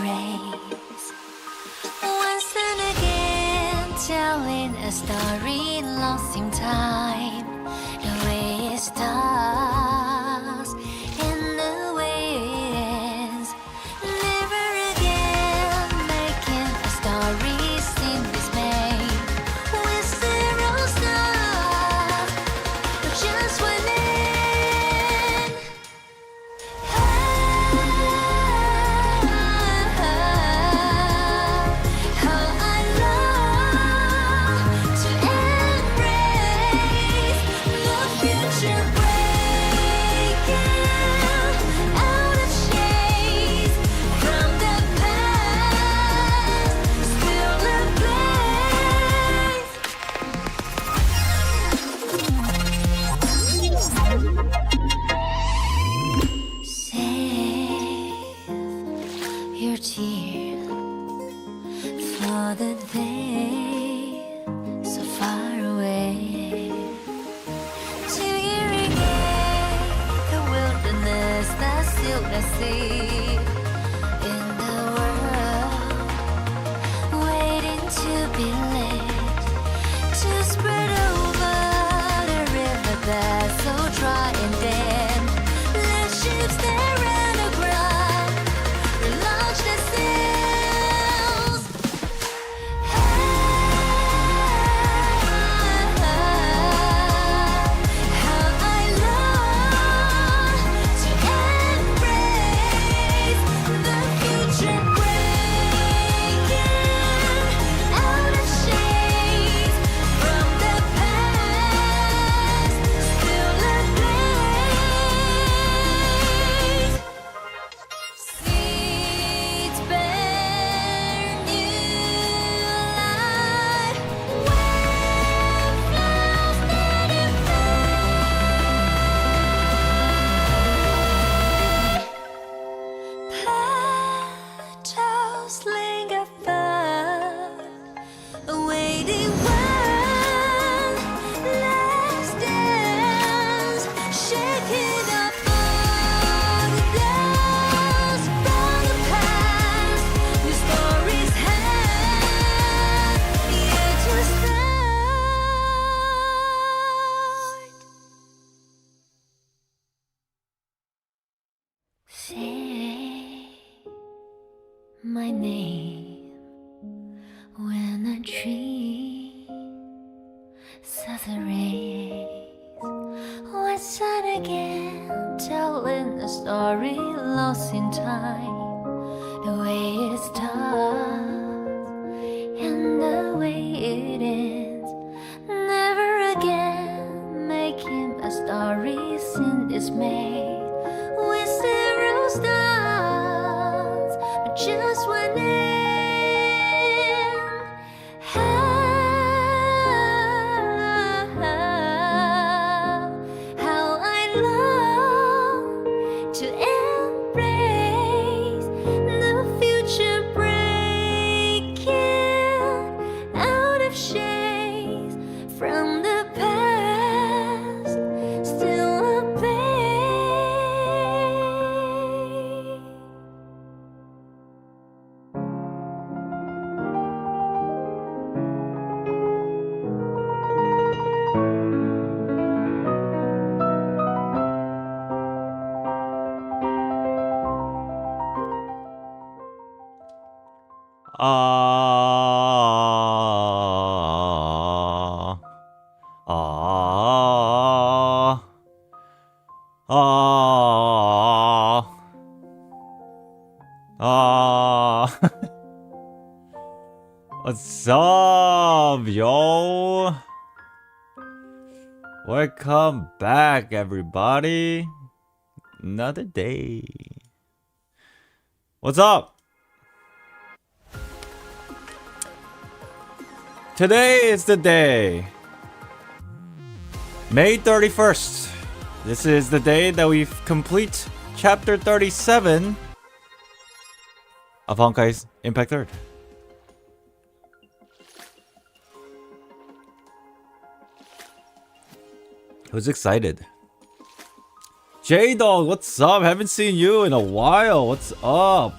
race. Once and again, telling a story lost in time. The way it starts and the way it ends. Never again making a story seem dismay. With zero stars, but just one end. How I love to embrace the future breaking out of shades from the past, still ablaze. Save your tears for the day so far away. To irrigate the wilderness that's still the sea in the world, waiting to be lit, to spread over the river that's so dry and dead. Let ships there underground relaunch their sails. How I love to embrace the future breaking out of shades from the past, still ablaze. Seeds bear new life, wildflowers that petals linger far, awaiting one last dance, shaking up all the dust from the past. New stories have yet to start. Say my name when a tree says a race. Once and again, telling a story lost in time. The way it starts and the way it ends. Never again making a story seem dismay. With zero stars, but just one end. How I love to embrace the future breaking out of shades from the past, still ablaze. What's up, yo? Welcome back, everybody. Another day. What's up? Today is the day. May 31st. This is the day that we complete chapter 37 of Honkai Impact 3rd. Who's excited? J-Dog, what's up? Haven't seen you in a while. What's up?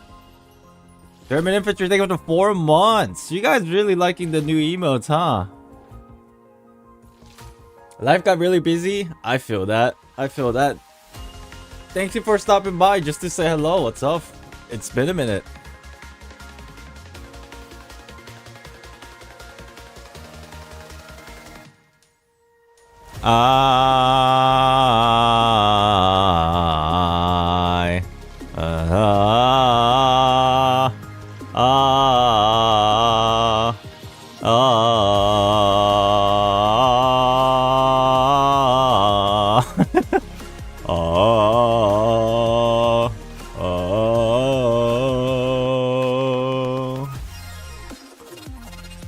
German infantry, thank you for the 4 months. You guys really liking the new emotes, huh? Life got really busy. I feel that. I feel that. Thank you for stopping by just to say hello. What's up? It's been a minute.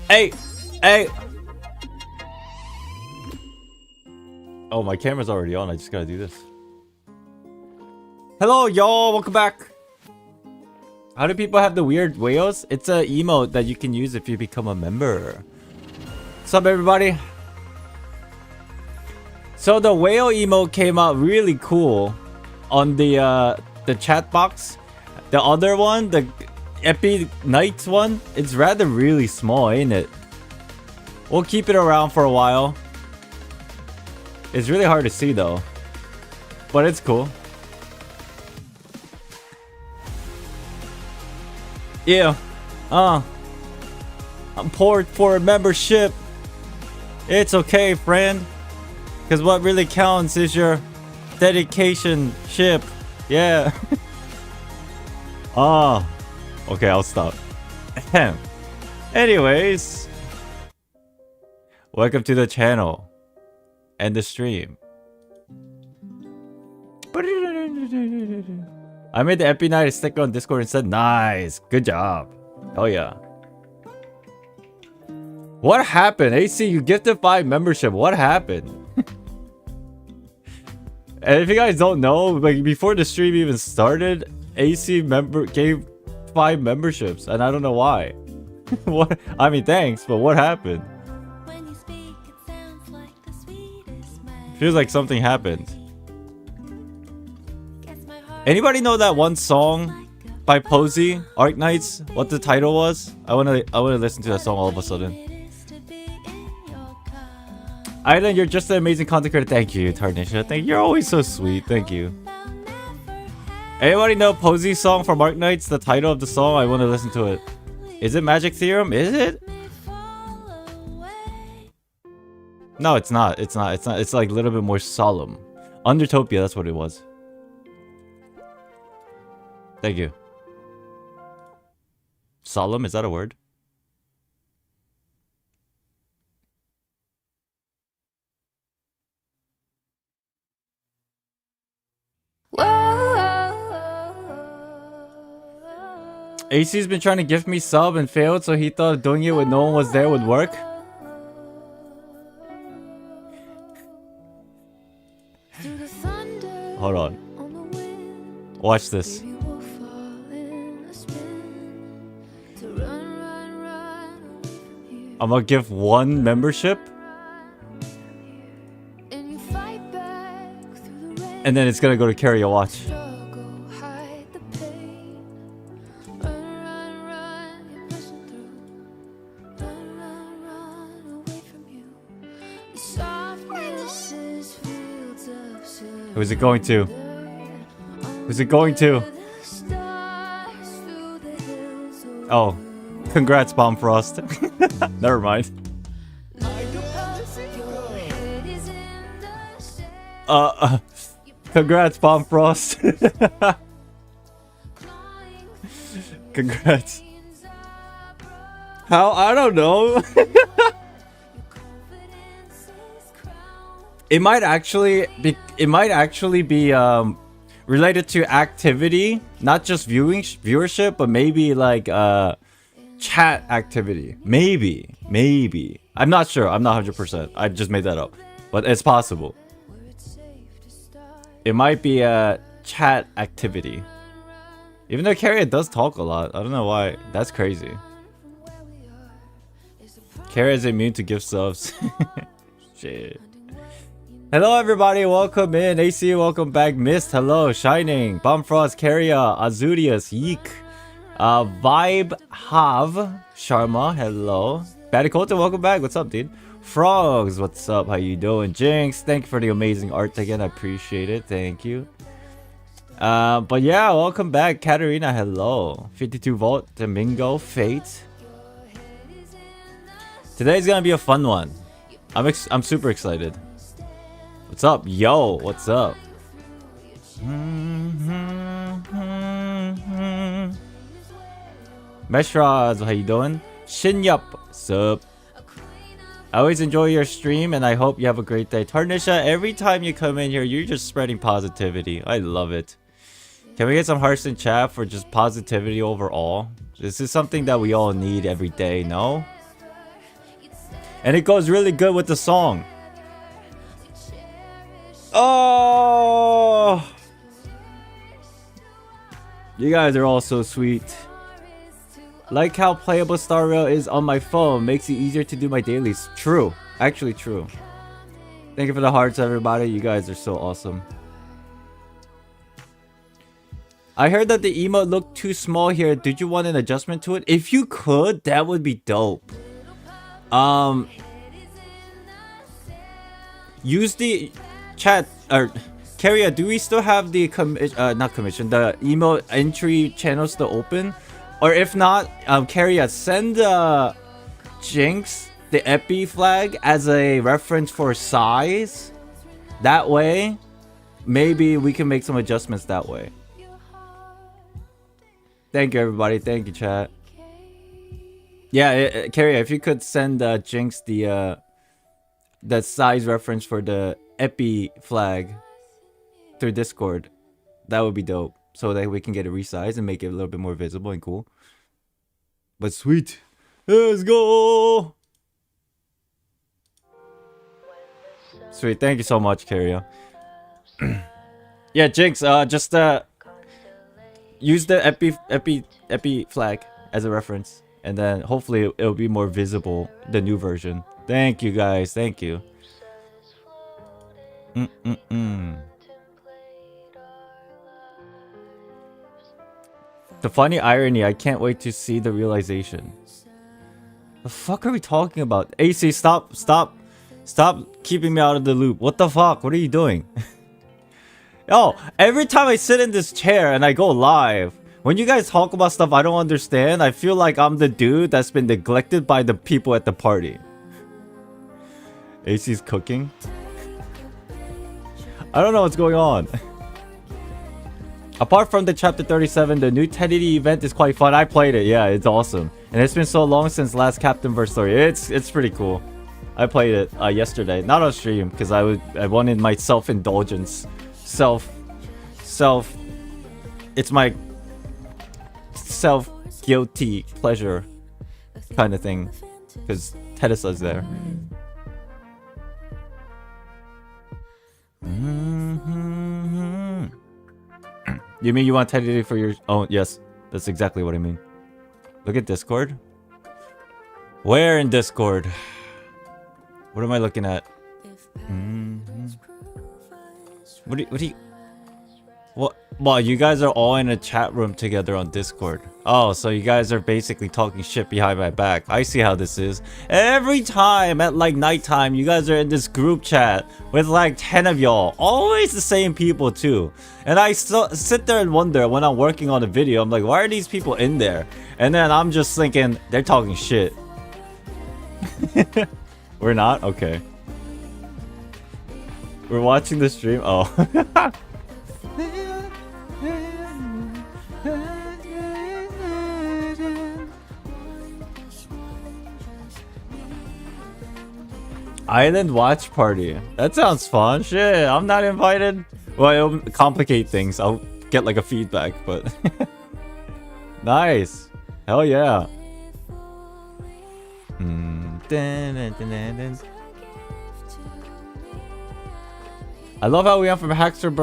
Hey! Hey! Oh, my camera's already on. I just gotta do this. Hello, y'all. Welcome back. How do people have the weird whales? It's a emote that you can use if you become a member. What's up, everybody? So the whale emote came out really cool on the chat box. The other one, the Epi Knights one, it's rather really small, ain't it? We'll keep it around for a while. It's really hard to see though, but it's cool. Yeah, I'm poor for a membership. It's okay, friend, because what really counts is your dedication ship. Yeah. Okay, I'll stop. Anyways, welcome to the channel and the stream. I made the Epi Knight sticker on Discord and said, nice, good job. Oh yeah. What happened? AC, you gifted 5 membership. What happened? And if you guys don't know, like before the stream even started, AC gave 5 memberships, and I don't know why. What? I mean, thanks, but what happened? Feels like something happened. Anybody know that one song by Posey, Arc Knights? What the title was? I wanna listen to that song all of a sudden. Island, you're just an amazing content creator. Thank you, Tarnisha. Thank you. You're always so sweet. Thank you. Anybody know Posey's song from Arc Knights? The title of the song? I want to listen to it. Is it Magic Theorem? Is it? No, it's not. It's not. It's not. It's like a little bit more solemn. Undertopia, that's what it was. Thank you. Solemn? Is that a word? AC's been trying to gift me sub and failed, so he thought doing it when no one was there would work. Hold on. Watch this. I'm gonna give 1 membership. And then it's gonna go to carry a watch. Who's it going to? Who's it going to? Oh, congrats, Bomb Frost. Never mind. Congrats, Bomb Frost. Congrats. How? I don't know. It might actually be related to activity, not just viewership, but maybe like chat activity. Maybe. I'm not sure. I'm not 100%. I just made that up, but it's possible. It might be a chat activity. Even though Carrier does talk a lot, I don't know why. That's crazy. Carrier is immune to gift subs. Shit. Hello everybody, welcome in. AC, welcome back. Mist, hello. Shining, Bombfrost, Carrier, Azurius, Yeek, Vibe Hav Sharma, hello. Badikota, welcome back. What's up, dude? Frogs, what's up? How you doing? Jinx, thank you for the amazing art again. I appreciate it. Thank you. But yeah, welcome back. Katarina, hello. 52 Volt, Domingo, Fate. Today's gonna be a fun one. I'm super excited. What's up? Yo, what's up? Meshraz, how you doing? Shinyup, sup? I always enjoy your stream and I hope you have a great day. Tarnisha, every time you come in here, you're just spreading positivity. I love it. Can we get some hearts in chat for just positivity overall? This is something that we all need every day, no? And it goes really good with the song. Oh! You guys are all so sweet. Like how playable Star Rail is on my phone. Makes it easier to do my dailies. True. Actually true. Thank you for the hearts, everybody. You guys are so awesome. I heard that the emote looked too small here. Did you want an adjustment to it? If you could, that would be dope. Use the chat or Carria, do we still have the not commission, the emote entry channels still open? Or if not, Carria, send Jinx the Epi flag as a reference for size. That way, maybe we can make some adjustments that way. Thank you, everybody. Thank you, chat. Yeah, Carrie, if you could send Jinx the size reference for the Epi flag through Discord, that would be dope. So that we can get it resized and make it a little bit more visible and cool. But sweet. Let's go! Sweet. Thank you so much, Carrie. Yeah, Jinx, just use the Epi flag as a reference, and then hopefully it'll be more visible, the new version. Thank you, guys. Thank you. The funny irony, I can't wait to see the realization. The fuck are we talking about? AC, stop keeping me out of the loop. What the fuck? What are you doing? Yo, every time I sit in this chair and I go live, when you guys talk about stuff I don't understand, I feel like I'm the dude that's been neglected by the people at the party. AC's cooking? I don't know what's going on. Apart from the chapter 37, the new Teddy event is quite fun. I played it, yeah, it's awesome. And it's been so long since last Captain Verse story. It's pretty cool. I played it yesterday, not on stream, because I wanted my self-indulgence. It's my self-guilty pleasure kind of thing, because Teresa's there. You mean you want Teddy for your own? Yes, that's exactly what I mean. Look at Discord. Where in Discord? What am I looking at? What, you guys are all in a chat room together on Discord. Oh, so you guys are basically talking shit behind my back. I see how this is. Every time at like nighttime, you guys are in this group chat with like 10 of y'all. Always the same people too. And I sit there and wonder when I'm working on a video, I'm like, why are these people in there? And then I'm just thinking, they're talking shit. We're not? Okay. We're watching the stream? Oh. Island watch party. That sounds fun. Shit, I'm not invited. Well, it'll complicate things. I'll get like a feedback, but nice. Hell yeah. I love how we went from Hackster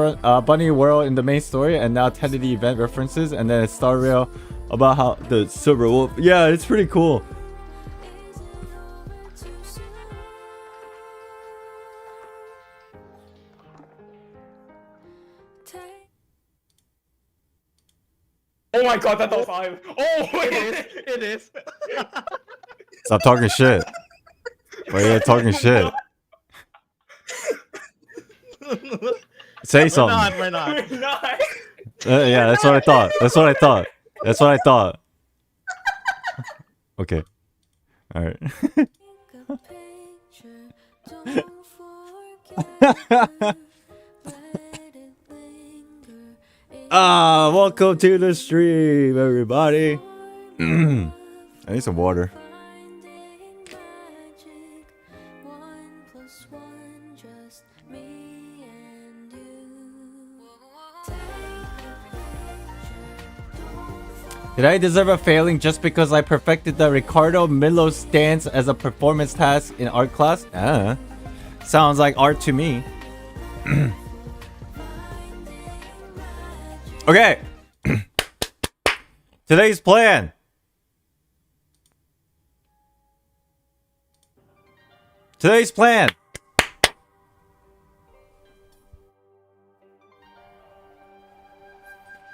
Bunny World in the main story and now Teddy the event references, and then it's Star Rail about how the Silver Wolf. Yeah, it's pretty cool. Oh my god, that's all 5. Oh, It is. Stop talking shit. Why are you talking shit? Say something. We're not. We're not. Yeah, that's what I thought. That's what I thought. That's what I thought. Okay. All right. A picture, don't forget. Let it linger. Welcome to the stream, everybody. I need some water. Finding magic. 1 + 1, just me and you. Take a picture, don't forget. Did I deserve a failing just because I perfected the Ricardo Milo stance as a performance task in art class? Sounds like art to me. Okay. Today's plan. Today's plan.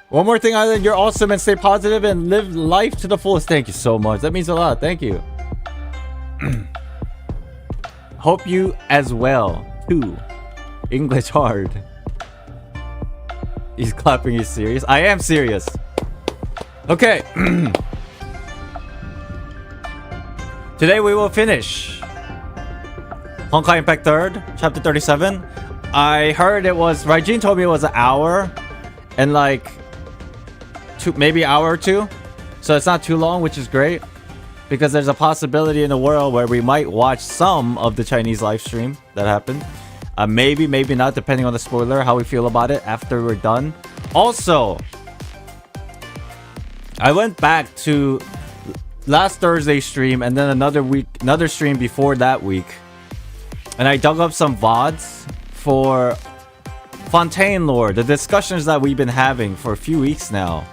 One more thing, Island. You're awesome and stay positive and live life to the fullest. Thank you so much. That means a lot. Thank you. Hope you as well, too. English hard. He's clapping. He's serious. I am serious. Okay. Today we will finish Honkai Impact 3rd, Chapter 37. I heard it was... Raijin told me it was an hour. And like... maybe an hour or 2. So it's not too long, which is great. Because there's a possibility in the world where we might watch some of the Chinese live stream that happened. Maybe, maybe not, depending on the spoiler, how we feel about it after we're done. Also, I went back to last Thursday's stream and then another stream before that week. And I dug up some VODs for Fontaine Lore, the discussions that we've been having for a few weeks now.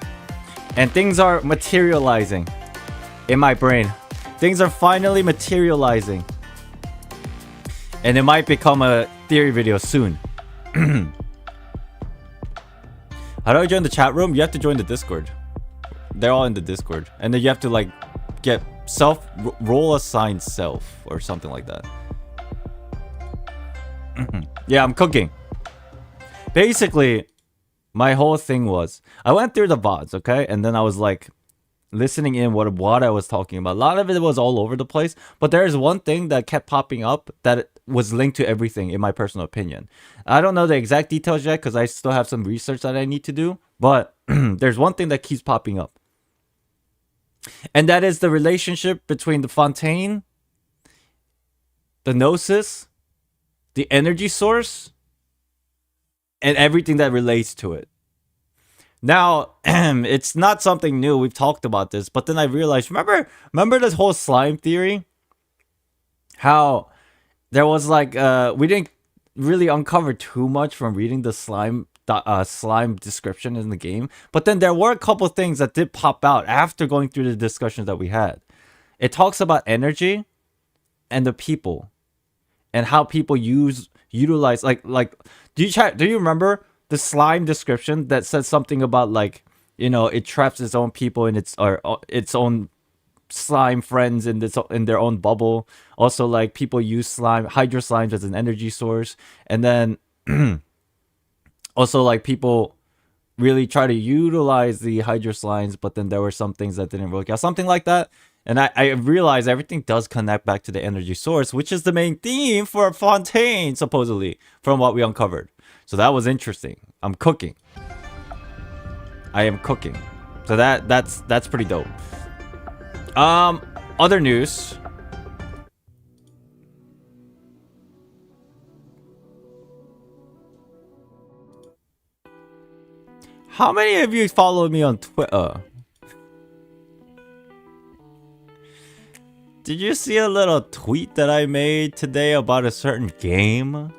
And things are materializing in my brain. Things are finally materializing. And it might become a theory video soon. How do I join the chat room? You have to join the Discord. They're all in the Discord. And then you have to like get role assigned self or something like that. Yeah, I'm cooking. Basically, my whole thing was I went through the VODs, okay? And then I was like listening in what I was talking about. A lot of it was all over the place, but there's one thing that kept popping up that was linked to everything, in my personal opinion. I don't know the exact details yet because I still have some research that I need to do, but there's one thing that keeps popping up. And that is the relationship between the Fontaine, the Gnosis, the energy source, and everything that relates to it. Now, it's not something new. We've talked about this, but then I realized, remember this whole slime theory? How there was like, we didn't really uncover too much from reading the slime description in the game. But then there were a couple things that did pop out after going through the discussions that we had. It talks about energy and the people and how people utilize like do you remember the slime description that says something about like, you know, it traps its own people in its own slime friends in their own bubble. Also, like, people use hydro slimes as an energy source, and then also like people really try to utilize the hydro slimes, but then there were some things that didn't work out, something like that. And I realized everything does connect back to the energy source, which is the main theme for Fontaine, supposedly, from what we uncovered. So that was interesting. I'm cooking. I am cooking. So that's pretty dope. Other news. How many of you follow me on Twitter? Did you see a little tweet that I made today about a certain game?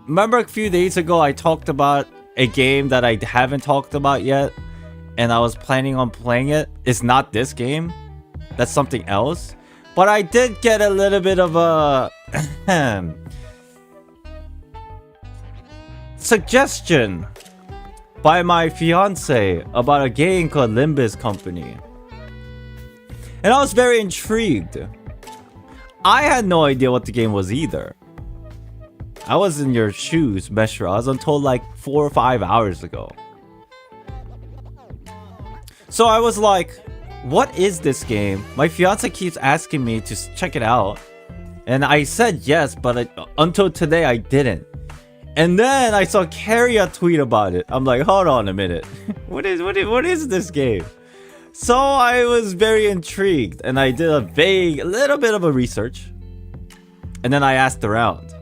Remember a few days ago I talked about a game that I haven't talked about yet, and I was planning on playing it? It's not this game. That's something else. But I did get a little bit of a suggestion by my fiance about a game called Limbus Company. And I was very intrigued. I had no idea what the game was either. I was in your shoes, Meshraz, until like 4 or 5 hours ago. So I was like, what is this game? My fiance keeps asking me to check it out. And I said yes, but until today I didn't. And then I saw Carria tweet about it. I'm like, hold on a minute. What is this game? So I was very intrigued, and I did a little bit of a research. And then I asked around.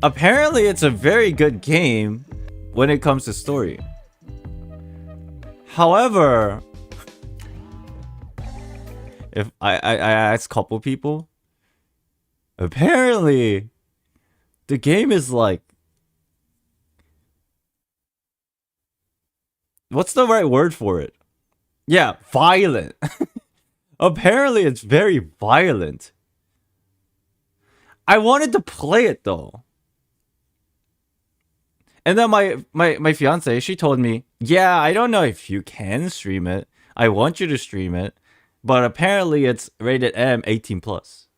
Apparently it's a very good game when it comes to story. However, if I asked a couple people, apparently the game is like, what's the right word for it? Yeah, violent. Apparently it's very violent. I wanted to play it though. And then my fiance, she told me, yeah, I don't know if you can stream it. I want you to stream it. But apparently it's rated M 18 plus.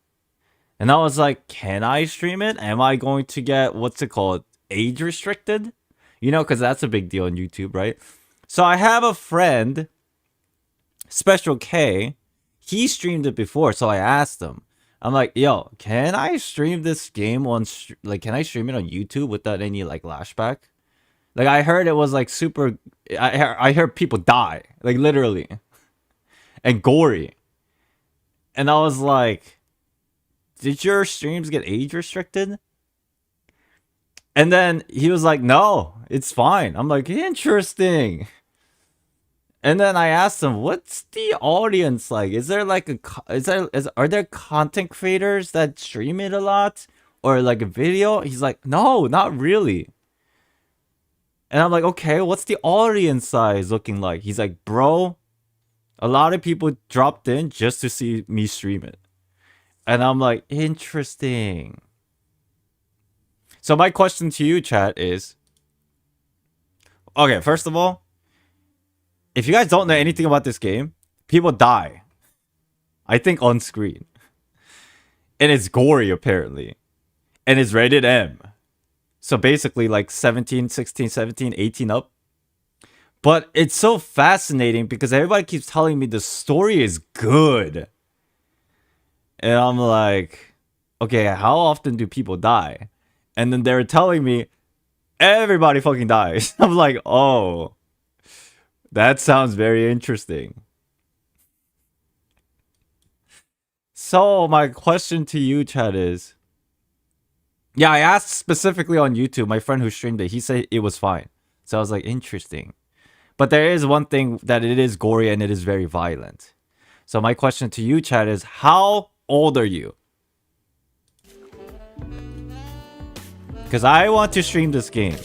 And I was like, can I stream it? Am I going to get, what's it called, age restricted? You know, because that's a big deal on YouTube, right? So I have a friend, Special K. He streamed it before, so I asked him. I'm like, yo, can I stream this game on, can I stream it on YouTube without any, like, lashback? Like, I heard it was, like, super, I heard people die, like, literally. And gory. And I was like, did your streams get age restricted? And then he was like, no, it's fine. I'm like, interesting. And then I asked him, what's the audience like? Is there like are there content creators that stream it a lot? Or like a video? He's like, no, not really. And I'm like, okay, what's the audience size looking like? He's like, bro, a lot of people dropped in just to see me stream it. And I'm like, interesting. So my question to you, chat, is... Okay, first of all, if you guys don't know anything about this game, people die. I think on screen. And it's gory, apparently. And it's rated M. So basically like 17, 16, 17, 18 up. But it's so fascinating because everybody keeps telling me the story is good. And I'm like, okay, how often do people die? And then they're telling me, everybody fucking dies. I'm like, oh, that sounds very interesting. So my question to you, Chad, is... Yeah, I asked specifically on YouTube, my friend who streamed it, he said it was fine. So I was like, interesting. But there is one thing that it is gory and it is very violent. So my question to you, Chad, is how old are you? Because I want to stream this game.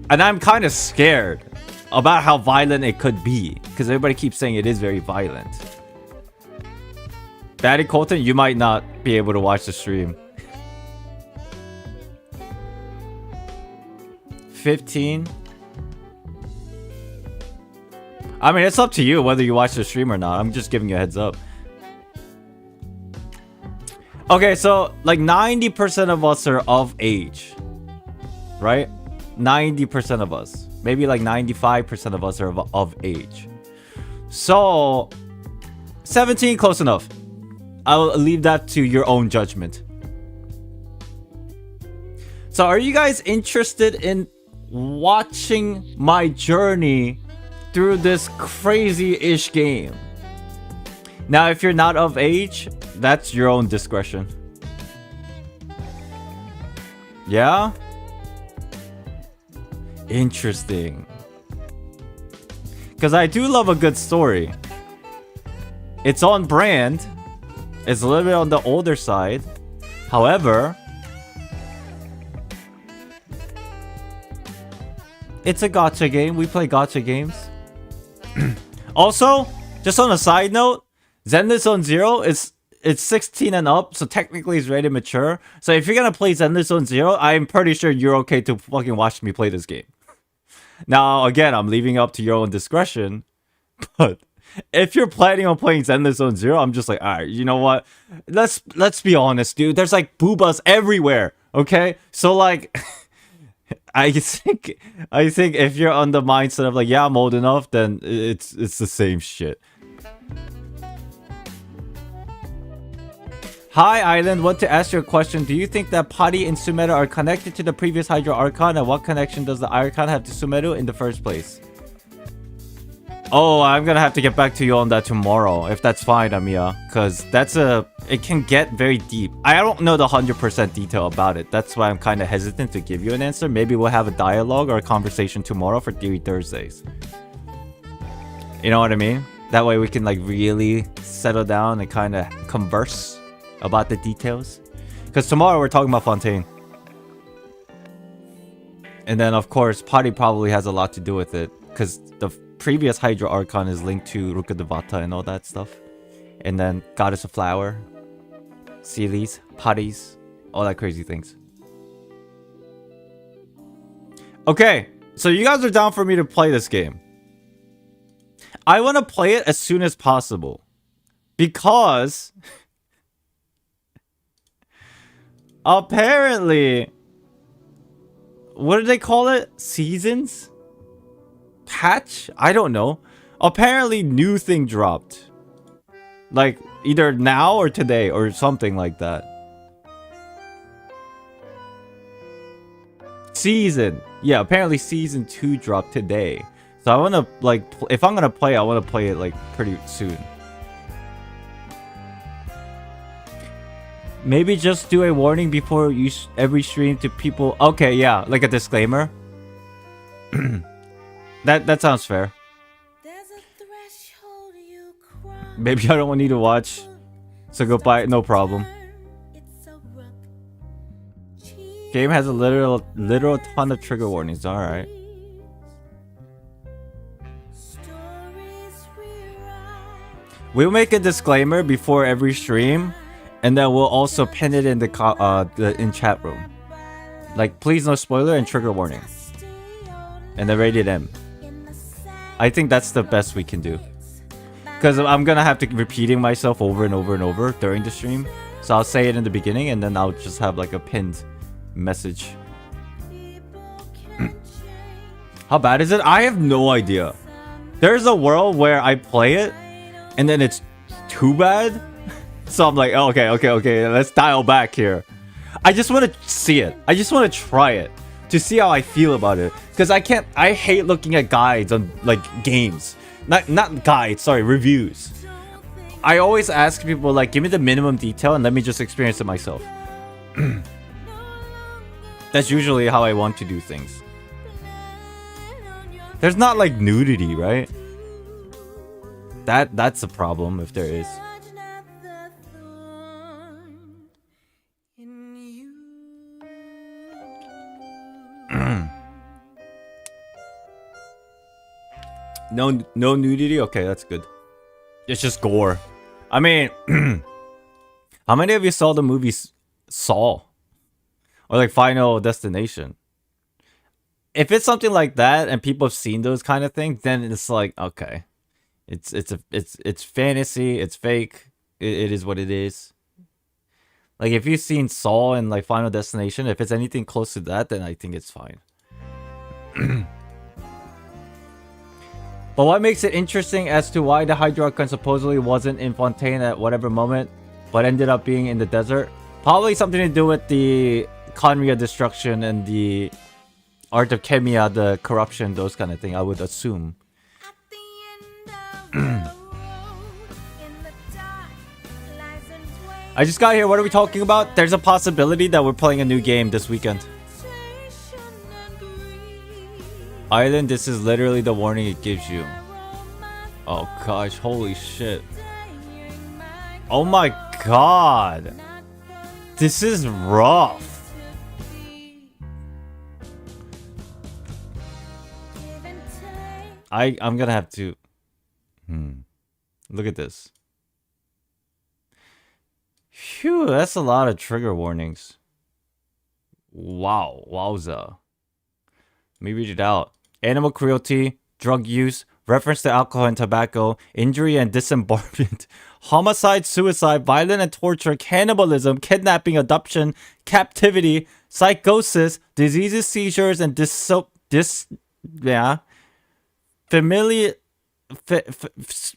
And I'm kind of scared about how violent it could be. Because everybody keeps saying it is very violent. Batty Colton, you might not be able to watch the stream. 15. I mean, it's up to you whether you watch the stream or not. I'm just giving you a heads up. Okay, so like 90% of us are of age. Right? 90% of us. Maybe like 95% of us are of age. So 17, close enough. I'll leave that to your own judgment. So are you guys interested in watching my journey through this crazy-ish game? Now, if you're not of age, that's your own discretion. Yeah? Interesting. Because I do love a good story. It's on brand. It's a little bit on the older side. However, it's a gacha game. We play gacha games. Also, just on a side note, Zenless Zone Zero is it's 16 and up, so technically it's rated mature. So if you're gonna play Zenless Zone Zero, I'm pretty sure you're okay to fucking watch me play this game. Now, again, I'm leaving it up to your own discretion, but if you're planning on playing Zenless Zone Zero, I'm just like, all right, you know what? Let's be honest, dude. There's like boobas everywhere. Okay, so like, I think if you're on the mindset of like, yeah, I'm old enough, then it's the same shit. Hi, Island. Want to ask you a question. Do you think that Pari and Sumeru are connected to the previous Hydro Archon? And what connection does the Archon have to Sumeru in the first place? Oh, I'm gonna have to get back to you on that tomorrow, if that's fine, Amiya. Because it can get very deep. I don't know the 100% detail about it. That's why I'm kind of hesitant to give you an answer. Maybe we'll have a dialogue or a conversation tomorrow for Theory Thursdays. You know what I mean? That way we can like really settle down and kind of converse about the details. Because tomorrow we're talking about Fontaine. And then of course Pari probably has a lot to do with it. Because the previous Hydro Archon is linked to Ruka Devata and all that stuff. And then Goddess of Flower, Seelies, Paris, all that crazy things. Okay, so you guys are down for me to play this game. I want to play it as soon as possible. Because apparently, what do they call it? Seasons? Patch? I don't know. Apparently, new thing dropped. Like, either now or today or something like that. Season. Yeah, apparently Season 2 dropped today. So I want to, like, if I'm going to play, I want to play it, like, pretty soon. Maybe just do a warning before every stream to people. Okay, yeah, like a disclaimer. That sounds fair. Maybe I don't need to watch. So goodbye, no problem. Game has a literal ton of trigger warnings, alright. We'll make a disclaimer before every stream, and then we'll also pin it in the in chat room. Like, please no spoiler and trigger warning. And the rated M. I think that's the best we can do. Because I'm gonna have to keep repeating myself over and over and over during the stream. So I'll say it in the beginning and then I'll just have like a pinned message. How bad is it? I have no idea. There's a world where I play it and then it's too bad. So I'm like, oh, okay, let's dial back here. I just want to see it. I just want to try it to see how I feel about it. Because I hate looking at guides on like games. Not guides, sorry, reviews. I always ask people like, give me the minimum detail and let me just experience it myself. That's usually how I want to do things. There's not like nudity, right? That's a problem if there is. No nudity? Okay, that's good. It's just gore. I mean, how many of you saw the movie Saw? Or like Final Destination? If it's something like that and people have seen those kind of things, then it's like, okay. It's fantasy, it's fake. It is what it is. Like if you've seen Saw and like Final Destination, if it's anything close to that, then I think it's fine. But what makes it interesting as to why the Hydro Archon supposedly wasn't in Fontaine at whatever moment, but ended up being in the desert? Probably something to do with the Conria destruction and the Art of Chemia, the corruption, those kind of thing, I would assume. I just got here, what are we talking about? There's a possibility that we're playing a new game this weekend. Island, this is literally the warning it gives you. Oh gosh, holy shit. Oh my god. This is rough. I'm gonna have to... Look at this. Phew, that's a lot of trigger warnings. Wow, wowza. Let me read it out. Animal cruelty, drug use, reference to alcohol and tobacco, injury and dismemberment, homicide, suicide, violence and torture, cannibalism, kidnapping, adoption, captivity, psychosis, diseases, seizures, and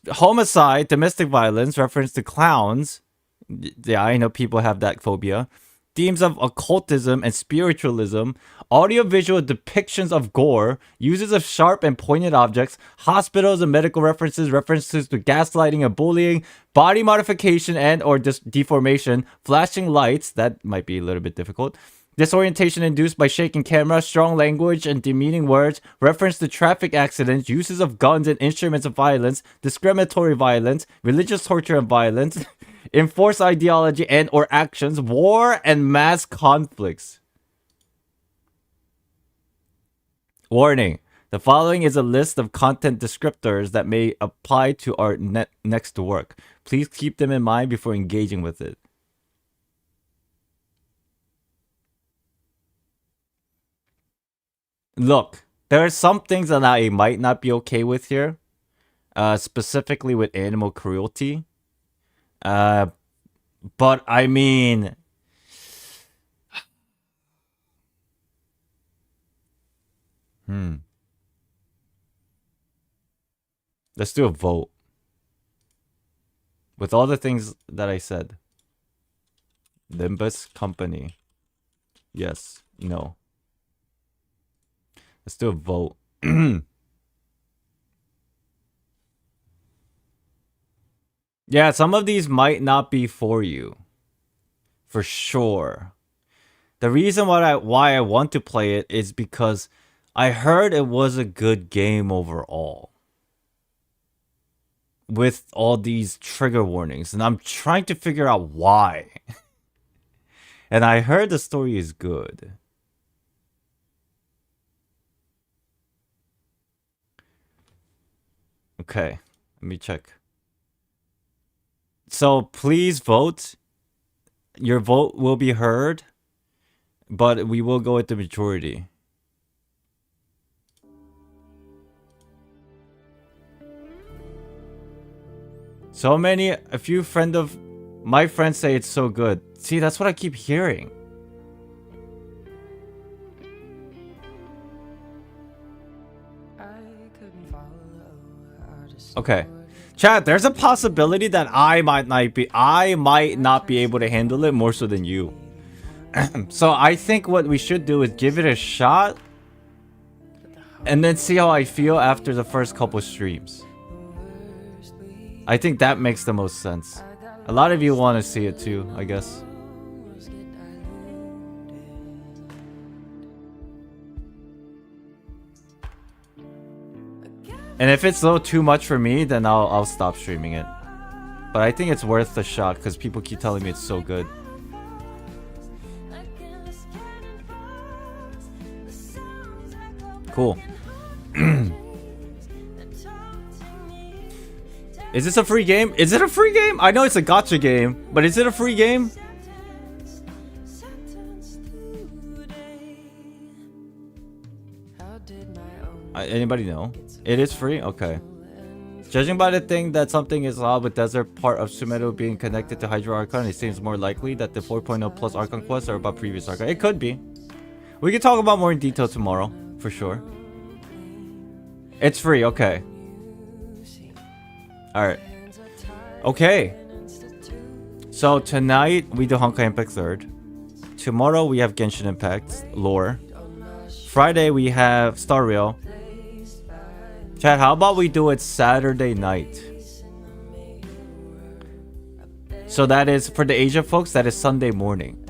homicide, domestic violence, reference to clowns. Yeah, I know people have that phobia. Themes of occultism and spiritualism, audiovisual depictions of gore, uses of sharp and pointed objects, hospitals and medical references, references to gaslighting and bullying, body modification and or deformation, flashing lights, that might be a little bit difficult, disorientation induced by shaking camera, strong language and demeaning words, reference to traffic accidents, uses of guns and instruments of violence, discriminatory violence, religious torture and violence, enforced ideology and or actions, war and mass conflicts. Warning. The following is a list of content descriptors that may apply to our next work. Please keep them in mind before engaging with it. Look, there are some things that I might not be okay with here. Specifically with animal cruelty. But I mean, let's do a vote. With all the things that I said. Limbus company. Yes, no. Let's do a vote. Yeah, some of these might not be for you. For sure. The reason why I want to play it is because I heard it was a good game overall. With all these trigger warnings. And I'm trying to figure out why. And I heard the story is good. Okay, let me check. So please vote. Your vote will be heard, but we will go with the majority. So many, a few of my friends say it's so good. See, that's what I keep hearing. Okay. Chat, there's a possibility that I might not be able to handle it more so than you. So I think what we should do is give it a shot and then see how I feel after the first couple streams. I think that makes the most sense. A lot of you want to see it too, I guess. And if it's a little too much for me, then I'll stop streaming it. But I think it's worth the shot because people keep telling me it's so good. Cool. Is this a free game? Is it a free game? I know it's a gacha game, but is it a free game? Anybody know? It is free? Okay. Judging by the thing that something is allowed with desert part of Sumeru being connected to Hydro Archon, it seems more likely that the 4.0 plus Archon quests are about previous Archon. It could be. We can talk about more in detail tomorrow, for sure. It's free, okay. Alright. Okay. So tonight we do Honkai Impact 3rd. Tomorrow we have Genshin Impact lore. Friday we have Star Rail. Chat, how about we do it Saturday night? So that is, for the Asia folks, that is Sunday morning.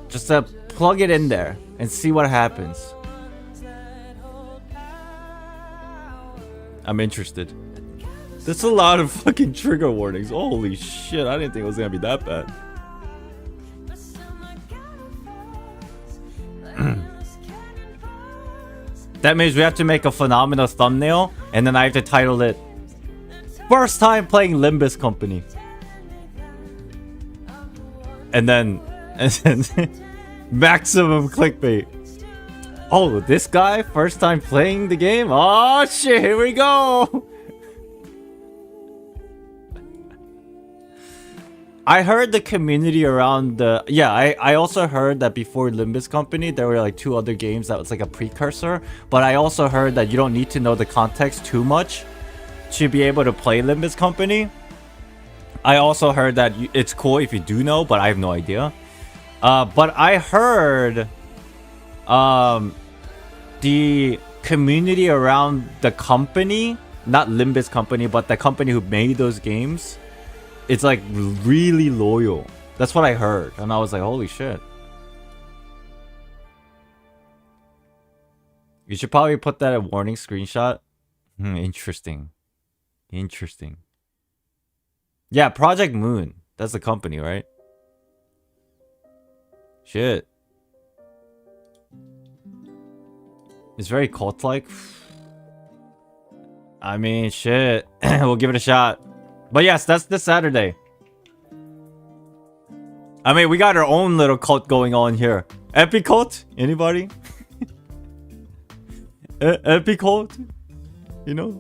Just to plug it in there and see what happens. I'm interested. That's a lot of fucking trigger warnings. Holy shit, I didn't think it was gonna be that bad. That means we have to make a phenomenal thumbnail, and then I have to title it First Time Playing Limbus Company. and then maximum clickbait. Oh, this guy first time playing the game. Oh shit! Here we go. I heard the community around the I also heard that before Limbus Company there were like 2 other games that was like a precursor, but I also heard that you don't need to know the context too much to be able to play Limbus Company. I also heard that it's cool if you do know, but I have no idea. But I heard the community around the company, not Limbus Company, but the company who made those games, it's like really loyal. That's what I heard. And I was like, holy shit. You should probably put that a warning screenshot. Interesting. Interesting. Yeah, Project Moon. That's the company, right? Shit. It's very cult-like. I mean, shit. We'll give it a shot. But yes, that's this Saturday. I mean, we got our own little cult going on here. Epic cult? Anybody? Epic cult? You know?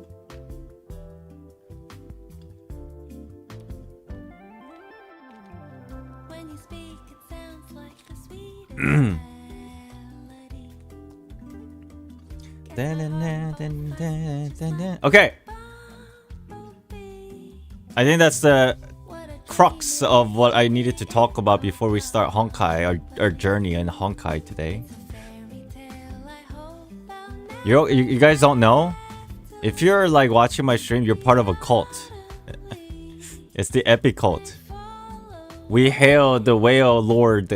When you speak, it sounds like the sweetest melody. Okay. I think that's the crux of what I needed to talk about before we start Honkai, our journey in Honkai today. You guys don't know? If you're like watching my stream, you're part of a cult. It's the Epic cult. We hail the whale lord,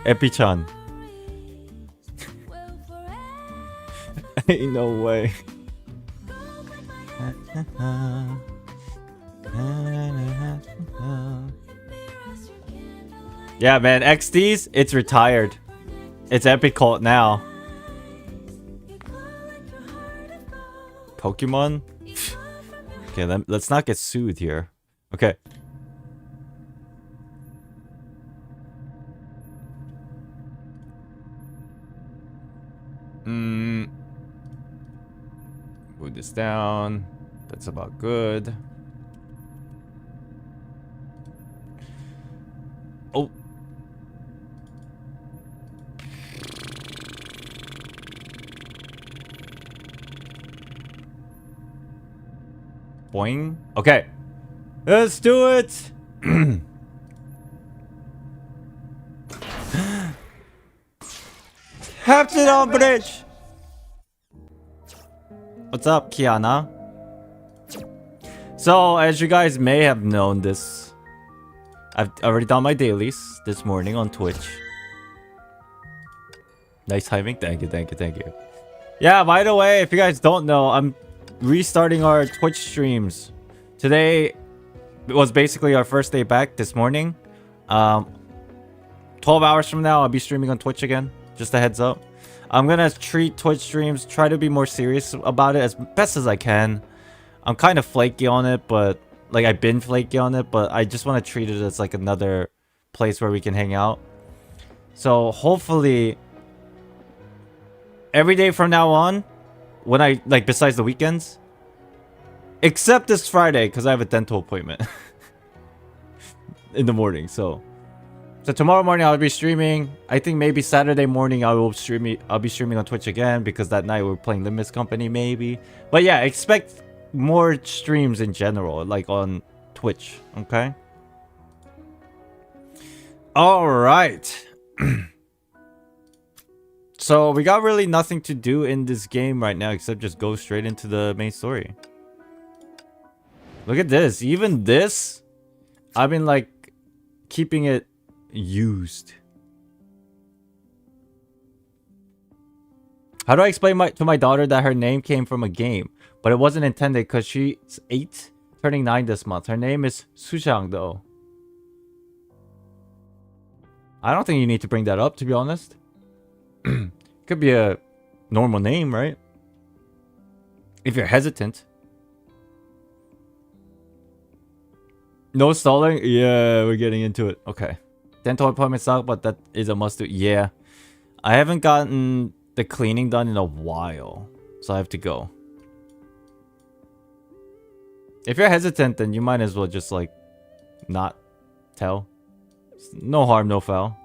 Epichan. Ain't no way. Yeah, man, XDs, it's retired. It's Epic Cult now. Pokemon? Okay, let's not get sued here. Okay. Move this down. That's about good. Oh. Boing. Okay. Let's do it. Captain on bridge. What's up, Kiana? So, as you guys may have known this, I've already done my dailies this morning on Twitch. Nice timing. Thank you, thank you, thank you. Yeah, by the way, if you guys don't know, I'm restarting our Twitch streams. Today was basically our first day back this morning. 12 hours from now, I'll be streaming on Twitch again. Just a heads up. I'm gonna treat Twitch streams, try to be more serious about it as best as I can. I'm kind of flaky on it, but like I've been flaky on it, but I just want to treat it as like another place where we can hang out. So hopefully every day from now on, when I like besides the weekends, except this Friday because I have a dental appointment in the morning. So tomorrow morning I'll be streaming. I think maybe Saturday morning I'll be streaming on Twitch again because that night we're playing Limbus Company maybe. But yeah, expect more streams in general, like on Twitch, okay? All right. So we got really nothing to do in this game right now except just go straight into the main story. Look at this. Even this, I've been like keeping it used. How do I explain to my daughter that her name came from a game, but it wasn't intended because she's 8, turning 9 this month. Her name is Sushang though. I don't think you need to bring that up, to be honest. Could be a normal name, right? If you're hesitant. No stalling? Yeah, we're getting into it. Okay. Dental appointments suck, but that is a must do. Yeah. I haven't gotten the cleaning done in a while, so I have to go. If you're hesitant, then you might as well just like not tell. No harm, no foul.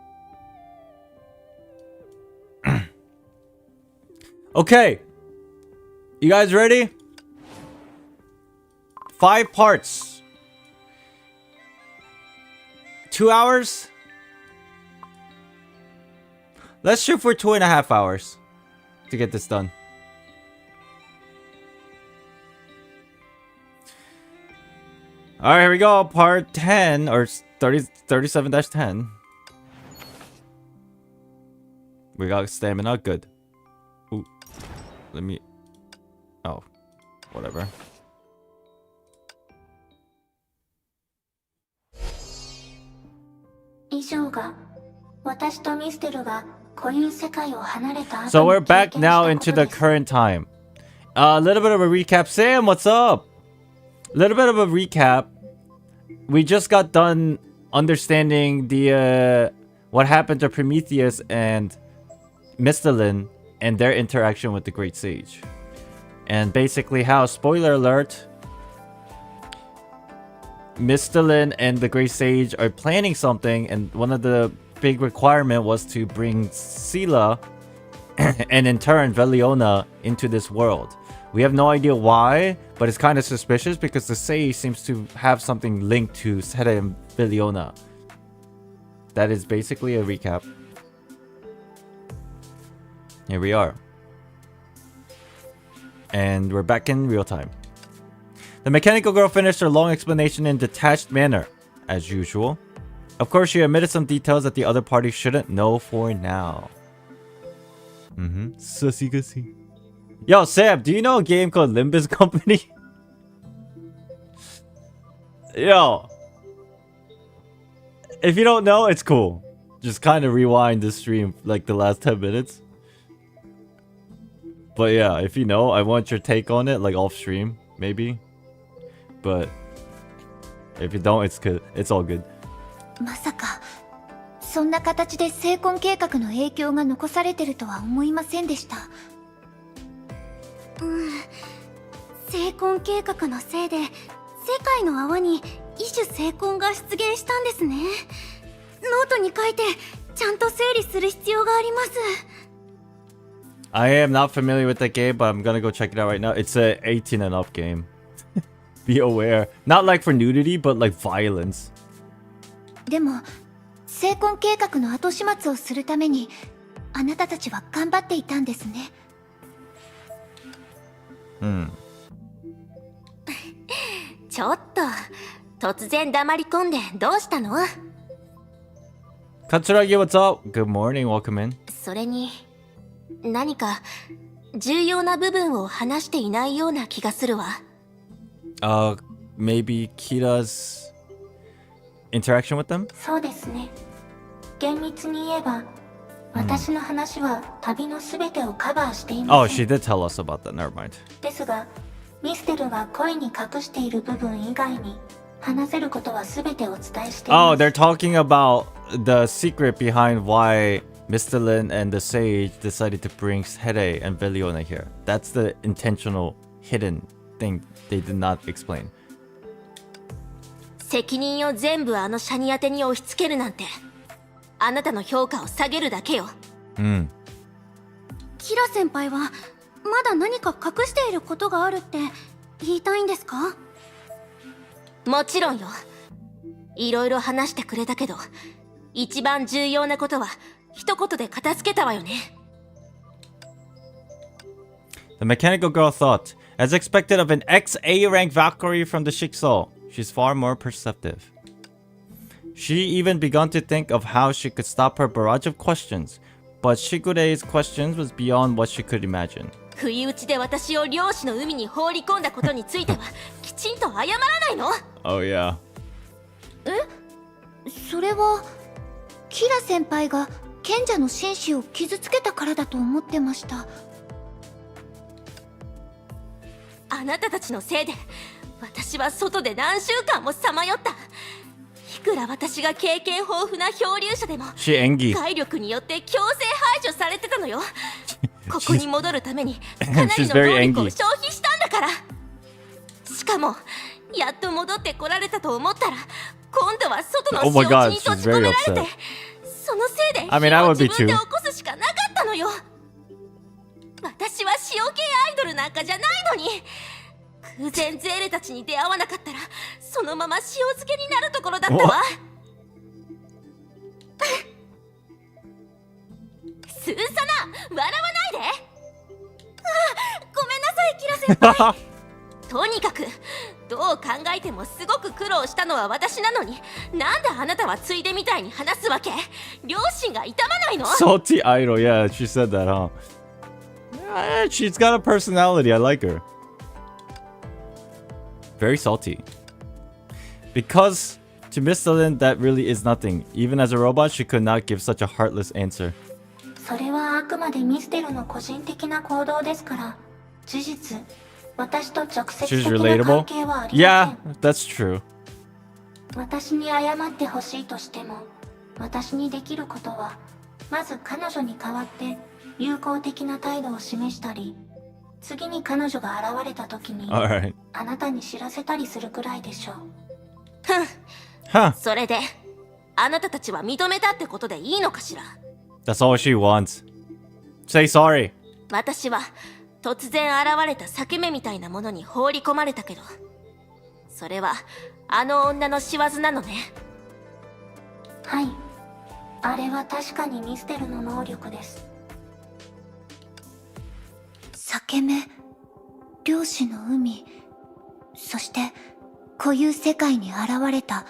Okay. You guys ready? 5 parts. 2 hours? Let's shoot for 2.5 hours to get this done. Alright, here we go. Part 10 or 37-10. We got stamina. Good. Ooh. Let me... Oh. Whatever. So we're back now into the current time. A little bit of a recap. Sam, what's up? A little bit of a recap. We just got done understanding the what happened to Prometheus and Mistalin and their interaction with the Great Sage. And basically how, spoiler alert, Mistalin and the Great Sage are planning something, and one of the big requirement was to bring Scylla and in turn Veliona into this world. We have no idea why, but it's kind of suspicious because the Sage seems to have something linked to Seta and Veliona. That is basically a recap. Here we are. And we're back in real time. The mechanical girl finished her long explanation in detached manner, as usual. Of course, she omitted some details that the other party shouldn't know for now. Sussy gussy. Yo, Sam, do you know a game called Limbus Company? Yo. If you don't know, it's cool. Just kind of rewind the stream like the last 10 minutes. But yeah, if you know, I want your take on it, like off stream, maybe. But if you don't, it's good. It's all good. まさかそんな形で成婚計画の影響が残されてるとは思いませんでした。成婚計画のせいで世界の泡に異種成婚が出現したんですね。ノートに書いてちゃんと整理する必要があります。I am not familiar with that game, but I'm gonna go check it out right now. It's a 18 and up game. Be aware. Not like for nudity, but like violence. でも成婚計画の後始末をするためにあなたたちは頑張っていたんですね。ちょっと突然黙り込んでどうしたの？ Katsuragi, what's up? Good morning, welcome in. それに何か重要な部分を話していないような気がするわ。Maybe Kira's interaction with them? そうですね。厳密に言えば、私の話は旅のすべてをカバーしています。Oh, she did tell us about that. Never mind. ですが、ミステルが声に隠している部分以外に話せることはすべてお伝えしています。Oh, they're talking about the secret behind why Mistalin and the Sage decided to bring Here and Veliona here. That's the intentional hidden thing they did not explain. 責任を全部あのシャニアテに押し付けるなんて、あなたの評価を下げるだけよ。キラ先輩はまだ何か隠していることがあるって言いたいんですか？もちろんよ。いろいろ話してくれたけど、一番重要なことは一言で片付けたわよね。The mechanical girl thought, as expected of an XA rank Valkyrie from the Shikso, she's far more perceptive. She even begun to think of how she could stop her barrage of questions, but Shigure's questions was beyond what she could imagine. 不意打ちで私を漁師の海に放り込んだことについてはきちんと謝らないの？ Oh yeah. それはキラ先輩が賢者の紳士を傷つけたからだと思ってました。あなたたちのせいで私は外で何週間もさまよった。いくら私が経験豊富な漂流者でも She engi. 体力によって強制排除されてたのよ。ここに戻るためにかなりの She's 能 very 力を angry. 消費したんだから。しかもやっと戻ってこられたと思ったら今度は外の Oh my 仕 god, 落ちに閉 she's じ込め very られ upset. て、そのせいで I mean, 火 I を would be 自分で too. 起こすしかなかったのよ。私は塩系アイドルなんかじゃないのに、空前ゼーレたちに出会わなかったらそのまま塩漬けになるところだったわ。スーサナ、笑わないで。ごめんなさい、キラ先輩。とにかくどう考えてもすごく苦労したのは私なのに、なんであなたはついでみたいに話すわけ？両親が痛まないの？ Salty idol. Yeah, she said that, huh? She's got a personality. I like her. Very salty. Because to Miss Lin, that really is nothing. Even as a robot, she could not give such a heartless answer. それはあくまでミステルの個人的な行動ですから、事実、私と直接 She's 的な relatable. 関係はありません。 Yeah, that's true. 私に謝ってほしいとしても、私にできることは、まず彼女に代わって友好的な態度を示したり、次に彼女が現れた時に、 Alright. あなたに知らせたりするくらいでしょう。Huh. それであなたたちは認めたってことでいいのかしら？ That's all she wants. Say sorry. 私は突然現れた裂け目みたいなものに放り込まれたけど、それはあの女の仕業なのね。はい。あれは確かにミステルの能力です。裂け目、漁師の海、そして固有世界に現れた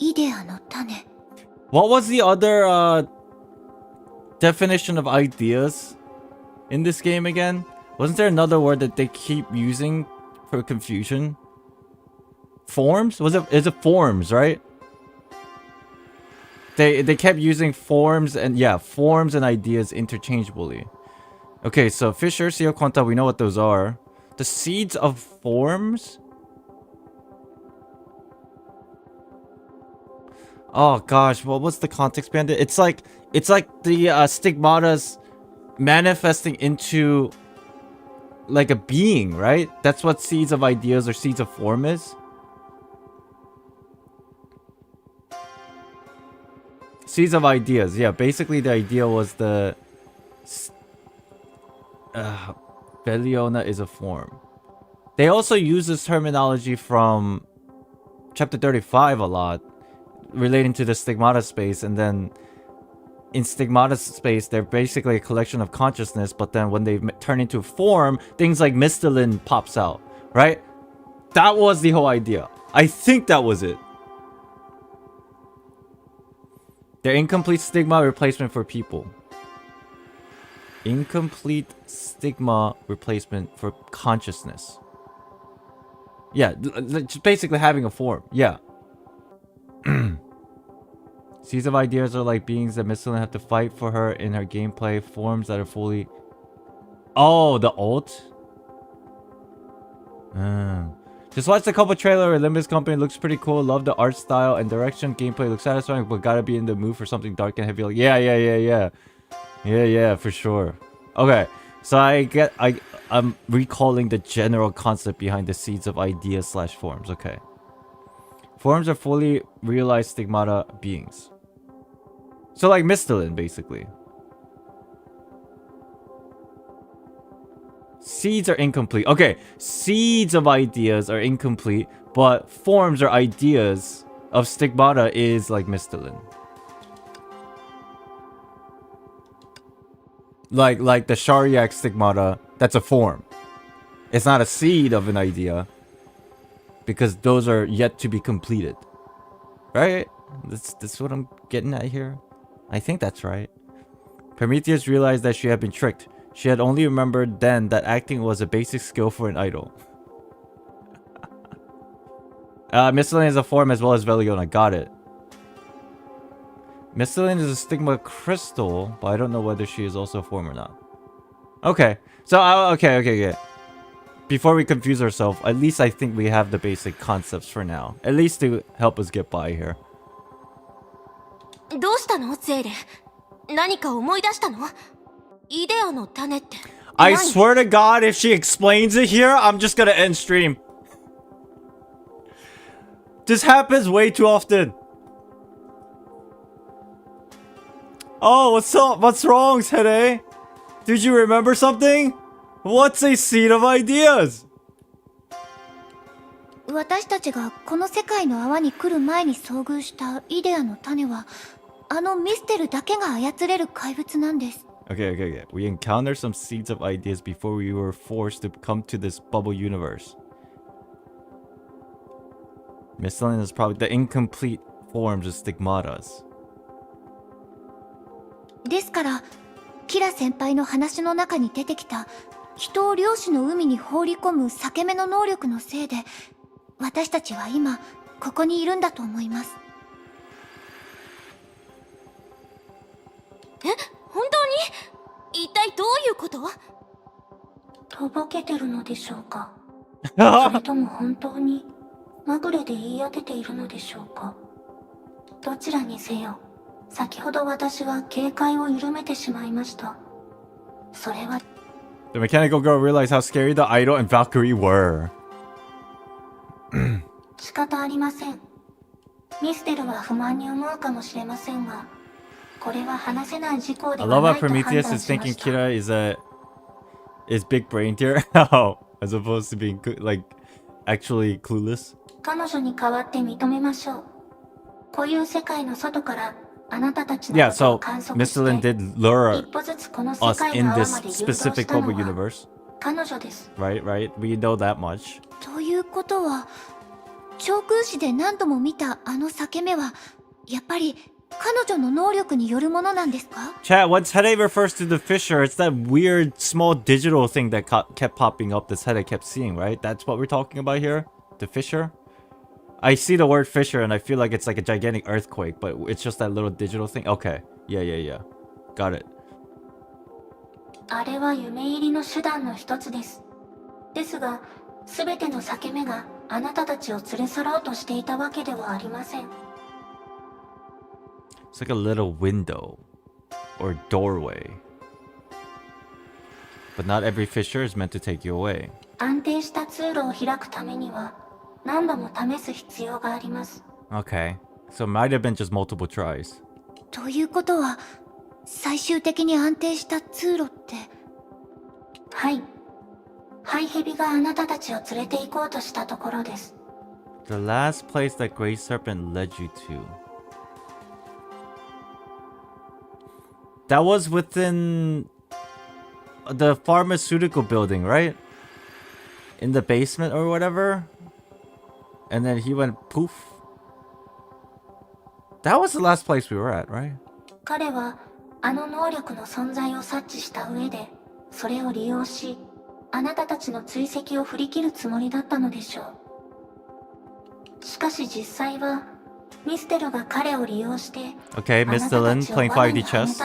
イデアの種。 What was the other definition of ideas in this game again? Wasn't there another word that they keep using for confusion? Forms? Is it forms, right? They kept using forms and forms and ideas interchangeably. Okay, so Fisher, Seo Konta, we know what those are. The seeds of forms? Oh gosh, what was the context behind it? It's like the stigmatas manifesting into like a being, right? That's what seeds of ideas or seeds of form is. Seeds of ideas, yeah. Basically, the idea was the Beliona is a form. They also use this terminology from chapter 35 a lot, relating to the stigmata space, and then in stigmata space, they're basically a collection of consciousness, but then when they turn into form, things like Mistalin pops out, right? That was the whole idea. I think that was it. They're incomplete stigma replacement for people. Incomplete stigma replacement for consciousness. Yeah, just basically having a form. Yeah. Seeds of ideas are like beings that Miss Lin have to fight for her in her gameplay. Forms that are fully... Oh, the ult? Just watched the couple trailer. Limbus company looks pretty cool. Love the art style and direction. Gameplay looks satisfying, but gotta be in the mood for something dark and heavy. Like, yeah, for sure. Okay, so I'm recalling the general concept behind the seeds of ideas / forms. Okay. Forms are fully realized stigmata beings. So like Mistalin, basically. Seeds are incomplete. Okay, seeds of ideas are incomplete, but forms or ideas of stigmata is like Mistalin. Like the Shariak stigmata, that's a form. It's not a seed of an idea, because those are yet to be completed. Right? That's what I'm getting at here. I think that's right. Prometheus realized that she had been tricked. She had only remembered then that acting was a basic skill for an idol. Mistalin is a form as well as Veliona. Got it. Mistalin is a stigma crystal, but I don't know whether she is also a form or not. Okay. So, okay. Before we confuse ourselves, at least I think we have the basic concepts for now. At least to help us get by here. どうしたのゼーレ？何か思い出したの？イデアの種って。I swear to God, if she explains it here, I'm just gonna end stream. This happens way too often. Oh, what's up? What's wrong, Sede? Did you remember something? What's a seed of ideas? 私たちがこの世界の泡に来る前に遭遇したイデアの種は、あのミステルだけが操れる怪物なんです。Okay. We encountered some seeds of ideas before we were forced to come to this bubble universe. Miscellaneous is probably the incomplete forms of stigmatas. ですから、キラ先輩の話の中に出てきた人を漁師の海に放り込む裂け目の能力のせいで、私たちは今ここにいるんだと思います。え、本当に？一体どういうこと？とぼけてるのでしょうかそれとも本当にまぐれで言い当てているのでしょうか。どちらにせよ、先ほど私は警戒を緩めてしまいました。それは The mechanical girl realized how scary the idol and Valkyrie were. 仕方ありません。ミステルは不満に思うかもしれませんが、これは話せない事項で I は love な how いと判断 Prometheus しま is した。 thinking Kira is big brained here. Oh, as opposed to being like actually clueless. 彼女に代わって認めましょう。こういう世界の外からあなたたちの Yeah, ことを so 観測 Misthalin して did lure 一歩ずつこの世 us 界 in の泡 this まで誘導し specific たの bubble は universe. 彼女です。 Right. We know that much. ということは、長空詞で何度も見たあの裂け目は、やっぱり彼女の能力によるものなんですか？ Chat, when Sede refers to the fissure, it's that weird small digital thing that kept popping up that Sede kept seeing, right? That's what we're talking about here? The fissure? I see the word fissure and I feel like it's like a gigantic earthquake, but it's just that little digital thing. Okay. Yeah. Got it. あれは夢入りの手段の一つです。ですが、すべての裂け目があなたたちを連れ去ろうとしていたわけではありません。It's like a little window or doorway. But not every fissure is meant to take you away. 安定した通路を開くためには、何度も試す必要があります。Okay. So it might have been just multiple tries. ということは、最終的に安定した通路って。はい。ハイヘビがあなたたちを連れて行こうとしたところです。The last place that Great Serpent led you to. That was within the pharmaceutical building, right? In the basement or whatever. And then he went poof. That was the last place we were at, right? 彼はあの能力の存在を察知した上で、それを利用し、あなたたちの追跡を振り切るつもりだったのでしょう。しかし実際は、ミステルが彼を利用して、Okay, Miss Dylan playing 5D chess.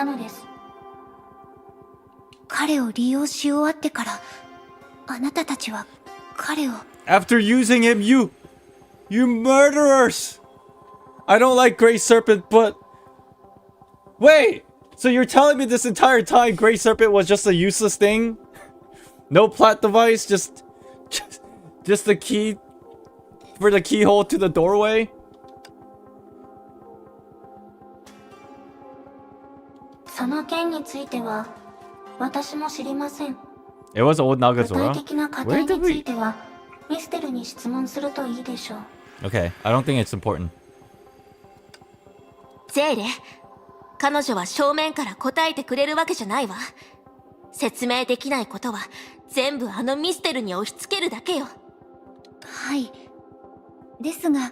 彼を利用し終わってから、あなたたちは彼を。After using him, you murderers! I don't like Great Serpent, but wait! So you're telling me this entire time Great Serpent was just a useless thing? No plot device, just the key for the keyhole to the doorway? その件については、私も知りません。 It was old 具 Nagazora. 体的な過程については、ミステルに質問するといいでしょう。Okay, I don't think it's important. ゼーレ、彼女は正面から答えてくれるわけじゃないわ。説明できないことは全部あのミステルに押し付けるだけよ。はい。ですが、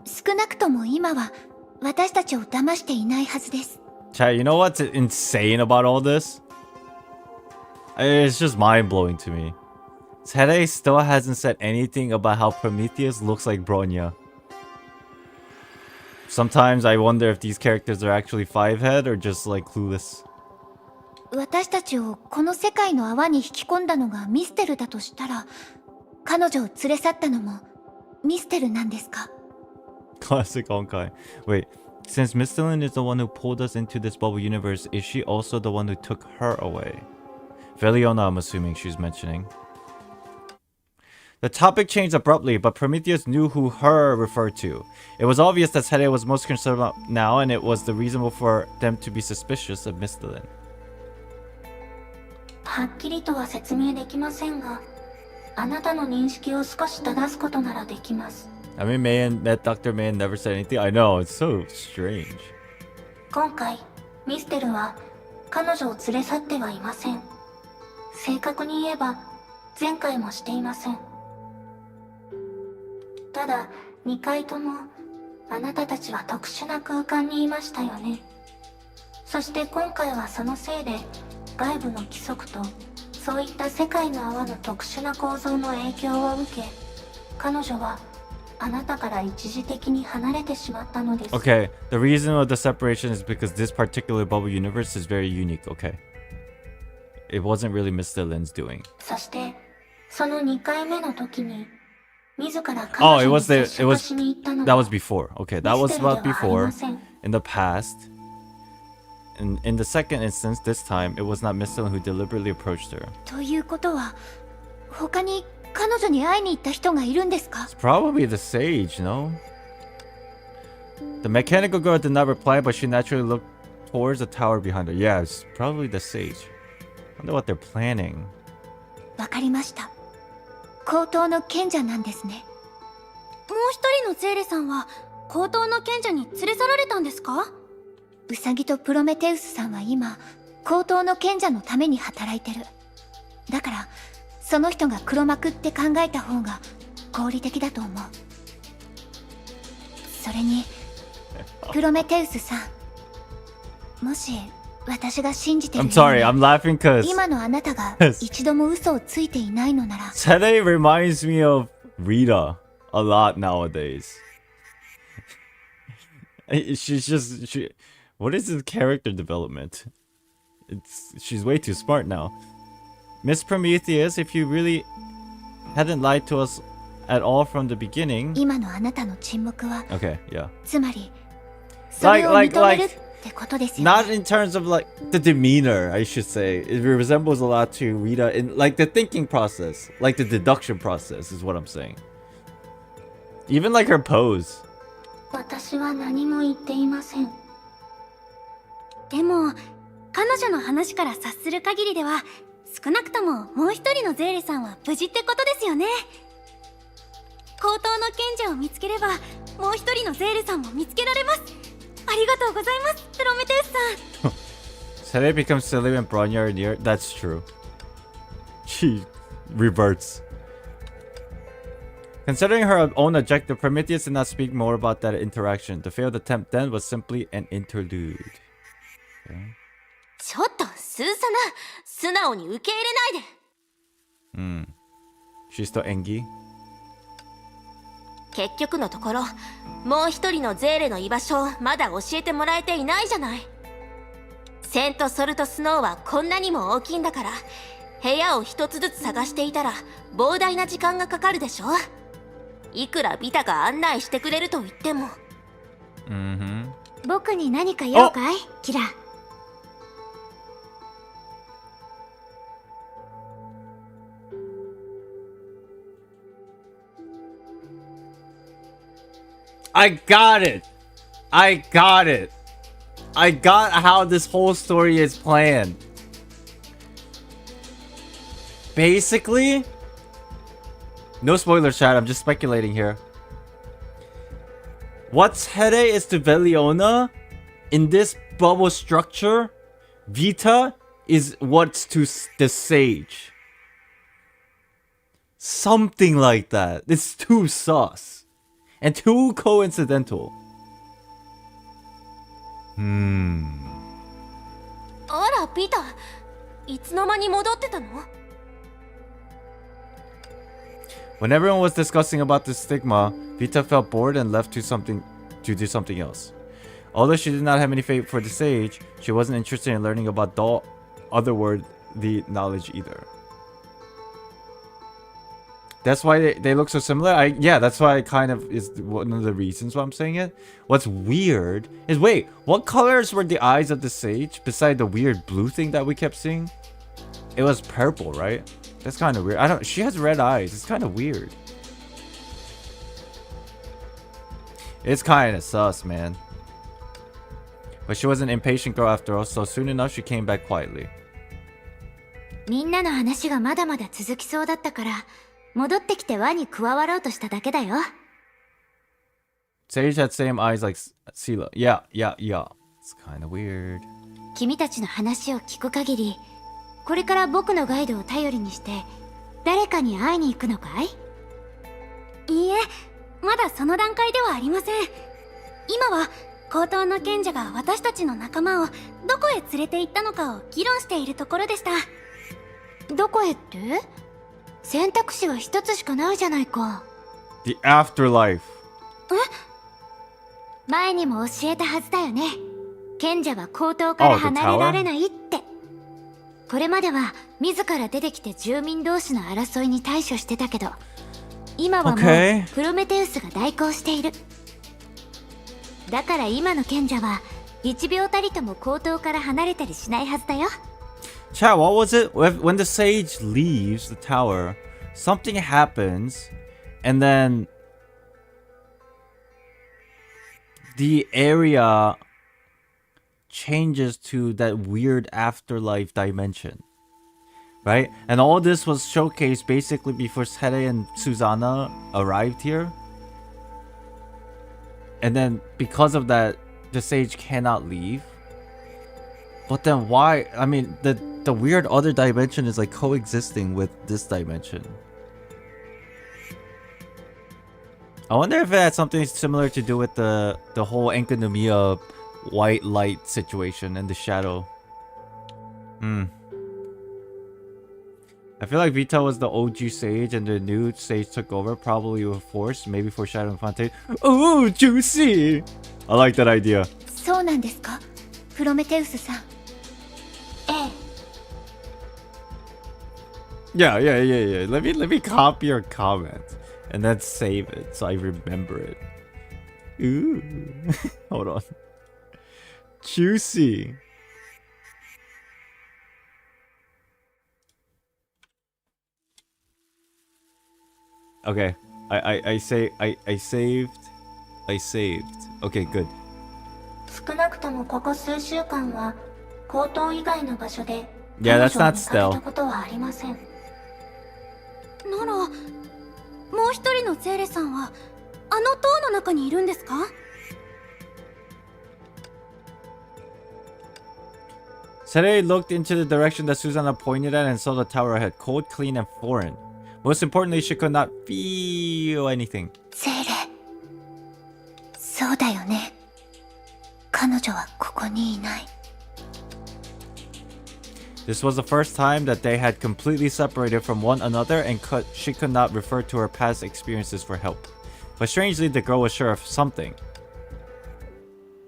少なくとも今は私たちを騙していないはずです。Chat, you know what's insane about all this? It's just mind-blowing to me. Sede still hasn't said anything about how Prometheus looks like Bronya. Sometimes I wonder if these characters are actually five-head or just like clueless. 私たちをこの世界の泡に引き込んだのがミステルだとしたら、彼女を連れ去ったのもミステルなんですか？ Classic Honkai. Wait, Since Mistalin is the one who pulled us into this bubble universe, is she also the one who took her away? Veliona, I'm assuming she's mentioning. The topic changed abruptly, but Prometheus knew who her referred to. It was obvious that Sede was most concerned about now, and it was the reasonable for them to be suspicious of Mistalin. はっきりとは説明できませんが、あなたの認識を少し正すことならできます。I mean, Mayan met Dr. Mayan never said anything. I know, it's so strange. 今回、ミステルは彼女を連れ去ってはいません。正確に言えば、前回もしていません。ただ、2回とも、あなたたちは特殊な空間にいましたよね。そして今回はそのせいで、外部の規則と、そういった世界の泡の特殊な構造の影響を受け、彼女は、あなたから一時的に離れてしまったのです。Okay, the reason of the separation is because this particular bubble universe is very unique, okay? It wasn't really Mr. Lin's doing. そして、その2回目の時に、自ら彼女に接触しに行ったの That は was before. Okay, that was about before, in the past. And in the second instance, this time, it was not Mr. Lin who deliberately approached her. ということは、他に彼女に会いに行った人がいるんですか？ It's probably the sage, no? The mechanical girl did not reply, but she naturally looked towards the tower behind her. Yeah, it's probably the sage. I wonder what they're planning. わかりました。高等の賢者なんですね。もう一人のゼーレさんは高等の賢者に連れ去られたんですか？ウサギとプロメテウスさんは今高等の賢者のために働いてる。だからその人が黒幕って考えた方が合理的だと思う。それにプロメテウスさん、もし私が信じてる I'm sorry, I'm laughing because 今のあなたが一度も嘘をついていないのなら Sede reminds me of Rita a lot nowadays. What is his character development? She's way too smart now. Miss Prometheus, if you really hadn't lied to us at all from the beginning. 今のあなたの沈黙は Okay, yeah. つまりそれを認めるってことですよね。 Not in terms of like the demeanor, I should say. It resembles a lot to Rita in like the thinking process, like the deduction process is what I'm saying. Even like her pose. 私は何も言っていません。でも彼女の話から察する限りでは少なくとももう一人のゼーレさんは無事ってことですよね。高等の賢者を見つければもう一人のゼーレさんも見つけられます。ありがとうございます、プロメテウスさん。Sede becomes silly when Bronya are near. That's true. She reverts. Considering her own objective, Prometheus did not speak more about that interaction. The failed attempt then was simply an interlude. Okay. ちょっとスーサナ、素直に受け入れないで。She's still engi. 結局のところもう一人のゼーレの居場所をまだ教えてもらえていないじゃない。セント・ソルト・スノーはこんなにも大きいんだから部屋を一つずつ探していたら膨大な時間がかかるでしょ。いくらビタが案内してくれると言っても。僕に何か用かい、キラ。I got it! I got it! I got how this whole story is planned. Basically, no spoilers, chat. I'm just speculating here. What's Here is to Veliona in this bubble structure, Vita is what's to the Sage. Something like that. It's too sus. And too coincidental. あら、ビタ、いつの間に戻ってたの？ When everyone was discussing about the stigma, Vita felt bored and left to do something else. Although she did not have any faith for the sage, she wasn't interested in learning about the otherworldly knowledge either. That's why they look so similar. Yeah, that's why it kind of is one of the reasons why I'm saying it. What's weird is, wait, what colors were the eyes of the sage beside the weird blue thing that we kept seeing? It was purple, right? That's kind of weird. She has red eyes. It's kind of weird. It's kind of sus, man. But she was an impatient girl after all, so soon enough she came back quietly. みんなの話がまだまだ続きそうだったから、戻ってきて輪に加わろうとしただけだよ。Sage had same eyes like Sela. Yeah. It's kind of weird. 君たちの話を聞く限り、これから僕のガイドを頼りにして、誰かに会いに行くのかい？いいえ、まだその段階ではありません。今は、高等の賢者が私たちの仲間をどこへ連れて行ったのかを議論しているところでした。どこへって？選択肢は一つしかないじゃないか。The afterlife. 前にも教えたはずだよね。賢者は高等から離れられないって。これまでは自ら出てきて住民同士の争いに対処してたけど、今はもうプロメテウスが代行している。だから今の賢者は1秒たりとも高等から離れたりしないはずだよ。Chat, what was it? When the sage leaves the tower, something happens, and then the area changes to that weird afterlife dimension. Right? And all this was showcased basically before Sere and Susanna arrived here. And then because of that, the sage cannot leave. But then why? I mean, the weird other dimension is like coexisting with this dimension. I wonder if it had something similar to do with the whole Enkanomiya white light situation and the shadow. I feel like Vita was the OG sage and the new sage took over, probably with force, maybe foreshadowing Fontaine. Ooh, juicy! I like that idea. そうなんですか？プロメテウスさん。Yeah. Let me copy your comment and then save it so I remember it. Ooh. Hold on. Juicy. Okay. I saved. Okay, good. 少なくともここ数週間は高等以外の場所で Yeah, that's not 彼女を見かけ still. たことはありません。なら、もう一人のゼーレさんはあの塔の中にいるんですかSere looked into the direction that Susanna pointed at and saw the tower ahead, cold, clean, and foreign. Most importantly, she could not feel anything. ゼーレ、そうだよね。彼女はここにいない。This was the first time that they had completely separated from one another and she could not refer to her past experiences for help. But strangely, the girl was sure of something.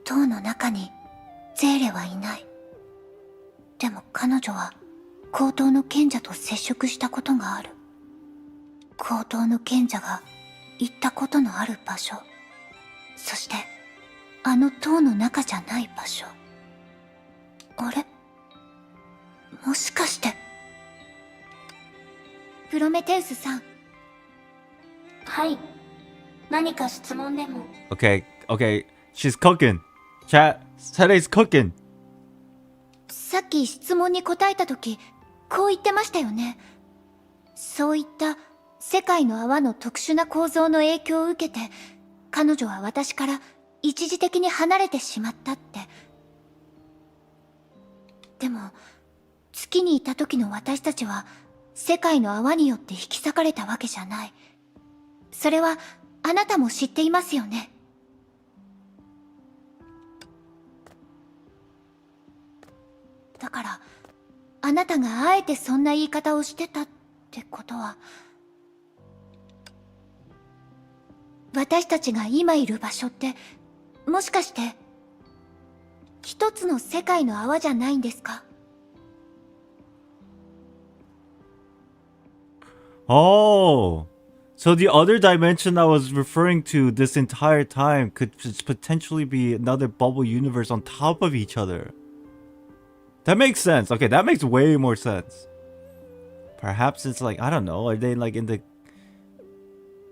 塔の中にゼーレはいない。でも彼女は高等の賢者と接触したことがある。高等の賢者が行ったことのある場所。そして、あの塔の中じゃない場所。あれ？もしかして。プロメテウスさん。はい。何か質問でも。Okay. She's cooking. Chat, Sere's cooking. さっき質問に答えたとき、こう言ってましたよね。そういった世界の泡の特殊な構造の影響を受けて、彼女は私から一時的に離れてしまったって。でも、月にいた時の私たちは、世界の泡によって引き裂かれたわけじゃない。それは、あなたも知っていますよね。だから、あなたがあえてそんな言い方をしてたってことは、私たちが今いる場所って、もしかして、一つの世界の泡じゃないんですかOh, So the other dimension I was referring to this entire time could potentially be another bubble universe on top of each other. That makes sense. Okay, that makes way more sense. Perhaps it's like, I don't know, are they like in the...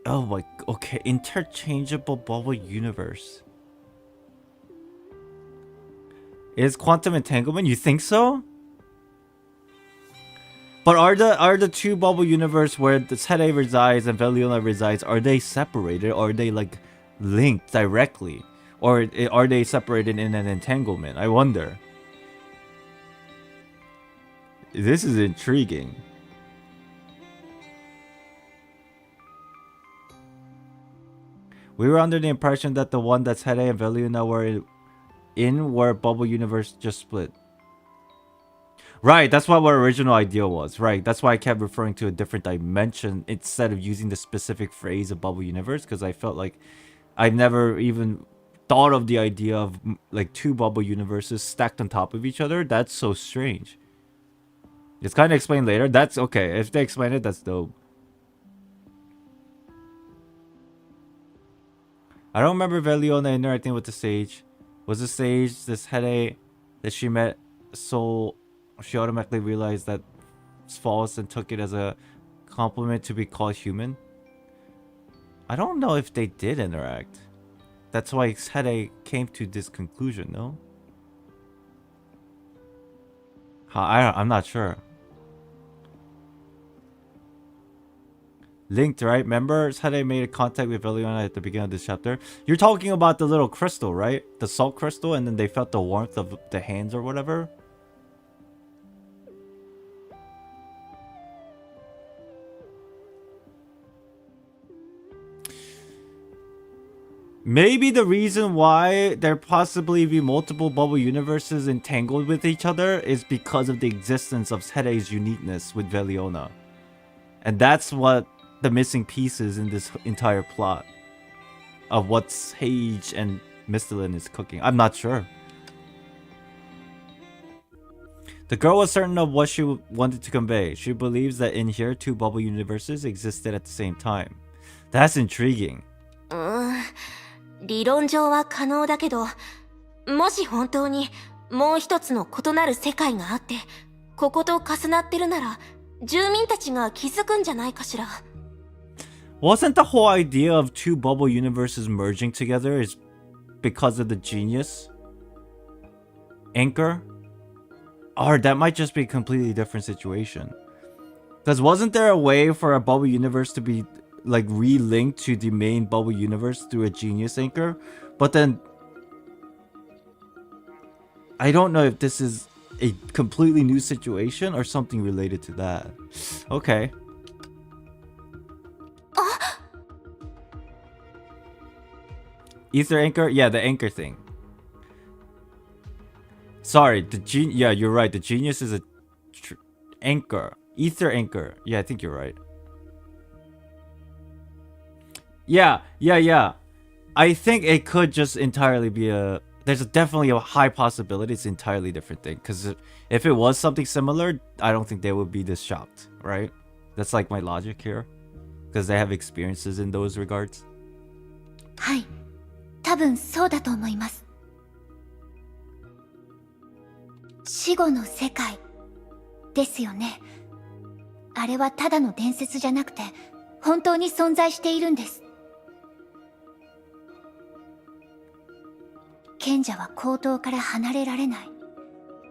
Oh my... Okay, interchangeable bubble universe. Is quantum entanglement? You think so? But are the two bubble universe where the Sede resides and Veliona resides, are they separated or are they like linked directly? Or are they separated in an entanglement? I wonder. This is intriguing. We were under the impression that the one that Sede and Veliona were in were bubble universe just split. Right, that's what our original idea was. Right, that's why I kept referring to a different dimension instead of using the specific phrase of bubble universe, because I felt like I've never even thought of the idea of like two bubble universes stacked on top of each other. That's so strange. It's kind of explained later. That's okay. If they explain it, that's dope. I don't remember Veliona interacting with the sage. Was the sage this Sede that she met so she automatically realized that it's false and took it as a compliment to be called human? I don't know if they did interact. That's why Sede came to this conclusion, no? I'm not sure. Linked, right? Remember Sede made a contact with Veliona at the beginning of this chapter? You're talking about the little crystal, right? The salt crystal, and then they felt the warmth of the hands or whatever? Maybe the reason why there possibly be multiple bubble universes entangled with each other is because of the existence of Sede's uniqueness with Veliona. And that's what the missing pieces in this entire plot of what Sage and Mistalin is cooking. I'm not sure. The girl was certain of what she wanted to convey. She believes that in here, two bubble universes existed at the same time. That's intriguing. 理論上は可能だけど、もし本当にもう一つの異なる世界があって、ここと重なってるなら、住民たちが気づくんじゃないかしら。Wasn't the whole idea of two bubble universes merging together is because of the genius anchor? Or that might just be a completely different situation. Because wasn't there a way for a bubble universe to be like re-linked to the main bubble universe through a genius anchor? But then I don't know if this is a completely new situation or something related to that. Okay. Ether anchor? Yeah, the anchor thing. Sorry, yeah, you're right. The genius is a anchor. Ether anchor. Yeah, I think you're right. Yeah. I think it could just entirely be a... There's definitely a high possibility it's an entirely different thing. Because if it was something similar, I don't think they would be this shocked, right? That's like my logic here. Because they have experiences in those regards. はい、多分そうだと思います。死後の世界ですよね。あれはただの伝説じゃなくて本当に存在しているんです。賢者は口頭から離れられない。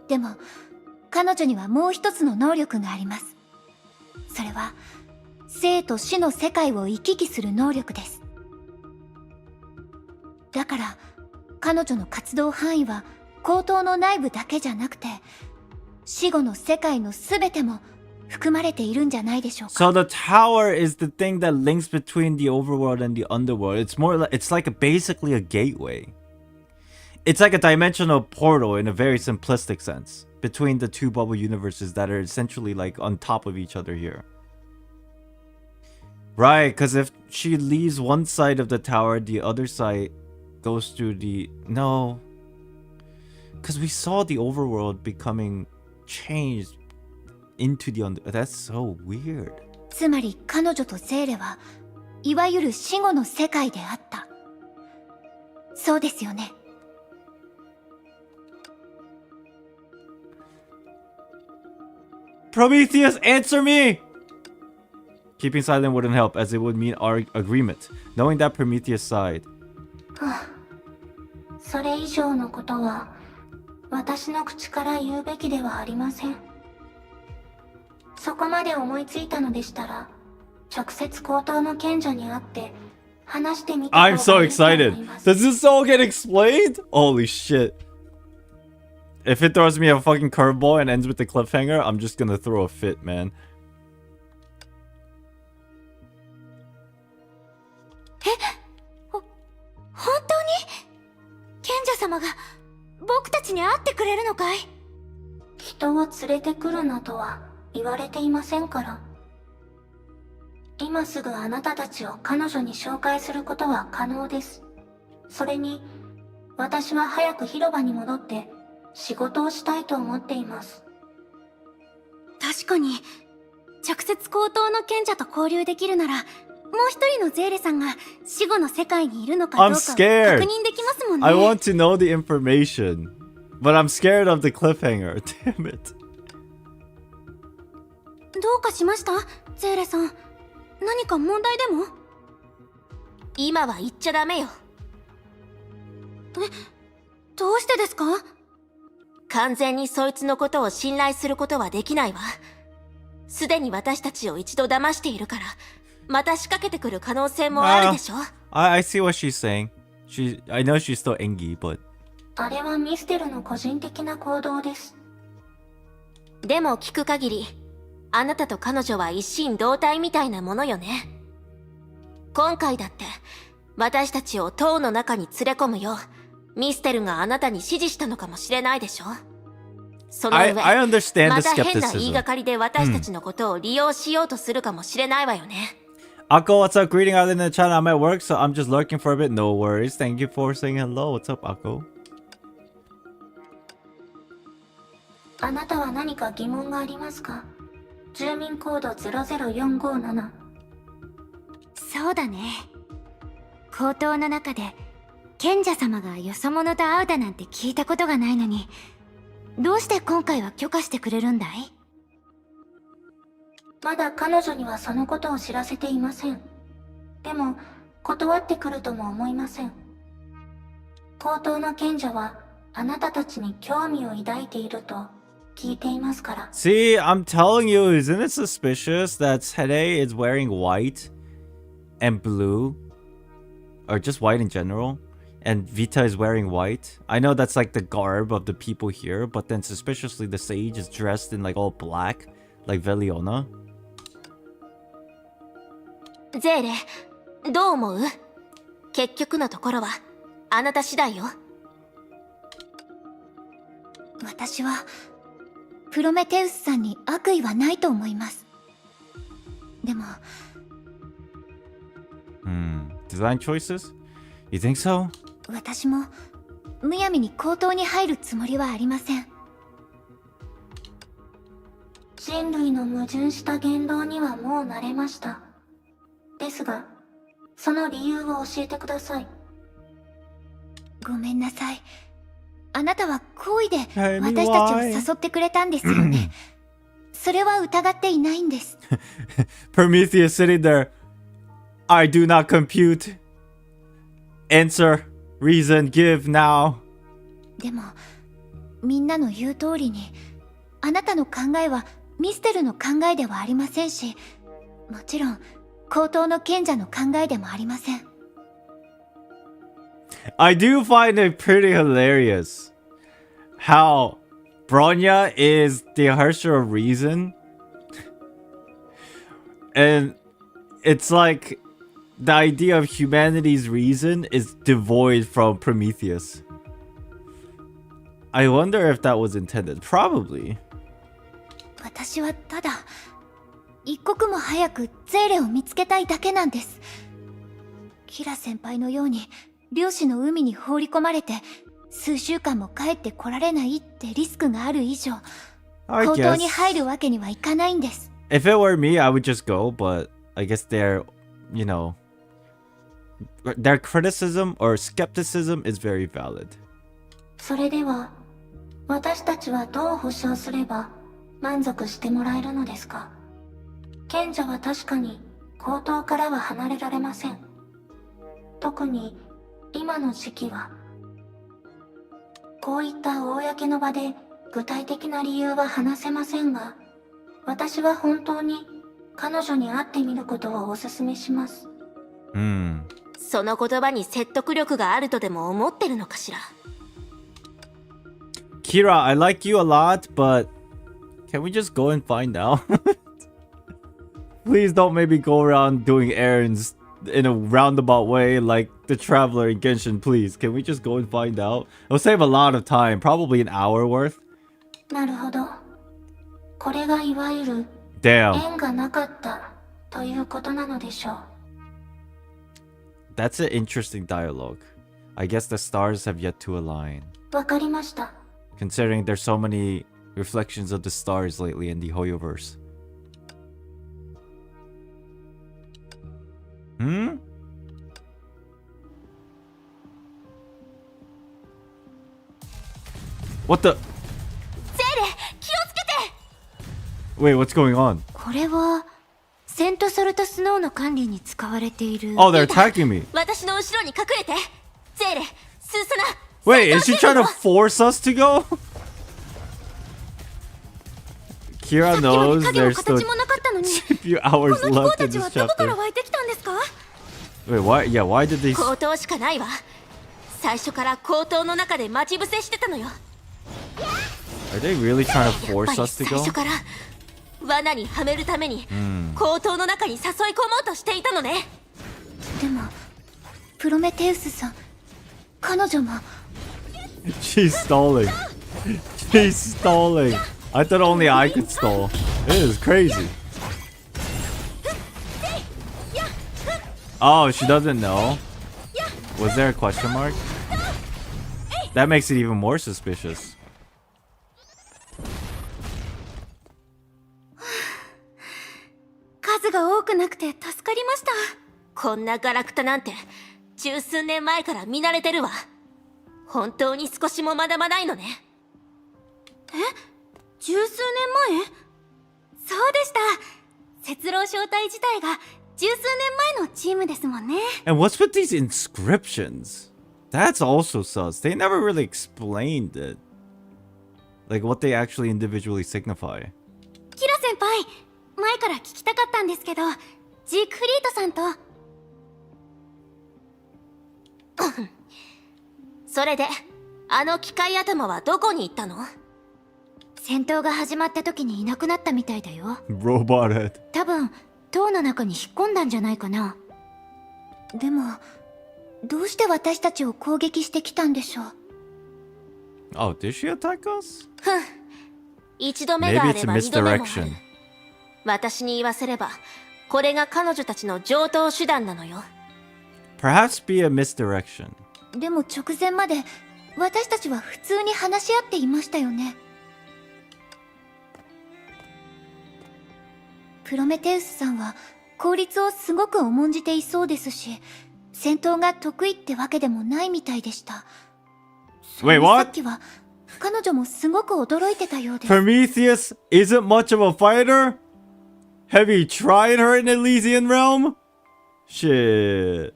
でも彼女にはもう一つの能力があります。それは生と死の世界を行き来する能力です。だから彼女の活動範囲は口頭の内部だけじゃなくて死後の世界のすべても含まれているんじゃないでしょうか。 So the tower is the thing that links between the overworld and the underworld. It's like basically a gateway. It's like a dimensional portal in a very simplistic sense between the two bubble universes that are essentially like on top of each other here. Right, because if she leaves one side of the tower, the other side goes through the... No. Because we saw the overworld becoming changed into the under... That's so weird. つまり彼女とセーレはいわゆる死後の世界であった。そうですよね。Prometheus, answer me! Keeping silent wouldn't help, as it would mean our agreement. Knowing that Prometheus sighed. それ以上のことは私の口から言うべきではありません。そこまで思いついたのでしたら、直接口頭の賢者に会って話してみた方がいい I'm と so 思い excited. ます。 Does this all get explained? Holy shit. If it throws me a fucking curveball and ends with the cliffhanger, I'm just gonna throw a fit, man. 本当に賢者様が僕たちに会ってくれるのかい？人を連れてくるなとは言われていませんから。今すぐあなたたちを彼女に紹介することは可能です。それに、私は早く広場に戻って仕事をしたいと思っています。確かに、直接口頭の賢者と交流できるなら、もう一人のゼーレさんが死後の世界にいるのかどう I'm かを scared. 確認できますもんね。 I want to know the information, but I'm scared of the cliffhanger. Damn it. どうかしましたゼーレさん。何か問題でも？今は言っちゃダメよ。どうしてですか？完全にそいつのことを信頼することはできないわ。すでに私たちを一度騙しているから、また仕掛けてくる可能性もあるでしょ。I see what she's saying. I know she's still engy, but あれはミステルの個人的な行動です。でも聞く限り、あなたと彼女は一心同体みたいなものよね。今回だって私たちを塔の中に連れ込むようミステルがあなたに指示したのかもしれないでしょ。その上 I understand ま the た変な言い skepticism. がかりで私たちのことを利用しようとするかもしれないわよね。Akko, what's up? Greeting out in the chat. I'm at work, so I'm just lurking for a bit. No worries. Thank you for saying hello. What's up, Akko? あなたは何か疑問がありますか？住民コード00457。そうだね。口頭の中で賢者様がよそ者と会うだなんて聞いたことがないのに、どうして今回は許可してくれるんだい？まだ彼女にはそのことを知らせていません。でも断ってくるとも思いません。口頭の賢者はあなたたちに興味を抱いていると聞いていますから。 See, I'm telling you, isn't it suspicious that Sede is wearing white and blue? Or just white in general? And Vita is wearing white? I know that's like the garb of the people here, but then suspiciously the sage is dressed in like all black, like Veliona. ゼーレ、どう思う？結局のところはあなた次第よ。私はプロメテウスさんに悪意はないと思います。でも、Design choices? You think so? 私もむやみに口頭に入るつもりはありません。人類の矛盾した言動にはもう慣れました。ですが、その理由を教えてください。ごめんなさい。あなたは好意で Tell me 私たちを誘ってくれたんですよね。それは疑っていないんです。Prometheus sitting there. I do not compute. Answer. Reason. Give now. でも、みんなの言う通りに、あなたの考えはミステルの考えではありませんし、もちろん、口頭の賢者の考えでもありません。I do find it pretty hilarious how Bronya is the harsher of reason. And it's like the idea of humanity's reason is devoid from Prometheus. I wonder if that was intended. Probably. 私はただ、一刻も早くゼーレを見つけたいだけなんです。キラ先輩のように、漁師の海に放り込まれて、数週間も帰ってこられないってリスクがある以上、I 口頭に guess 入るわけにはいかないんです。if it were me, I would just go, but I guess they're, you know, their criticism or skepticism is very valid. それでは、私たちはどう保証すれば満足してもらえるのですか？賢者は確かに口頭からは離れられません。特に今の時期は。こういった公の場で具体的な理由は話せませんが、私は本当に彼女に会ってみることをお勧めします。その言葉に説得力があるとでも思ってるのかしら。Kira, I like you a lot, but can we just go and find out? Please don't maybe go around doing errands in a roundabout way like the traveler in Genshin, please. Can we just go and find out? It'll save a lot of time, probably an hour worth. なるほど。これがいわゆる Damn. 縁がなかったということなのでしょう。That's an interesting dialogue. I guess the stars have yet to align. わかりました。Considering there's so many reflections of the stars lately in the Hoyoverse. What the? ゼーレ、気をつけて。 Wait, what's going on? これはセントソルトスノーの管理に使われている。 Oh, they're attacking me. 私の後ろに隠れて。ゼーレ、スーサナ。 Wait, is she trying to force us to go? Kira さっきま knows で影も there's still 形もなかったのに。 a few hours この気 left 候た in ち this はどこから chapter. 湧いてきたんですか？ Wait, why? Yeah, why did they? 口頭しかないわ。最初から口頭の中で待ち伏せしてたのよ。 Are they really trying to やっぱ force り us to 最 go? 初から罠にはめるために口頭の中に誘い込もうとしていたのね。でもプロメテウスさん、彼女も She's stalling. She's stalling. I thought only I could stall. It is crazy. Oh, she doesn't know? Was there a question mark? That makes it even more suspicious. 数が多くなくて助かりました。こんなガラクタなんて十数年前から見慣れてるわ。本当に少しも学ばないのね。十数年前？そうでした。節郎招待自体が十数年前のチームですもんね。 And what's with these inscriptions? That's also sus. They never really explained it. Like what they actually individually signify. キラ先輩、前から聞きたかったんですけど、ジークフリートさんと。それであの機械頭はどこに行ったの？戦闘が始まった時にいなくなったみたいだよ。 Robot head. 多分塔の中に引っ込んだんじゃないかな。でもどうして私たちを攻撃してきたんでしょう。 Oh, did she attack us? 一度目が Maybe あ it's れ a ば二度目もある。 misdirection. 私に言わせればこれが彼女たちの常套手段なのよ。 Perhaps be a misdirection. でも直前まで私たちは普通に話し合っていましたよね。プロメテウスさんは効率をすごく重んじていそうですし、戦闘が得意ってわけでもないみたいでした。 Wait, さ what? っきは彼女もすごく驚いてたようです。 Prometheus isn't much of a fighter? Have you tried her in Elysian Realm? Shit.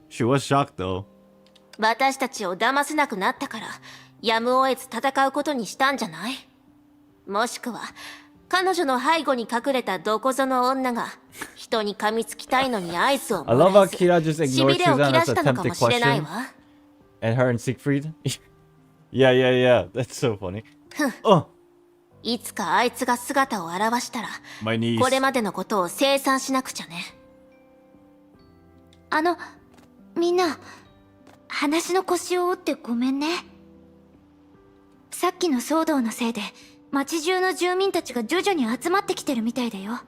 She was shocked though. 私たちを騙せなくなったからやむを得ず戦うことにしたんじゃない？もしくは彼女の背後に隠れたどこぞの女が人に噛みつきたいのに合図を I も love ら how えず Kira just し ignored びれを切ら Susanna's したのか attempted もしれない question. わ。 And her and Siegfried? yeah. That's so funny. いつかあいつが姿を現したら My niece. これまでのことを清算しなくちゃね。みんな話の腰を折ってごめんね。さっきの騒動のせいで町中の住民たちが徐々に集まってきてるみたいだよ。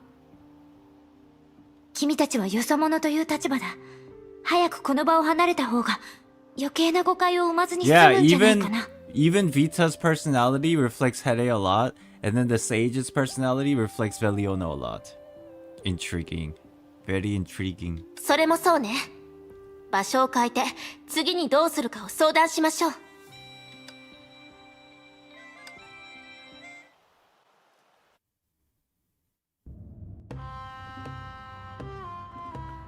君たちはよそ者という立場だ。早くこの場を離れた方が余計な誤解を生まずに済 Yeah, むんじゃないかな。 even Vita's personality reflects Here a lot, and then the Sage's personality reflects Veliona a lot. Intriguing. Very intriguing. それもそうね。場所を変えて次にどうするかを相談しましょう。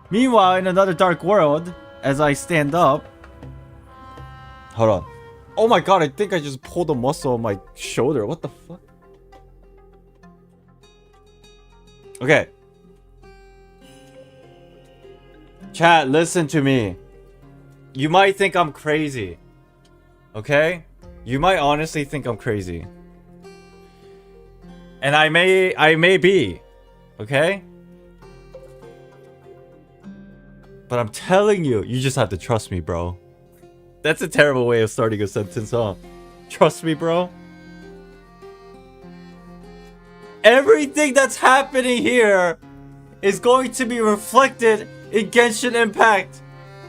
Meanwhile, in another dark world, as I stand up... Hold on. Oh my god, I think I just pulled a muscle on my shoulder. What the fuck? Okay. Chat, listen to me. You might think I'm crazy. Okay? You might honestly think I'm crazy. And I may be. Okay? But I'm telling you, you just have to trust me, bro. That's a terrible way of starting a sentence, huh? Trust me, bro. Everything that's happening here is going to be reflected in Genshin Impact.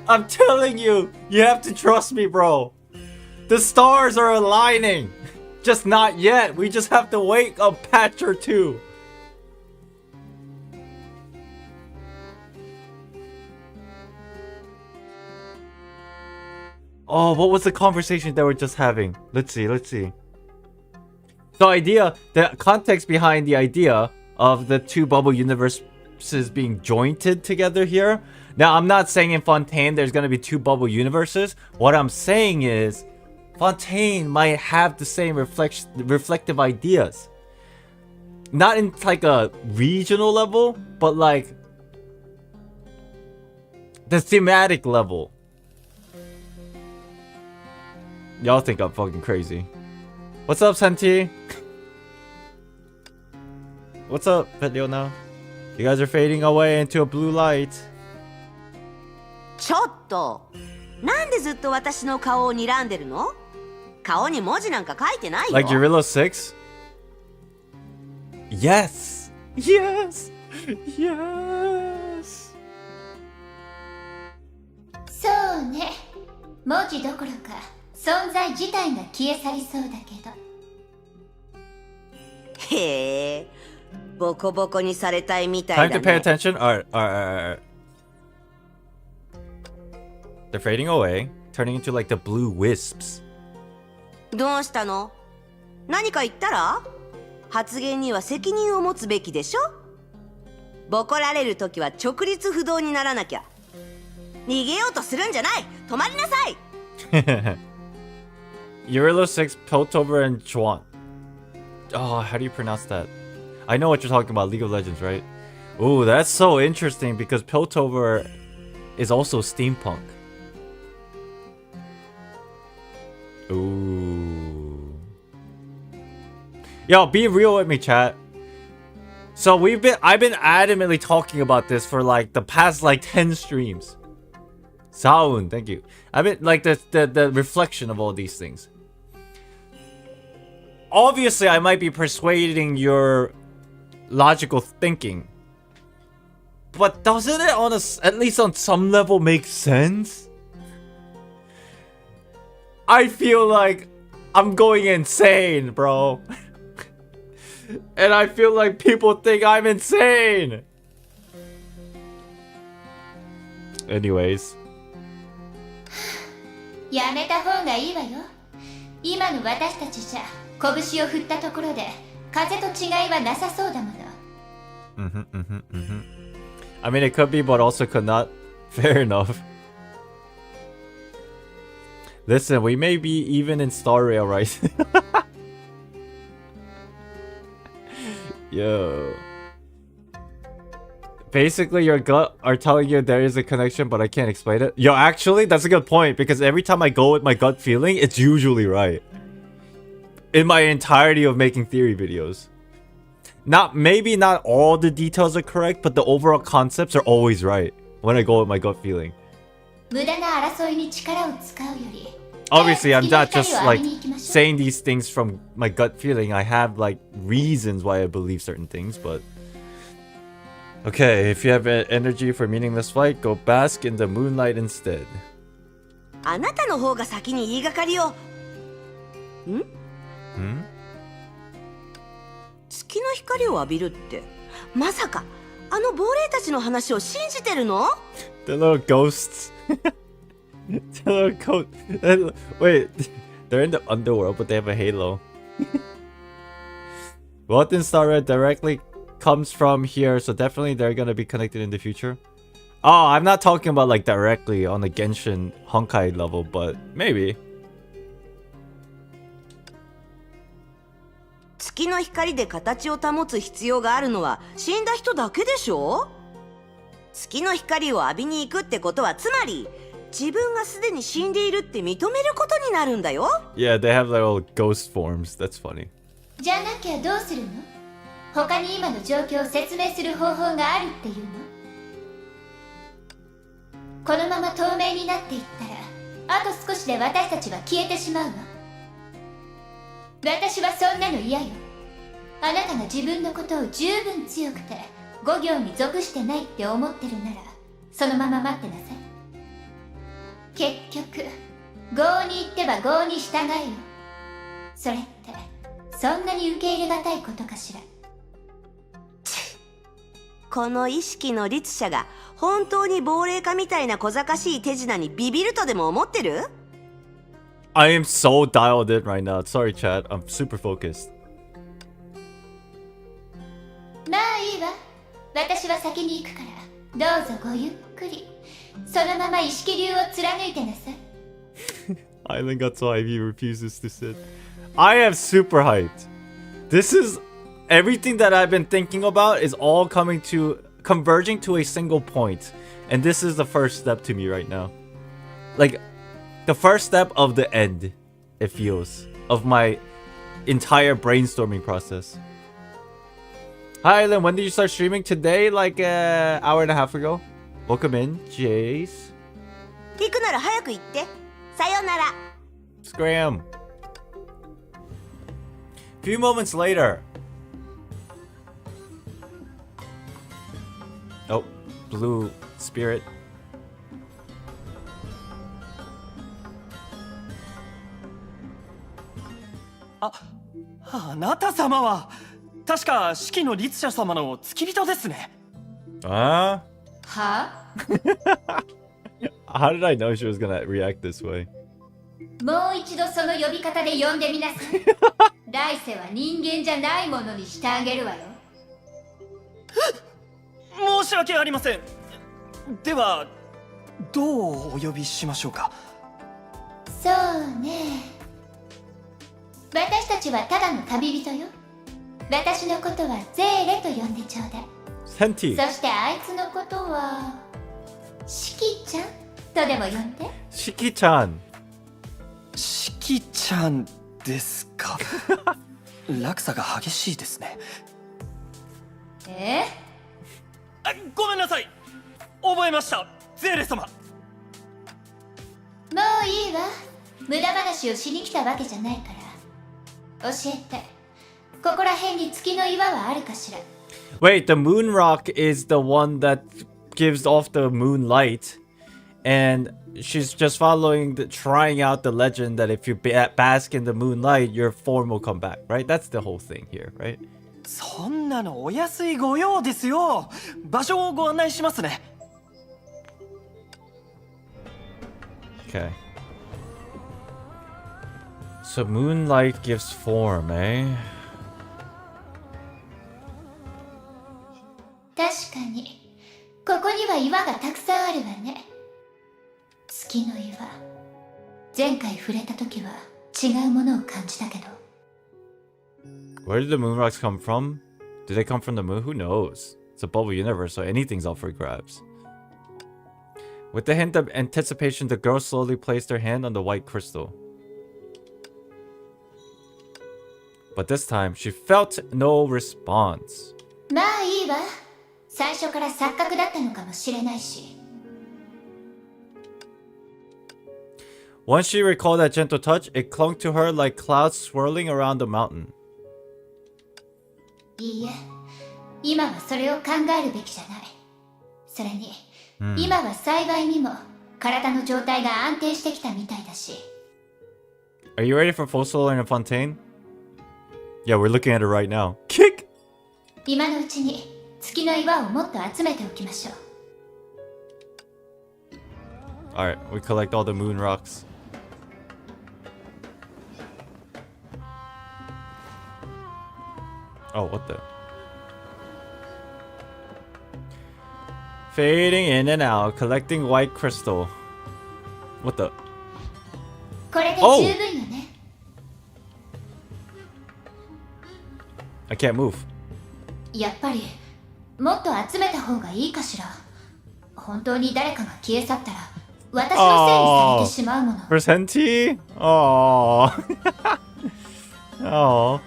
I'm telling you, you have to trust me, bro. The stars are aligning. Just not yet. We just have to wait a patch or two. Oh, what was the conversation that we're just having? Let's see. The context behind the idea of the two bubble universes being jointed together here. Now, I'm not saying in Fontaine there's gonna be two bubble universes. What I'm saying is, Fontaine might have the same reflective ideas. Not in like a regional level, but like the thematic level. Y'all think I'm fucking crazy. What's up, Senti? What's up, Petleona? You guys are fading away into a blue light. ちょっとなんでずっと私の顔を睨んでるの？顔に文字なんか書いてないよ。 Like Eurilo 6? Yes! Yes! Yes! そうね。文字どころか存在自体が消え去りそうだけど。へえ、ボコボコにされたいみたい Time だ to pay ね。 attention? Alright. They're fading away, turning into like the blue wisps. どうしたの？何か言ったら？発言には責任を持つべきでしょ？ボコられるときは直立不動にならなきゃ。逃げようとするんじゃない！止まりなさい！Eurilo 6, Piltover, and Chuan. Oh, how do you pronounce that? I know what you're talking about, League of Legends, right? Ooh, that's so interesting because Piltover is also steampunk. Ooh. Yo, be real with me, chat. So I've been adamantly talking about this for like the past like 10 streams. Saun, thank you. I mean, like the reflection of all these things. Obviously, I might be persuading your logical thinking, but doesn't it at least on some level make sense? I feel like I'm going insane, bro. And I feel like people think I'm insane. Anyways. やめた方がいいわよ。今の私たちじゃ拳を振ったところで風と違いはなさそうだもの。I mean, it could be, but also could not. Fair enough. Listen, we may be even in Star Rail, right? Yo. Basically, your gut are telling you there is a connection, but I can't explain it. Yo, actually, that's a good point, because every time I go with my gut feeling, it's usually right. In my entirety of making theory videos. Maybe not all the details are correct, but the overall concepts are always right when I go with my gut feeling. 無駄な争いに力を使うより。Obviously, I'm not just like saying these things from my gut feeling. I have like reasons why I believe certain things, but okay, if you have energy for meaningless fight, go bask in the moonlight instead. あなたの方が先に言いがかりを。月の光を浴びるってまさかあの亡霊たちの話を信じてるの？ The little ghosts. The little ghost. Wait, they're in the underworld, but they have a halo. Walton Star Red directly comes from here, so definitely they're gonna be connected in the future. Oh, I'm not talking about like directly on the Genshin Honkai level, but maybe. 月の光で形を保つ必要があるのは死んだ人だけでしょ？月の光を浴びに行くってことはつまり自分がすでに死んでいるって認めることになるんだよ。Yeah, they have little ghost forms. That's funny. じゃなきゃどうするの？他に今の状況を説明する方法があるっていうの？このまま透明になっていったらあと少しで私たちは消えてしまうわ。私はそんなの嫌よ。あなたが自分のことを十分強くて5行に属してないって思ってるならそのまま待ってなさい。結局業に行っては業に従えよ。それってそんなに受け入れがたいことかしら。この意識の律者が本当に亡霊化みたいな小賢しい手品にビビるとでも思ってる？ I am so dialed in right now. Sorry, chat. I'm super focused. まあいいわ。私は先に行くからどうぞごゆっくりそのまま意識流を貫いてなさい。Island got so hyped he refuses to sit. I am super hyped. This is everything that I've been thinking about is all converging to a single point. And this is the first step to me right now. Like the first step of the end, it feels, of my entire brainstorming process. Hi Island, when did you start streaming? Today, like an hour and a half ago. Welcome in, Jace. 行くなら早く行って。さよなら。Scram. Few moments later. Oh, blue spirit. あなた様は確か四季の律者様の付き人ですね。Ah? は？ How did I know she was gonna react this way? もう一度その呼び方で呼んでみなさい。来世は人間じゃないものにしてあげるわよ。申し訳ありません。ではどうお呼びしましょうか。そうね。私たちはただの旅人よ。私のことはゼーレと呼んでちょうだい。Senti. そしてあいつのことはシキちゃんとでも呼んで。Shiki-chan. しきちゃんですか。落差が激しいですね。ごめんなさい。覚えました、ゼーレ様。もういいわ。無駄話をしに来たわけじゃないから。教えて。ここら辺に月の岩はあるかしら。 Wait, the moon rock is the one that gives off the moonlight. And she's just trying out the legend that if you bask in the moonlight, your form will come back, right? That's the whole thing here, right? そんなのお安いご用ですよ。場所をご案内しますね。Okay. So moonlight gives form, eh? 確かにここには岩がたくさんあるわね。月の岩。前回触れた時は違うものを感じたけど。 Where did the moon rocks come from? Did they come from the moon? Who knows? It's a bubble universe, so anything's up for grabs. With the hint of anticipation, the girl slowly placed her hand on the white crystal. But this time, she felt no response. まあいいわ。最初から錯覚だったのかもしれないし。 Once she recalled that gentle touch, it clung to her like clouds swirling around the mountain. いいえ、今はそれを考えるべきじゃない。それに、今は幸いにも体の状態が安定してきたみたいだし。 Are you ready for full solar in a fontaine? Yeah, we're looking at it right now. Kick! 今のうちに月の岩をもっと集めておきましょう。 Alright, we collect all the moon rocks. Oh, what the? Fading in and out, collecting white crystal. What the? これで十分よね。 I can't move. やっぱりもっと集めた方がいいかしら。本当に誰かが消え去ったら私のせいにされてしまうもの。 Presenti? Oh. Oh.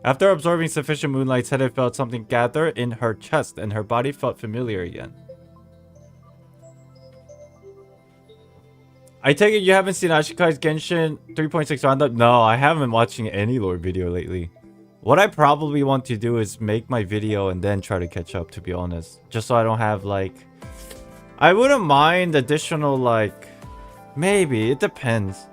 After absorbing sufficient moonlight, Sede felt something gather in her chest, and her body felt familiar again. I take it you haven't seen Ashikai's Genshin 3.6 roundup? No, I haven't been watching any lore video lately. What I probably want to do is make my video and then try to catch up, to be honest. Just so I don't have, like... I wouldn't mind additional, like... Maybe, it depends.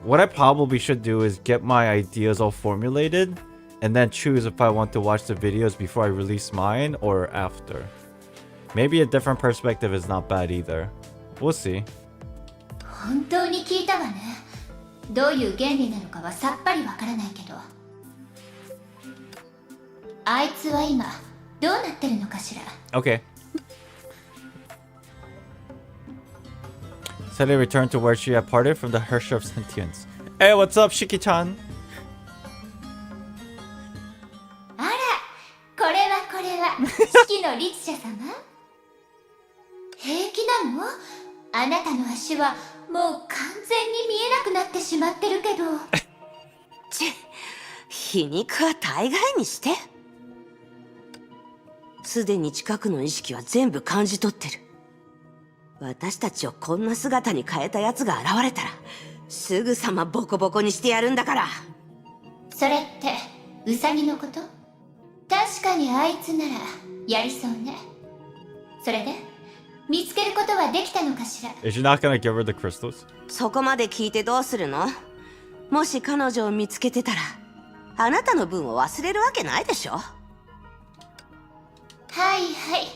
What I probably should do is get my ideas all formulated and then choose if I want to watch the videos before I release mine or after. Maybe a different perspective is not bad either. We'll see. 本当に聞いたわね。どういう原理なのかはさっぱりわからないけど。あいつは今どうなってるのかしら。 Okay. Sede returned to where she had parted from the Herrscher of Sentience. Hey, what's up, Shiki-chan? あら、これはこれは、四季の律者様。平気なの？あなたの足はもう完全に見えなくなってしまってるけど。ち、皮肉は大概にして。すでに近くの意識は全部感じ取ってる。私たちをこんな姿に変えた奴が現れたら、すぐさまボコボコにしてやるんだから。それってウサギのこと？確かにあいつならやりそうね。それで見つけることはできたのかしら。 Is she not gonna give her the crystals? そこまで聞いてどうするの？もし彼女を見つけてたら、あなたの分を忘れるわけないでしょ。はいはい、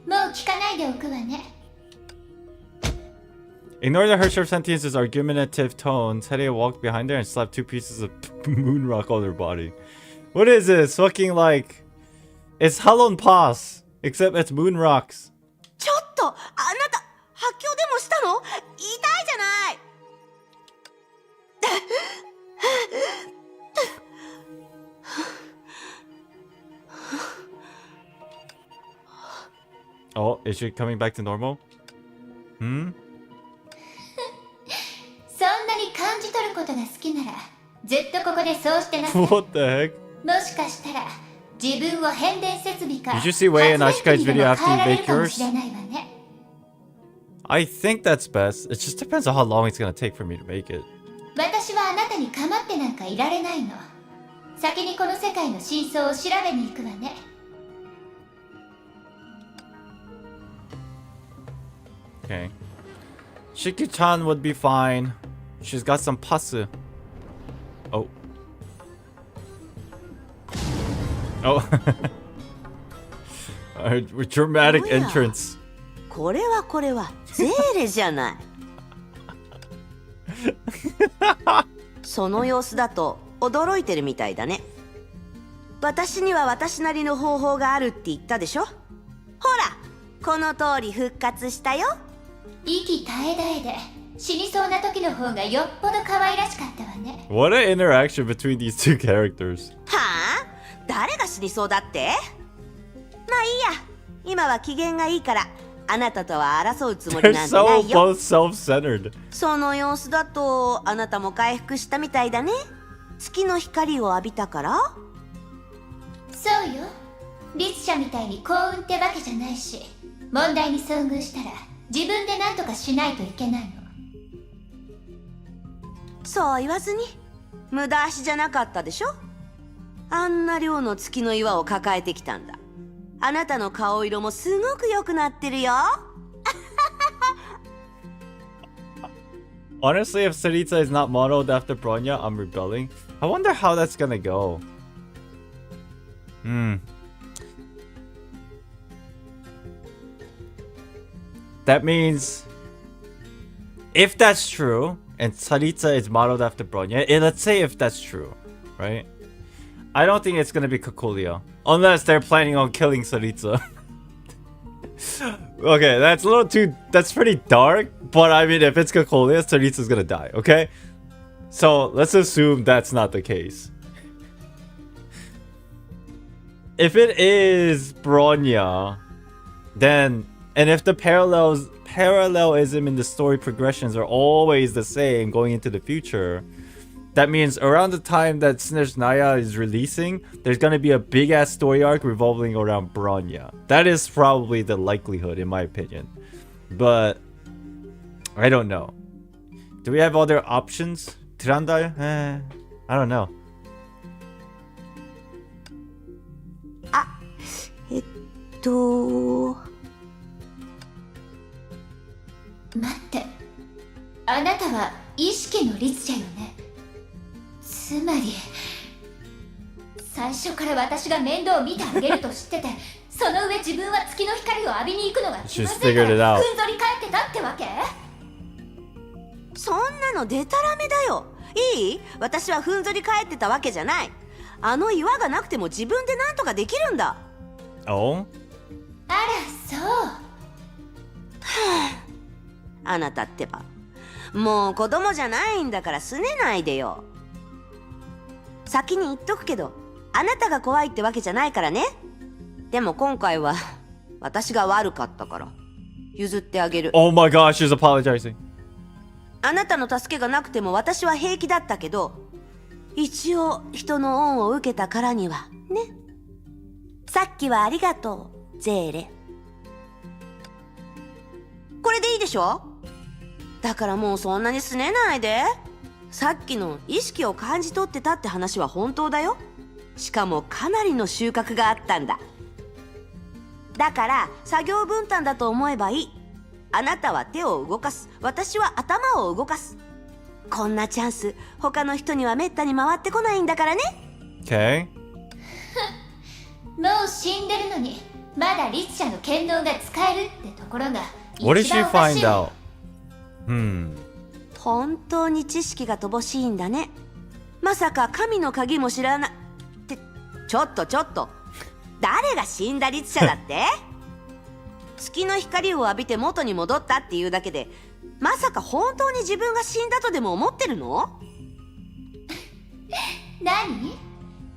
もう聞かないでおくわね。 Ignore the Herrscher of Sentience's argumentative tone. Sede walked behind her and slapped 2 pieces of moon rock on her body. What is this? Fucking like... It's Halon Pass, except it's moon rocks. ちょっと、あなた、発狂でもしたの？痛いじゃない。Oh, is she coming back to normal? Hmm? そんなに感じ取ることが好きならずっとここでそうしてなさい。 What the heck? もしかしたら自分を変電設備か Did you see Wei and 発電機 Ashikai's にで video も after 変え you られる make かも yours? しれないわね。 I think that's best. It just depends on how long it's gonna take for me to make it. 私はあなたに構ってなんかいられないの。先にこの世界の真相を調べに行くわね。 Okay. Shiki-chan would be fine. She's got some pasu. Oh. Oh. A dramatic Oh, yeah. entrance. これはゼーレじゃない。その様子だと驚いてるみたいだね。私には私なりの方法があるって言ったでしょ。ほら、この通り復活したよ。息絶え絶えで死にそうな時の方がよっぽど可愛らしかったわね。 What an interaction between these two characters. はあ？誰が死にそうだって？まあいいや。今は機嫌がいいから、あなたとは争うつもり They're なんてな so いよ。 both self-centered. その様子だと、あなたも回復したみたいだね。月の光を浴びたから？そうよ。律者みたいに幸運ってわけじゃないし、問題に遭遇したら自分で何とかしないといけないの。そう言わずに、無駄足じゃなかったでしょ。あんな量の月の岩を抱えてきたんだ。あなたの顔色もすごく良くなってるよ。Honestly, if Sarita is not modeled after Bronya, I'm rebelling. I wonder how that's gonna go. That means if that's true, and Sarita is modeled after Bronya, let's say if that's true, right? I don't think it's gonna be Kakulia. Unless they're planning on killing Sarita. Okay, that's a little too... That's pretty dark. But I mean, if it's Kakulia, Sarita's gonna die, okay? So, let's assume that's not the case. If it is Bronya, then... And if the parallelism in the story progressions are always the same going into the future, that means around the time that Snezhnaya is releasing, there's gonna be a big ass story arc revolving around Bronya. That is probably the likelihood, in my opinion. But I don't know. Do we have other options? Tirandai? I don't know. 待って、あなたは意識の律者よね。つまり最初から私が面倒を見てあげると知ってて、その上自分は月の光を浴びに行くのが気まずいからふんぞり返ってたってわけ？そんなのデタラメだよ。いい？私はふんぞり返ってたわけじゃない。あの岩がなくても自分でなんとかできるんだ。Oh? あら、そう。あなたってば、もう子供じゃないんだから拗ねないでよ。先に言っとくけど、あなたが怖いってわけじゃないからね。でも今回は私が悪かったから譲ってあげる。 Oh my gosh, she's apologizing. あなたの助けがなくても私は平気だったけど、一応人の恩を受けたからにはね。さっきはありがとう、ゼーレ。これでいいでしょ？だからもうそんなに拗ねないで。さっきの意識を感じ取ってたって話は本当だよ。しかもかなりの収穫があったんだ。だから作業分担だと思えばいい。あなたは手を動かす、私は頭を動かす。こんなチャンス他の人にはめったに回ってこないんだからね。 Okay. もう死んでるのにまだ律者の剣能が使えるってところが What did 一 she 番おかし find いわ out? 本当に知識が乏しいんだね。まさか神の鍵も知らないって。ちょっと誰が死んだ律者だって？月の光を浴びて元に戻ったっていうだけで、まさか本当に自分が死んだとでも思ってるの？何？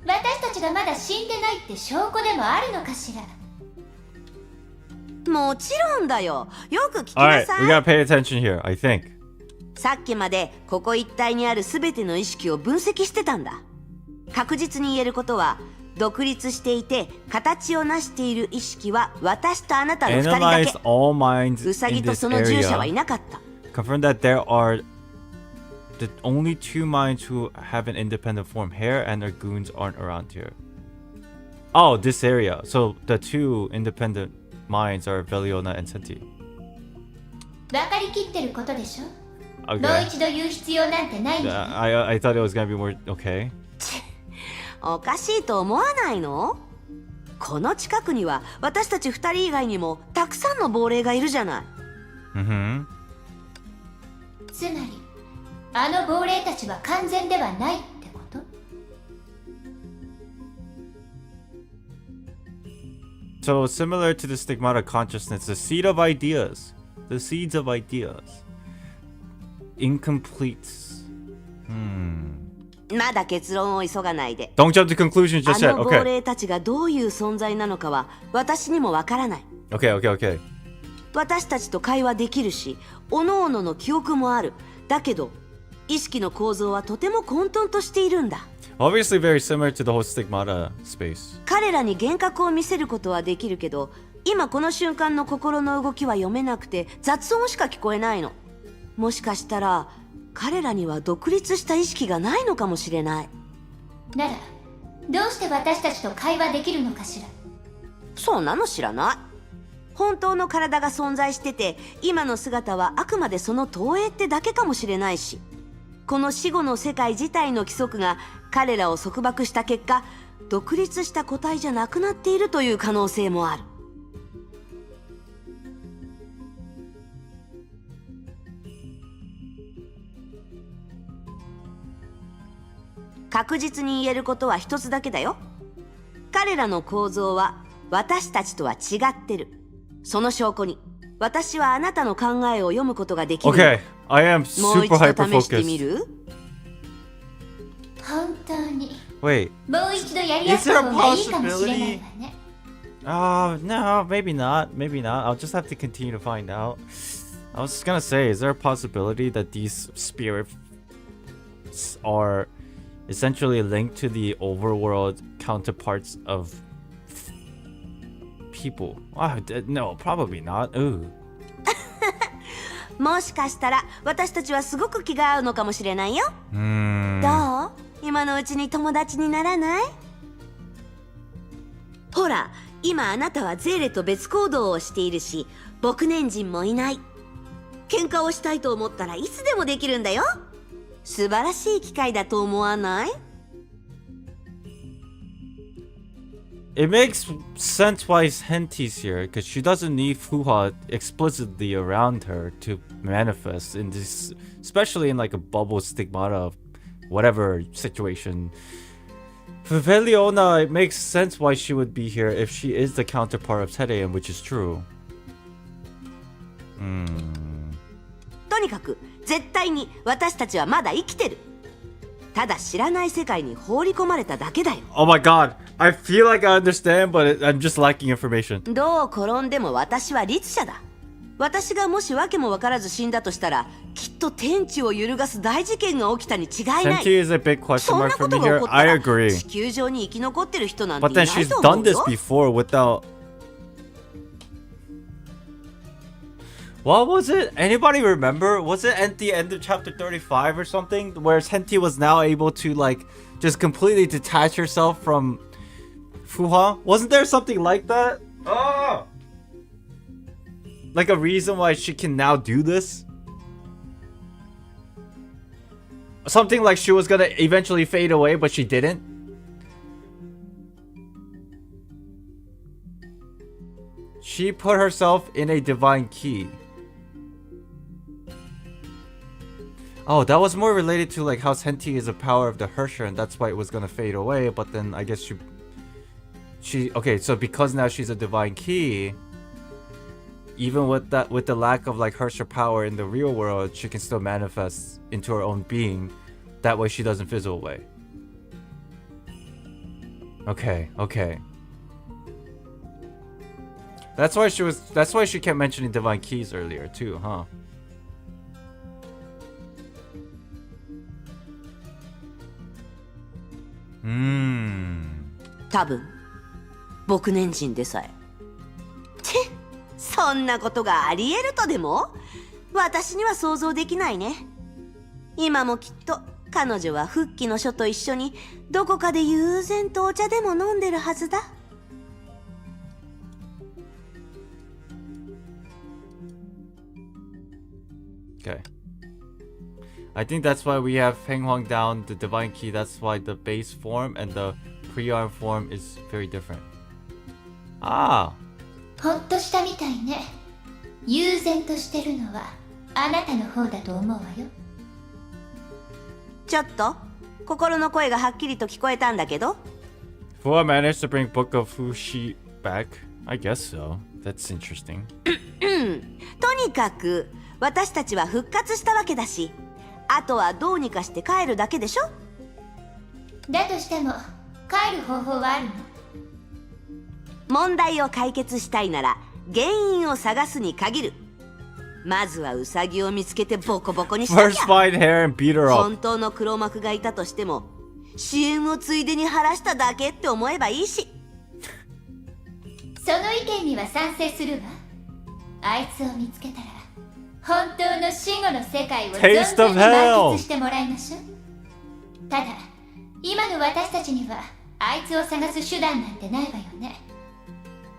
私たちがまだ死んでないって証拠でもあるのかしら？もちろんだよ。よく聞き Alright, なさ we い。 gotta pay attention here, I think. さっきまでここ一帯にある全ての意識を分析してたんだ。確実に言えることは、独立していて形を成している意識は私とあなたの二人だ Analyze け。 all minds ウサ in ギと this その従者はい area. なかった。 Confirm that there are the only two minds who have an independent form. Hare and their goons aren't around here. Oh, this area. So the two independent minds are Veliona and Senti. 分かりきってることでしょ？ Okay. もう一度言う必要なんてないんじゃ。I thought it was gonna be more okay. おかしいと思わないの？この近くには私たち二人以外にもたくさんの亡霊がいるじゃない。Mm-hmm. つまりあの亡霊たちは完全ではないってこと？ So similar to the stigmata consciousness, the seed of ideas. The seeds of ideas. Incomplete. まだ結論を急がないで。 Don't jump to conclusions あ just yet. の亡 Okay. 霊たちがどういう存在なのかは私にもわからない。 Okay. 私たちと会話できるし、各々の記憶もある。だけど意識の構造はとても混沌としているんだ。 Obviously very similar to the whole stigmata space. 彼らに幻覚を見せることはできるけど、今この瞬間の心の動きは読めなくて雑音しか聞こえないの。もしかしたら彼らには独立した意識がないのかもしれない。ならどうして私たちと会話できるのかしら？そんなの知らない。本当の体が存在してて、今の姿はあくまでその投影ってだけかもしれないし、この死後の世界自体の規則が彼らを束縛した結果、独立した個体じゃなくなっているという可能性もある。確実に言えることは一つだけだよ。彼らの構造は私たちとは違ってる。その証拠に私はあなたの考えを読むことができる。 Okay, I am もう一 super 度 hyper 試してみ focused. る？本当に Wait. もう一度やりやすい方がいいかもしれないわね。 No, maybe not. Maybe not. I'll just have to continue to find out. I was gonna say, is there a possibility that these spirits are essentially linked to the overworld counterparts of people? No, probably not. Ooh. もしかしたら私たちはすごく気が合うのかもしれないよ。どう？今のうちに友達にならない？ほら、今あなたはゼーレと別行動をしているし、牧年人もいない。喧嘩をしたいと思ったらいつでもできるんだよ。素晴らしい機会だと思わない？ It makes sense why Henti's here, because she doesn't need Fuha explicitly around her to manifest in this, especially in like a bubble stigmata of whatever situation. For Veliona, it makes sense why she would be here if she is the counterpart of Terean, which is true. とにかく絶対に私たちはまだ生きてる。ただ知らない世界に放り込まれただけだよ。 Oh my god, I feel like I understand, but I'm just lacking information. どう転んでも私は律者だ。私がもし訳も分からず死んだとしたら、きっと天地を揺るがす大事件が起きたに違いない。 Senti is a big question そん mark な for こ me とが here. 起こった I ら agree. 地球上に生き残ってる人なんてい But な then い she's と思 done う this よ。 before without... What was it? Anybody remember? Was it at the end of chapter 35 or something? Where Senti was now able to like just completely detach herself from Fuha? Wasn't there something like that? Oh! Like a reason why she can now do this? Something like she was gonna eventually fade away, but she didn't? She put herself in a divine key. Oh, that was more related to like how Senti is a power of the Hersher and that's why it was gonna fade away, but then I guess okay, so because now she's a divine key, even with the lack of like Hersher power in the real world, she can still manifest into her own being. That way she doesn't fizzle away. Okay. That's why she kept mentioning divine keys earlier too, huh? 多分牧年人でさえ。そんなことがありえるとでも？私には想像できないね。今もきっと彼女は復帰の書と一緒にどこかで悠然とお茶でも飲んでるはずだ。Okay. I think that's why we have Feng Huang down the divine key. That's why the base form and the pre-arm form is very different. Ah. ほっとしたみたいね。悠然としてるのはあなたの方だと思うわよ。ちょっと心の声がはっきりと聞こえたんだけど。Fuwa managed to bring Book of Fushi back? I guess so. That's interesting. とにかく私たちは復活したわけだし、あとはどうにかして帰るだけでしょ。だとしても帰る方法はあるの？問題を解決したいなら原因を探すに限る。まずはウサギを見つけてボコボコにしな First きゃ。 find her and beat her up. 本当の黒幕がいたとしても CM をついでに晴らしただけって思えばいいし。その意見には賛成するわ。あいつを見つけたら本当の死後の世界を存 Taste 分 of に hell 満喫してもらいましょう。ただ今の私たちにはあいつを探す手段なんてないわよね。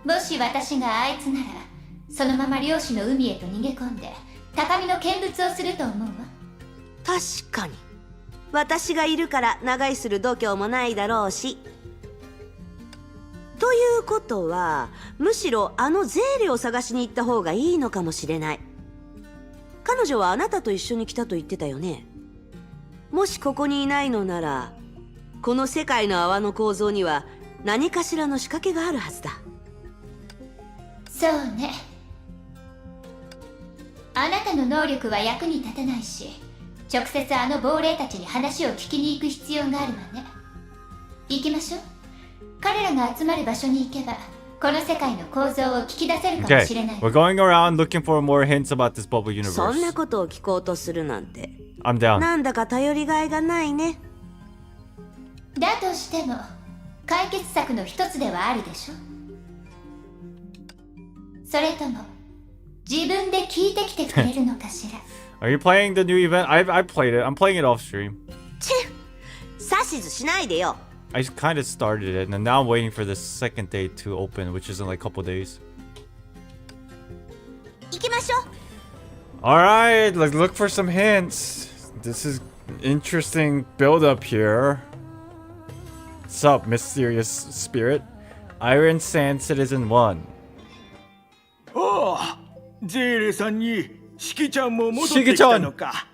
もし私があいつならそのまま漁師の海へと逃げ込んで高みの見物をすると思うわ。確かに私がいるから長居する度胸もないだろうし。ということはむしろあのゼーレを探しに行った方がいいのかもしれない。彼女はあなたと一緒に来たと言ってたよね。もしここにいないのならこの世界の泡の構造には何かしらの仕掛けがあるはずだ。そうね。あなたの能力は役に立たないし、直接あの亡霊たちに話を聞きに行く必要があるわね。行きましょう。彼らが集まる場所に行けばこの世界の構造を聞き出せるかも Okay, しれない。 we're going around looking for more hints about this bubble そんな universe. ことを聞こうとするなんて I'm down. なんだか頼りがいがないね。だとしても解決策の一つではあるでしょ。それとも自分で聞いてきてくれるのかしら。Are you playing the new event? I played it. I'm playing it off stream. チッ指図しないでよ。I kind of started it, and now I'm waiting for the second day to open, which is in like a couple days. 行きましょう。 Alright, let's look for some hints. This is interesting build up here. What's up, mysterious spirit? Iron Sand Citizen 1. おお、ゼーレさんにシキちゃんも戻ってきたのか。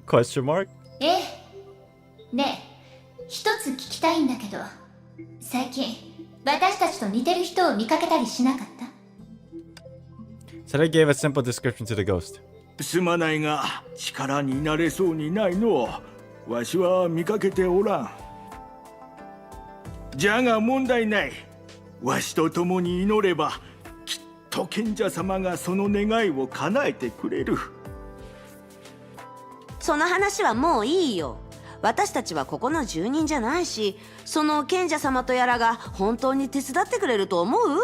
Question mark? ええ。ねえ、一つ聞きたいんだけど、最近私たちと似てる人を見かけたりしなかった？ Said I gave a simple description to the ghost. すまないが力になれそうにないの。わしは見かけておらん。じゃが問題ない。わしと共に祈ればきっと賢者様がその願いを叶えてくれる。その話はもういいよ。私たちはここの住人じゃないし、その賢者様とやらが本当に手伝ってくれると思う？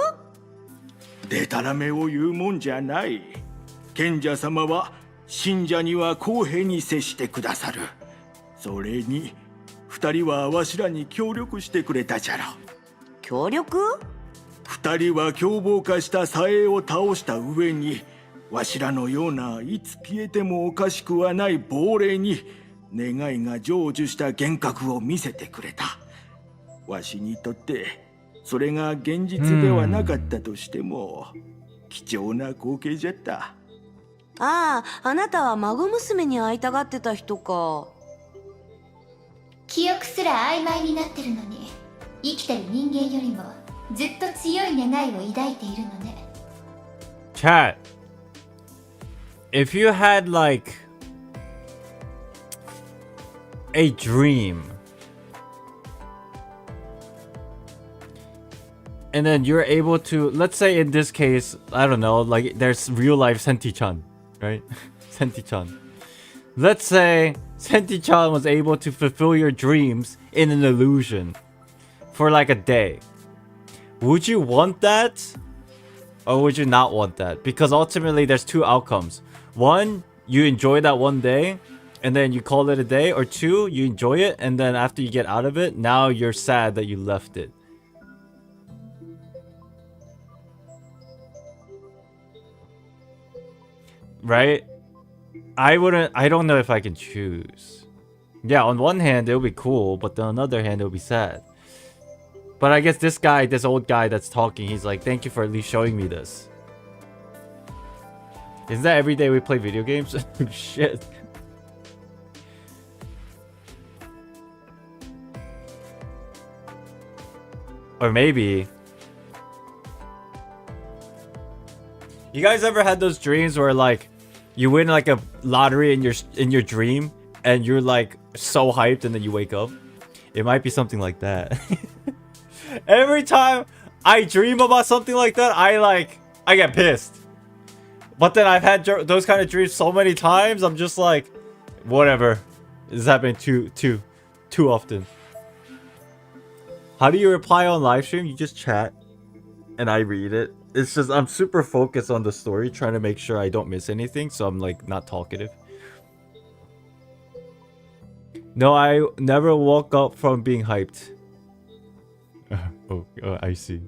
でたらめを言うもんじゃない。賢者様は信者には公平に接してくださる。それに二人はわしらに協力してくれたじゃろ。協力？二人は凶暴化した左衛を倒した上に、わしらのようないつ消えてもおかしくはない亡霊に願いが成就した幻覚を見せてくれた。わしにとってそれが現実ではなかったとしても貴重な光景じゃった。ああ、あなたは孫娘に会いたがってた人か。記憶すら曖昧になってるのに、生きてる人間よりもずっと強い願いを抱いているのね。 Chat. If you had like a dream and then you're able to, let's say in this case, I don't know, like there's real life Senti-chan, right? Senti-chan. Let's say Senti-chan was able to fulfill your dreams in an illusion for like a day. Would you want that? Or would you not want that? Because ultimately there's two outcomes. One, you enjoy that one day and then you call it a day. Or two, you enjoy it and then after you get out of it, now you're sad that you left it. Right? I don't know if I can choose. Yeah, on one hand, it'll be cool, but on the other hand, it'll be sad. But I guess this guy, this old guy that's talking, he's like, thank you for at least showing me this. Isn't that every day we play video games? Shit. Or maybe... You guys ever had those dreams where like, you win like a lottery in your dream, and you're like so hyped and then you wake up? It might be something like that. Every time I dream about something like that, I get pissed. But then I've had those kind of dreams so many times, I'm just like, whatever. This is happening too often. How do you reply on live stream? You just chat and I read it. It's just, I'm super focused on the story, trying to make sure I don't miss anything, so I'm like not talkative. No, I never woke up from being hyped. Oh, I see.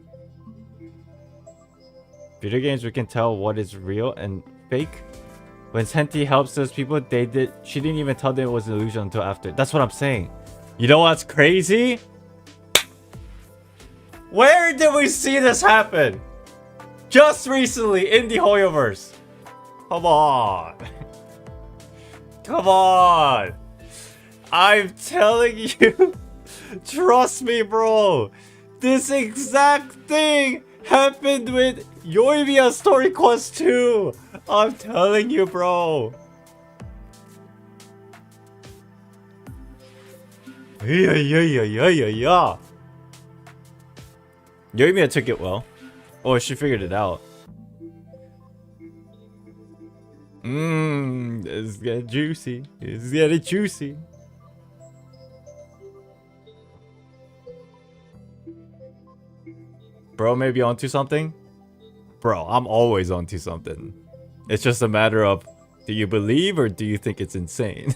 Video games, we can tell what is real and fake. When Senti helps those people, she didn't even tell them it was an illusion until after. That's what I'm saying. You know what's crazy? Where did we see this happen? Just recently in the Hoyoverse. Come on. Come on. I'm telling you. Trust me, bro. This exact thing happened with Yoimiya Story Quest 2. I'm telling you, bro. Yeah. Yoimiya took it well. Oh, she figured it out. It's getting juicy. It's getting juicy. Bro, maybe onto something? Bro, I'm always onto something. It's just a matter of, do you believe or do you think it's insane?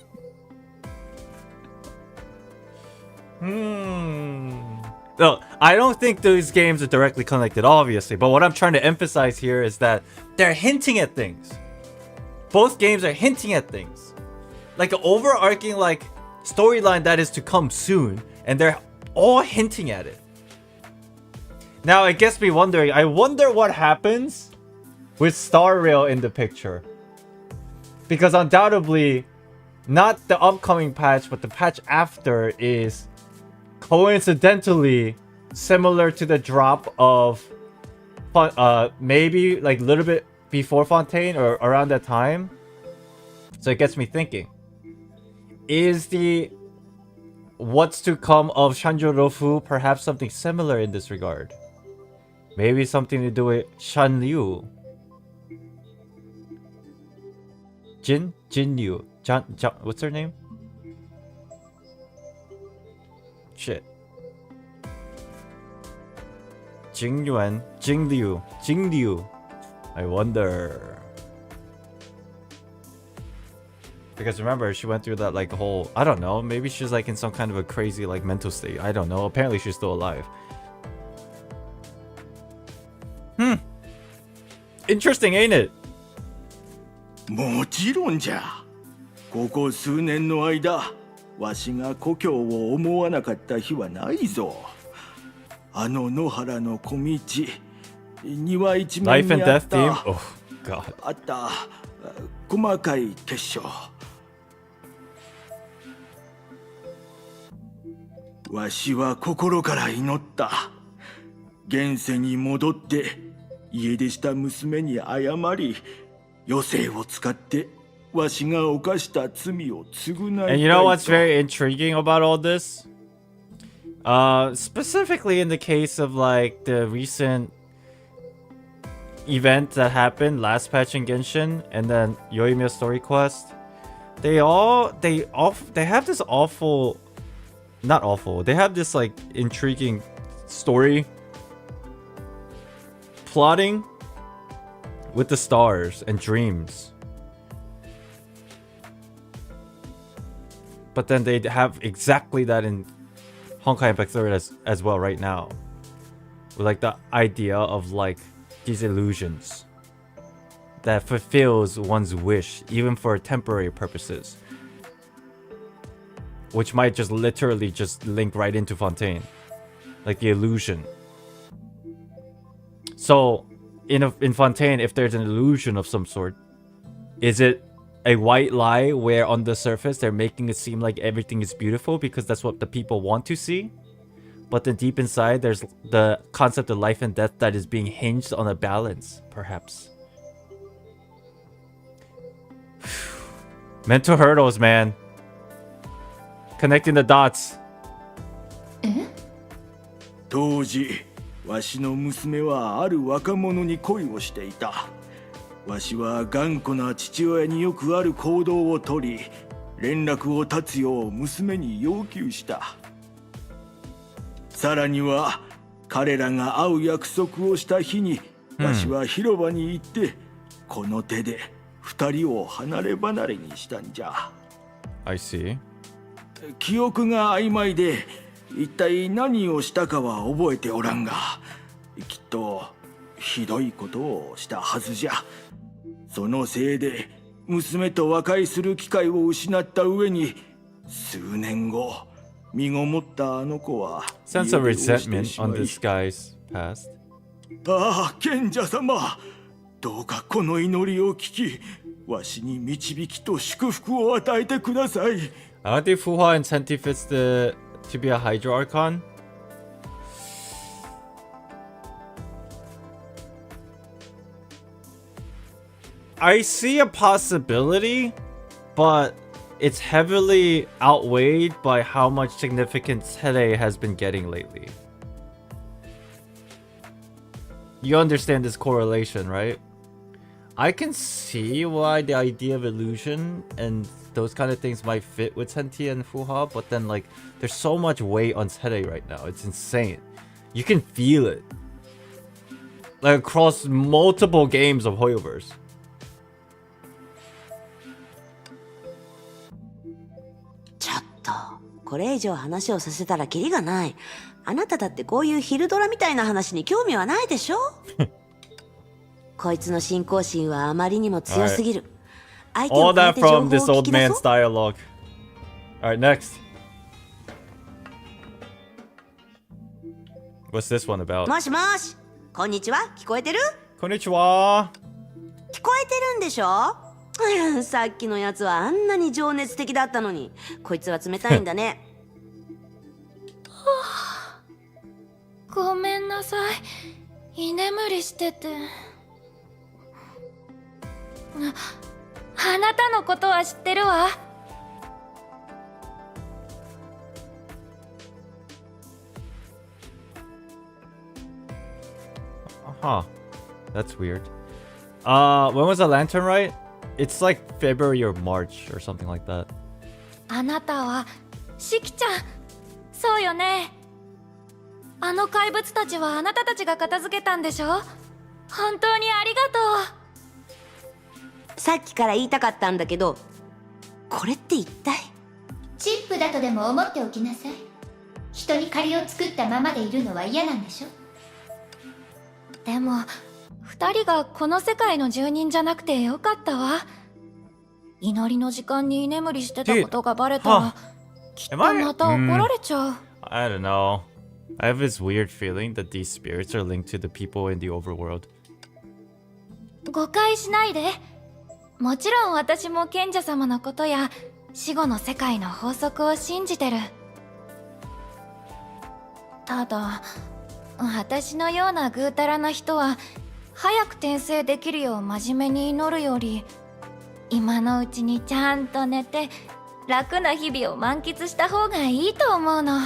No, I don't think those games are directly connected, obviously. But what I'm trying to emphasize here is that they're hinting at things. Both games are hinting at things. Like an overarching storyline that is to come soon. And they're all hinting at it. Now, it gets me wondering. I wonder what happens with Star Rail in the picture. Because undoubtedly, not the upcoming patch, but the patch after is coincidentally similar to the drop of maybe like a little bit before Fontaine or around that time. So it gets me thinking, is the what's to come of Shanjo Rofu perhaps something similar in this regard? Maybe something to do with Shan Liu. Jin Liu. What's her name? Shit. Jing Liu. I wonder. Because remember, she went through that whole, I don't know, maybe she's in some kind of a crazy mental state. I don't know. Apparently she's still alive. Interesting, ain't it? もちろんじゃ。ここ数年の間、わしが故郷を思わなかった日はないぞ。あの野原の小道、庭一面 Life に and あ death った、theme? Oh, God. あった細かい結晶。わしは心から祈った。現世に戻って。家出した娘に謝り、余生を使ってわしが犯した罪を償いたいと。And you know what's very intriguing about all this? Specifically in the case of the recent event that happened last patch in Genshin and then Yoimiya Story Quest. They have this awful, not awful. They have this intriguing story plotting with the stars and dreams. But then they have exactly that in Honkai Impact 3 as well right now. With the idea of these illusions that fulfills one's wish even for temporary purposes. Which might just literally just link right into Fontaine. The illusion. So, in Fontaine, if there's an illusion of some sort, is it a white lie where on the surface they're making it seem like everything is beautiful because that's what the people want to see? But then deep inside, there's the concept of life and death that is being hinged on a balance, perhaps. Mental hurdles, man. Connecting the dots. 当時わしの娘はある若者に恋をしていた。わしは頑固な父親によくある行動をとり、連絡を絶つよう娘に要求した。さらには彼らが会う約束をした日に、わしは広場に行って、この手で二人を離れ離れにしたんじゃ。I see. 記憶が曖昧で、一体何をしたかは覚えておらんが、きっとひどいことをしたはずじゃ。そのせいで娘と和解する機会を失った上に、数年後身ごもったあの子は Sense of 家出をして resentment しま on い、 this guy's past. ああ賢者様、どうかこの祈りを聞き、わしに導きと祝福を与えてください。 I don't think Fuha incentive fits to be a Hydra Archon. I see a possibility, but it's heavily outweighed by how much significance Tere has been getting lately. You understand this correlation, right? I can see why the idea of illusion and those kind of things might fit with Senti and Fuha, but then like there's so much weight on Tere right now. It's insane. You can feel it. Like across multiple games of Hoyoverse. ちょっと、これ以上話をさせたらキリがない。あなただってこういう昼ドラみたいな話に興味はないでしょこいつの信仰心はあまりにも強すぎる。相手 All を変え that て情 from 報 this を聞 old き出 man's そう。 dialogue. Alright, next. What's this one about? もしもし、こんにちは、聞こえてる？ Konnichiwa. 聞こえてるんでしょさっきのやつはあんなに情熱的だったのに、こいつは冷たいんだね。ごめんなさい。居眠りしてて。あなたのことは知ってるわ。Huh. That's weird. When was the lantern right? It's like February or March or something like that. あなたはシキちゃん。そうよね。あの怪物たちはあなたたちが片付けたんでしょ？本当にありがとう。さっきから言いたかったんだけど、これって一体？チップだとでも思っておきなさい。人に借りを作ったままでいるのは嫌なんでしょ？でも二人がこの世界の住人じゃなくてよかったわ。祈りの時間に居眠りしてたことがバレたら、きっとまた怒られちゃう。I don't know. I have this weird feeling that these spirits are linked to the people in the overworld. 誤解しないで。もちろん私も賢者様のことや死後の世界の法則を信じてる。ただ私のようなぐうたらな人は早く転生できるよう真面目に祈るより、今のうちにちゃんと寝て楽な日々を満喫した方がいいと思うの。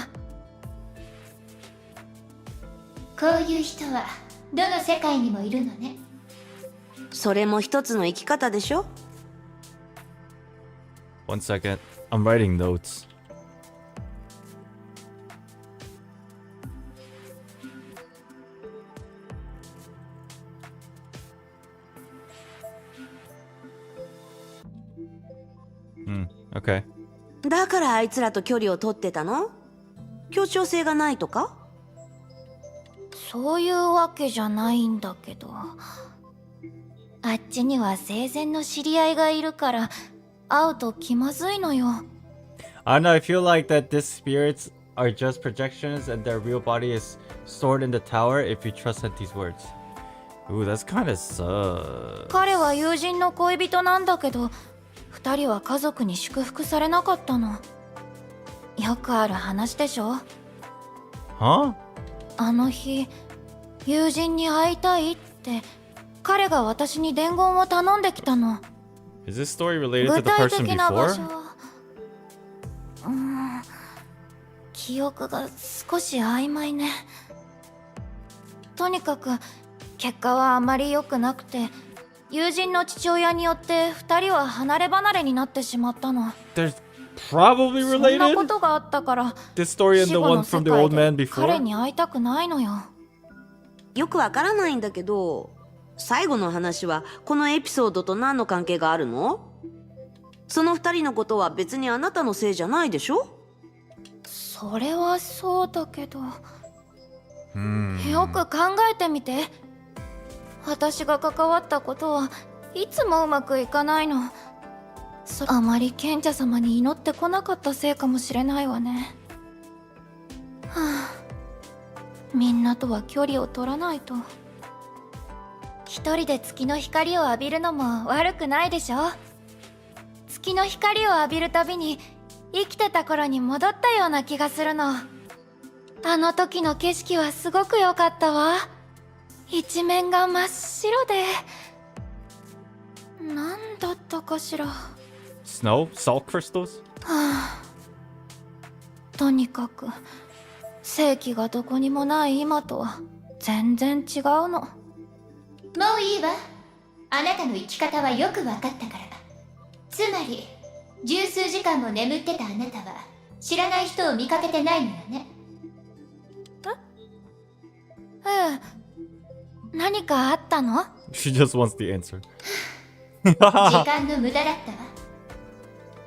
こういう人はどの世界にもいるのね。それも一つの生き方でしょ？ One second. I'm writing notes. Okay. だからあいつらと距離を取ってたの？協調性がないとか？そういうわけじゃないんだけど、あっちには生前の知り合いがいるから会うと気まずいのよ。I don't know. I feel like that these spirits are just projections and their real body is stored in the tower if you trust Senti's words. Ooh, that's kind of sucks. 彼は友人の恋人なんだけど、二人は家族に祝福されなかったの。よくある話でしょ？ Huh? あの日、友人に会いたいって彼が私に伝言を頼んできたの。 Is this story related to 具 the 体 person 的な場 before? 所は記憶が少し曖昧ね。とにかく結果はあまり良くなくて、友人の父親によって二人は離れ離れになってしまったの。 There's probably そんなこ related? とがあったから、 This story and 死 the 後 one の from 世 the 界 old man で before? 彼に会いたくないのよ。よくわからないんだけど、最後の話はこのエピソードと何の関係があるの？その二人のことは別にあなたのせいじゃないでしょ？それはそうだけど、よく考えてみて。私が関わったことはいつもうまくいかないの。あまり賢者様に祈ってこなかったせいかもしれないわね。はあ、みんなとは距離を取らないと。一人で月の光を浴びるのも悪くないでしょ。月の光を浴びるたびに生きてた頃に戻ったような気がするの。あの時の景色はすごく良かったわ。一面が真っ白で、なんだったかしら。Snow? Salt crystals? はあ、とにかく正気がどこにもない今とは全然違うの。もういいわ。あなたの生き方はよく分かったから。つまり十数時間も眠ってたあなたは知らない人を見かけてないのよね。ええ、何かあったの？ She just wants the answer. 時間の無駄だったわ。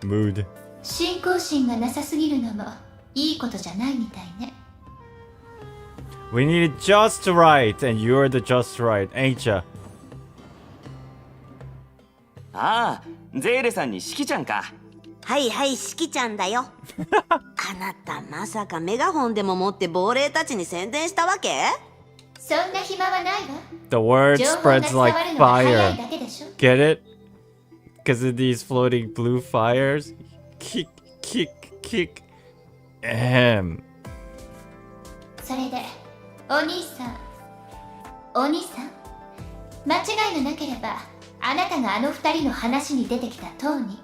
Mood. 信仰心がなさすぎるのもいいことじゃないみたいね。We need it just right, and you're the just right, ain't ya? ああ、ゼーレさんにシキちゃんか。はいはい、しきちゃんだよ。あなたまさかメガホンでも持って亡霊たちに宣伝したわけ？そんな暇はないわ。 The word 情報が spreads 伝わ like るのが早い fire. だけでしょ。 Get it? Because of these floating blue fires? Kick, kick, kick.それでお兄さん間違いがなければあなたがあの二人の話に出てきたトーニ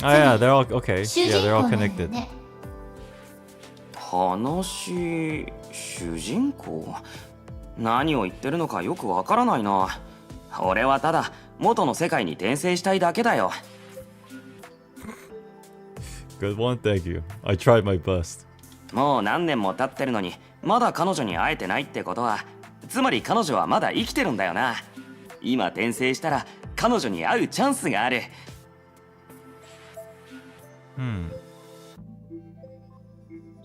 Oh yeah, they're all okay. 主 Yeah, 人 they're 公 all なのよ connected. ね。話、主人公？何を言ってるのかよくわからないな。俺はただ元の世界に転生したいだけだよ。Good one, thank you. I tried my best. もう何年も経ってるのにまだ彼女に会えてないってことは、つまり彼女はまだ生きてるんだよな。今転生したら彼女に会うチャンスがある。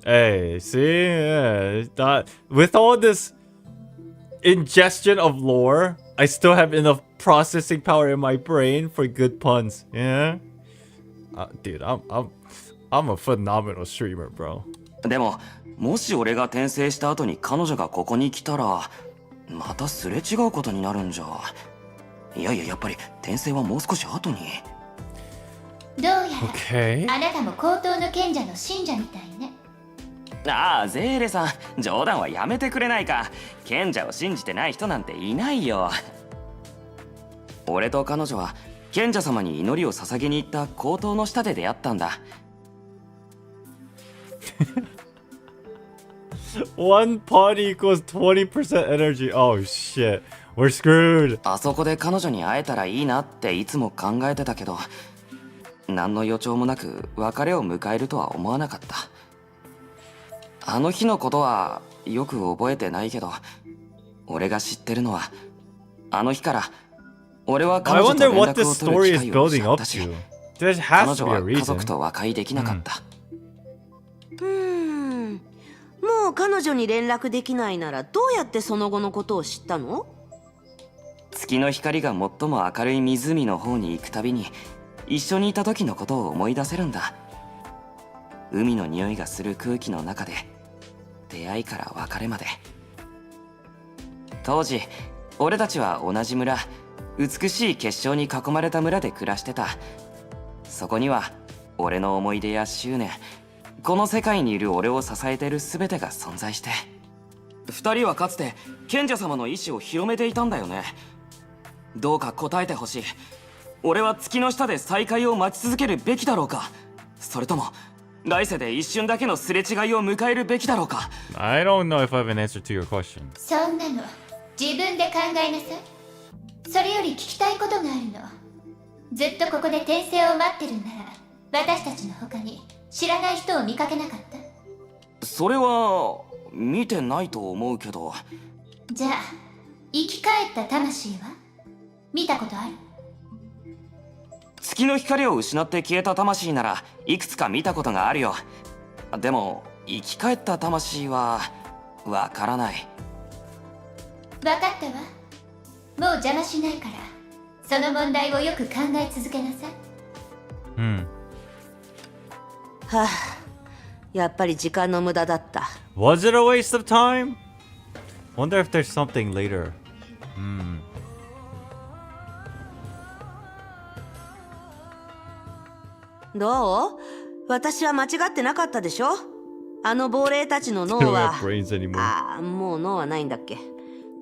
Hey, see? With all this ingestion of lore, I still have enough processing power in my brain for good puns. Yeah? Dude, I'm a phenomenal streamer, bro. でももし俺が転生した後に彼女がここに来たらまたすれ違うことになるんじゃ。いやいや、やっぱり転生はもう少し後に。どうやら、Okay. あなたも高等の賢者の信者みたいね。ああ、ゼーレさん、冗談はやめてくれないか。賢者を信じてない人なんていないよ。俺と彼女は賢者様に祈りを捧げに行った高等の下で出会ったんだ。One party equals 20% energy. Oh shit. We're screwed. あそこで彼女に会えたらいいなっていつも考えてたけど、何の予兆もなく別れを迎えるとは思わなかった。あの日のことはよく覚えてないけど、俺が知ってるのはあの日から俺は I 彼女と wonder 連 what 絡 this を取る story 機 is 会を building 失っ up たし、 to. There 彼 has to 女 be a は家族 reason. と和解できなかった。もう彼女に連絡できないならどうやってその後のことを知ったの？月の光が最も明るい湖の方に行くたびに一緒にいた時のことを思い出せるんだ。海の匂いがする空気の中で出会いから別れまで。当時俺たちは同じ村、美しい結晶に囲まれた村で暮らしてた。そこには俺の思い出や執念、この世界にいる俺を支えている全てが存在して、二人はかつて賢者様の意志を広めていたんだよね。どうか答えてほしい。俺は月の下で再会を待ち続けるべきだろうか、それとも来世で一瞬だけのすれ違いを迎えるべきだろうか。 I don't know if I have an answer to your question. そんなの自分で考えなさい。それより聞きたいことがあるの。ずっとここで転生を待ってるんなら、私たちの他に知らない人を見かけなかった？それは見てないと思うけど。じゃあ生き返った魂は見たことある？月の光を失って消えた魂ならいくつか見たことがあるよ。でも生き返った魂はわからない。分かったわ。もう邪魔しないから、その問題をよく考え続けなさい。はあ、やっぱり時間の無駄だった。Was it a waste of time? Wonder if there's something later. どう？私は間違ってなかったでしょ？あの亡霊たちの脳は brains anymore. ああ、もう脳はないんだっけ。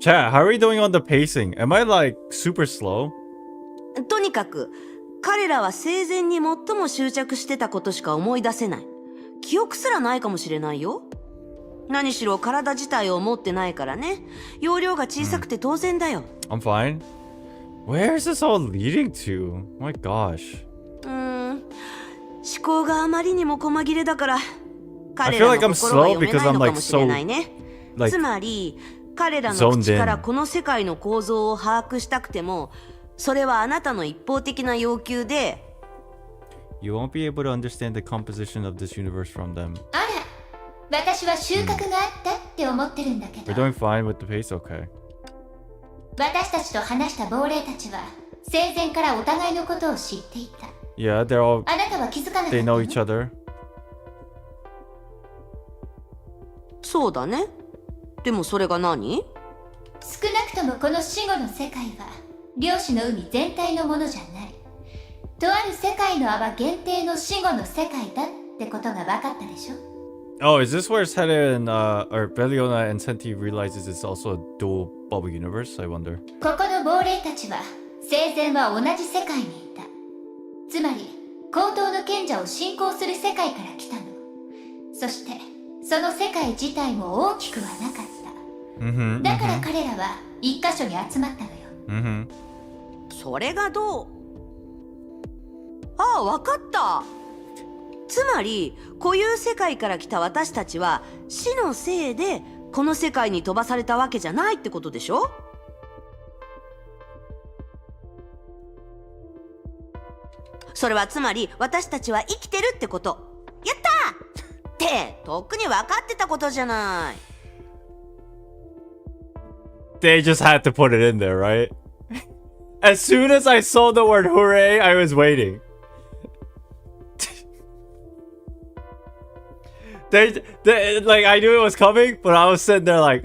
Chat, how are we doing on the pacing? Am I like super slow? とにかく彼らは生前に最も執着してたことしか思い出せない。記憶すらないかもしれないよ。何しろ体自体を持ってないからね。容量が小さくて当然だよ。I'm fine. Where is this all leading to? My gosh. 思考があまりにも細切れだから、彼 feel ら like の I'm 心は slow 読め because ない I'm のか like もしれ so ないね。 like つまり彼らの zoned 口から in. この世界の構造を把握したくても、それはあなたの一方的な要求で、 You won't be able to understand the composition of this universe from them. あら、私は収穫があったって思ってるんだけ We're ど、 doing fine with the pace, okay. 私たちと話した亡霊たちは生前からお互いのことを知っていた。 Yeah, they're all あなたは気づかなかった they の？ know each other. そうだね。でもそれが何？少なくともこの死後の世界は漁師の海全体のものじゃない。とある世界の泡限定の死後の世界だってことが分かったでしょ。 Oh, is this where Seta and or Beliona and Senti realizes it's also a dual bubble universe? I wonder. ここの亡霊たちは生前は同じ世界にいた。つまり高等の賢者を信仰する世界から来たの。そしてその世界自体も大きくはなかった。だから彼らは一箇所に集まったのよ。それがどう？ああ、わかった。つまり固有世界から来た私たちは死のせいでこの世界に飛ばされたわけじゃないってことでしょ？それはつまり私たちは生きてるってこと。やったーってとっくに分かってたことじゃない。 They just had to put it in there, right? As soon as I saw the word hooray, I was waiting. They like I knew it was coming, but I was sitting there like,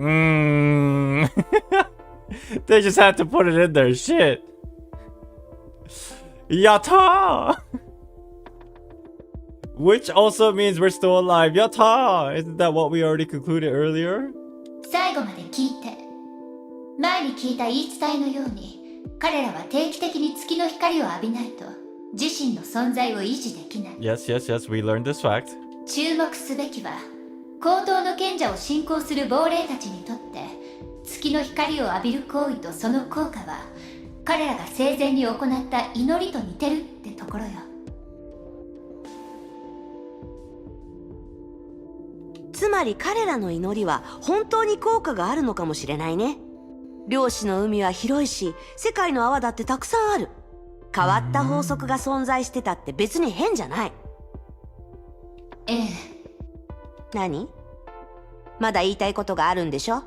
They just had to put it in there. Shit. Yatta! Which also means we're still alive. Yatta! Isn't that what we already concluded earlier? 最後まで聞いて。前に聞いた言い伝えのように、彼らは定期的に月の光を浴びないと自身の存在を維持できない。 Yes, yes, yes. We learned this fact. 注目すべきは、高等の賢者を信仰する亡霊たちにとって月の光を浴びる行為とその効果は彼らが生前に行った祈りと似てるってところよ。つまり彼らの祈りは本当に効果があるのかもしれないね。漁師の海は広いし、世界の泡だってたくさんある。変わった法則が存在してたって別に変じゃない。ええ。何？まだ言いたいことがあるんでしょ？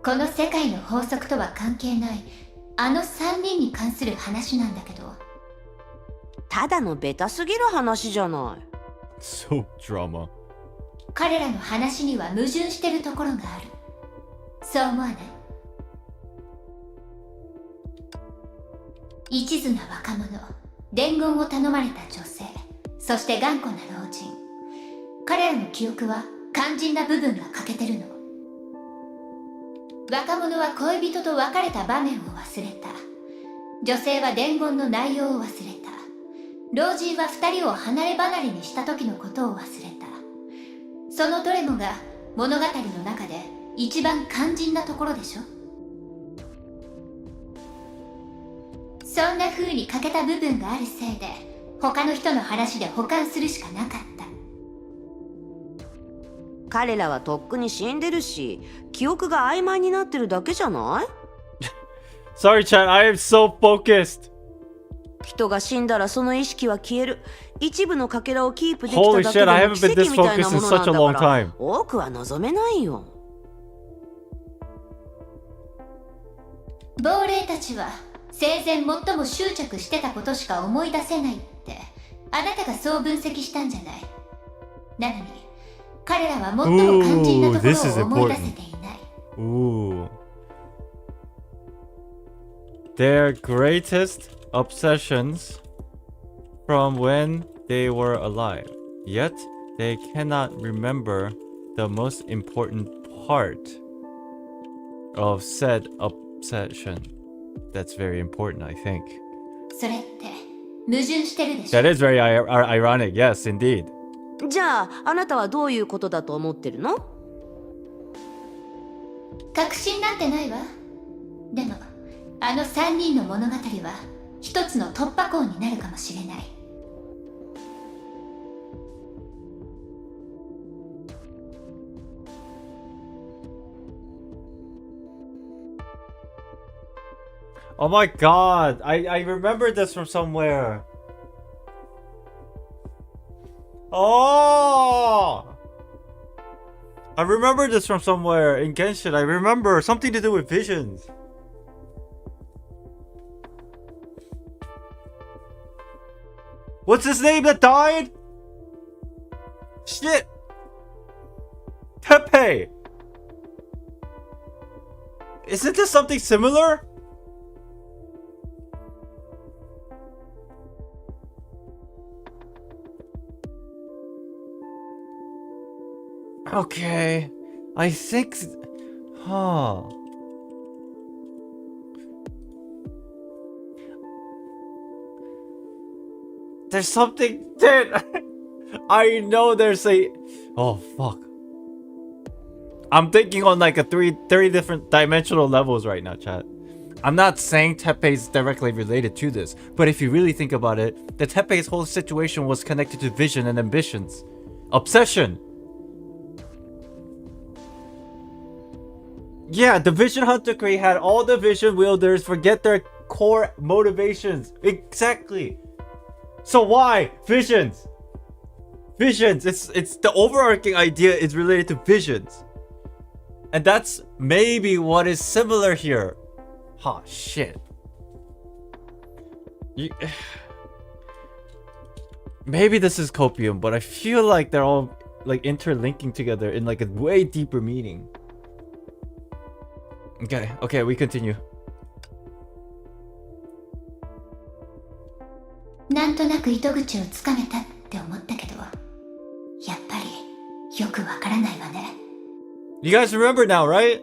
この世界の法則とは関係ないあの3人に関する話なんだけど。ただのベタすぎる話じゃない。So drama. 彼らの話には矛盾してるところがある。そう思わない？一途な若者、伝言を頼まれた女性、そして頑固な老人。彼らの記憶は肝心な部分が欠けてるの。若者は恋人と別れた場面を忘れた。女性は伝言の内容を忘れた。老人は2人を離れ離れにした時のことを忘れた。そのどれもが物語の中で一番肝心なところでしょ。そんな風に欠けた部分があるせいで他の人の話で補完するしかなかった。彼らはとっくに死んでるし、記憶が曖昧になってるだけじゃない？ Sorry, chat. I am so focused. 人が死んだらその意識は消える。一部のかけらをキープできた Holy だけ shit, で I も haven't 奇 been 跡 this みたいな focused も in の such な a ん long だから time. 多くは望めないよ。亡霊たちは生前最も執着してたことしか思い出せないってあなたがそう分析したんじゃない。なのに彼らは最も肝心なところを思い出せていない。 Ooh. Their greatest obsessions from when they were alive. Yet they cannot remember the most important part of said obsession. That's very important, I think. それって矛盾してるでしょ。 That is very ironic. Yes, indeed. じゃああなたはどういうことだと思ってるの？確信なんてないわ。でもあの3人の物語は一つの突破口になるかもしれない。Oh my god, I remember this from somewhere. Oh! I remember this from somewhere in Genshin. I remember something to do with visions. What's his name that died? Shit! Tepe! Isn't this something similar? Okay, I think, huh? There's something, dude. I know there's a. Oh fuck. I'm thinking on like a three different dimensional levels right now, chat. I'm not saying Teppei is directly related to this, but if you really think about it, the Teppei's whole situation was connected to vision and ambitions, obsession. Yeah, the Vision Hunter Cree had all the Vision Wielders forget their core motivations. Exactly. So why? Visions. Visions. It's the overarching idea is related to visions. And that's maybe what is similar here. Oh, shit. Maybe this is copium, but I feel like they're all like interlinking together in like a way deeper meaning. Okay, we continue. なんとなく糸口をつかめたって思ったけど、やっぱりよくわからないわね。 You guys remember now, right?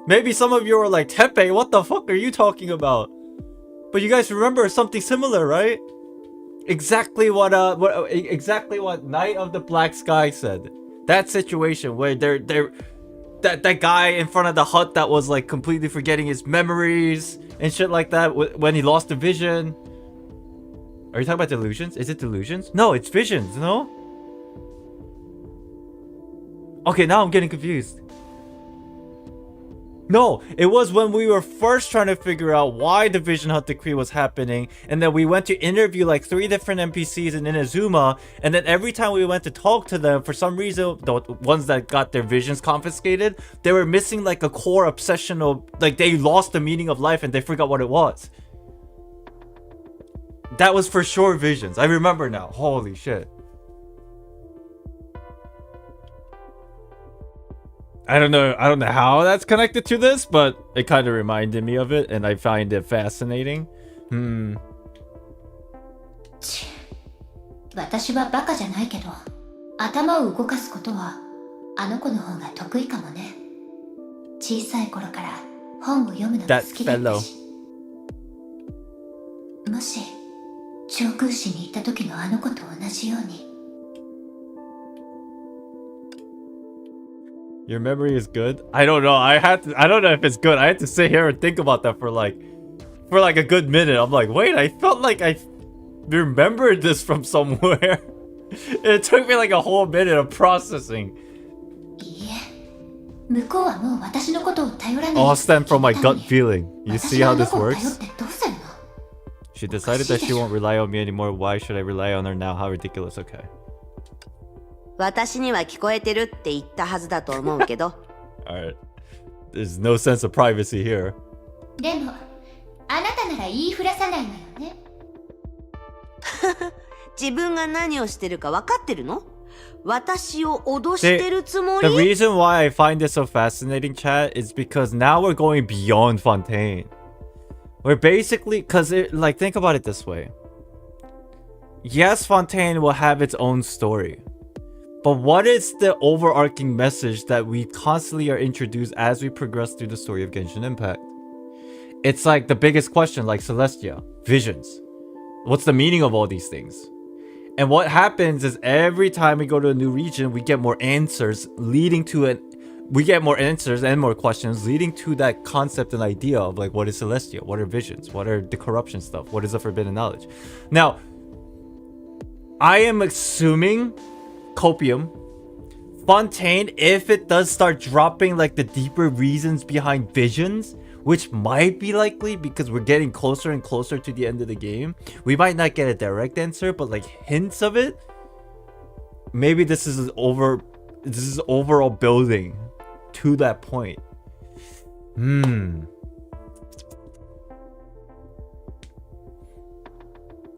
Maybe some of you are like, Teppei, what the fuck are you talking about? But you guys remember something similar, right? Exactly what Knight of the Black Sky said. That situation where that guy in front of the hut that was like completely forgetting his memories and shit like that when he lost the vision. Are you talking about delusions? Is it delusions? No, it's visions, no? Okay, now I'm getting confused. No, it was when we were first trying to figure out why the Vision Hunter Cree was happening, and then we went to interview like 3 different NPCs in Inazuma, and then every time we went to talk to them, for some reason, the ones that got their visions confiscated, they were missing like a core obsession of, like they lost the meaning of life and they forgot what it was. That was for sure visions. I remember now. Holy shit. I don't know how that's connected to this, but it kind of reminded me of it, and I find it fascinating. 私はバカじゃないけど、頭を動かすことはあの子の方が得意かもね。小さい頃から本を読むのが好きだったし。もし長空市に行った時のあの子と同じように。Your memory is good? I don't know. I don't know if it's good. I had to sit here and think about that for like a good minute. I'm like, wait, I felt like I remembered this from somewhere. It took me like a whole minute of processing. いいえ、向こうはもう私のことを頼らない。 All stem from my gut feeling. You see how this 私があの子を works? 頼ってどうするの？ She decided that she won't rely on me anymore. Why should I rely on her now? How ridiculous. Okay. 私には聞こえてるって言ったはずだと思うけど。Alright. There's no sense of privacy here. でもあなたなら言いふらさないわよね。自分が何をしてるか分かってるの？私を脅してるつも The り？ reason why I find this so fascinating, chat, is because now we're going beyond Fontaine. We're basically, because like, think about it this way. Yes, Fontaine will have its own story. But what is the overarching message that we constantly are introduced as we progress through the story of Genshin Impact? It's like the biggest question, like Celestia, visions. What's the meaning of all these things? And what happens is every time we go to a new region, we get more answers leading to it. We get more answers and more questions leading to that concept and idea of like, what is Celestia? What are visions? What are the corruption stuff? What is the forbidden knowledge? Now, I am assuming Copium, Fontaine, if it does start dropping like the deeper reasons behind visions, which might be likely because we're getting closer and closer to the end of the game, we might not get a direct answer, but like hints of it. Maybe this is overall building to that point.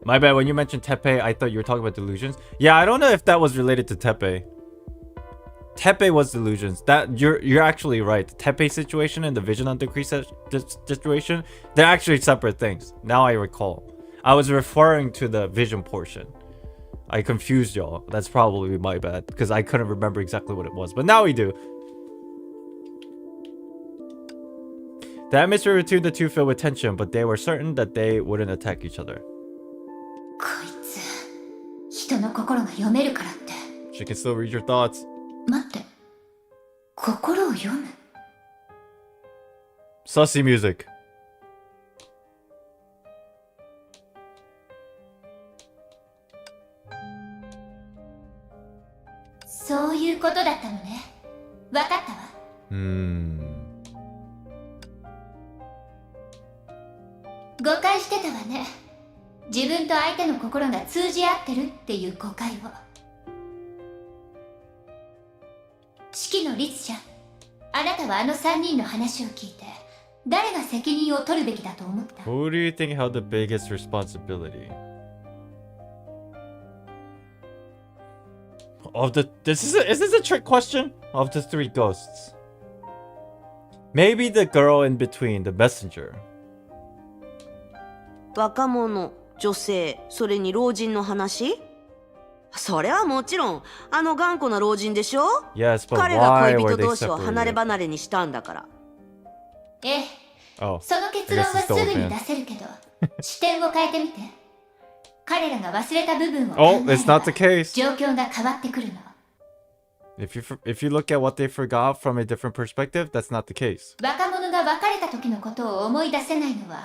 My bad, when you mentioned Tepe, I thought you were talking about delusions. Yeah, I don't know if that was related to Tepe. Tepe was delusions. That you're actually right. The Tepe situation and the Vision on Decree situation, they're actually separate things. Now I recall. I was referring to the Vision portion. I confused y'all. That's probably my bad because I couldn't remember exactly what it was. But now we do. The atmosphere between the two filled with tension, but they were certain that they wouldn't attack each other. こいつ人の心が読めるからって。 She can still read your thoughts. 待って、心を読む？ Sussy music. そういうことだったのね。わかったわ。誤解してたわね。自分と相手の心が通じ合ってるっていう誤解を。式の律者、あなたはあの3人の話を聞いて誰が責任を取るべきだと思った？ Who do you think held the biggest responsibility? Is this a trick question? Of the three ghosts. Maybe the girl in between, the messenger. 若者、女性、それに老人の話？それはもちろん、あの頑固な老人でしょ？ Yes, but 彼が why 恋 were 人 they 同士を離れ separated? 離れにしたんだから。ええ、 Oh, その結論はすぐに出せるけど、視点を変えてみて。彼らが忘れた部分を考 oh, え it's れ not ば the case. 状況が変わってくるの。If you look at what they forgot from a different perspective, that's not the case. 若者が別れた時のことを思い出せないのは、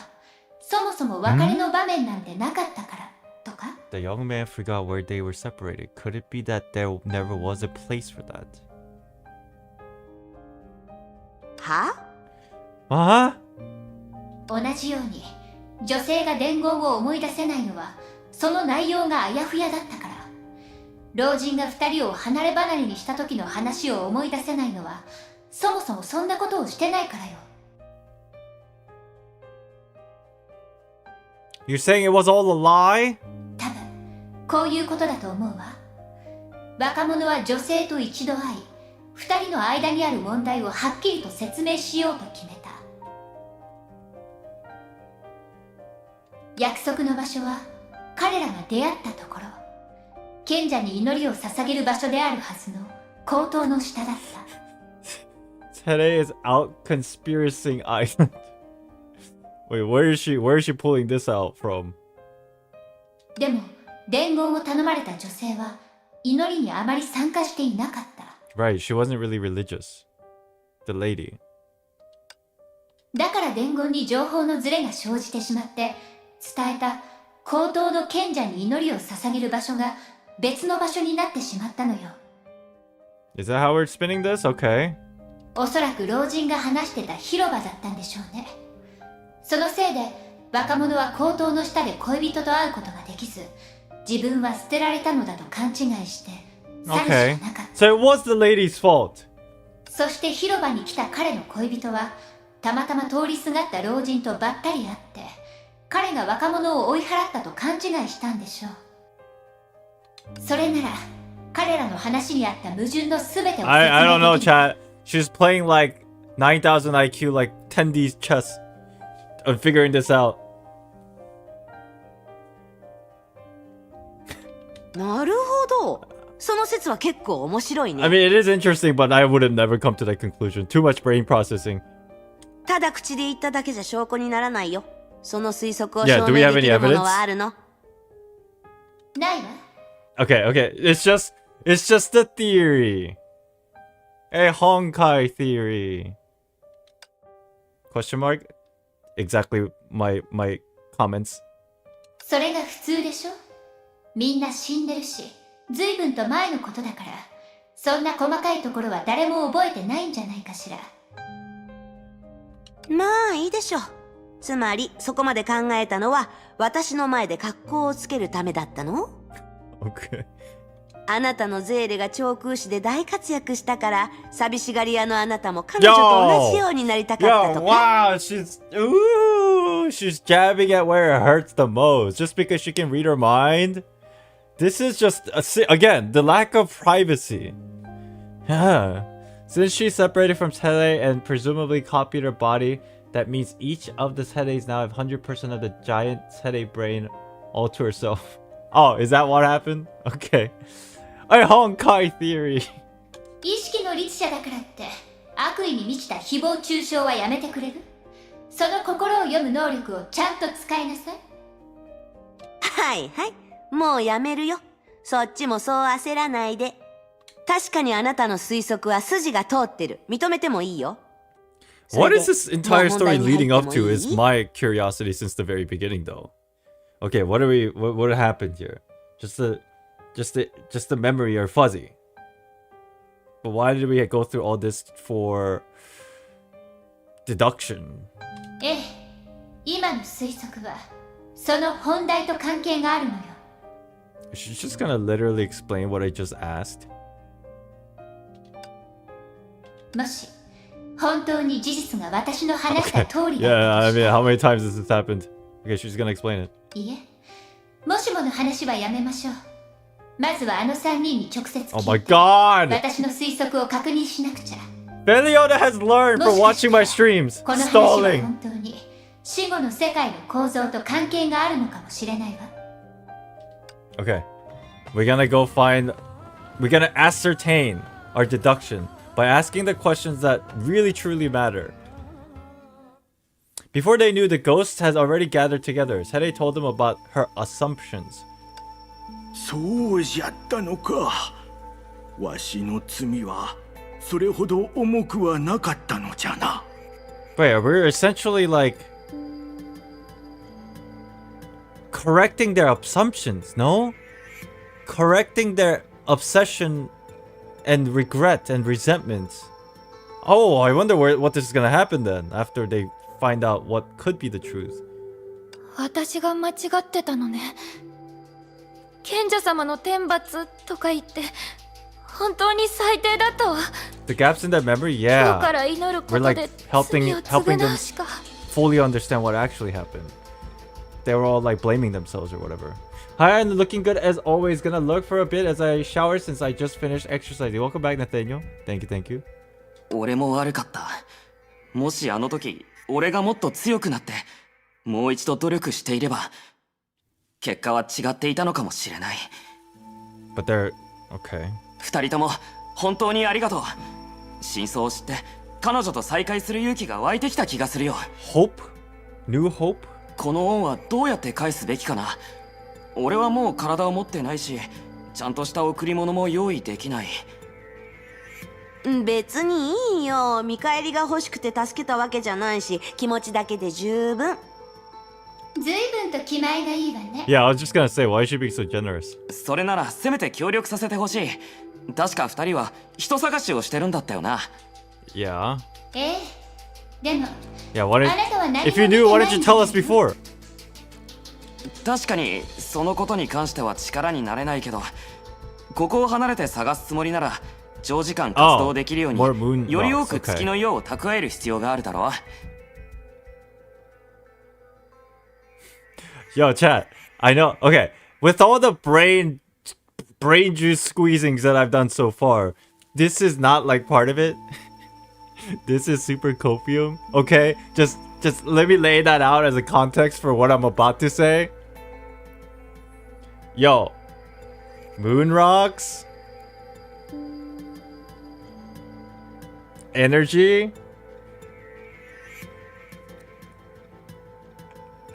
そもそも別れの場面なんてなかったからとか？ The young man forgot where they were separated. Could it be that there never was a place for that? は？同じように女性が伝言を思い出せないのはその内容があやふやだったから。老人が2人を離れ離れにした時の話を思い出せないのはそもそもそんなことをしてないからよ。 You're saying it was all a lie? 多分こういうことだと思うわ。若者は女性と一度会い2人の間にある問題をはっきりと説明しようと決めた。約束の場所は彼らが出会ったところ、賢者に祈りを捧げる場所であるはずの高塔の下だった。 Today is out conspiracing Island. Wait, where is she pulling this out from? でも伝言を頼まれた女性は祈りにあまり参加していなかった。 Right, she wasn't really religious. The lady. だから伝言に情報のズレが生じてしまって伝えた高等の賢者に祈りを捧げる場所が別の場所になってしまったのよ。 Is that how we're spinning this? Okay. おそらく老人が話してた広場だったんでしょうね。そのせいで若者は高塔の下で恋人と会うことができず、自分は捨てられたのだと勘違いして去るしか Okay. なかった。 So it was the lady's fault. そして広場に来た彼の恋人はたまたま通りすがった老人とばったり会って彼が若者を追い払ったと勘違いしたんでしょう。それなら彼らの話にあった矛盾のすべてを説明できる。 I don't know, chat. She's playing like 9,000 IQ, like 10D chess, of figuring this out. なるほど。その説は結構面白いね。 I mean, it is interesting, but I would have never come to that conclusion. Too much brain processing. ただ口で言っただけじゃ証拠にならないよ。その推測を Yeah, 証 do we 明 have で any きるもの evidence? はあるの？ないわ。 Okay, okay. It's just a theory. A Honkai theory. Question mark? Exactly my comments. それが普通でしょ。みんな死んでるし、随分と前のことだから、そんな細かいところは誰も覚えてないんじゃないかしら。まあいいでしょう。つまりそこまで考えたのは私の前で格好をつけるためだったの？ Okay. あなたのゼーレが長空詞で大活躍したから寂しがり屋のあなたも彼女と同じようになりたかったと Yo, か。 wow, she's jabbing at where it hurts the most just because she can read her mind. This is just again the lack of privacy. Yeah. Since she separated from Tele and presumably copied her body, that means each of the Teles now have 100% of the giant Tele brain all to herself. Oh, is that what happened? Okay. A Honkai theory. 意識の律者だからって悪意に満ちた誹謗中傷はやめてくれる？その心を読む能力をちゃんと使いなさい。はいはい、もうやめるよ。そっちもそう焦らないで。確かにあなたの推測は筋が通ってる。認めてもいいよ。 What is this entire story leading up to is もう問題に入ってもいい？ my curiosity since the very beginning, though. Okay, what happened here? Just the memory are fuzzy. But why did we go through all this for deduction? ええ、今の推測はその本題と関係があるのよ。 She's just gonna literally explain what I just asked. もし本当に事実が私の話した Okay. 通りだ Yeah, った I とし mean, て how many times has this happened? Okay, she's gonna explain it. いえ、もしもの話はやめましょう。まずはあの3人に直接 Oh my 聞いて god! 私の推測を確認しなくちゃ。 Feliota has learned from watching my streams. この話は Stalling. 本当に死後の世界の構造と関係があるのかもしれないわ。 Okay. We're gonna ascertain our deduction by asking the questions that really truly matter. Before they knew, the ghosts had already gathered together. Sede told them about her assumptions. そうじゃったのか。わしの罪はそれほど重くはなかったのじゃな。 Wait, we're essentially like correcting their assumptions, no? Correcting their obsession and regret and resentment. Oh, I wonder what this is gonna happen then after they find out what could be the truth. 私が間違ってたのね。賢者様の天罰とか言って本当に最低だったわ。 The gaps in that memory, 今日か yeah. ら祈るこ We're と like で helping 罪を them 償うしか。 fully understand what actually happened. They were all like blaming themselves or whatever. Hi, and looking good as always. Gonna look for a bit as I shower since I just finished exercising. Welcome back, Nathaniel. Thank you, thank you. 俺も悪かった。もしあの時俺がもっと強くなってもう一度努力していれば結果は違っていたのかもしれない。 But they're okay. 二人とも本当にありがとう。真相を知って彼女と再会する勇気が湧いてきた気がするよ。 Hope? New hope? この恩はどうやって返すべきかな。俺はもう体を持ってないしちゃんとした贈り物も用意できない。別にいいよ。見返りが欲しくて助けたわけじゃないし、気持ちだけで十分。随分と気前がいいわね。 Yeah, I was just gonna say, why is she being so generous? それならせめて協力させてほしい。確か二人は人探しをしてるんだったよな。 Yeah. ええ、でも Yeah, why あなたは did... 何 If you knew, why didn't you tell us before? 確かにそのことに関しては力になれないけどここを離れて探すつもりなら長時間活動できるように more moon より多く rocks, okay. 月の色を蓄える必要があるだろう。Yo, chat. I know. Okay, with all the brain juice squeezings that I've done so far, this is not like part of it. This is super copium. Okay, just let me lay that out as a context for what I'm about to say. Yo, moon rocks, energy,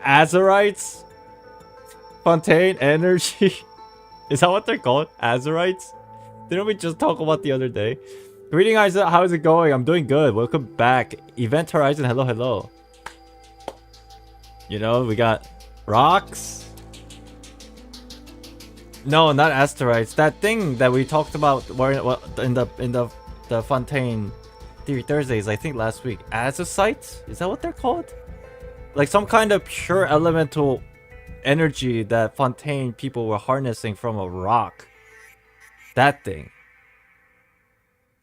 azurites, fontaine, energy. Is that what they're called? Azurites? Didn't we just talk about the other day? Greeting, Isaac. How is it going? I'm doing good. Welcome back. Event Horizon. Hello, hello. You know, we got rocks. No, not asteroids. That thing that we talked about in the Fontaine Theory Thursdays, I think last week. Azosites? Is that what they're called? Like some kind of pure elemental energy that Fontaine people were harnessing from a rock. That thing.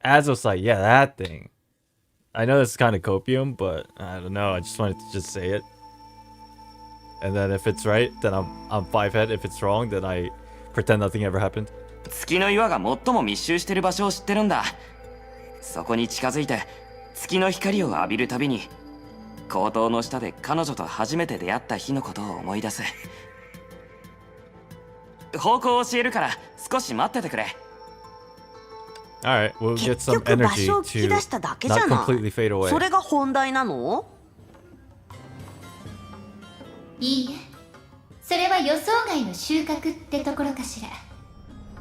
Azosite, yeah, that thing. I know this is kind of copium, but I don't know. I just wanted to just say it. And then if it's right, then I'm 5 head. If it's wrong, then I pretend nothing ever happened. 月の岩が最も密集してる場所を知ってるんだ。そこに近づいて月の光を浴びるたびに、高塔の下で彼女と初めて出会った日のことを思い出す。方向を教えるから少し待っててくれ。Alright, we'll get 結 some 局場 energy 所を聞き to 出しただけじゃ not な completely い。 fade away. それが本題なの？いいえ、それは予想外の収穫ってところかしら。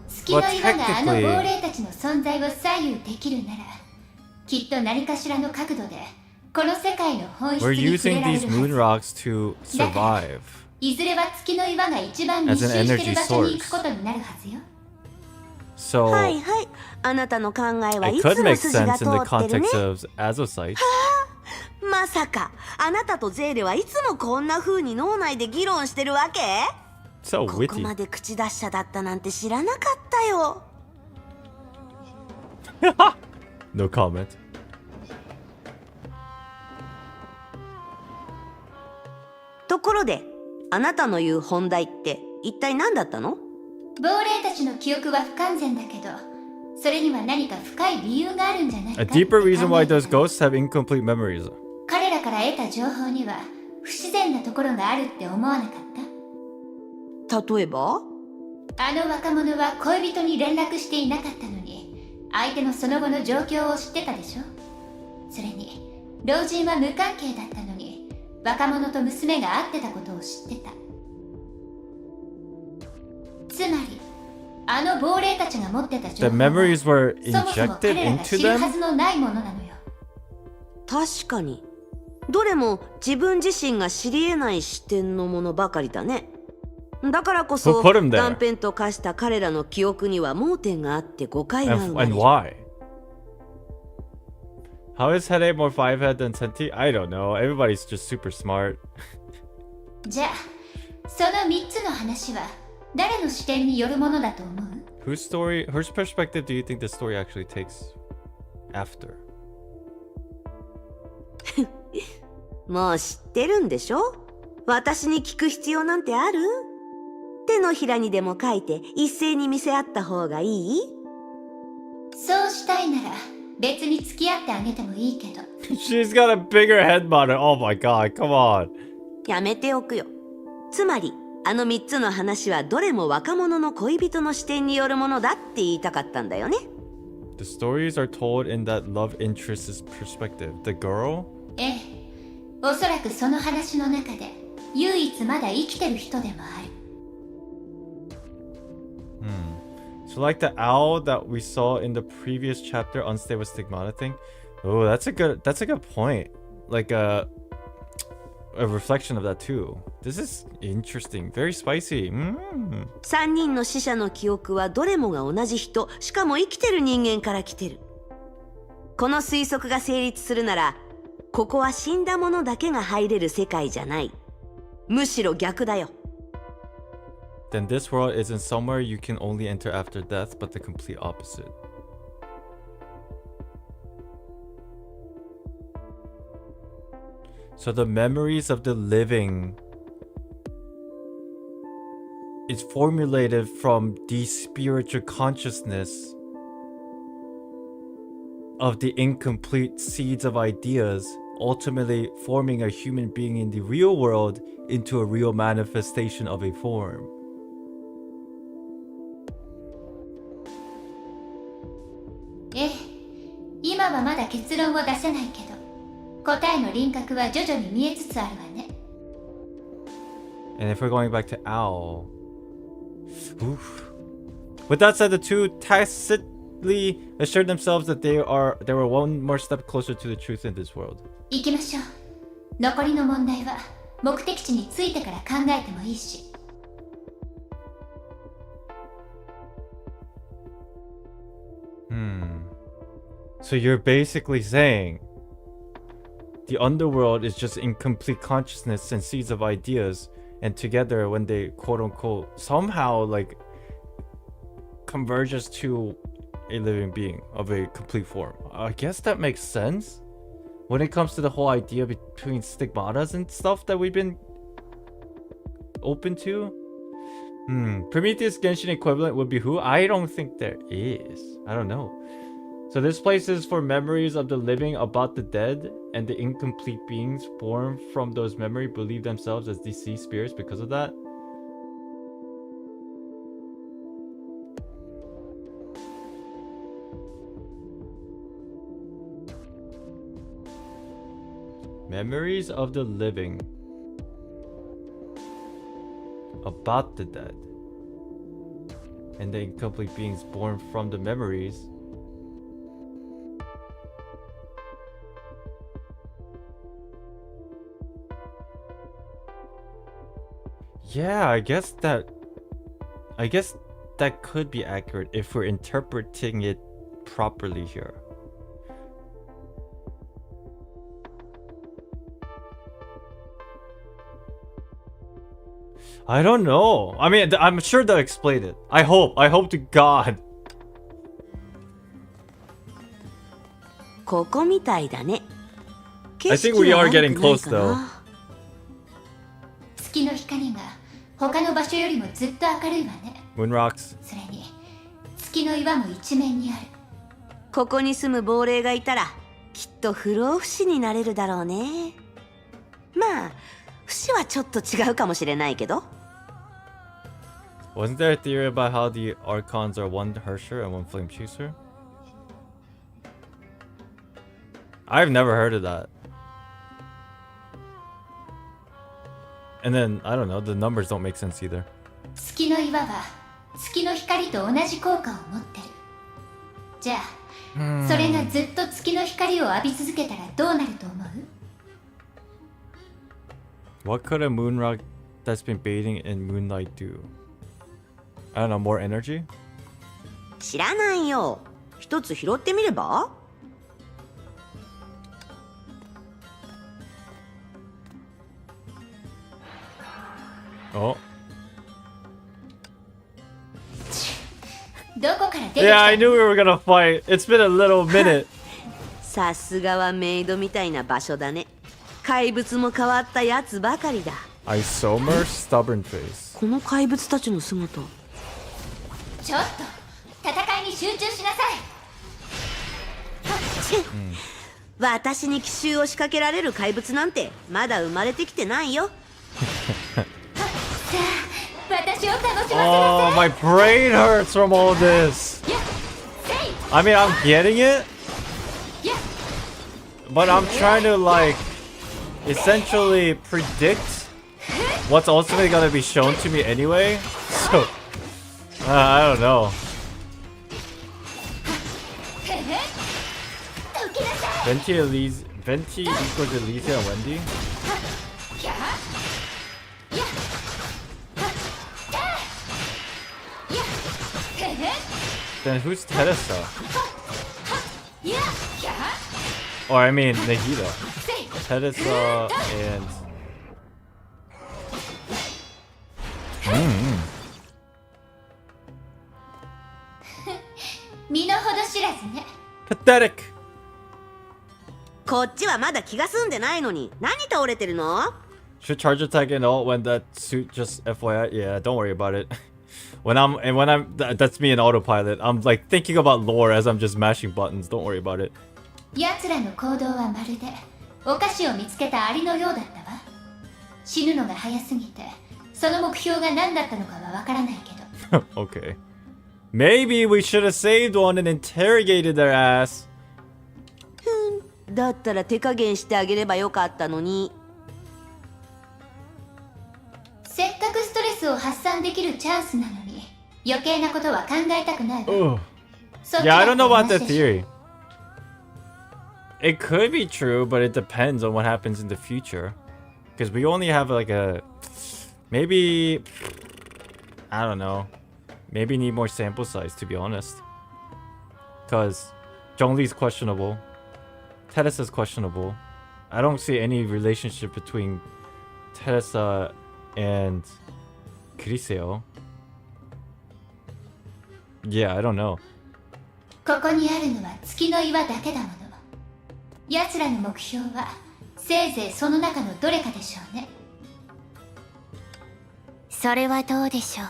月の岩があの亡霊たちの存在を左右できるなら、きっと何かしらの角度でこの世界の本質 We're に触れ using られ these る moon はず。 rocks to survive. いずれは月の岩が一番密集してる場所に行くことになるはずよ。So はいはい。あなたの考えは it いつ could も make 筋が sense 通 in the ってるね。 context of azosites. まさかあなたとゼーレはいつもこんな風に脳内で議論してるわけ？ So ここ witty. まで口達者だったなんて知らなかったよ。No comment. ところで、あなたの言う本題って一体何だったの？亡霊たちの記憶は不完全だけど、それには何か深い理由があるんじゃないか A って考え deeper reason why た those ghosts have incomplete memories. 彼らから得た情報には不自然なところがあるって思わなかった？例えば？あの若者は恋人に連絡していなかったのに、相手のその後の状況を知ってたでしょ。それに老人は無関係だったのに、若者と娘が会ってたことを知ってた。つまりあの亡霊たちが持ってた The 情報は memories were そもそも injected 彼らが into 知るは them? ずのないものなのよ。確かに。どれも自分自身が知り得ない視点のものばかりだね。だからこそ Who put him there? 断片と化した彼らの記憶には盲点があって誤解が生まれ And る。 why? How is Headache more 5 head than Senti? I don't know. Everybody's just super smart. じゃあその3つの話は誰の視点によるものだと思う？ Whose perspective do you think the story actually takes after? もう知ってるんでしょ？私に聞く必要なんてある？手のひらにでも書いて一斉に見せ合った方がいい？そうしたいなら別に付き合ってあげてもいいけど。She's got a bigger head monitor. Oh my god, come on. やめておくよ。つまりあの3つの話はどれも若者の恋人の視点によるものだって言いたかったんだよね。The stories are told in that love interest's perspective. The girl? ええ、おそらくその話の中で唯一まだ生きてる人でもある。So like the owl that we saw in the previous chapter, unstable stigmata thing. Oh, that's a good point. Like a reflection of that too. This is interesting. Very spicy. 3人の死者の記憶はどれもが同じ人、しかも生きてる人間から来てる。この推測が成立するなら、ここは死んだ者だけが入れる世界じゃない。むしろ逆だよ。Then this world isn't somewhere you can only enter after death, but the complete opposite. So the memories of the living is formulated from the spiritual consciousness of the incomplete seeds of ideas, ultimately forming a human being in the real world into a real manifestation of a form. ええ、今はまだ結論を出せないけど、答えの輪郭は徐々に見えつつあるわね。And if we're going back to Owl, oof. With that said, the two tacitly assured themselves that they were one more step closer to the truth in this world. 行きましょう。残りの問題は目的地に着いてから考えてもいいし。So you're basically saying the underworld is just incomplete consciousness and seeds of ideas, and together when they quote unquote somehow like converges to a living being of a complete form. I guess that makes sense when it comes to the whole idea between stigmatas and stuff that we've been open to. Prometheus Genshin equivalent would be who? I don't think there is. I don't know. So this place is for memories of the living about the dead, and the incomplete beings born from those memories believe themselves as deceased spirits because of that. Memories of the living about the dead, and the incomplete beings born from the memories Yeah, I guess that could be accurate if we're interpreting it properly here. I don't know. I mean, I'm sure they'll explain it. I hope to God. ここみたいだね。 I think we are getting close though. 月の光が他の場所よりもずっと明るいわね。 Moon rocks. それに月の岩も一面にある。ここに住む亡霊がいたらきっと不老不死になれるだろうね。まあ不死はちょっと違うかもしれないけど。 Wasn't there a theory about how the archons are one Hersher and one Flame Chaser? I've never heard of that. And then, I don't know, the numbers don't make sense either. 月の岩は月の光と同じ効果を持ってる。じゃあ、それがずっと月の光を浴び続けたらどうなると思う？ What could a moon rock that's been bathing in moonlight do? I don't know, more energy? 知らないよ。一つ拾ってみれば？ Oh. どこから出てきた？ Yeah, I knew we were gonna fight. It's been a little minute. さすがはメイドみたいな場所だね。怪物も変わったやつばかりだ。Isomer stubborn face. この怪物たちの姿。ちょっと戦いに集中しなさい。私に奇襲を仕掛けられる怪物なんてまだ生まれてきてないよ。私を楽しませなさい。 Oh, my brain hurts from all this. I mean, I'm getting it, but I'm trying to like essentially predict what's ultimately gonna be shown to me anyway. So I don't know. Venti equals Elysia and Wendy. Then who's Teresa? Or I mean Nagita. Teresa and... Pathetic! こっちはまだ気が済んでないのに何倒れてるの？ Should charge attack and all when that suit just FYI? Yeah, don't worry about it. That's me in autopilot. I'm like thinking about lore as I'm just mashing buttons. Don't worry about it. 奴らの行動はまるでお菓子を見つけたアリのようだったわ。死ぬのが早すぎてその目標が何だったのかはわからないけど。Okay. Maybe we should have saved one and interrogated their ass. だったら手加減してあげればよかったのに。せっかくストレスを発散できるチャンスなのに余計なことは考えたくないわ。 Ugh. そっち Yeah, I だ don't って know about 同 that じでしょ。 theory. It could be true, but it depends on what happens in the future. Because we only have like a... Maybe... I don't know. Maybe need more sample size, to be honest. Because Zhongli's questionable. Teresa's questionable. I don't see any relationship between Teresa and Criseo. Yeah, I don't know. ここにあるのは月の岩だけだもの。奴らの目標はせいぜいその中のどれかでしょうね。それはどうでしょう。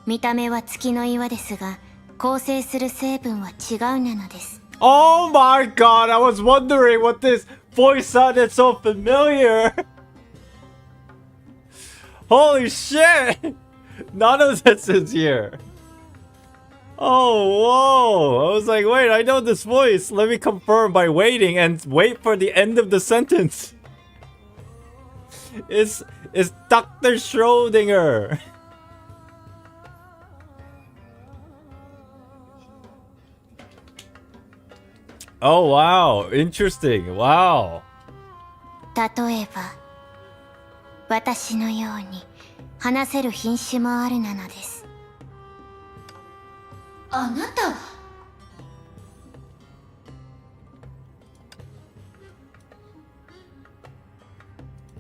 見た目は月の岩ですが、構成する成分は違うなのです。Oh my god, I was wondering what this voice sounded so familiar. Holy shit! None of this is here. Oh, whoa. I was like, wait, I know this voice. Let me confirm by waiting and wait for the end of the sentence. It's Dr. Schrodinger. Oh, wow. Interesting. Wow. 例えば、私のように話せる品種もあるなのです。あなた。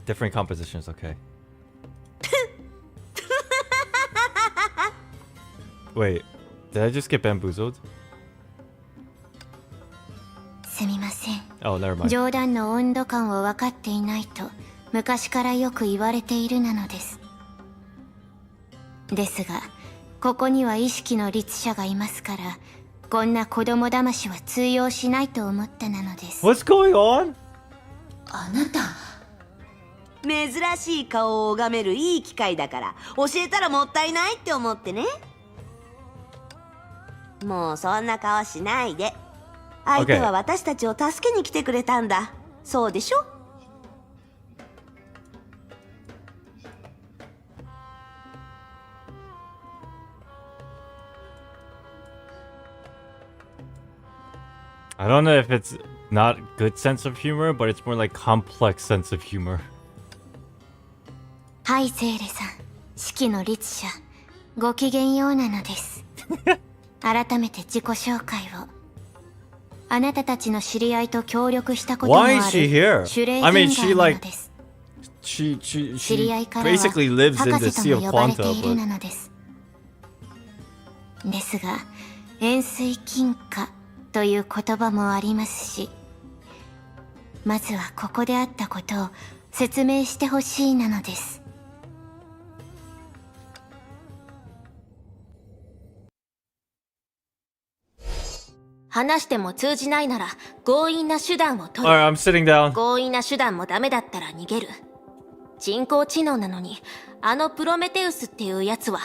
Different compositions, okay. Wait, did I just get bamboozled? すみません。 Oh, never mind. 冗談の温度感を分かっていないと昔からよく言われているなのです。ですが、ここには意識の律者がいますから、こんな子供騙しは通用しないと思ったなのです。 What's going on? あなた。珍しい顔を拝めるいい機会だから教えたらもったいないって思ってね。もうそんな顔しないで。相手は私たちを助けに来てくれたんだ。そうでしょ？ I don't know if it's not good sense of humor, but it's more like complex sense of humor. はい、セーレさん。式の律者、ごきげんようなのです。改めて自己紹介を。あなたたちの知り合いと協力したこともあ Why る is she here? シュレー I ゲ mean, ン she ガーな like のです。 she 知り合いからは basically lives in 博 the 士 Sea と of も呼ばれて Quanta, いる but なのです。ですが、円錐金貨という言葉もありますし、まずはここであったことを説明してほしいなのです。話しても通じないなら強引な手段を取る。 Alright, I'm sitting down. 強引な手段もダメだったら逃げる。人工知能なのに、あのプロメテウスっていうやつは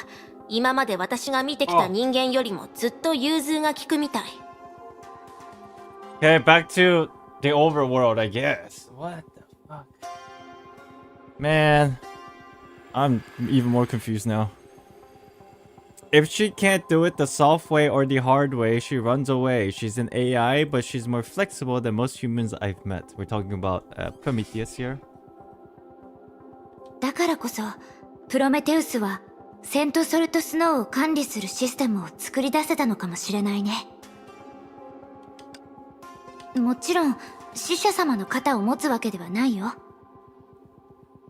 今まで私が見てきた人間よりもずっと融通が利くみたい。 Okay, back to the overworld, I guess. What the fuck? Man, I'm even more confused now. If she can't do it the soft way or the hard way, she runs away. She's an AI, but she's more flexible than most humans I've met. We're talking about Prometheus here. だからこそ、プロメテウスはセントソルトスノーを管理するシステムを作り出せたのかもしれないね。もちろん死者様の肩を持つわけではないよ。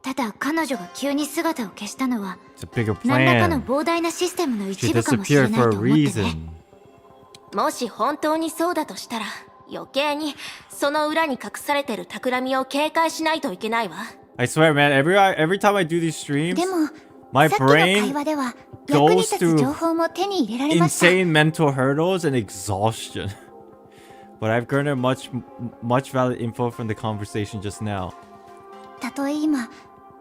ただ彼女が急に姿を消したのは It's a bigger 何らかの plan. 膨大なシステムの She 一部かもしれ disappeared ない for と a 思ってね。 reason. もし本当にそうだとしたら余計にその裏に隠されてる企みを警戒しないといけないわ。I swear, man, every time I do these streams, でも my さっきの会 brain 話では役に goes 立つ情 through 報も手に入れられました。 insane mental hurdles and exhaustion. But I've garnered much valid info from the conversation just now. たとえ今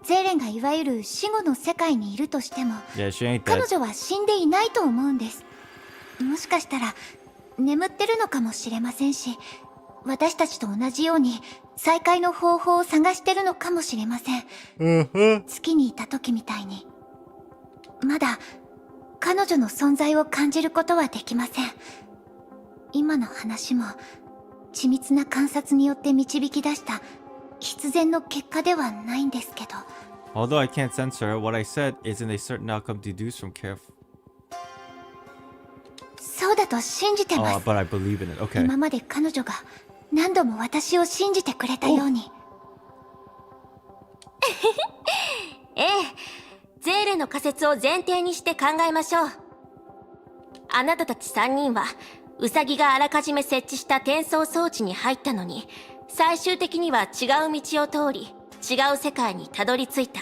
ゼーレンがいわゆる死後の世界にいるとしても Yeah, she ain't 彼 dead. 女は死んでいないと思うんです。もしかしたら眠ってるのかもしれませんし、私たちと同じように再会の方法を探してるのかもしれません。月にいた時みたいに。まだ彼女の存在を感じることはできません。今の話も緻密な観察によって導き出した必然の結果ではないんですけど。 Although I can't censor, what I said isn't a certain outcome deduced from careful. そうだと信じてま Oh, す。 but I believe in it. Okay. 今まで彼女が何度も私を信じてくれたように。ええ、ゼーレの仮説を前提にして考えましょう。あなたたち3人はウサギがあらかじめ設置した転送装置に入ったのに、最終的には違う道を通り違う世界にたどり着いた。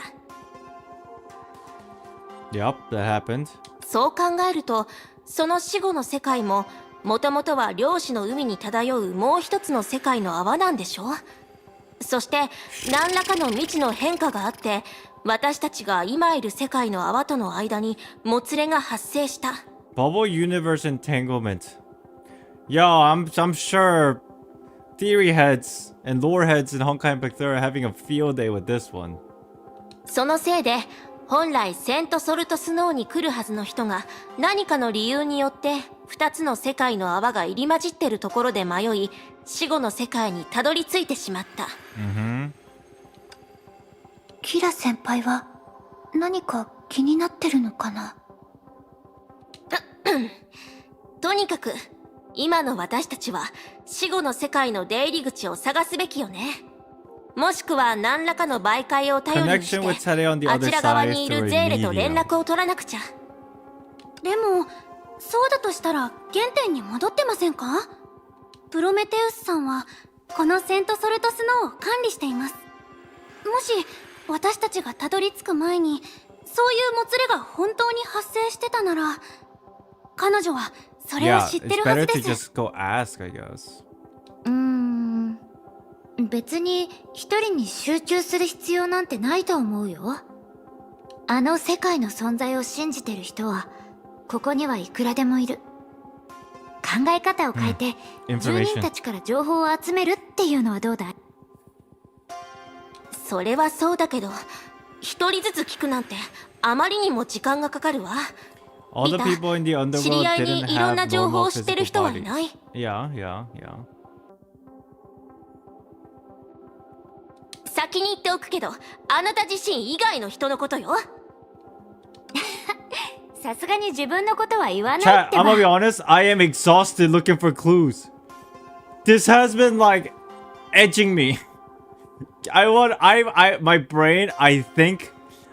Yep, that happened. そう考えると、その死後の世界ももともとは漁師の海に漂うもう一つの世界の泡なんでしょ。そして何らかの未知の変化があって、私たちが今いる世界の泡との間にもつれが発生した。 Bubble universe entanglement. Yo, I'm sure theory heads and lore heads in Honkai Impact are having a field day with this one. そのせいで本来セントソルトスノーに来るはずの人が何かの理由によって2つの世界の泡が入り混じってるところで迷い、死後の世界にたどり着いてしまった。キラ先輩は何か気になってるのかな。とにかく今の私たちは死後の世界の出入り口を探すべきよね。もしくは何らかの媒介を頼りにして Connection with Tade on the あ other ちら側 side にい to るゼーレと連 Remedium. 絡を取らなくちゃ。でもそうだとしたら原点に戻ってませんか？プロメテウスさんはこのセントソルトスノーを管理しています。もし私たちがたどり着く前にそういうもつれが本当に発生してたなら、彼女はそれを Yeah, 知って it's るは better ず to です。 just go ask, I guess. 別に一人に集中する必要なんてないと思うよ。あの世界の存在を信じてる人はここにはいくらでもいる。考え方を変えて、住人たちから情報を集めるっていうのはどうだい？それはそうだけど、一人ずつ聞くなんてあまりにも時間がかかるわ。 All the リタ、 people in the 知り underworld 合いに didn't いろんな have 情報 normal を知ってる physical 人はい bodies. ない。 Yeah. 先に言っておくけど、あなた自身以外の人のことよ。さすがに自分のことは言わない Chat, って I'm ば。 gonna be honest, I am exhausted looking for clues. This has been like edging me. My brain, I think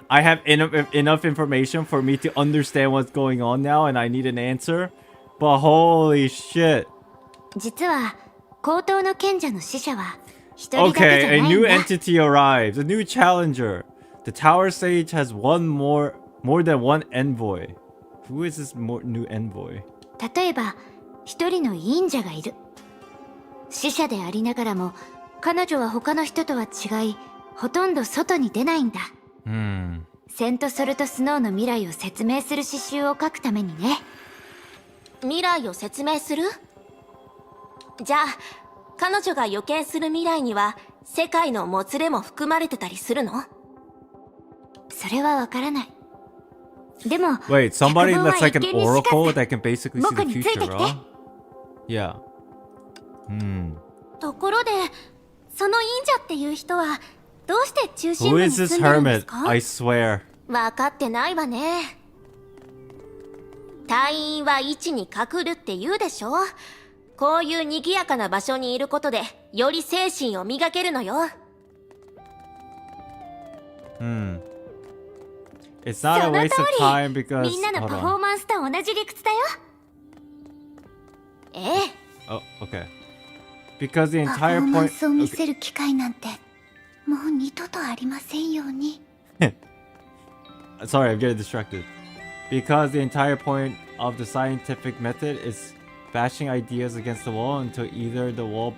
I have enough information for me to understand what's going on now, and I need an answer. But holy shit. 実は高等の賢者の使者は一人だけじゃ Okay, ない a ん new だ。 entity arrives, a new challenger. The Tower Sage has more than one envoy. Who is this new envoy? 例えば一人の忍者がいる。使者でありながらも彼女は他の人とは違い、ほとんど外に出ないんだ。セントソルトスノーの未来を説明する詩集を書くためにね。未来を説明する？じゃあ彼女が予見する未来には世界のもつれも含まれてたりするの？それはわからない。でも Wait, somebody 百聞は that's like an 一見にしかず。 oracle that can basically see 僕 the について future, きて。 huh? Yeah. ところで、その忍者っていう人はどうして中心 Who 部に is 住 this んでるんです hermit? か？ I swear. 分かってないわね。隊員は位置に隠るって言うでしょ。こういう賑やかな場所にいることでより精神を磨けるのよ。It's not a waste of time because みんなの hold パフォー on. マンスと同じ理屈だよ。ええ。 Oh, okay. Because the パフォ entire ーマン point. スを見 Okay. せる機会なんてもう二度とありませんように。 Sorry, I'm getting distracted. Because the entire point of the scientific method is bashing ideas against the wall until either the wall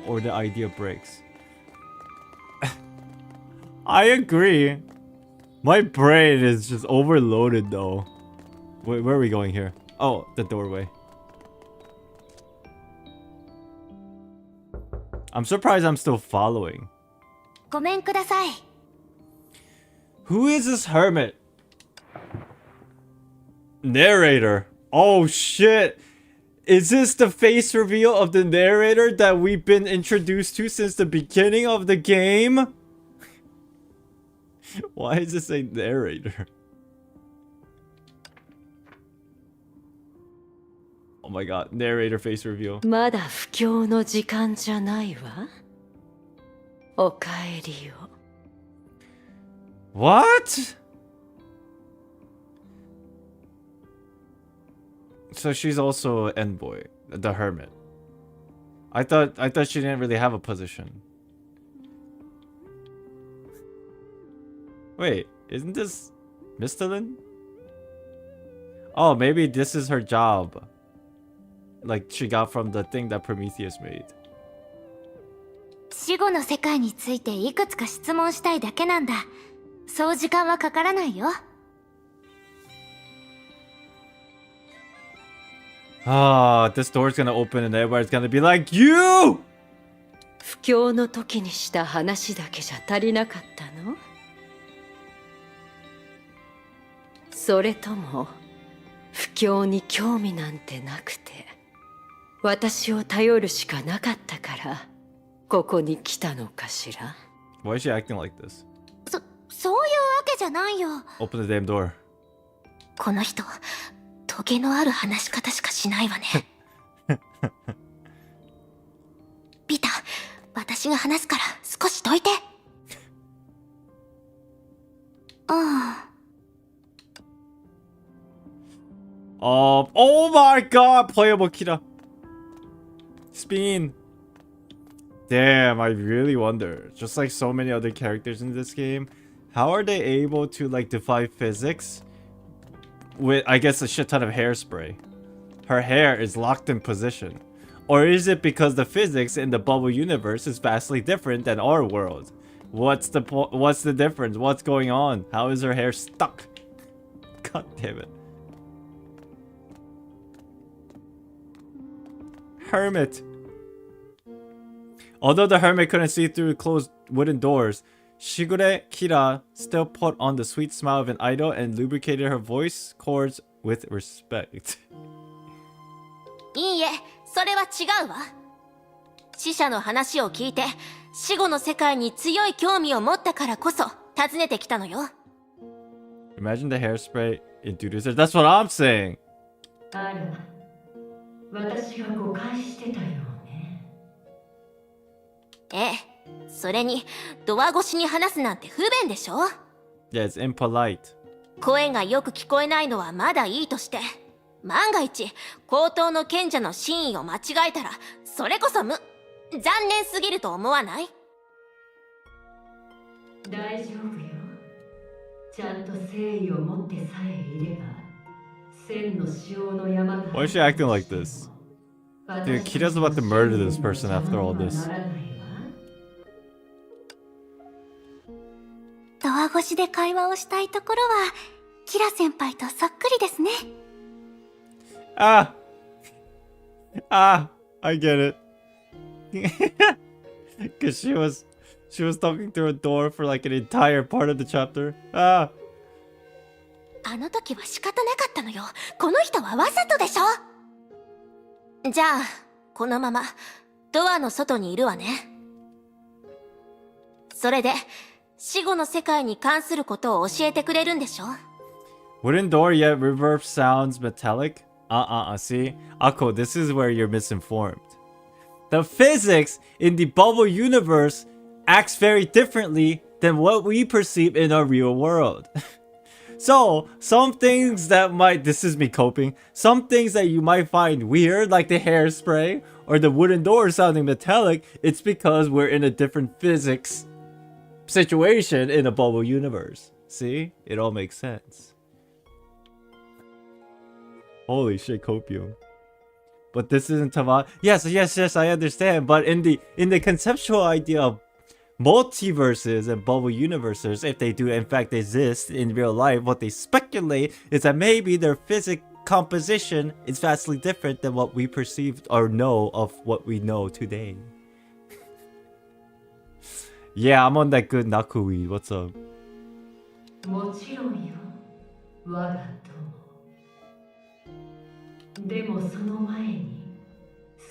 or the idea breaks. I agree. My brain is just overloaded though. Where are we going here? Oh, the doorway. I'm surprised I'm still following. ごめんください。 Who is this hermit? Narrator. Oh shit. Is this the face reveal of the narrator that we've been introduced to since the beginning of the game? Why is this a narrator? Oh my god, narrator face reveal. まだ布教の時間じゃないわ。おかえりを。What? So she's also an envoy, the hermit. I thought she didn't really have a position. Wait, isn't this Mistalin? Oh, maybe this is her job. Like she got from the thing that Prometheus made. 死後の世界についていくつか質問したいだけなんだ。そう時間はかからないよ。Ah, this door's gonna open and everybody's gonna be like, you! 布教の時にした話だけじゃ足りなかったの？それとも布教に興味なんてなくて私を頼るしかなかったからここに来たのかしら？ Why is she acting like this? そういうわけじゃないよ。 Open the damn door. この人、トゲのある話し方しかしないわね。ピタ、私が話すから少しどいて。Oh my god, playable Kira. Spin. Damn, I really wonder. Just like so many other characters in this game, how are they able to like defy physics with, I guess, a shit ton of hairspray? Her hair is locked in position. Or is it because the physics in the bubble universe is vastly different than our world? What's the difference? What's going on? How is her hair stuck? God damn it. Hermit. Although the hermit couldn't see through closed wooden doors, Shigure Kira still put on the sweet smile of an idol and lubricated her voice cords with respect. いいえ、それは違うわ。死者の話を聞いて、死後の世界に強い興味を持ったからこそ訪ねてきたのよ。Imagine the hairspray introducer. That's what I'm saying. あら、私が誤解してたようね。ええ、それにドア越しに話すなんて不便でしょ。 Yeah, it's impolite. 声がよく聞こえないのはまだいいとして、万が一高等の賢者の真意を間違えたら、それこそ残念すぎると思わない？大丈夫よ。ちゃんと誠意を持ってさえいれば、千の塩の山が。 Why is she acting like this? Dude, Kira's about to murder this person after all this. ドア越しで会話をしたいところは、キラ先輩とそっくりですね。Ah! Ah! I get it. Because she was talking through a door for like an entire part of the chapter. Ah! あの時は仕方なかったのよ。この人はわざとでしょ。じゃあこのままドアの外にいるわね。それで死後の世界に関することを教えてくれるんでしょ。 Wooden door, yet reverb sounds metallic? See? Akko, this is where you're misinformed. The physics in the bubble universe acts very differently than what we perceive in our real world. So, some things that might, this is me coping, some things that you might find weird, like the hairspray or the wooden door sounding metallic, it's because we're in a different physics situation in a bubble universe. See? It all makes sense. Holy shit, copium. But this isn't Thematic. Yes, I understand. But in the conceptual idea of multiverses and bubble universes, if they do in fact exist in real life, what they speculate is that maybe their physics composition is vastly different than what we perceive or know of what we know today. Yeah, I'm on that good Nakui. What's up? もちろんよ、我が友。でもその前に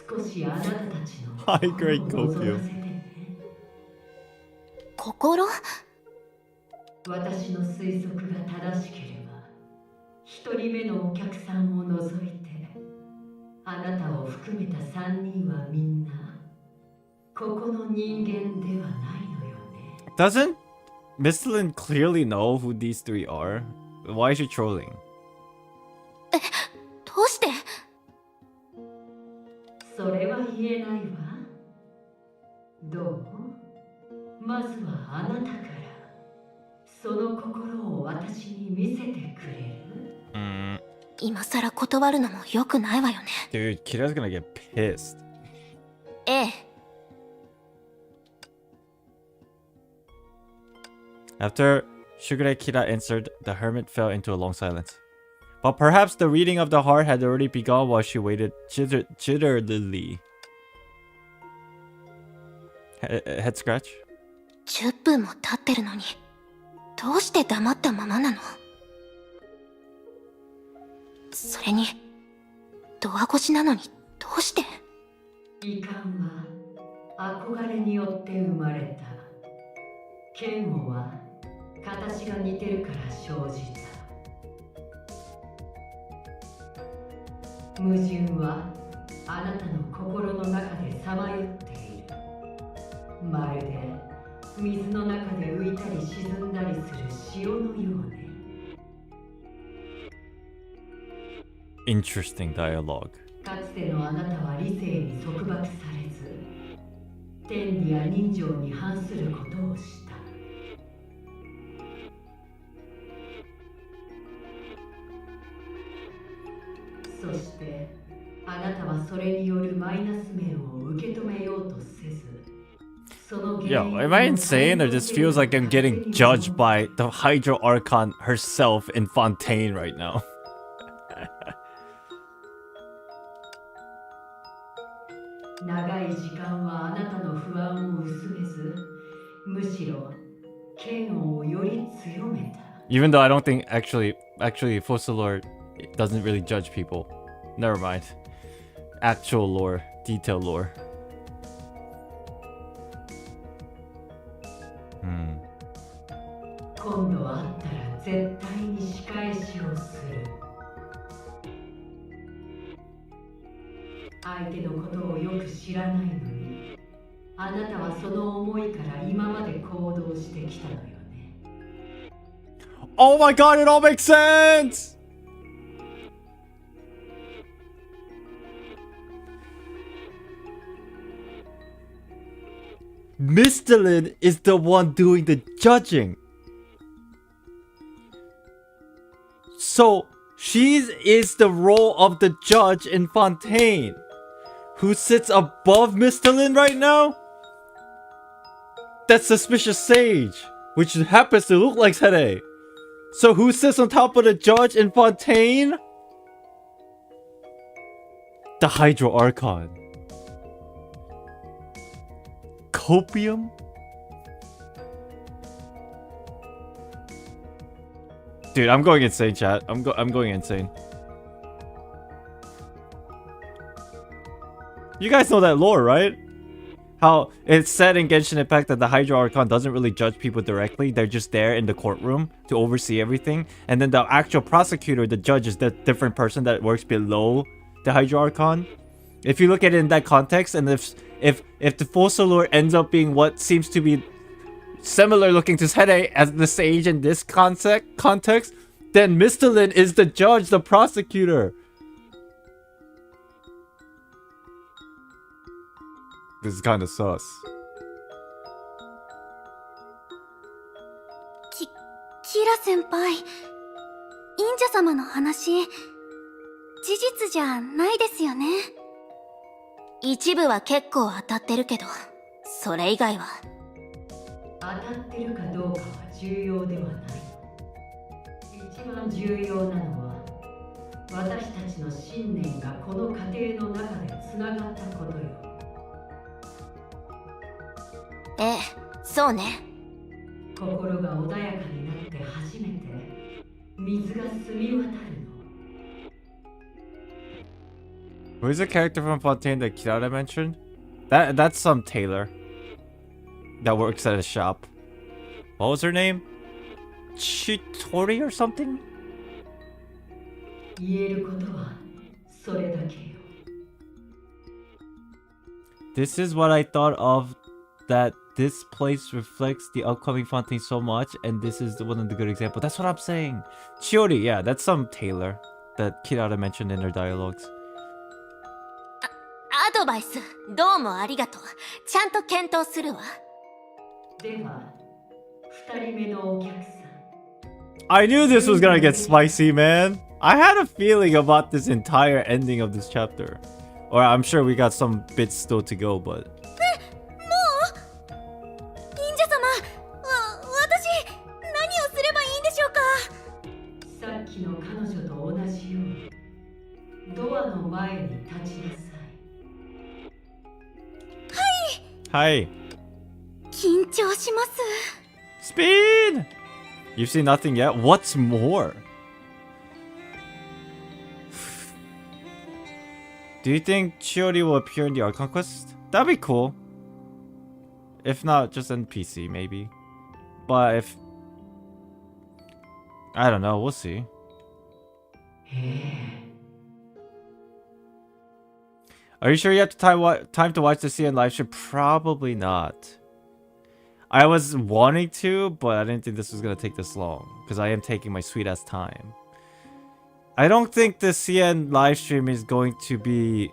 少しあなたたちの High grade 心を copium. 覗かせてね。心？私の推測が正しければ、一人目のお客さんを除いて、あなたを含めた3人はみんなここの人間ではないのよね。Doesn't Mistlin clearly know who these three are? Why is she trolling? どうして？それは言えないわ。どう？まずはあなたからその心を私に見せてくれる？今さら断るのも良くないわよね。 Dude, Kira's gonna get pissed. ええ。 After Shugure Kira answered, the hermit fell into a long silence. But perhaps the reading of the heart had already begun while she waited jitterily. Head scratch? 10分も経ってるのに、どうして黙ったままなの？それに、ドア越しなのにどうして？遺憾は憧れによって生まれた。嫌悪は形が似てるから生じた。矛盾はあなたの心の中でさまよっている。まるで水の中で浮いたり沈んだりする潮のようね。Interesting dialogue. かつてのあなたは理性に束縛されず、天理や人情に反することをした。そしてあなたはそれによるマイナス面を受け止めようとせず、Yo, am I insane or this feels like I'm getting judged by the Hydro Archon herself in Fontaine right now? 長い時間はあなたの不安を薄めず、むしろ嫌悪をより強めた。 Even though I don't think actually Fossilor doesn't really judge people. Never mind. Actual lore, detailed lore. 今度会ったら絶対に仕返しをする。相手のことをよく知らないのに、あなたはその思いから今まで行動してきたのよね。 Oh my god, it all makes sense! Mistlin is the one doing the judging. So, she is the role of the judge in Fontaine. Who sits above Mistlin right now? That suspicious sage, which happens to look like Sere. So who sits on top of the judge in Fontaine? The Hydro Archon. Copium? Dude, I'm going insane, chat. I'm going insane. You guys know that lore, right? How it's said in Genshin Impact that the Hydro Archon doesn't really judge people directly. They're just there in the courtroom to oversee everything. And then the actual prosecutor, the judge, is the different person that works below the Hydro Archon. If you look at it in that context, and if the Fossilor ends up being what seems to be similar looking to Sere as the sage in this context, then Mistlin is the judge, the prosecutor. This is kind of sus. 先輩、忍者様の話、事実じゃないですよね。一部は結構当たってるけど、それ以外は。当たってるかどうかは重要ではない。一番重要なのは、私たちの信念がこの過程の中でつながったことよ。ええ、そうね。心が穏やかになって初めて水が澄み渡るの。 Who's the character from Fontaine that Kirara mentioned? That's some tailor that works at a shop. What was her name? Chitori or something? 言えることはそれだけよ。 This is what I thought of, that this place reflects the upcoming Fontaine so much, and this is one of the good examples. That's what I'm saying. Chiori, yeah, that's some tailor that Kirara mentioned in her dialogues. アドバイス、どうもありがとう。ちゃんと検討するわ。では、二人目のお客さん。 I knew this was gonna get spicy, man. I had a feeling about this entire ending of this chapter. Or I'm sure we got some bits still to go, but... 忍者様、私、何をすればいいんでしょうか。さっきの彼女と同じようにドアの前に立ちなさい。Hi. 緊張します。 Speed! You've seen nothing yet? What's more? Do you think Chiori will appear in the Archon Quest? That'd be cool. If not, just NPC, maybe. But if... I don't know, we'll see. Are you sure you have time to watch the CN live stream? Probably not. I was wanting to, but I didn't think this was gonna take this long. Because I am taking my sweet ass time. I don't think the CN live stream is going to be...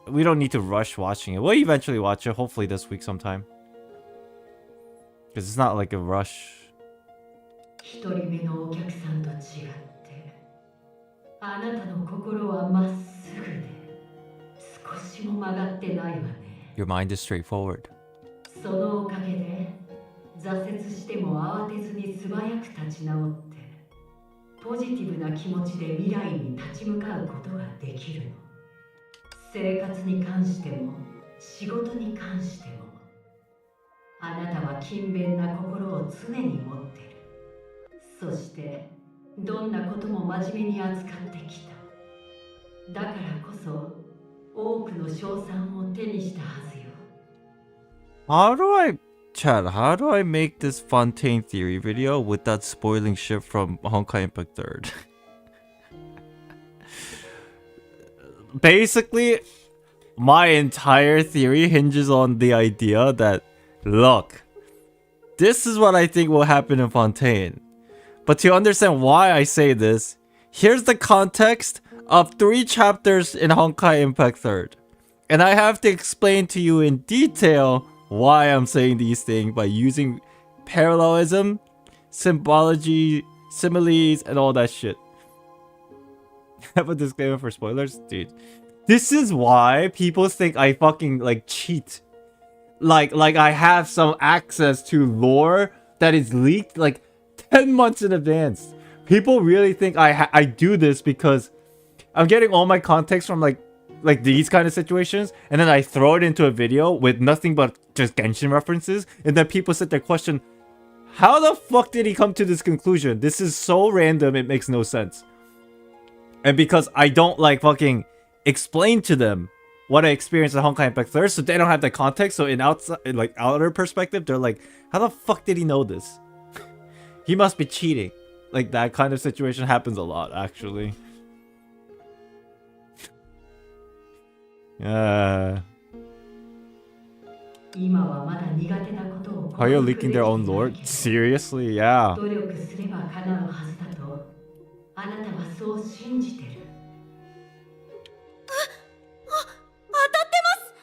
We don't need to rush watching it. We'll eventually watch it, hopefully this week sometime. Because it's not like a rush. 一人目のお客さんと違って、あなたの心はまっすぐで、少しも曲がってないわね。 Your mind is straightforward. そのおかげで、挫折しても慌てずに素早く立ち直って、ポジティブな気持ちで未来に立ち向かうことができるの。生活に関しても、仕事に関しても、あなたは勤勉な心を常に持ってる。そして、どんなことも真面目に扱ってきた。だからこそ、多くの賞賛を手にしたはずよ。How do I make this Fontaine theory video without spoiling shit from Honkai Impact 3rd? Basically, my entire theory hinges on the idea that, look, this is what I think will happen in Fontaine. But to understand why I say this, here's the context of 3 chapters in Honkai Impact 3rd. And I have to explain to you in detail why I'm saying these things by using parallelism, symbology, similes, and all that shit. Have a disclaimer for spoilers? Dude, this is why people think I fucking like cheat. Like I have some access to lore that is leaked like 10 months in advance. People really think I do this because I'm getting all my context from like these kind of situations, and then I throw it into a video with nothing but just Genshin references, and then people sit there question, how the fuck did he come to this conclusion? This is so random, it makes no sense. And because I don't like fucking explain to them what I experienced at Honkai Impact 3rd, so they don't have the context, so in outer perspective, they're like, how the fuck did he know this? He must be cheating. Like, that kind of situation happens a lot, actually. How are you leaking their own lore? Seriously? Yeah. 努力すれば叶うはずだと、あなたはそう信じてる。当たってます。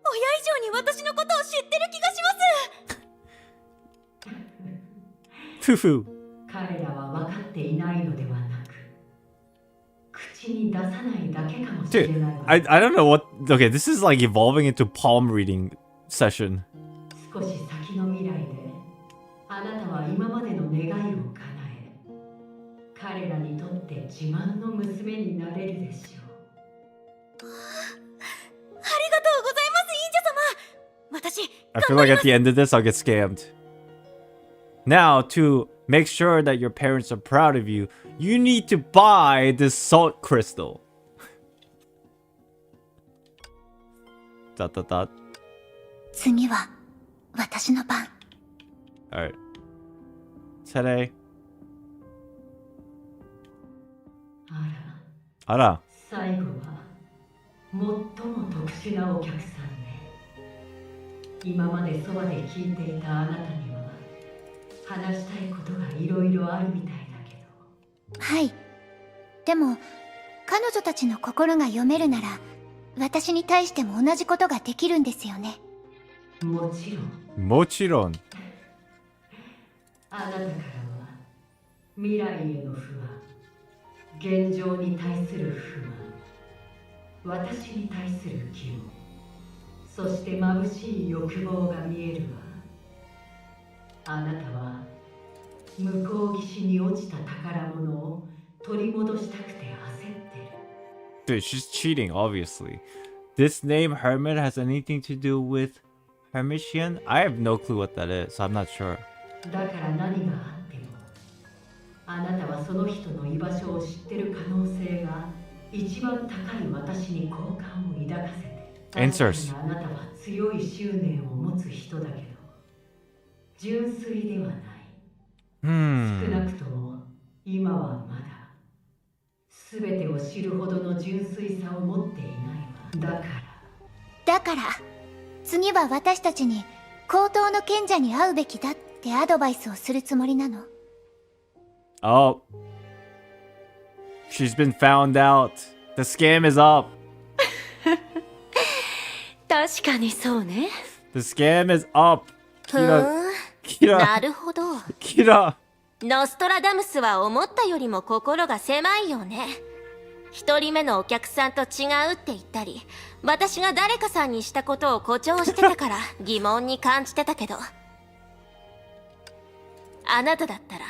親以上に私のことを知ってる気がします。Foo foo. 彼らはっていないのではなく、口に出さないだけかもしれ Dude, ないわ。 I don't know what. Okay, this is like evolving into palm reading session. 少し先の未来であなたは今までの願いを叶え、彼らにとって自慢の娘になれるでしょう。ありがとうございます、忍者様。私、 I feel like at the end of this, I'll get scammed. Now, to make sure that your parents are proud of you, you need to buy this salt crystal. Dot dot dot. 次は私の番。 Alright. Today. あら、 Ara. 最後は最も特殊なお客さんね。今までそばで聞いていたあなたには話したいことがいろいろあるみたいだけど。はい。でも彼女たちの心が読めるなら、私に対しても同じことができるんですよね。もちろん。 Mochiron. あなたからは未来への不安、現状に対する不満、私に対する疑問、そして眩しい欲望が見えるわ。あなたは向こう岸に落ちた宝物を取り戻したくて焦ってる。 Dude, she's cheating, obviously. This name Hermit has anything to do with Hermitian? I have no clue what that is, so I'm not sure. だから何があっても、あなたはその人の居場所を知ってる可能性が一番高い私に好感を抱かせて。 Answers. あなたは強い執念を持つ人だけど、純粋ではない。少なくとも今はまだ全てを知るほどの純粋さを持っていないわ。だから次は私たちに高等の賢者に会うべきだってアドバイスをするつもりなの？ Oh. She's been found out. The scam is up. 確かにそうね。 The scam is up. ふーん、な Kira. るほど。 Kira. ノストラダムスは思ったよりも心が狭いよね。一人目のお客さんと違うって言ったり、私が誰かさんにしたことを誇張してたから疑問に感じてたけど、あなただったら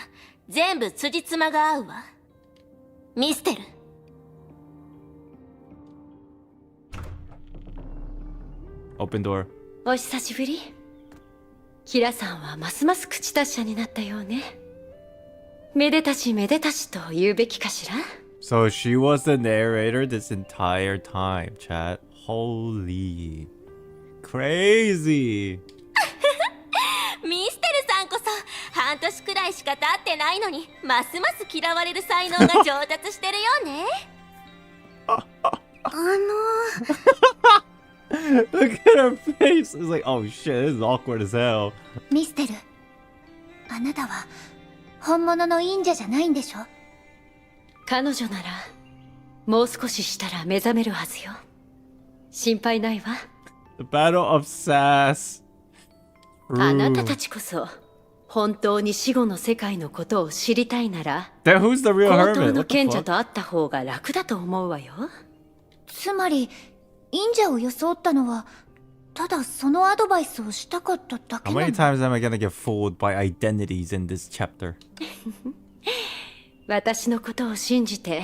全部辻褄が合うわ。ミステル。Open door. お久しぶり。キラさんはますます口達者になったようね。めでたしめでたしと言うべきかしら。 So she was the narrator this entire time, chat. Holy. Crazy. ミステルさんこそ半年くらいしか経ってないのに、ますます嫌われる才能が上達してるよね。Look at her face. It's like, oh shit, this is awkward as hell. ミステル、あなたは本物の忍者じゃないんでしょ？彼女ならもう少ししたら目覚めるはずよ。心配ないわ。 The battle of Sass. あなたたちこそ本当に死後の世界のことを知りたいなら、 Then who's the real 高等 hermit? の What the 賢者 fuck? と会った方が楽だと思うわよ。つまり忍者を装ったのはただそのアドバイスをしたかっただけ How な many の？ times am I gonna get fooled by identities in this chapter? 私のことを信じて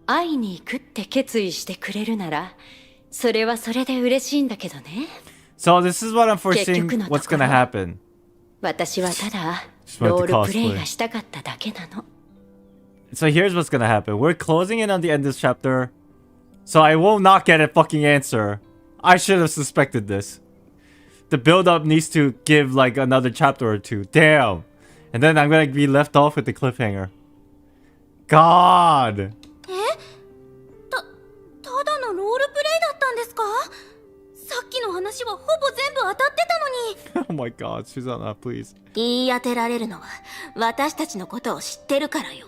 会いに行くって決意してくれるなら、それはそれで嬉しいんだけどね。 So this is what I'm 結 foreseeing 局のところ what's gonna happen. 私はただ Just wanted ロ to ールプレイ cosplay. がしたかっただけなの。 So here's what's gonna happen. We're closing in on the end of this chapter. So I will not get a fucking answer. I should have suspected this. The build-up needs to give like another chapter or two. Damn. And then I'm gonna be left off with the cliffhanger. God. ただのロールプレイだったんですか？さっきの話はほぼ全部当たってたのに。 Oh my god, Susanna, please. 言い当てられるのは私たちのことを知ってるからよ。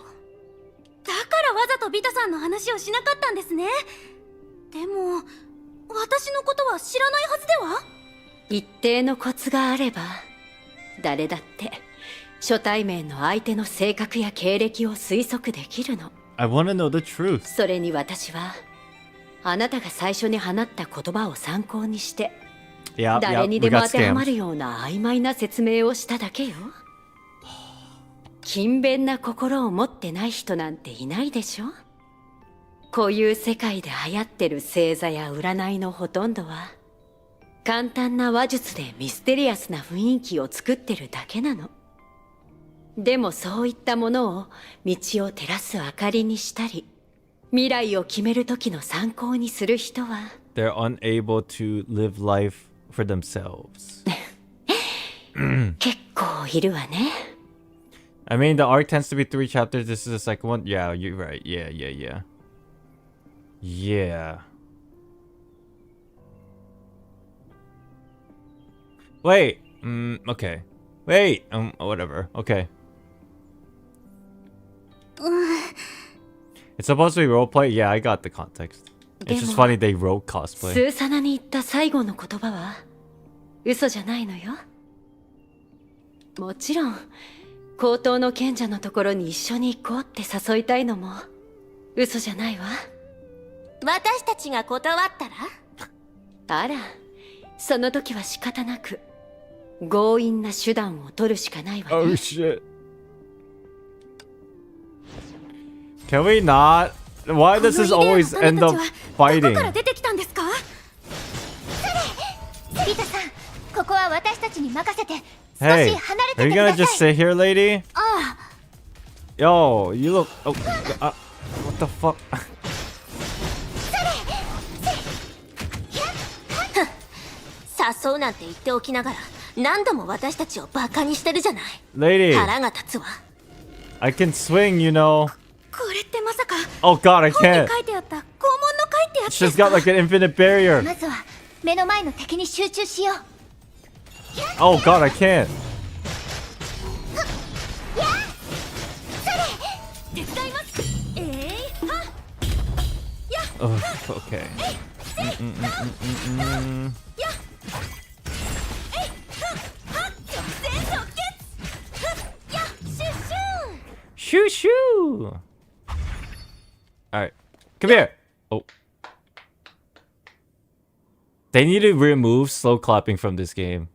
だからわざとビタさんの話をしなかったんですね。でも私のことは知らないはずでは？一定のコツがあれば誰だって初対面の相手の性格や経歴を推測できるの。 I want to know the truth. それに私はあなたが最初に放った言葉を参考にして Yeah, 誰 yeah, に we でも got 当てはま scammed. るような曖昧な説明をしただけよ。勤勉な心を持ってない人なんていないでしょ。こういう世界で流行ってる星座や占いのほとんどは簡単な話術でミステリアスな雰囲気を作ってるだけなの。でもそういったものを道を照らす明かりにしたり未来を決める時の参考にする人は They're unable to live life for themselves. 結構いるわね。 I mean, the arc tends to be 3 chapters. This is the second one. Yeah, you're right. Yeah. Wait. Okay. Wait. Whatever. Okay. It's supposed to be roleplay? Yeah, I got the context. It's just funny they wrote ス cosplay. ーサナに言った最後の言葉は嘘じゃないのよ。もちろん高等の賢者のところに一緒に行こうって誘いたいのも嘘じゃないわ。私たちが断ったら？あら、その時は仕方なく強引な手段を取るしかないわね。 Oh shit. Can we not? Why does this always end up ど fighting? こから出てきたんですか？リタさん、ここは私たちに任せて少し Hey, 離れ are て you てく gonna だ just さい。 sit here, lady? ああ、 Yo, you look. Oh, what the fuck? 誘うなんて言っておきながら何度も私たちをバカにしてるじゃない。 Lady, 腹が立つわ。 I can swing, you know. これってまさか Oh god, I 本に can't. 書いてあった拷問の会ってやつで She's すか？ got like an infinite barrier. まずは目の前の敵に集中しよう。 Oh god, I can't. 手伝います。はっ Oh, okay. やっ直線直結。やっシュッシュン。 Shoo shoo. Alright, come here. Oh. They need to remove slow clapping from this game.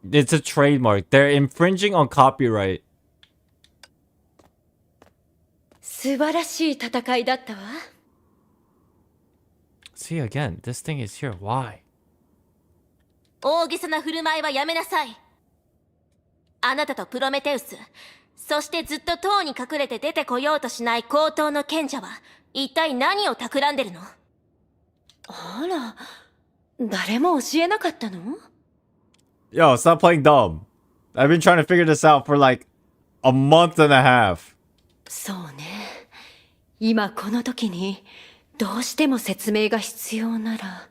It's a trademark. They're infringing on copyright. 素晴らしい戦いだったわ。 See again, this thing is here. Why? 大げさな振る舞いはやめなさい。あなたとプロメテウス、そしてずっと塔に隠れて出てこようとしない高等の賢者は一体何を企んでるの？あら、誰も教えなかったの？ Yo, stop playing dumb. I've been trying to figure this out for like a month and a half. そうね。今この時にどうしても説明が必要なら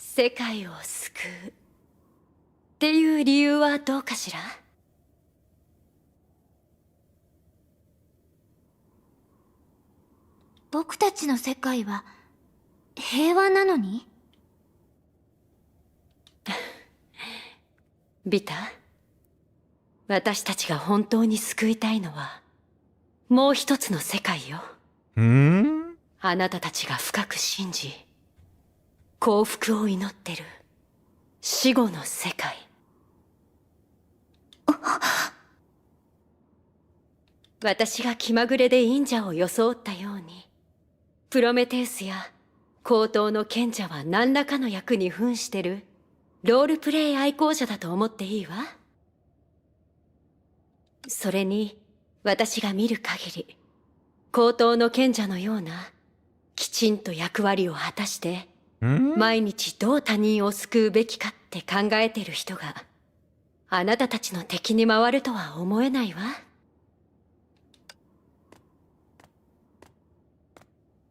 世界を救うっていう理由はどうかしら？僕たちの世界は平和なのに？ビタ、私たちが本当に救いたいのはもう一つの世界よ。 Hmm? あなたたちが深く信じ幸福を祈ってる死後の世界。私が気まぐれで忍者を装ったようにプロメテウスや高等の賢者は何らかの役に扮してるロールプレイ愛好者だと思っていいわ。それに私が見る限り高等の賢者のようなきちんと役割を果たして毎日どう他人を救うべきかって考えてる人があなたたちの敵に回るとは思えないわ。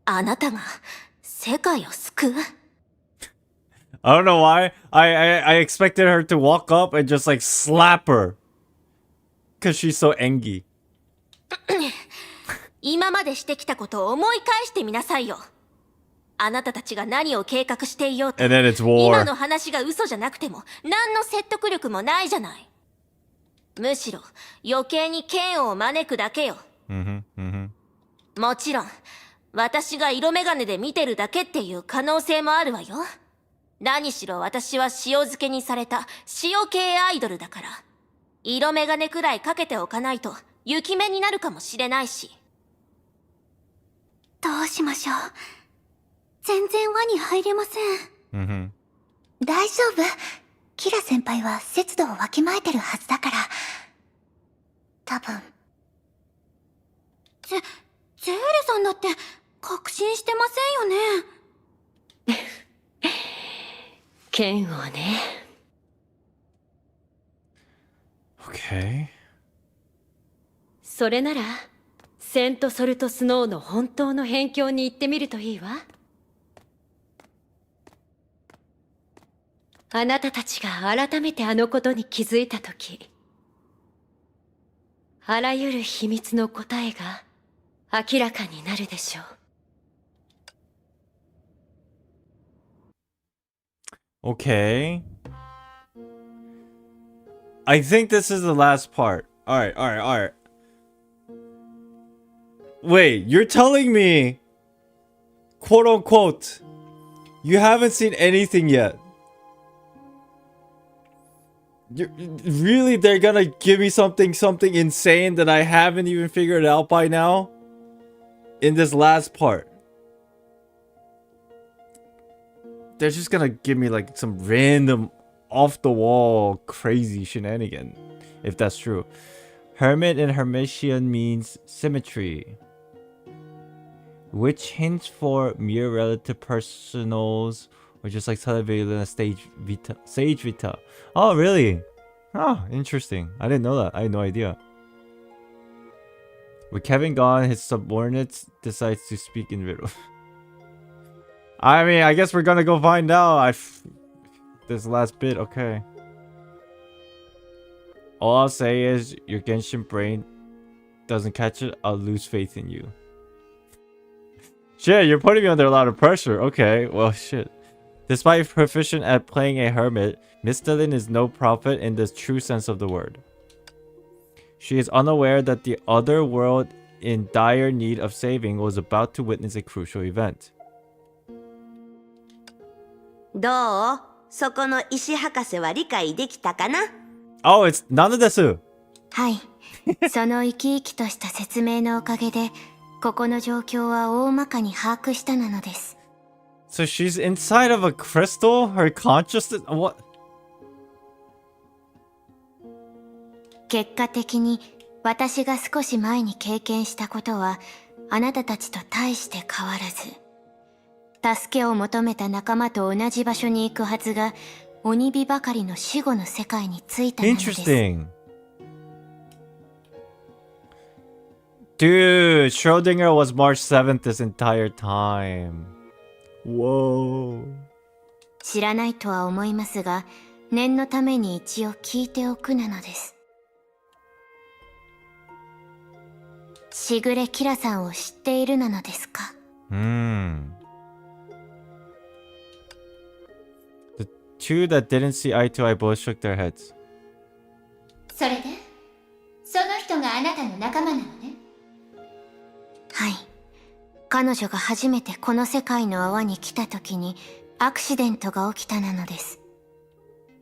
あなたが世界を救う？ I don't know why. I expected her to walk up and just like slap her. Cause she's so engy. 今までしてきたことを思い返してみなさいよ。あなたたちが何を計画していようと、 And then it's war. 今の話が嘘じゃなくても何の説得力もないじゃない。むしろ余計に嫌悪を招くだけよ。もちろん私が色眼鏡で見てるだけっていう可能性もあるわよ。何しろ私は塩漬けにされた塩系アイドルだから、色眼鏡くらいかけておかないと雪目になるかもしれないし。どうしましょう。全然輪に入れません。大丈夫。キラ先輩は節度をわきまえてるはずだから。多分。ゼーレさんだって確信してませんよね。剣をね。Okay. それならセント・ソルト・スノーの本当の辺境に行ってみるといいわ。あなたたちが改めてあのことに気づいたとき、あらゆる秘密の答えが明らかになるでしょう。Okay. I think this is the last part. Alright. Wait, you're telling me, quote unquote, you haven't seen anything yet? Really, they're gonna give me something insane that I haven't even figured out by now? In this last part. They're just gonna give me like some random off-the-wall crazy shenanigan, if that's true. Hermit in Hermetian means symmetry, which hints for mere relative personals, or just like Television Sage Vita. Oh, really? Oh, interesting. I didn't know that. I had no idea. With Kevin gone, his subordinates decides to speak in riddle. I mean, I guess we're gonna go find out. This last bit, okay. All I'll say is, your Genshin brain doesn't catch it, I'll lose faith in you. Shit, you're putting me under a lot of pressure. Okay, well, shit. Despite proficient at playing a hermit, Miss Dillon is no prophet in the true sense of the word. She is unaware that the other world in dire need of saving was about to witness a crucial event. どう？そこの石博士は理解できたかな？ Oh, it's none desu. はい。その生き生きとした説明のおかげで、ここの状況は大まかに把握したなのです。So she's inside of a crystal? Her consciousness? What? 結果的に私が少し前に経験したことはあなたたちと大して変わらず、助けを求めた仲間と同じ場所に行くはずが鬼火ばかりの死後の世界に着いたのです。Interesting. Dude, Schrödinger was March 7th this entire time. Whoa. 知らないとは思いますが、念のために一応聞いておくなのです。しぐれキラさんを知っているなのですか？ The two that didn't see eye to eye both shook their heads. それでその人があなたの仲間なのね。はい。彼女が初めてこの世界の泡に来た時にアクシデントが起きたなのです。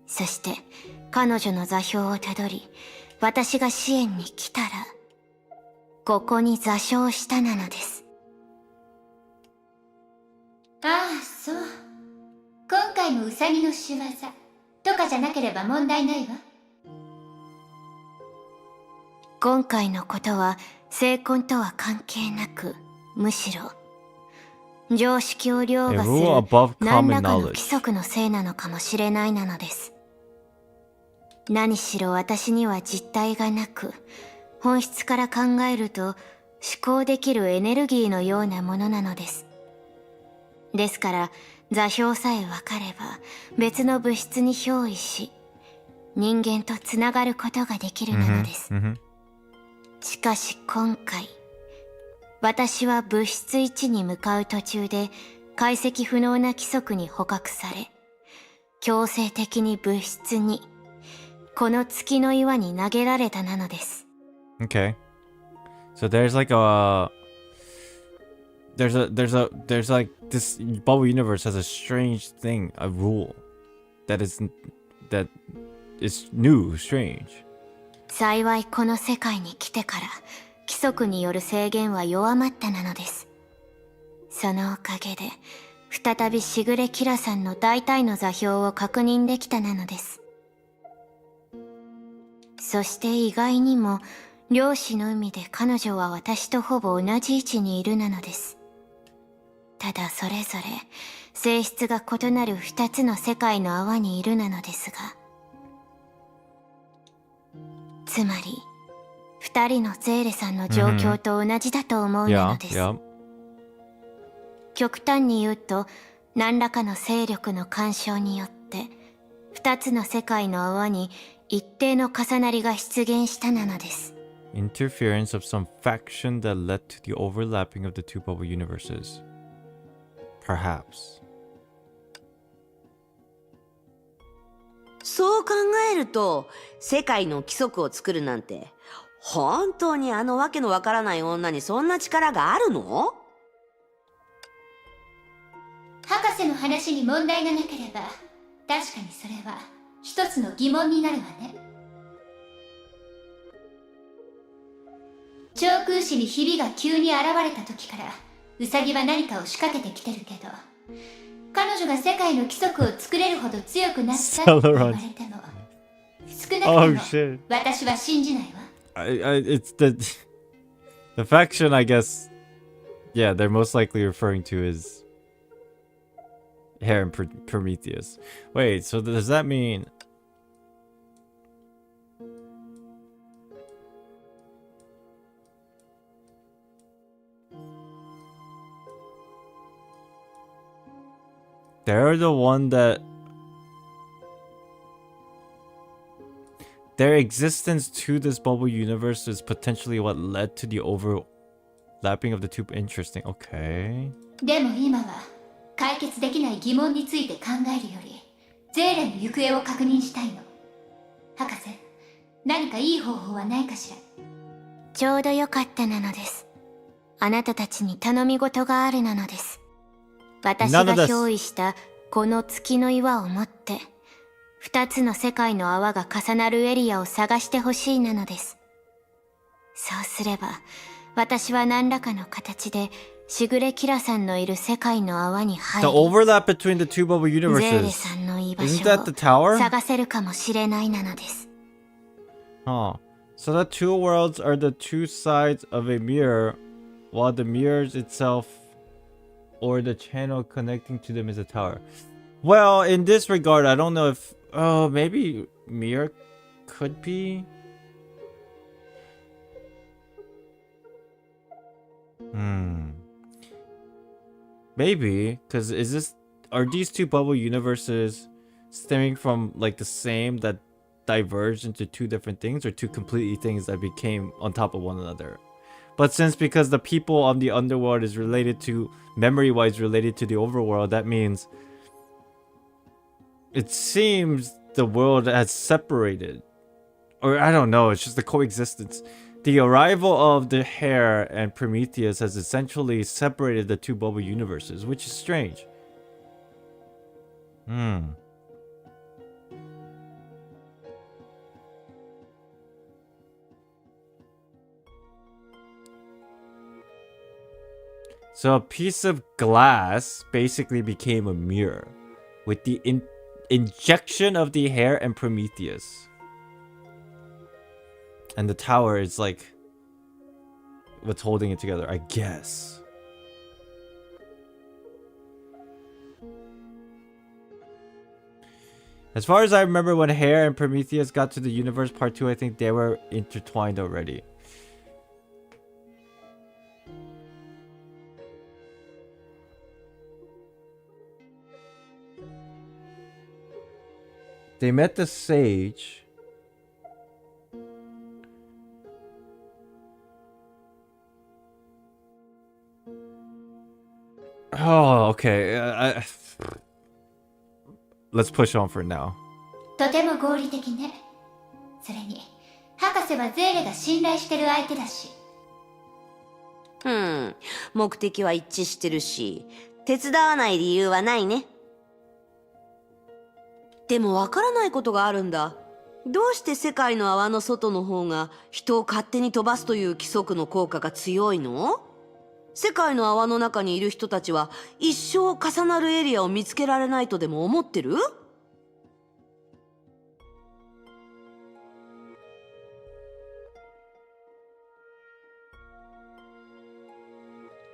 そして彼女の座標をたどり、私が支援に来たら、ここに座礁したなのです。ああ、そう。今回もウサギの仕業とかじゃなければ問題ないわ。今回のことは成婚とは関係なく、むしろ常識を凌駕する何らかの規則のせいなのかもしれないなのです。何しろ私には実体がなく、本質から考えると思考できるエネルギーのようなものなのです。ですから座標さえ分かれば別の物質に憑依し、人間とつながることができるなのです。しかし今回、私は物質1に向かう途中で解析不能な規則に捕獲され、強制的に物質2、この月の岩に投げられたなのです。 Okay. So there's like a there's like this bubble universe has a strange thing, a rule that is new, strange. 幸いこの世界に来てから規則による制限は弱まったなのです。そのおかげで再びしぐれキラさんの大体の座標を確認できたなのです。そして意外にも量子の海で彼女は私とほぼ同じ位置にいるなのです。ただそれぞれ性質が異なる2つの世界の泡にいるなのですが、つまり2人のゼーレさんの状況と同じだと思うなのです。極端に言うと何らかの勢力の干渉によって2つの世界の泡に一定の重なりが出現したなのです。Interference of some faction that led to the overlapping of the two bubble universes. Perhaps. そう考えると、世界の規則を作るなんて、本当にあのわけのわからない女にそんな力があるの？博士の話に問題がなければ、確かにそれは一つの疑問になるわね。長空市にひびが急に現れた時からウサギは何かを仕掛けてきてるけど、彼女が世界の規則を作れるほど強くなったって言われても少なくとも私は信じないわ。It's the faction, I guess. Yeah, they're most likely referring to is Hair and Prometheus. Wait, so does that mean they're the one that their existence to this bubble universe is potentially what led to the overlapping of the two? Interesting. Okay. でも今は解決できない疑問について考えるよりゼーレの行方を確認したいの。博士、何かいい方法はないかしら？ちょうどよかったなのです。あなたたちに頼み事があるなのです。私が憑依したこの月の岩を持って2つの世界の泡が重なるエリアを探してほしいなのです。そうすれば私は何らかの形でしぐれキラさんのいる世界の泡に入り、 the overlap between the two bubble ゼーレ universes? さんの居場 Isn't 所 that the tower? を探せるかもしれないなのです。 Huh. So the two worlds are the two sides of a mirror, while the mirrors itself or the channel connecting to them is a tower. Well, in this regard, I don't know if... Oh, maybe mirror could be... Maybe, because are these two bubble universes stemming from like the same that diverged into two different things, or two completely things that became on top of one another? But because the people on the underworld is related to, memory-wise related to the overworld, that means it seems the world has separated. Or I don't know, it's just the coexistence. The arrival of the Hair and Prometheus has essentially separated the two bubble universes, which is strange. So a piece of glass basically became a mirror with the injection of the Hair and Prometheus. And the tower is like what's holding it together, I guess. As far as I remember, when Hair and Prometheus got to the universe part 2, I think they were intertwined already. They met the sage. Oh, okay. Let's push on for now. とても合理的ね。それに博士はゼーレが信頼してる相手だし。目的は一致してるし、手伝わない理由はないね。でもわからないことがあるんだ。どうして世界の泡の外の方が人を勝手に飛ばすという規則の効果が強いの？世界の泡の中にいる人たちは一生重なるエリアを見つけられないとでも思ってる？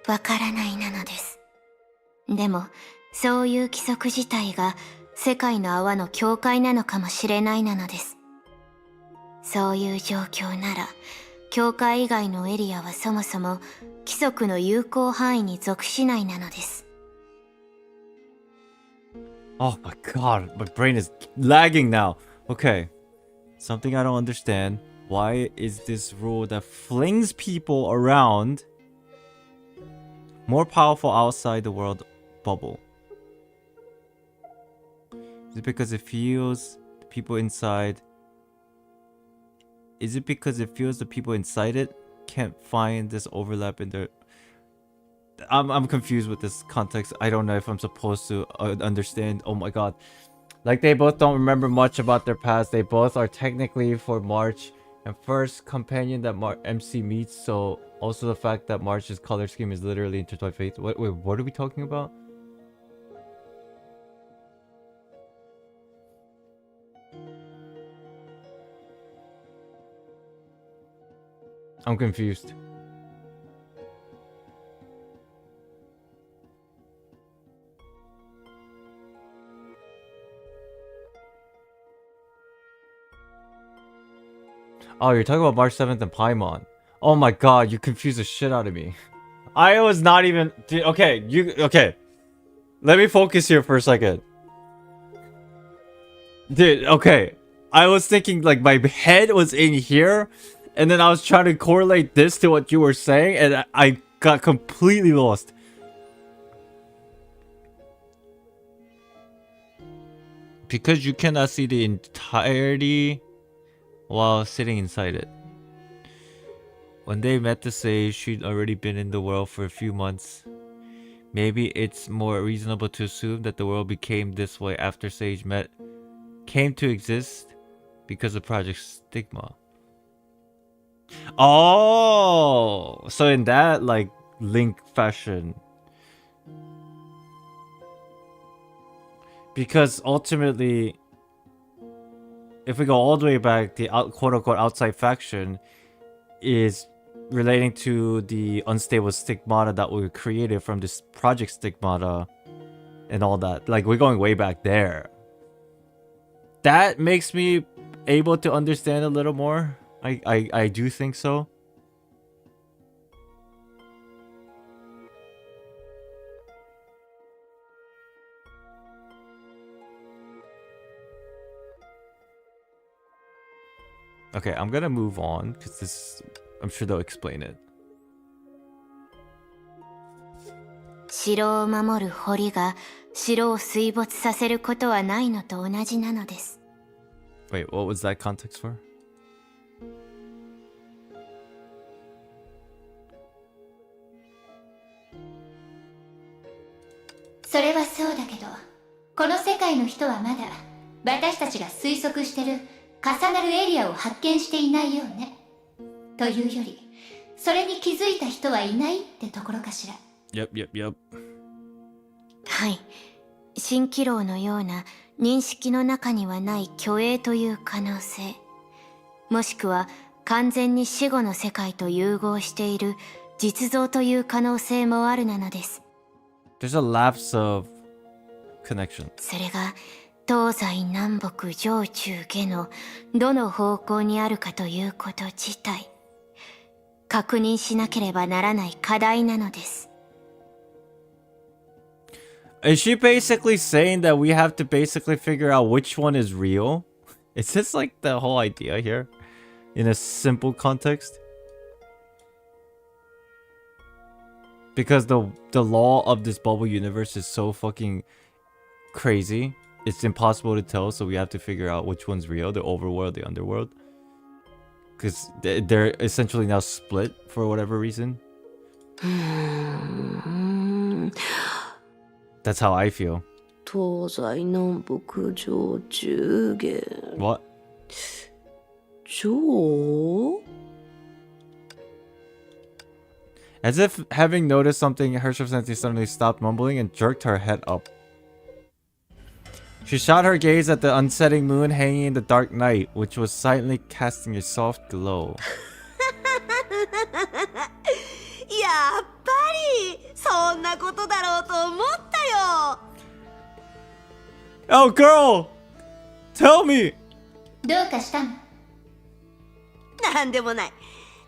わからないなのです。でも、そういう規則自体が世界の泡の境界なのかもしれないなのです。そういう状況なら、境界以外のエリアはそもそも規則の有効範囲に属しないなのです。Oh my god, my brain is lagging now. Okay, something I don't understand. Why is this rule that flings people around more powerful outside the world bubble? Is it because it feels the people inside? Is it because it feels the people inside it can't find this overlap in their... I'm confused with this context. I don't know if I'm supposed to understand. Oh my god. Like, they both don't remember much about their past. They both are technically for March and first companion that MC meets. So also the fact that March's color scheme is literally intertwined fates. Wait, what are we talking about? I'm confused. Oh, you're talking about March 7th and Paimon. Oh my god, you confused the shit out of me. I was not even... Okay, okay. Let me focus here for a second. Dude, okay. I was thinking, like, my head was in here, and then I was trying to correlate this to what you were saying, and I got completely lost. Because you cannot see the entirety while sitting inside it. When they met the sage, she'd already been in the world for a few months. Maybe it's more reasonable to assume that the world became this way after Sage came to exist because of Project Stigma. Oh, so in that, like, link fashion. Because ultimately, if we go all the way back, the quote-unquote outside faction is relating to the unstable stigmata that we created from this Project Stigmata and all that. Like, we're going way back there. That makes me able to understand a little more. I do think so. Okay, I'm gonna move on because this, I'm sure they'll explain it. 城を守る堀が城を水没させることはないのと同じなのです。 Wait, what was that context for? それはそうだけど、この世界の人はまだ私たちが推測してる重なるエリアを発見していないようね。というより、それに気づいた人はいないってところかしら。Yep. はい。蜃気楼のような認識の中にはない虚栄という可能性。もしくは完全に死後の世界と融合している実像という可能性もあるなのです。There's a lapse of connection. それが東西南北上中下のどの方向にあるかということ自体、確認しなければならない課題なのです。Is she basically saying that we have to basically figure out which one is real? Is this like the whole idea here? In a simple context? Because the law of this bubble universe is so fucking crazy. It's impossible to tell, so we have to figure out which one's real, the overworld, the underworld. Because they're essentially now split for whatever reason. That's how I feel. 東西南北上中下 What? 上 As if having noticed something, Hershel Sensei suddenly stopped mumbling and jerked her head up. She shot her gaze at the unsetting moon hanging in the dark night, which was silently casting a soft glow. やっぱりそんなことだろうと思ったよ Oh, girl! Tell me! どうかしたの？なんでもない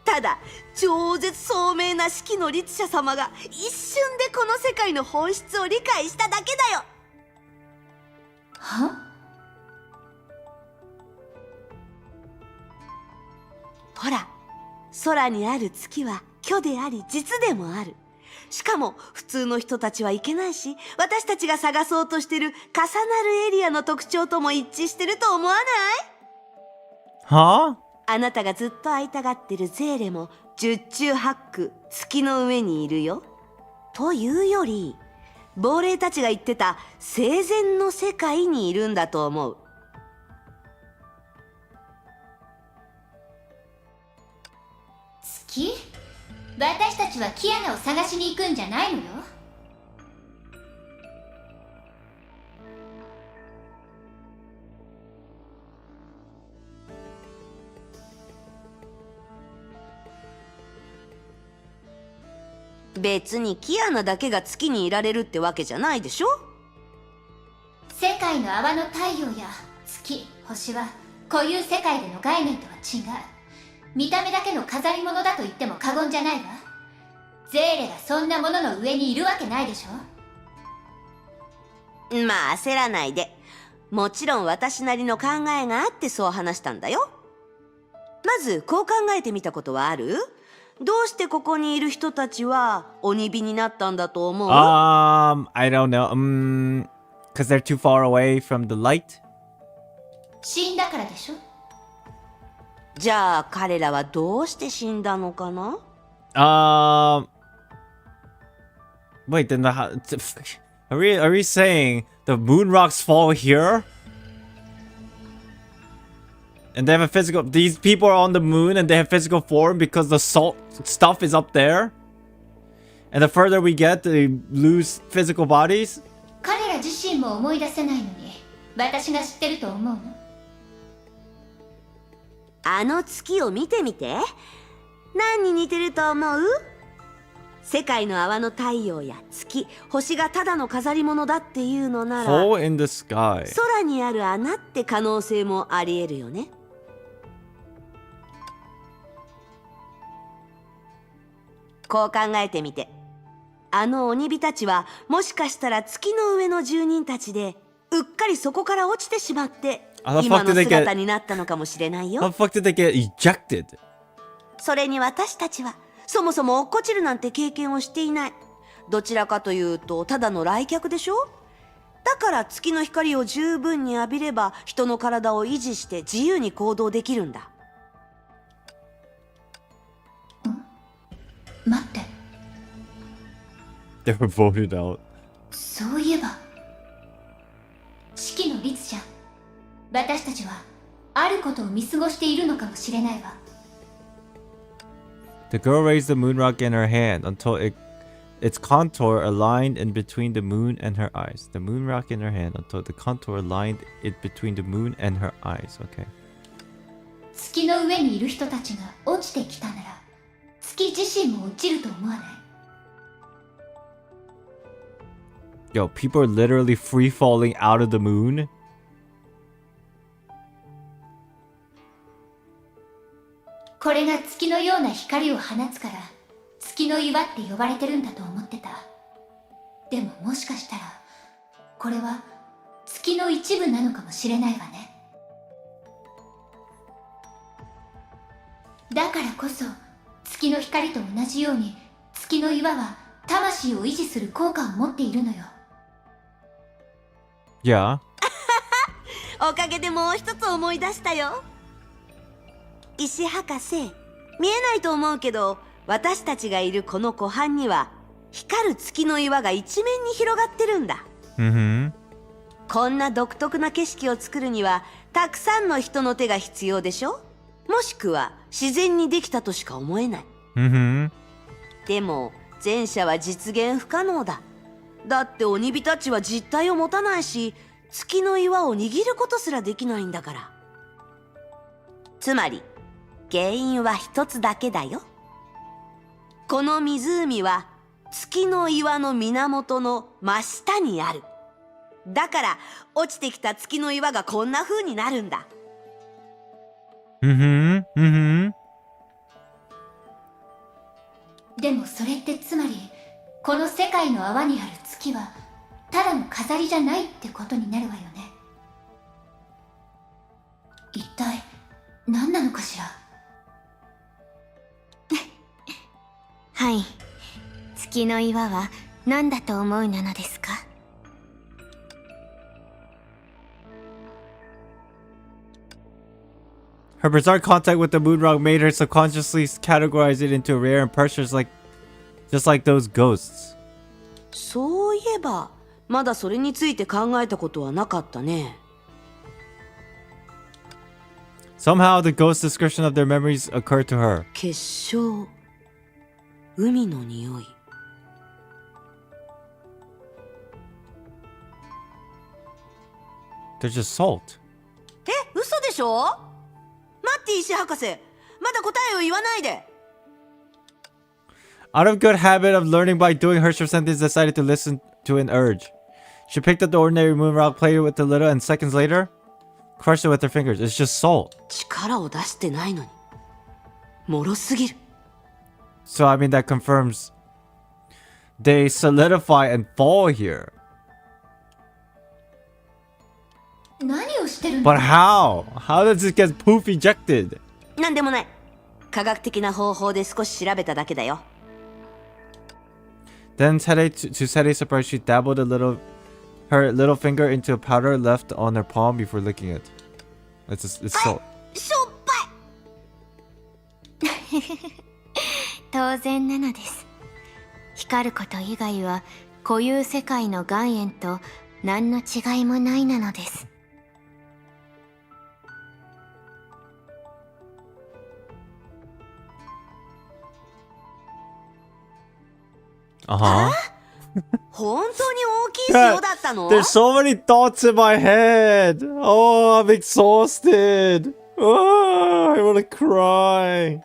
ただ超絶聡明な式の律者様が一瞬でこの世界の本質を理解しただけだよは？ほら空にある月は虚であり実でもあるしかも普通の人たちは行けないし私たちが探そうとしてる重なるエリアの特徴とも一致してると思わない Huh? あなたがずっと会いたがってるゼーレも十中八九月の上にいるよというより亡霊たちが言ってた生前の世界にいるんだと思う月？私たちはキアナを探しに行くんじゃないのよ。別にキアナだけが月にいられるってわけじゃないでしょ世界の泡の太陽や月、星は固有世界での概念とは違う。見た目だけの飾り物だと言っても過言じゃないわ。ゼーレがそんなものの上にいるわけないでしょ。まあ焦らないでもちろん私なりの考えがあってそう話したんだよまずこう考えてみたことはあるどうしてここにいる人たちは鬼火になったんだと思う I don't know. Because they're too far away from the light? 死んだからでしょ。じゃあ彼らはどうして死んだのかな Wait, then are we saying the moon rocks fall here? And they have a physical... These people are on the moon and they have physical form because the salt stuff is up there? And the further we get, they lose physical bodies? 彼ら自身も思い出せないのに私が知ってると思うの？あの月を見てみて何に似てると思う世界の泡の太陽や月、星がただの飾り物だっていうのなら Hole in the sky. 空にある穴って可能性もあり得るよねこう考えてみてあの鬼火たちはもしかしたら月の上の住人たちでうっかりそこから落ちてしまって今の姿になったのかもしれないよ How the fuck did they get ejected? それに私たちはそもそも落っこちるなんて経験をしていないどちらかというとただの来客でしょだから月の光を十分に浴びれば人の体を維持して自由に行動できるんだ待って They were voted out. そういえば式の律者私たちはあることを見過ごしているのかもしれないわ The girl raised the moon rock in her hand until its contour aligned in between the moon and her eyes. The moon rock in her hand until the contour aligned it between the moon and her eyes. Okay. 月の上にいる人たちが落ちてきたなら月自身も落ちると思わない Yo, people are literally free falling out of the moon. これが月のような光を放つから月の岩って呼ばれてるんだと思ってたでももしかしたらこれは月の一部なのかもしれないわねだからこそ月の光と同じように月の岩は魂を維持する効果を持っているのよ Yeah. おかげでもう一つ思い出したよ石博士、見えないと思うけど、私たちがいるこの湖畔には光る月の岩が一面に広がってるんだ。Mm-hmm. こんな独特な景色を作るにはたくさんの人の手が必要でしょ。もしくは自然にできたとしか思えない。Mm-hmm. でも前者は実現不可能だ。だって鬼火たちは実体を持たないし、月の岩を握ることすらできないんだから。つまり原因は一つだけだよ。この湖は月の岩の源の真下にある。だから落ちてきた月の岩がこんな風になるんだ。Mm-hmm. Mm-hmm. でもそれってつまりこの世界の泡にある月はただの飾りじゃないってことになるわよね。一体何なのかしら。はい。月の岩は何だと思うなのですか？Her bizarre contact with the moon rock made her subconsciously categorize it into rare and precious, just like those ghosts. そういえばまだそれについて考えたことはなかったね。Somehow, the ghost description of their memories occurred to her. 結晶、海の匂い。They're just salt. 嘘でしょ。待って石博士、まだ答えを言わないで。Out of good habit of learning by doing, her sentence decided to listen to an urge. She picked up the ordinary moon rock, played it with a little, and seconds later, crushed it with her fingers. It's just salt. 力を出してないのに。脆すぎる。So, I mean, that confirms they solidify and fall here. 何をしてるの？ But how? How does it get poof ejected? なんでもない。科学的な方法で少し調べただけだよ。Then, to Sere's surprise, she dabbled her little finger into a powder left on her palm before licking it. It's salt. しょっぱい。当然なのです。光ること以外は固有世界の岩塩と何の違いもないなのです。Uh-huh. 本当に大きい塩だったの？ There's so many thoughts in my head. Oh, I'm exhausted. Oh, I want to cry.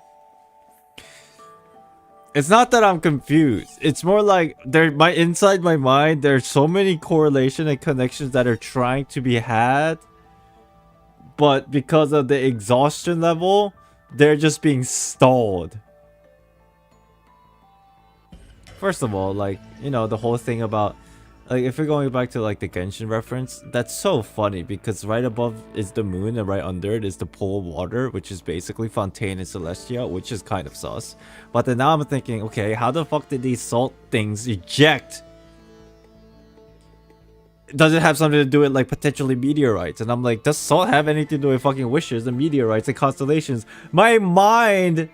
It's not that I'm confused. It's more like inside my mind, there's so many correlation and connections that are trying to be had. But because of the exhaustion level, they're just being stalled. First of all, like, you know, the whole thing about, like, if we're going back to, like, the Genshin reference, that's so funny because right above is the moon and right under it is the pool of water, which is basically Fontaine and Celestia, which is kind of sus. But then now I'm thinking, okay, how the fuck did these salt things eject? Does it have something to do with, like, potentially meteorites? And I'm like, does salt have anything to do with fucking wishes and meteorites and constellations? My mind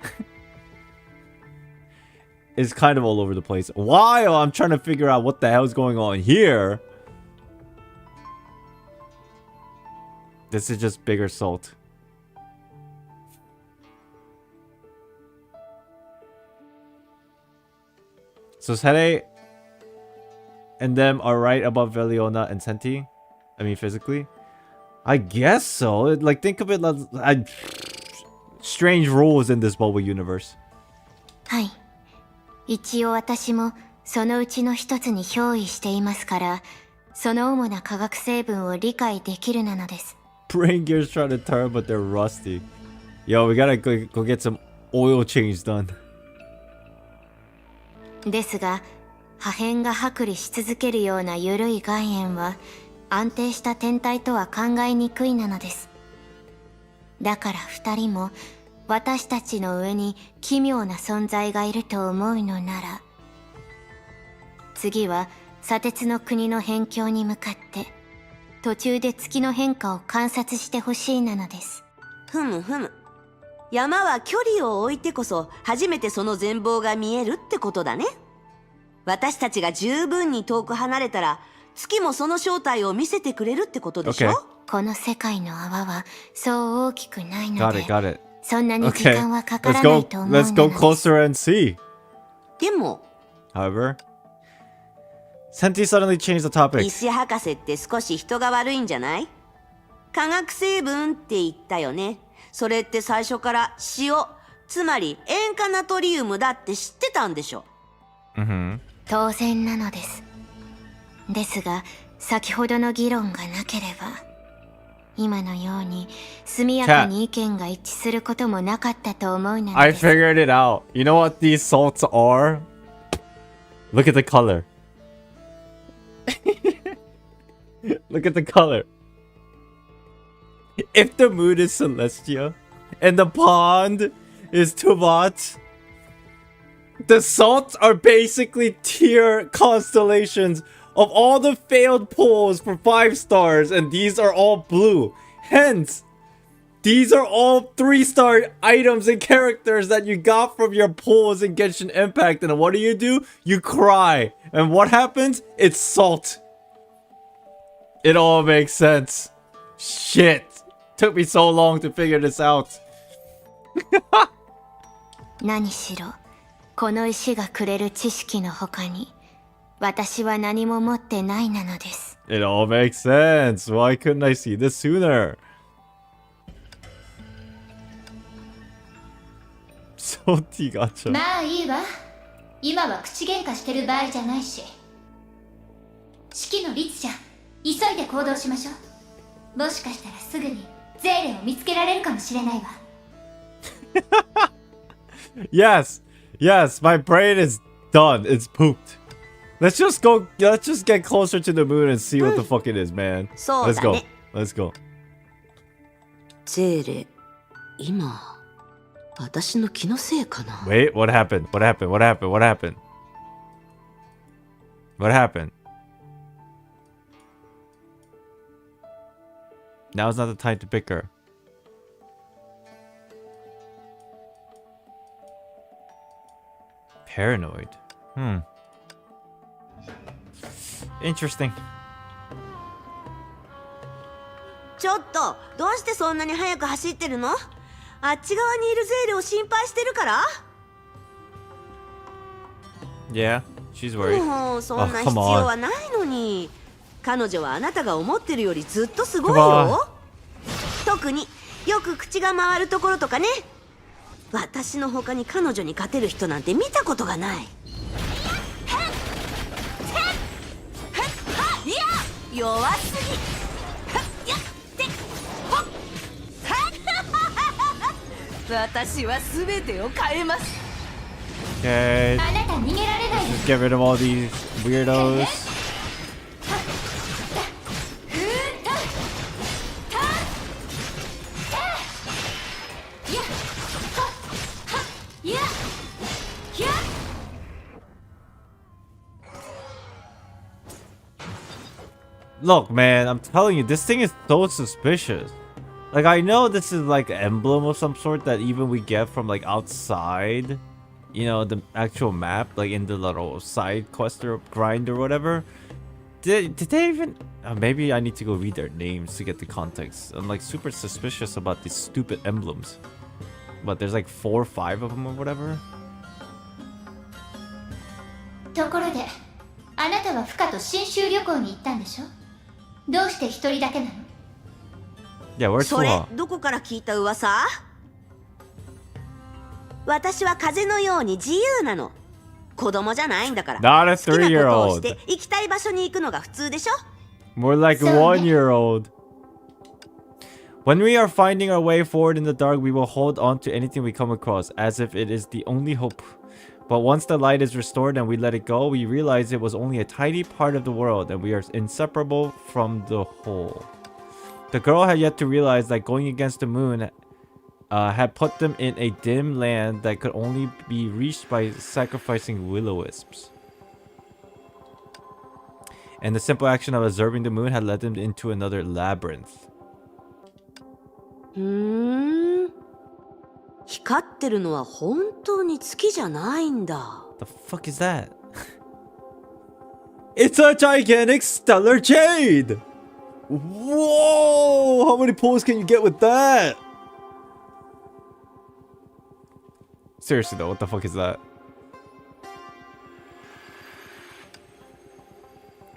is kind of all over the place. While I'm trying to figure out what the hell is going on here, this is just bigger salt. So Sere and them are right above Veliona and Senti. I mean, physically. I guess so. Like, think of it like strange rules in this bubble universe. はい。一応私もそのうちの一つに憑依していますから、その主な化学成分を理解できるなのです。Brain gears try to turn, but they're rusty. Yo, we gotta go get some oil change done. ですが、破片が剥離し続けるような緩い岩塩は安定した天体とは考えにくいなのです。だから二人も私たちの上に奇妙な存在がいると思うのなら、次は砂鉄の国の辺境に向かって途中で月の変化を観察してほしいなのです。ふむふむ。山は距離を置いてこそ初めてその全貌が見えるってことだね。私たちが十分に遠く離れたら月もその正体を見せてくれるってことでしょ。 Okay. この世界の泡はそう大きくないの Got で it, got it. そんなに時 Okay. 間はかか Let's らない go. と思うの Let's go です。 closer and see. でも However, Senti suddenly changed the topic. 石博士って少し人が悪いんじゃない？化学成分って言ったよね。それって最初から塩、つまり塩化ナトリウムだって知ってたんでしょ。 Mm-hmm. 当然なのです。ですが先ほどの議論がなければ今のように速やかに意見が一致することもなかったと思うの I です。 figured it out. You know what these salts are? Look at the color. Look at the color. If the moon is Celestia and the pond is Tuvat, the salts are basically tier constellations of all the failed pulls for 5 stars, and these are all blue. Hence, these are all 3-star items and characters that you got from your pulls in Genshin Impact. And what do? You cry. And what happens? It's salt. It all makes sense. Shit. Took me so long to figure this out. 何しろこの石がくれる知識の他に私は何も持ってないなのです。 It all makes sense. Why couldn't I see this sooner? Salty gacha. まあいいわ。今は口喧嘩してる場合じゃないし。式の律じゃ急いで行動しましょう。もしかしたらすぐにゼーレを見つけられるかもしれないわ。Yes. Yes, my brain is done. It's pooped. Let's just go. Let's just get closer to the moon and see what the fuck it is, man. そう Let's だ go. ね。 Let's go. ゼーレ、今私の気のせいかな。 Wait, what happened? What happened? What happened? What happened? What happened? Now's not the time to bicker. Paranoid. Interesting. ちょっと、どうしてそんなに速く走ってるの？あっち側にいるゼーレを心配してるから？ Yeah, she's worried. もうそんな Oh, 必 come 要 on. はないのに。彼女はあなたが思ってるよりずっとすごい Come よ。特によく口が回るところとかね。私の他に彼女に勝てる人なんて見たことがない。弱すぎ。私は全てを変えます。 Okay, あなた逃げられない。 just get rid of all these weirdos. いや、 Look, man, I'm telling you, this thing is so suspicious. Like, I know this is like an emblem of some sort that even we get from like outside, you know, the actual map, like in the little side quest or grind or whatever. Did they even... maybe I need to go read their names to get the context. I'm like super suspicious about these stupid emblems. But there's like 4 or 5 of them or whatever. ところで、あなたはフカと新州旅行に行ったんでしょ？どうして一人だけなの？ Yeah, where's それ Fuha? どこから聞いた噂？私は風のように自由なの。子供じゃないんだから。 Not a 好きなことをし 3-year-old. て行きたい場所に行くのが普通でしょ？ More like a 1-year-old. When we are finding our way forward in the dark, we will hold on to anything we come across, as if it is the only hope. But once the light is restored and we let it go, we realize it was only a tiny part of the world, and we are inseparable from the whole. The girl had yet to realize that going against the moon had put them in a dim land that could only be reached by sacrificing will-o-wisps. And the simple action of observing the moon had led them into another labyrinth. 光ってるのは本当に月じゃないんだ。The fuck is that? It's a gigantic stellar jade! Whoa! How many pulls can you get with that? Seriously though, what the fuck is that?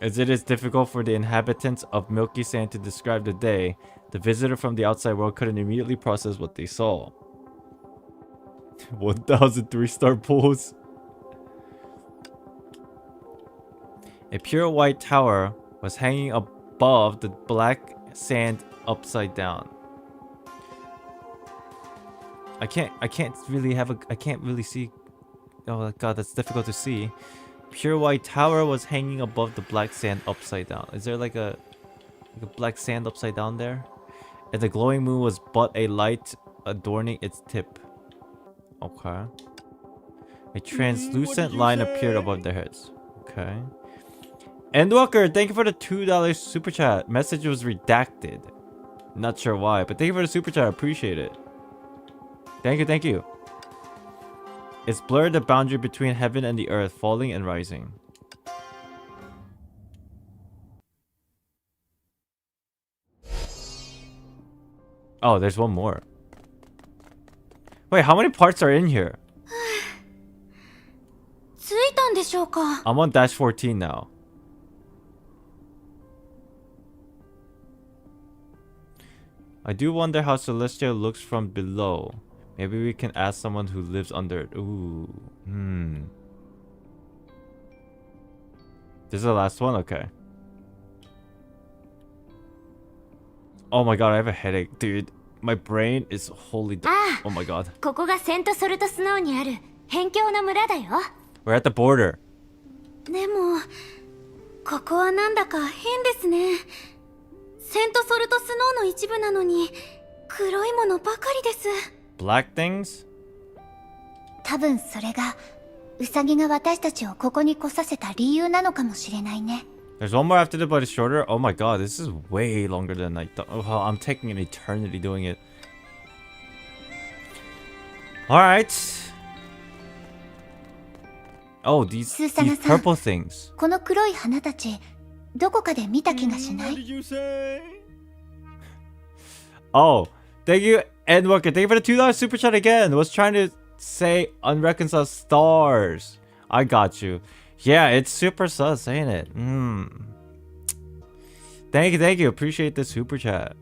As it is difficult for the inhabitants of Milky Sand to describe the day, the visitor from the outside world couldn't immediately process what they saw. 1,000 3-star pulls. A pure white tower was hanging above the black sand upside down. I can't really see. Oh god, that's difficult to see. Pure white tower was hanging above the black sand upside down. Is there like a black sand upside down there? And the glowing moon was but a light adorning its tip. Okay. A translucent line appeared above their heads. Okay. Endwalker, thank you for the $2 super chat. Message was redacted. Not sure why, but thank you for the super chat. I appreciate it. Thank you, thank you. It's blurred the boundary between heaven and the earth, falling and rising. Oh, there's one more. Wait, how many parts are in here? 着いたんでしょうか? I'm on dash 14 now. I do wonder how Celestia looks from below. Maybe we can ask someone who lives under it. Ooh. This is the last one? Okay. Oh my god, I have a headache, dude. My brain is holy. Oh my god. ここがセントソルトスノーにある辺境の村だよ。 We're at the border. でも、ここはなんだか変ですね。セントソルトスノーの一部なのに、黒いものばかりです。Black things? 多分それがウサギが私たちをここに来させた理由なのかもしれないね。 There's one more after this, but it's shorter. Oh my god, this is way longer than I thought. Oh, I'm taking an eternity doing it. Alright. Oh, these purple things. この黒い花たち、どこかで見た気がしない？ What did you say? Oh, thank you, Endwalker. Thank you for the $2 super chat again. Was trying to say unreconciled stars. I got you. Yeah, it's super sus, ain't it? Thank you. Appreciate the super chat.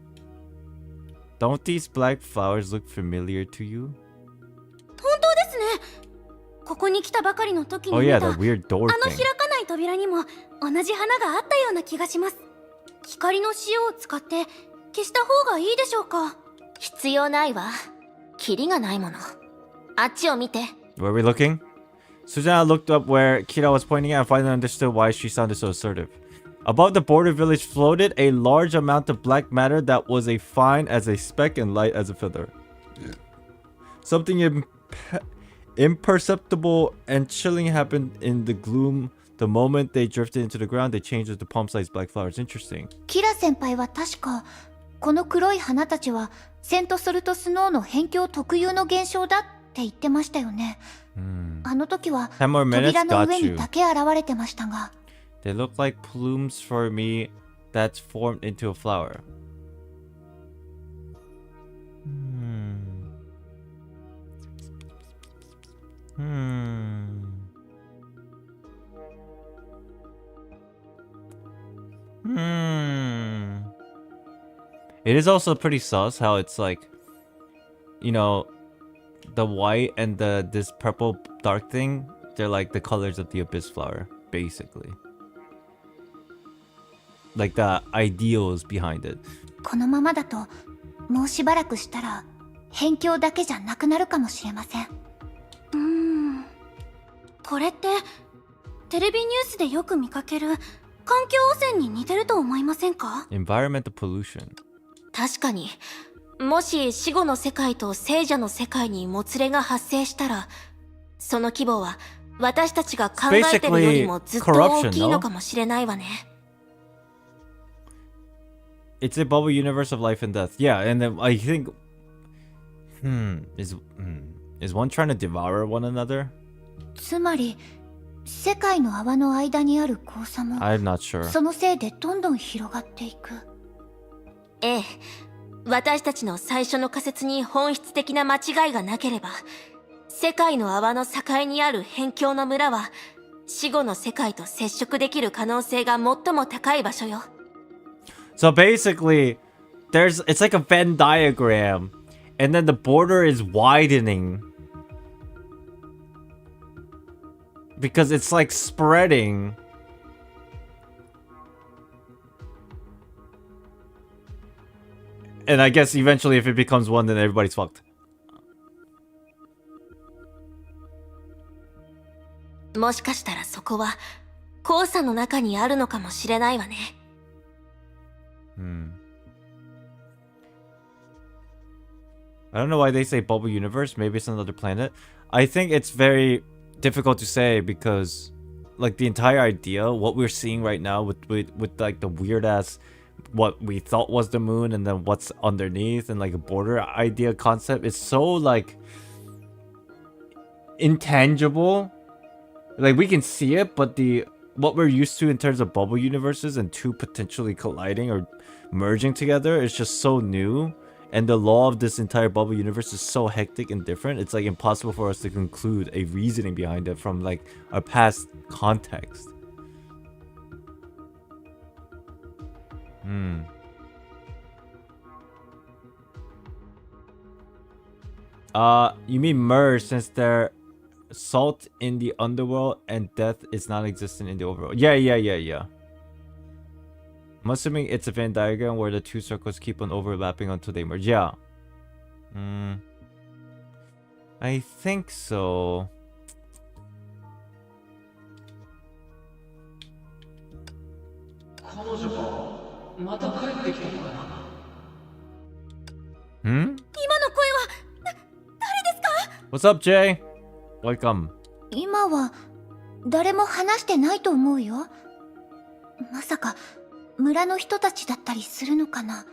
Don't these black flowers look familiar to you? 本当ですね。ここに来たばかりの時に Oh 見 yeah, た the weird door あの thing. 開かない扉にも同じ花があったような気がします。光の塩を使って消した方がいいでしょうか？必要ないわ。キリがないもの。あっちを見て。 Where are we looking? Susanna looked up where Kira was pointing at and finally understood why she sounded so assertive. Above the border village floated a large amount of black matter that was as fine as a speck and light as a feather. Something imperceptible and chilling happened in the gloom. The moment they drifted into the ground, they changed into palm-sized black flowers. Interesting. キラ先輩は確かこの黒い花たちはセントソルトスノーの辺境特有の現象だって言ってましたよね。あの時は 10 more minutes, 扉の got 上 you. にだけ現れてましたが。They look like plumes for me that's formed into a flower. It is also pretty sus how it's like, you know, the white and this purple dark thing, they're like the colors of the abyss flower, basically. Like the ideals behind it. このままだともうしばらくしたら辺境だけじゃなくなるかもしれません。これってテレビニュースでよく見かける環境汚染に似てると思いませんか？ Environmental pollution. 確かに、もし死後の世界と聖者の世界にもつれが発生したら、その規模は私たちが考えてるよりもずっと大きいのかもしれないわね。It's a bubble universe of life and death. Yeah, and then I think Is one trying to devour one another? つまり世界の泡の間にある交差も I'm not sure. そのせいでどんどん広がっていく。ええ、私たちの最初の仮説に本質的な間違いがなければ、世界の泡の境にある辺境の村は死後の世界と接触できる可能性が最も高い場所よ。So basically, it's like a Venn diagram, and then the border is widening because it's like spreading. And I guess eventually if it becomes one, then everybody's fucked. もしかしたらそこは黄砂の中にあるのかもしれないわね。I don't know why they say bubble universe. Maybe it's another planet. I think it's very difficult to say because, like, the entire idea, what we're seeing right now with like the weird ass, what we thought was the moon and then what's underneath and like a border idea concept is so like intangible. Like we can see it, but what we're used to in terms of bubble universes and two potentially colliding or merging together is just so new. And the law of this entire bubble universe is so hectic and different. It's like impossible for us to conclude a reasoning behind it from like our past context. You mean merge since they're salt in the underworld and death is non-existent in the overworld. Yeah. I'm assuming it's a Venn diagram where the two circles keep on overlapping until they merge. Yeah. I think so. What's up, Jay? Welcome. 今は誰も話してないと思うよ。まさか村の人たちだったりするのかな。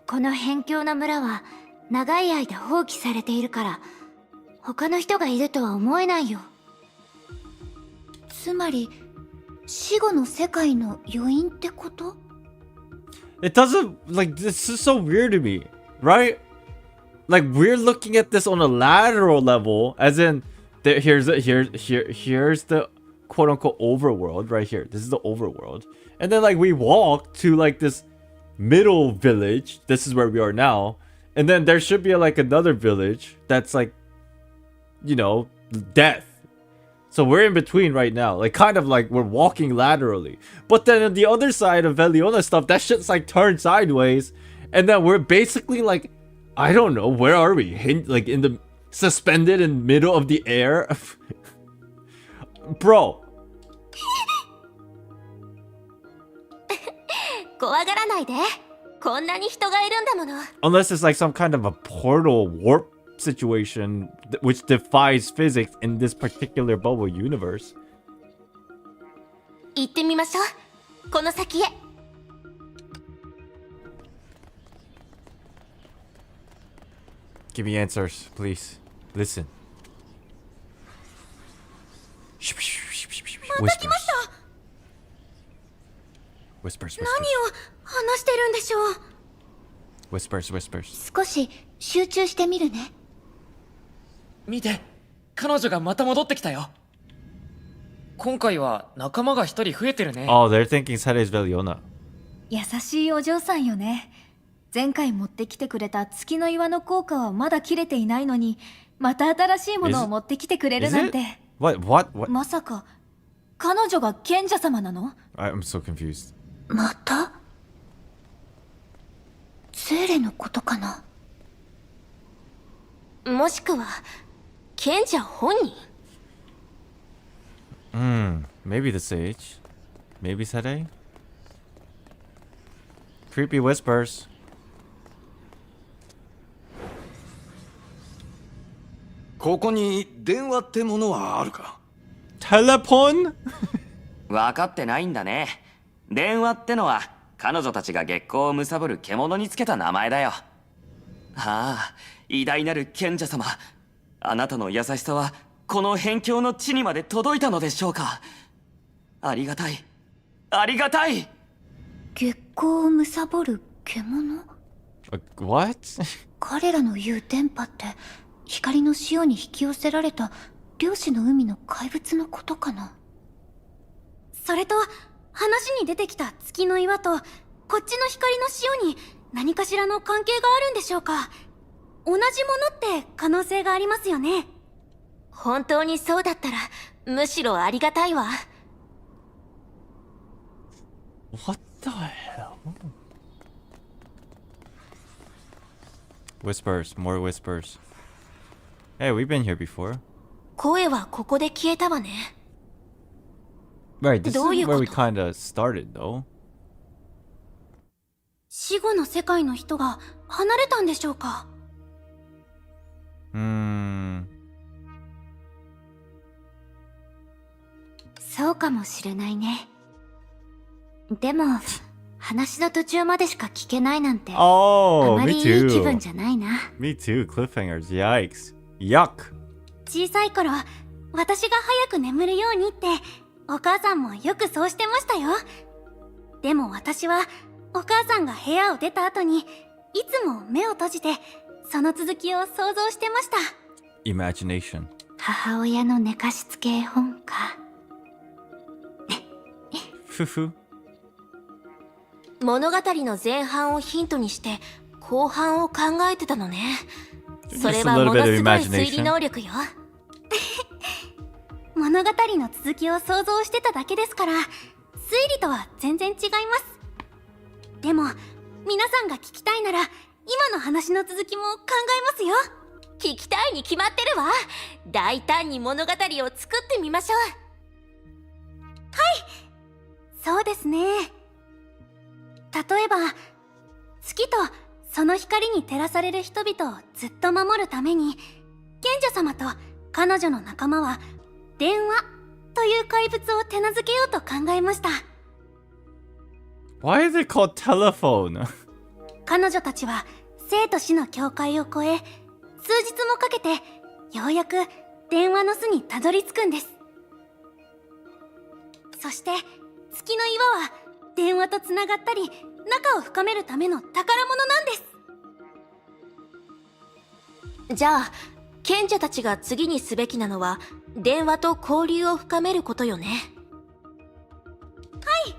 この辺境の村は長い間放棄されているから他の人がいるとは思えないよ。つまり死後の世界の余韻ってこと？ It doesn't, like, this is so weird to me, right? Like, we're looking at this on a lateral level, as in, here's the quote-unquote overworld right here. This is the overworld. And then, like, we walk to, like, this middle village. This is where we are now. And then there should be, like, another village that's, like, you know, death. So we're in between right now. Like, kind of like we're walking laterally. But then on the other side of Veliona stuff, that shit's, like, turned sideways. And then we're basically, like, I don't know, where are we? Like, in the... suspended in middle of the air? Bro. 怖がらないで。こんなに人がいるんだもの。 Unless it's like some kind of a portal warp situation which defies physics in this particular bubble universe. 行ってみましょう。この先へ。Give me answers, please. Listen. Whispers. Whispers, 何 whispers. を話してるんでしょう。 Whispers, whispers. 少し集中してみるね。見て、彼女がまた戻ってきたよ。今回は仲間が一人増えてるね。 Oh, they're thinking Sara is Veliona. 優しいお嬢さんよね。前回持ってきてくれた月の岩の効果はまだ切れていないのに、また新しいものを持ってきてくれるなんて。What? まさか彼女が賢者様なの？ I'm so confused. また？ゼーレのことかな？もしくは賢者本人？ Maybe the sage. Maybe Sara? Creepy whispers. ここに電話ってものはあるか？ Telepon? 分かってないんだね。電話ってのは彼女たちが月光を貪る獣につけた名前だよ。ああ、偉大なる賢者様。あなたの優しさはこの辺境の地にまで届いたのでしょうか。ありがたい、ありがたい。月光を貪る獣？ What? 彼らの言う電波って光の潮に引き寄せられた漁師の海の怪物のことかな。それと話に出てきた月の岩とこっちの光の潮に何かしらの関係があるんでしょうか。同じものって可能性がありますよね。本当にそうだったらむしろありがたいわ。 What the hell? Whispers, more whispers. Hey, we've been here before. 声はここで消えたわね。 Right, this is どういうこと？ where we kinda started, though. 死後の世界の人が離れたんでしょうか。そうかもしれないね。でも話の途中までしか聞けないなんて、Oh, あま me りいい気分 too. じゃないな。 Me too, cliffhangers. Yikes. Yuck. 小さい頃私が早く眠るようにってお母さんもよくそうしてましたよ。でも私はお母さんが部屋を出た後にいつも目を閉じてその続きを想像してました。 Imagination. 母親の寝かしつけ絵本か。ふふ。物語の前半をヒントにして後半を考えてたのね。それはものすごい推理能力よ。物語の続きを想像してただけですから推理とは全然違います。でも皆さんが聞きたいなら今の話の続きも考えますよ。聞きたいに決まってるわ。大胆に物語を作ってみましょう。はい、そうですね。例えば月とその光に照らされる人々をずっと守るために賢者様と彼女の仲間は電話という怪物を手なずけようと考えました。 Why is it called telephone? 彼女たちは生と死の境界を越え数日もかけてようやく電話の巣にたどり着くんです。そして月の岩は電話とつながったり仲を深めるための宝物なんです。じゃあ賢者たちが次にすべきなのは電話と交流を深めることよね。はい。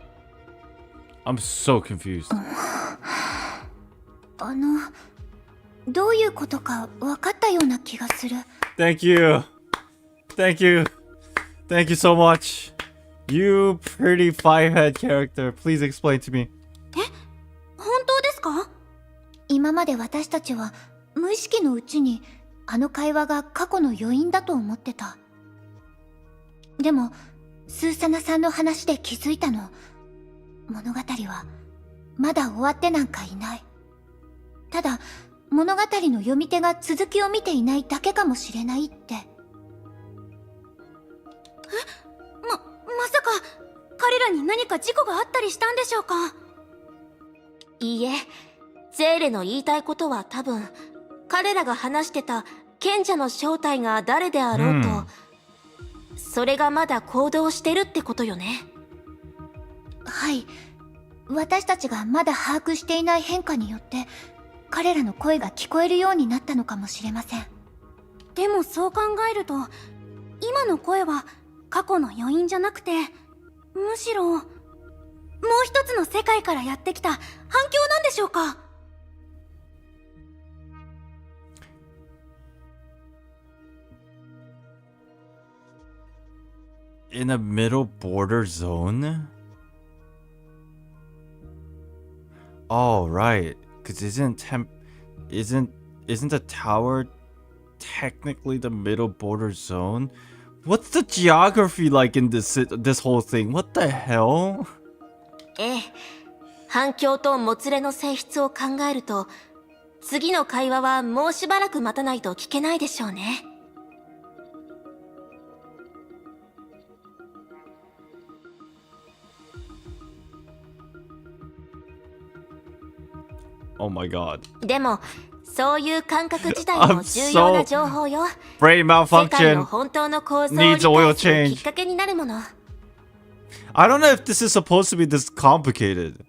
I'm so confused. どういうことか分かったような気がする。 Thank you. Thank you. Thank you so much. You pretty five-head character. Please explain to me. 本当ですか？今まで私たちは無意識のうちにあの会話が過去の余韻だと思ってた。でもスーサナさんの話で気づいたの。物語はまだ終わってなんかいない。ただ物語の読み手が続きを見ていないだけかもしれないって。まさか彼らに何か事故があったりしたんでしょうか？いいえ、ゼーレの言いたいことは多分彼らが話してた賢者の正体が誰であろうと、それがまだ行動してるってことよね。はい。私たちがまだ把握していない変化によって彼らの声が聞こえるようになったのかもしれません。でもそう考えると今の声は過去の余韻じゃなくてむしろもう一つの世界からやってきた反響なんでしょうか？In a middle border zone? Oh, right. Because isn't the tower technically the middle border zone? What's the geography like in this whole thing? What the hell? ええ、反響ともつれの性質を考えると次の会話はもうしばらく待たないと聞けないでしょうね。Oh my god. でもそういう感覚自体も重要な情報よ。 Brain 世界の malfunction. 本当の構造を Needs 理 oil 解する change. きっかけになるもの。 I don't know if this is supposed to be this complicated.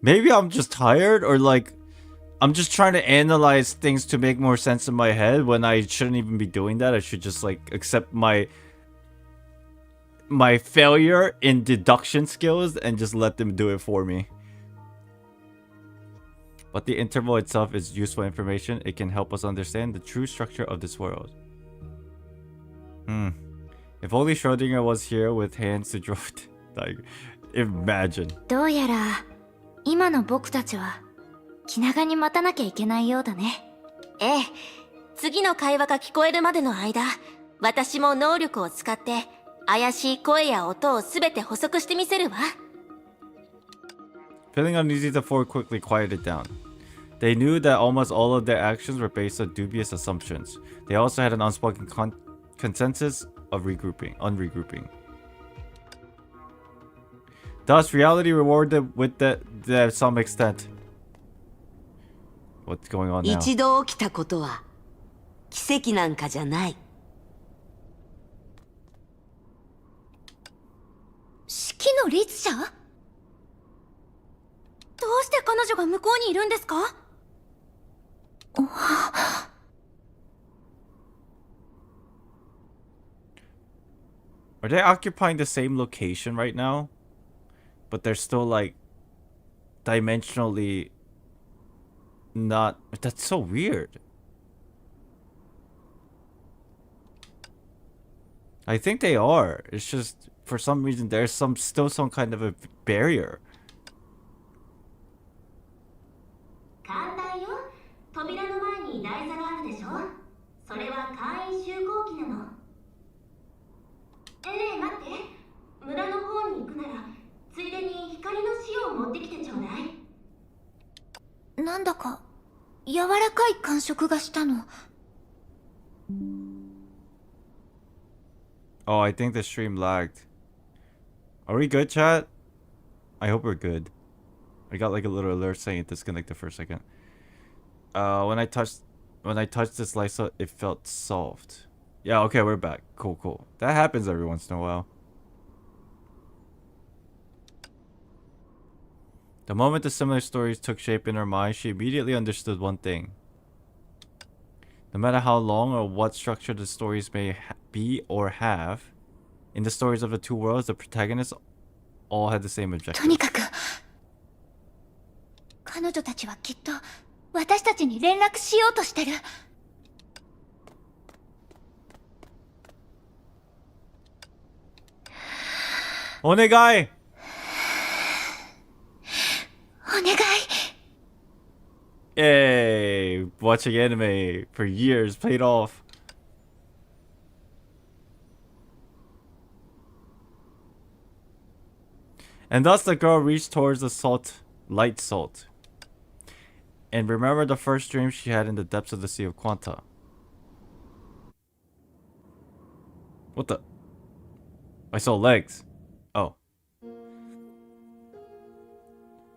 Maybe I'm just tired, or like I'm just trying to analyze things to make more sense in my head when I shouldn't even be doing that. I should just like accept my failure in deduction skills and just let them do it for me. But the interval itself is useful information. It can help us understand the true structure of this world. If only Schrödinger was here with hands to draw it. Like, imagine. どうやら今の僕たちは気長に待たなきゃいけないようだね。ええ、次の会話が聞こえるまでの間、私も能力を使って怪しい声や音をすべて補足してみせるわ。 Feeling uneasy, the four quickly quieted down. They knew that almost all of their actions were based on dubious assumptions. They also had an unspoken consensus of unregrouping. Thus, reality rewarded with to some extent. What's going on now? 一度起きたことは奇跡なんかじゃない。式の律者？どうして彼女が向こうにいるんですか？ Are they occupying the same location right now? But they're still like dimensionally not. That's so weird. I think they are. It's just for some reason there's still some kind of a barrier. 簡単よ。扉の前に台座があるでしょ。それは簡易集光機なの。ねえ待って。村の方に行くならついでに光の塩を持ってきてちょうだい。なんだか柔らかい感触がしたの。 Oh, I think the stream lagged. Are we good, chat? I hope we're good. I got like a little alert saying it disconnected for a second. When I touched this Lysa, it felt soft. Yeah, okay, we're back. Cool. That happens every once in a while. The moment the similar stories took shape in her mind, she immediately understood one thing. No matter how long or what structure the stories may be or have, in the stories of the two worlds, the protagonists all had the same objective. とにかく彼女たちはきっと私たちに連絡しようとしてる。お願い! お願い。 Yay! Watching anime for years paid off. And thus the girl reached towards the light salt. And remembered the first dream she had in the depths of the Sea of Quanta. What the? I saw legs. Oh.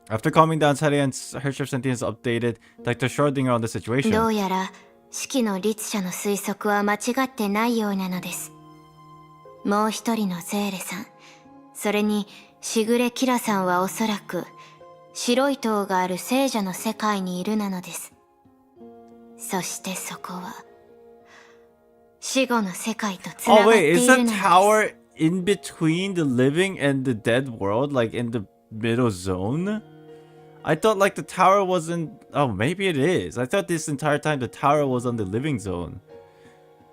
After calming down Teddy and her sentience updated Dr. Schrödinger on the situation. どうやら式の律者の推測は間違ってないようなのです。もう一人のゼーレさん、それにしぐれキラさんはおそらく白い塔がある聖者の世界にいるなのです。そしてそこは死後の世界とつなが Oh って wait, い is る the のです。 tower in between the living and the dead world, like in the middle zone? I thought like the tower wasn't. Oh, maybe it is. I thought this entire time the tower was on the living zone.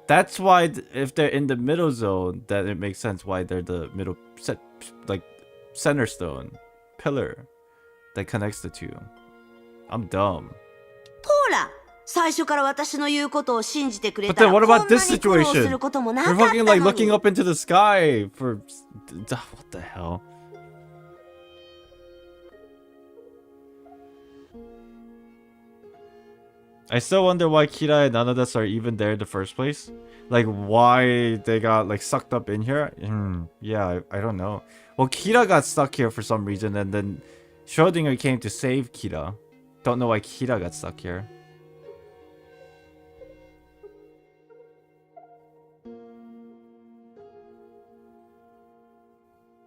That's why if they're in the middle zone, that it makes sense why they're the middle set, like center stone pillar that connects the two. I'm dumb. ほら、最初から私の言うことを信じてくれ But たら then こ what んな about に this 苦労す situation? ることもなか We're った fucking の like に。 looking up into the sky for what the hell? I still wonder why Kira and Nanadas are even there in the first place. Like, why they got, like, sucked up in here? Yeah, I don't know. Well, Kira got stuck here for some reason, and then Schrödinger came to save Kira. Don't know why Kira got stuck here.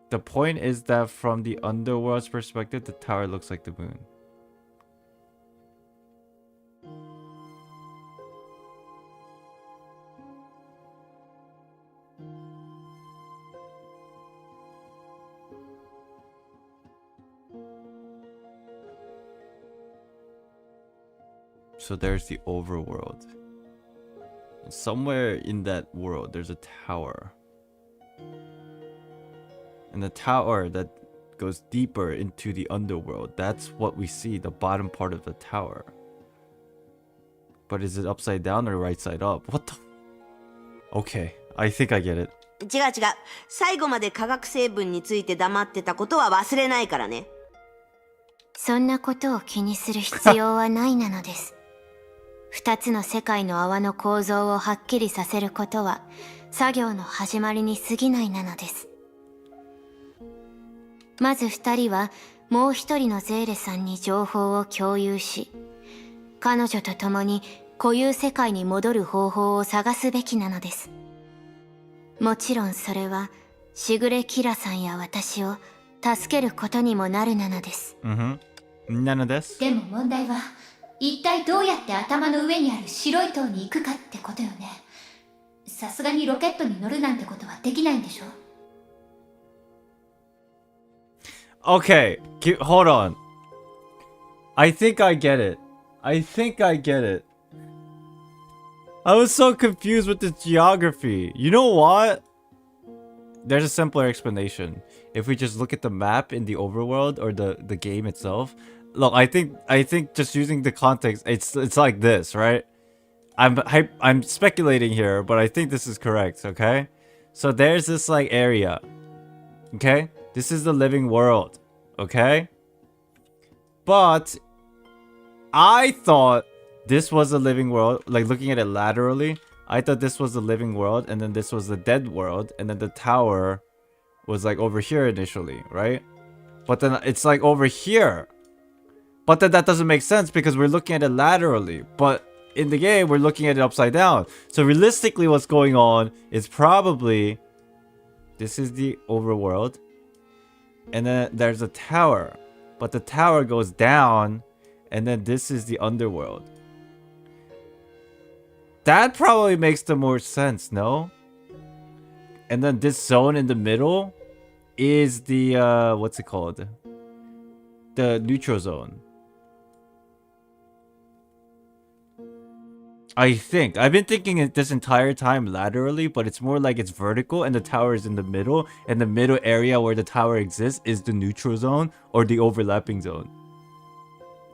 The point is that from the underworld's perspective, the tower looks like the moon. So there's the overworld. And somewhere in that world, there's a tower. And the tower that goes deeper into the underworld, that's what we see, the bottom part of the tower. But is it upside down or right side up? What the? Okay, I think I get it. 違う違う。最後まで化学成分について黙ってたことは忘れないからね。そんなことを気にする必要はないなのです。二つの世界の泡の構造をはっきりさせることは作業の始まりに過ぎないなのです。まず二人はもう一人のゼーレさんに情報を共有し、彼女と共に固有世界に戻る方法を探すべきなのです。もちろんそれはしぐれキラさんや私を助けることにもなるなのです。なのです。でも問題は一体どうやって頭の上にある白い塔に行くかってことよね。さすがにロケットに乗るなんてことはできないんでしょ。Okay, hold on. I think I get it. I was so confused with this geography. You know what? There's a simpler explanation. If we just look at the map in the overworld or the game itself. Look, I think just using the context, it's like this, right? I'm speculating here, but I think this is correct, okay? So there's this like area. Okay? This is the living world, okay? But I thought this was the living world, like looking at it laterally. I thought this was the living world, and then this was the dead world, and then the tower was like over here initially, right? But then it's like over here. But then that doesn't make sense because we're looking at it laterally. But in the game, we're looking at it upside down. So realistically, what's going on is probably this is the overworld. And then there's a tower. But the tower goes down. And then this is the underworld. That probably makes the more sense, no? And then this zone in the middle is the, what's it called? The neutral zone. I think. I've been thinking it this entire time laterally, but it's more like it's vertical and the tower is in the middle. And the middle area where the tower exists is the neutral zone or the overlapping zone.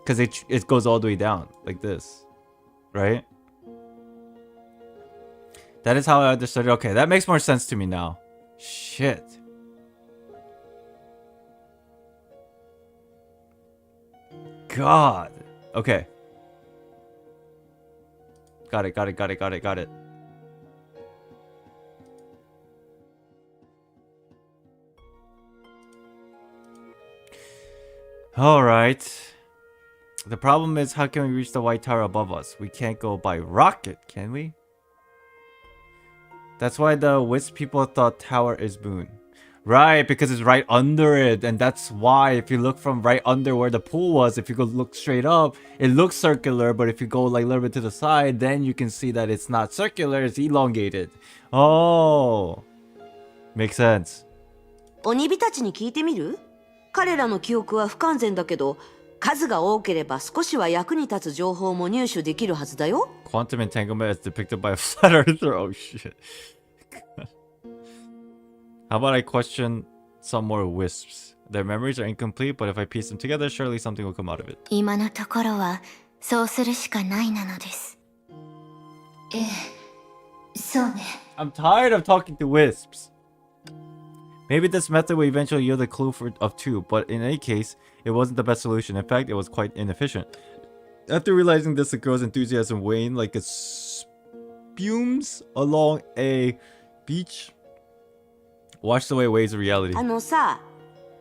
Because it goes all the way down, like this. Right? That is how I understood it. Okay, that makes more sense to me now. Shit. God. Okay. Got it. Alright. The problem is, how can we reach the white tower above us? We can't go by rocket, can we? That's why the Wisp people thought tower is moon. Right, because it's right under it. And that's why if you look from right under where the pool was, if you go look straight up, it looks circular. But if you go like a little bit to the side, then you can see that it's not circular, it's elongated. Oh, makes sense. 鬼火たちに聞いてみる？彼らの記憶は不完全だけど、数が多ければ少しは役に立つ情報も入手できるはずだよ。Quantum entanglement is depicted by a flat earther. Oh shit. How about I question some more wisps? Their memories are incomplete, but if I piece them together, surely something will come out of it. 今のところはそうするしかないなのです。ええ、そうね。I'm tired of talking to wisps. Maybe this method will eventually yield a clue of two, but in any case, it wasn't the best solution. In fact, it was quite inefficient. After realizing this, the girl's enthusiasm waned like it spumes along a beach. Washed away waves of reality. さ、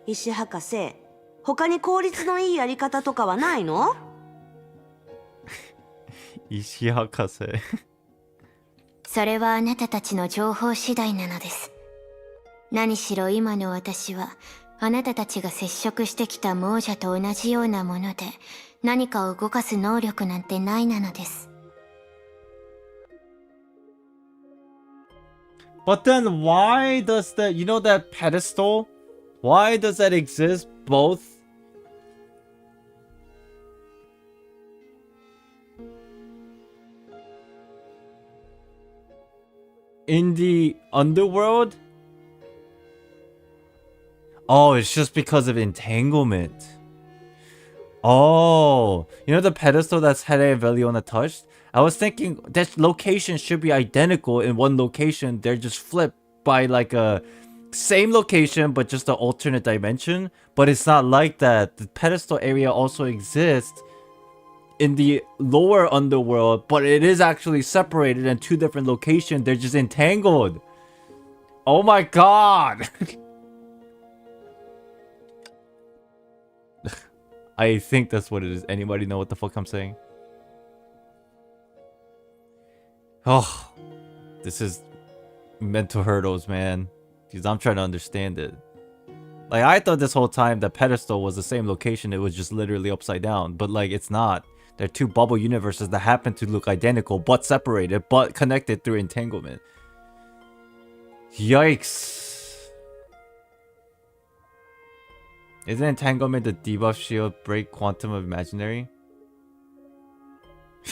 石博士、他に効率のいいやり方とかはないの？石博士。それはあなたたちの情報次第なのです。何しろ今の私は、あなたたちが接触してきた亡者と同じようなもので、何かを動かす能力なんてないなのです。But then why does that, you know that pedestal? Why does that exist both in the underworld? Oh, it's just because of entanglement. Oh, you know the pedestal that's Here and Veliona touched? I was thinking that location should be identical in one location. They're just flipped by like a same location, but just an alternate dimension. But it's not like that. The pedestal area also exists in the lower underworld, but it is actually separated in two different locations. They're just entangled. Oh my god. I think that's what it is. Anybody know what the fuck I'm saying? Oh, this is mental hurdles, man. Because I'm trying to understand it. Like, I thought this whole time that pedestal was the same location. It was just literally upside down. But, like, it's not. They're two bubble universes that happen to look identical, but separated, but connected through entanglement. Yikes. Isn't entanglement the debuff shield break quantum of imaginary?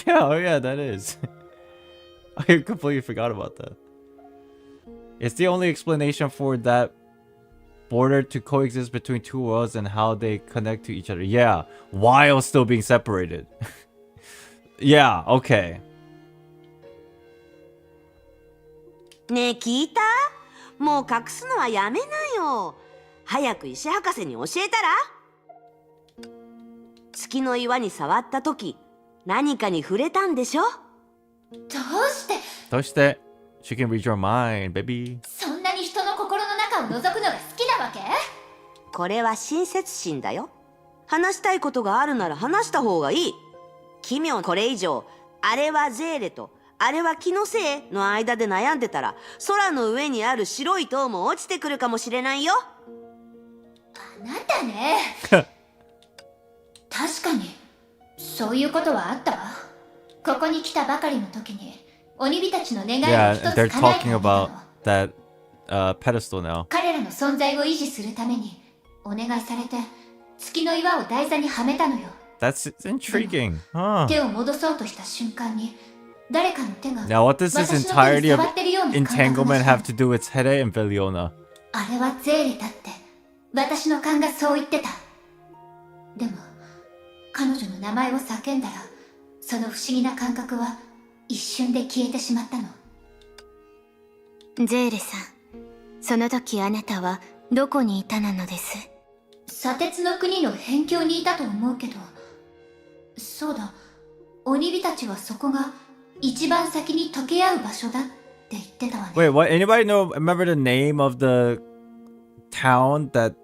Yeah, oh yeah, that is. I completely forgot about that. It's the only explanation for that border to coexist between two worlds and how they connect to each other. Yeah, while still being separated. Yeah, okay. ねえ、聞いた？もう隠すのはやめなよ。早く石博士に教えたら？月の岩に触った時、何かに触れたんでしょ？どうして She can read your mind, baby. そんなに人の心の中を覗くのが好きなわけ？これは親切心だよ。話したいことがあるなら話した方がいい。奇妙、これ以上、あれはゼーレと、あれは気のせいの間で悩んでたら、空の上にある白い塔も落ちてくるかもしれないよ。あなたね。確かに、そういうことはあったわ。ここに来たばかりの時に、鬼火たちの願いを一つ叶えたんだけど。Yeah, they're talking about that pedestal now. 彼らの存在を維持するために、お願いされて、月の岩を台座にはめたのよ。That's intriguing. Huh. 手を戻そうとした瞬間に、誰かの手が Now, what does this entirety of entanglement have to do with Here and Veliona? あれはゼーレだって、私の勘がそう言ってた。でも、彼女の名前を叫んだら、その不思議な感覚は一瞬で消えてしまったの。ゼーレさん、その時あなたはどこにいたなのです？砂鉄の国の辺境にいたと思うけど、そうだ、鬼火たちはそこが一番先に溶け合う場所だって言ってたわね。Wait, what? Anybody remember the name of the town that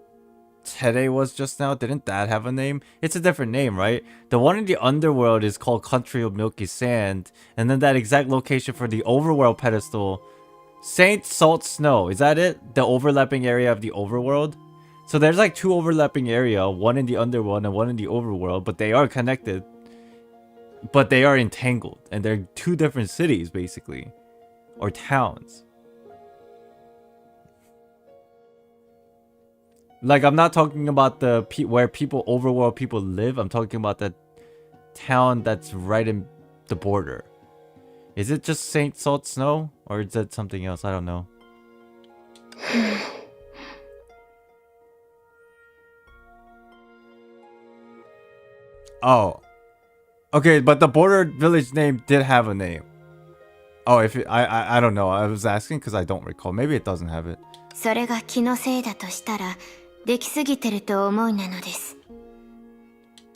Tere was just now? Didn't that have a name? It's a different name, right? The one in the underworld is called Country of Milky Sand, and then that exact location for the overworld pedestal, Saint Salt Snow. Is that it? The overlapping area of the overworld? So there's like two overlapping area, one in the underworld and one in the overworld, but they are connected. But they are entangled, and they're two different cities, basically. Or towns. Like, I'm not talking about the where people, overworld people live. I'm talking about the town that's right in the border. Is it just Saint Salt Snow? Or is that something else? I don't know. Oh. Okay, but the border village name did have a name. Oh, if I don't know. I was asking because I don't recall. Maybe it doesn't have it. それが気のせいだとしたら、できすぎてると思うなのです。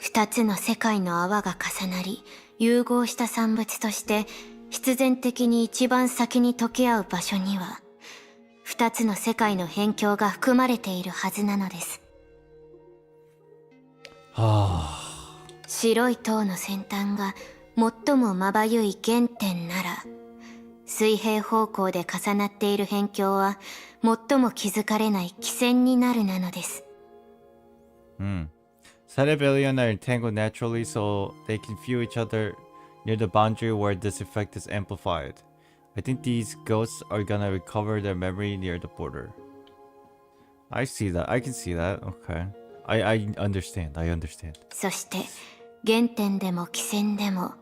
二つの世界の泡が重なり、融合した産物として、必然的に一番先に溶け合う場所には、二つの世界の辺境が含まれているはずなのです。白い塔の先端が最もまばゆい原点なら、水平方向で重なっている辺境は最も気づかれない汽船になるなのです。Cerebellion are entangled naturally so they can feel each other near the boundary where this effect is amplified. I think these ghosts are gonna recover their memory near the border. I see that. I can see that. Okay. I understand. I understand. そして原点でも汽船でも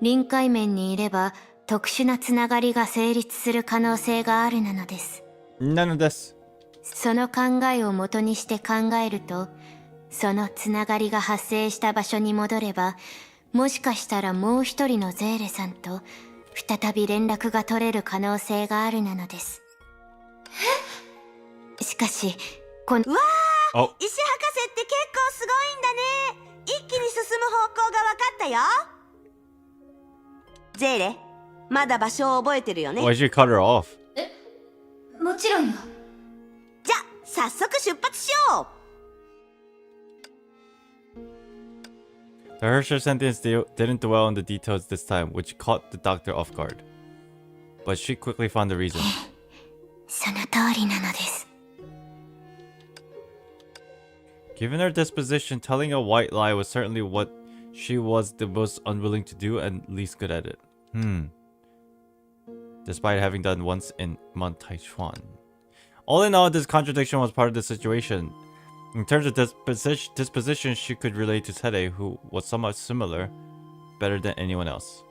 臨界面にいれば特殊なつながりが成立する可能性があるなのです。なのです。その考えを元にして考えると、そのつながりが発生した場所に戻れば、もしかしたらもう一人のゼーレさんと再び連絡が取れる可能性があるなのです。しかし、このうわー、石博士って結構すごいんだね。一気に進む方向が分かったよ。ゼーレ、まだ場所を覚えてるよね。Why'd you cut her off? もちろんよ。じゃ、早速出発しよう。The Hersher sentence didn't dwell on the details this time, which caught the doctor off guard. But she quickly found the reason. その通りなのです。Given her disposition, telling a white lie was certainly what she was the most unwilling to do and least good at it. Despite having done once in Mount Taichuan. All in all, this contradiction was part of the situation. In terms of disposition, she could relate to Tere, who was somewhat similar, better than anyone else.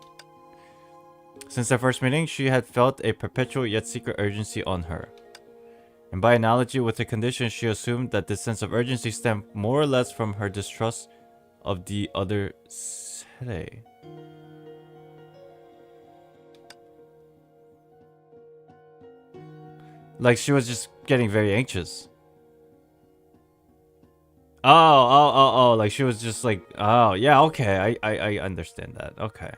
Since their first meeting, she had felt a perpetual yet secret urgency on her. And by analogy with the condition, she assumed that this sense of urgency stemmed more or less from her distrust of the other Tere. Like she was just getting very anxious. Oh, like she was just like, oh, yeah, okay, I understand that, okay.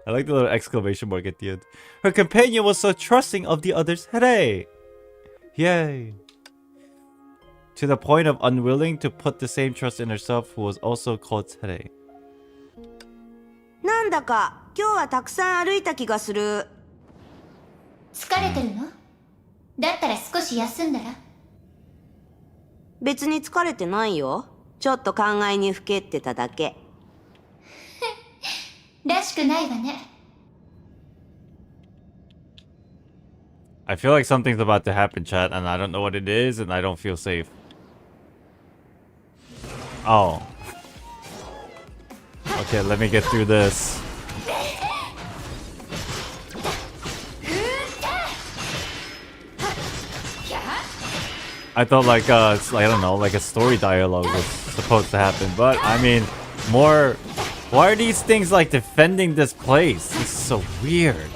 I like the little exclamation mark at the end. Her companion was so trusting of the others, hooray! Yay! To the point of unwilling to put the same trust in herself, who was also called Tere. なんだか今日はたくさん歩いた気がする。疲れてるの？だったら少し休んだら？別に疲れてないよ。ちょっと考えにふけってただけ。らしくないわね。I feel like something's about to happen, chat, and I don't know what it is, and I don't feel safe. Oh. Okay, let me get through this. I thought like it's like, I don't know, like a story dialogue was supposed to happen, but I mean, more. Why are these things like defending this place? It's so weird.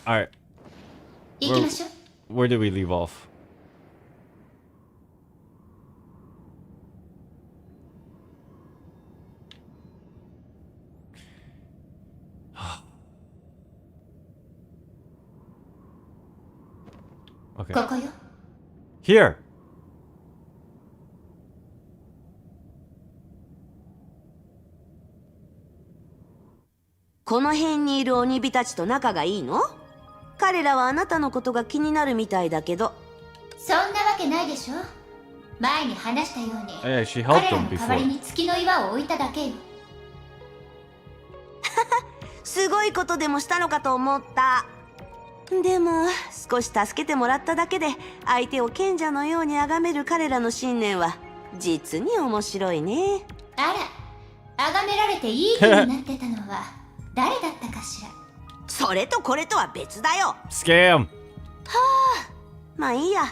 Alright. Where did we leave off? Okay. Here. この辺にいる鬼火たちと仲がいいの？彼らはあなたのことが気になるみたいだけど。そんなわけないでしょ。前に話したように、Yeah, she 彼 helped ら them の代 before. わりに月の岩を置いただけよ。すごいことでもしたのかと思った。でも少し助けてもらっただけで相手を賢者のように崇める彼らの信念は実に面白いね。あら、崇められていい気になってたのは誰だったかしら。それとこれとは別だよ。Scam. はあ、まあいいや。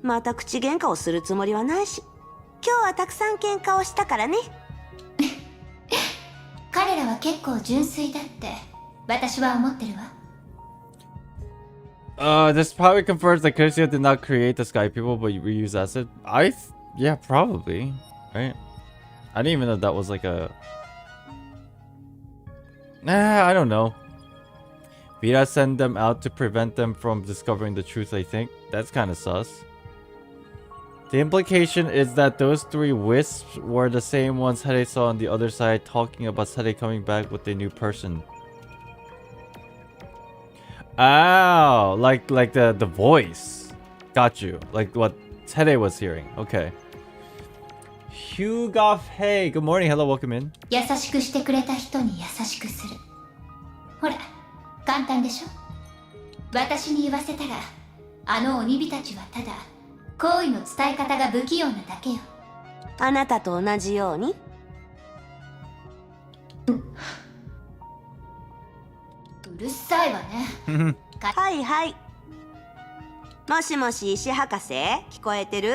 また口喧嘩をするつもりはないし、今日はたくさん喧嘩をしたからね。彼らは結構純粋だって私は思ってるわ。This probably confirms that Cursia did not create the Sky People, but reuse acid. Yeah, probably, right? I didn't even know that was like a. I don't know. Mira send them out to prevent them from discovering the truth, I think. That's kind of sus. The implication is that those three wisps were the same ones Hede saw on the other side, talking about Hede coming back with a new person. Oh, like the voice. Got you. Like what Hede was hearing. Okay. Hugoff, hey, good morning. Hello, welcome in. 優しくしてくれた人に優しくする。ほら、簡単でしょ。私に言わせたら、あの鬼火たちはただ好意の伝え方が不器用なだけよ。あなたと同じように。うるさいわね。はいはい。もしもし石博士、聞こえてる？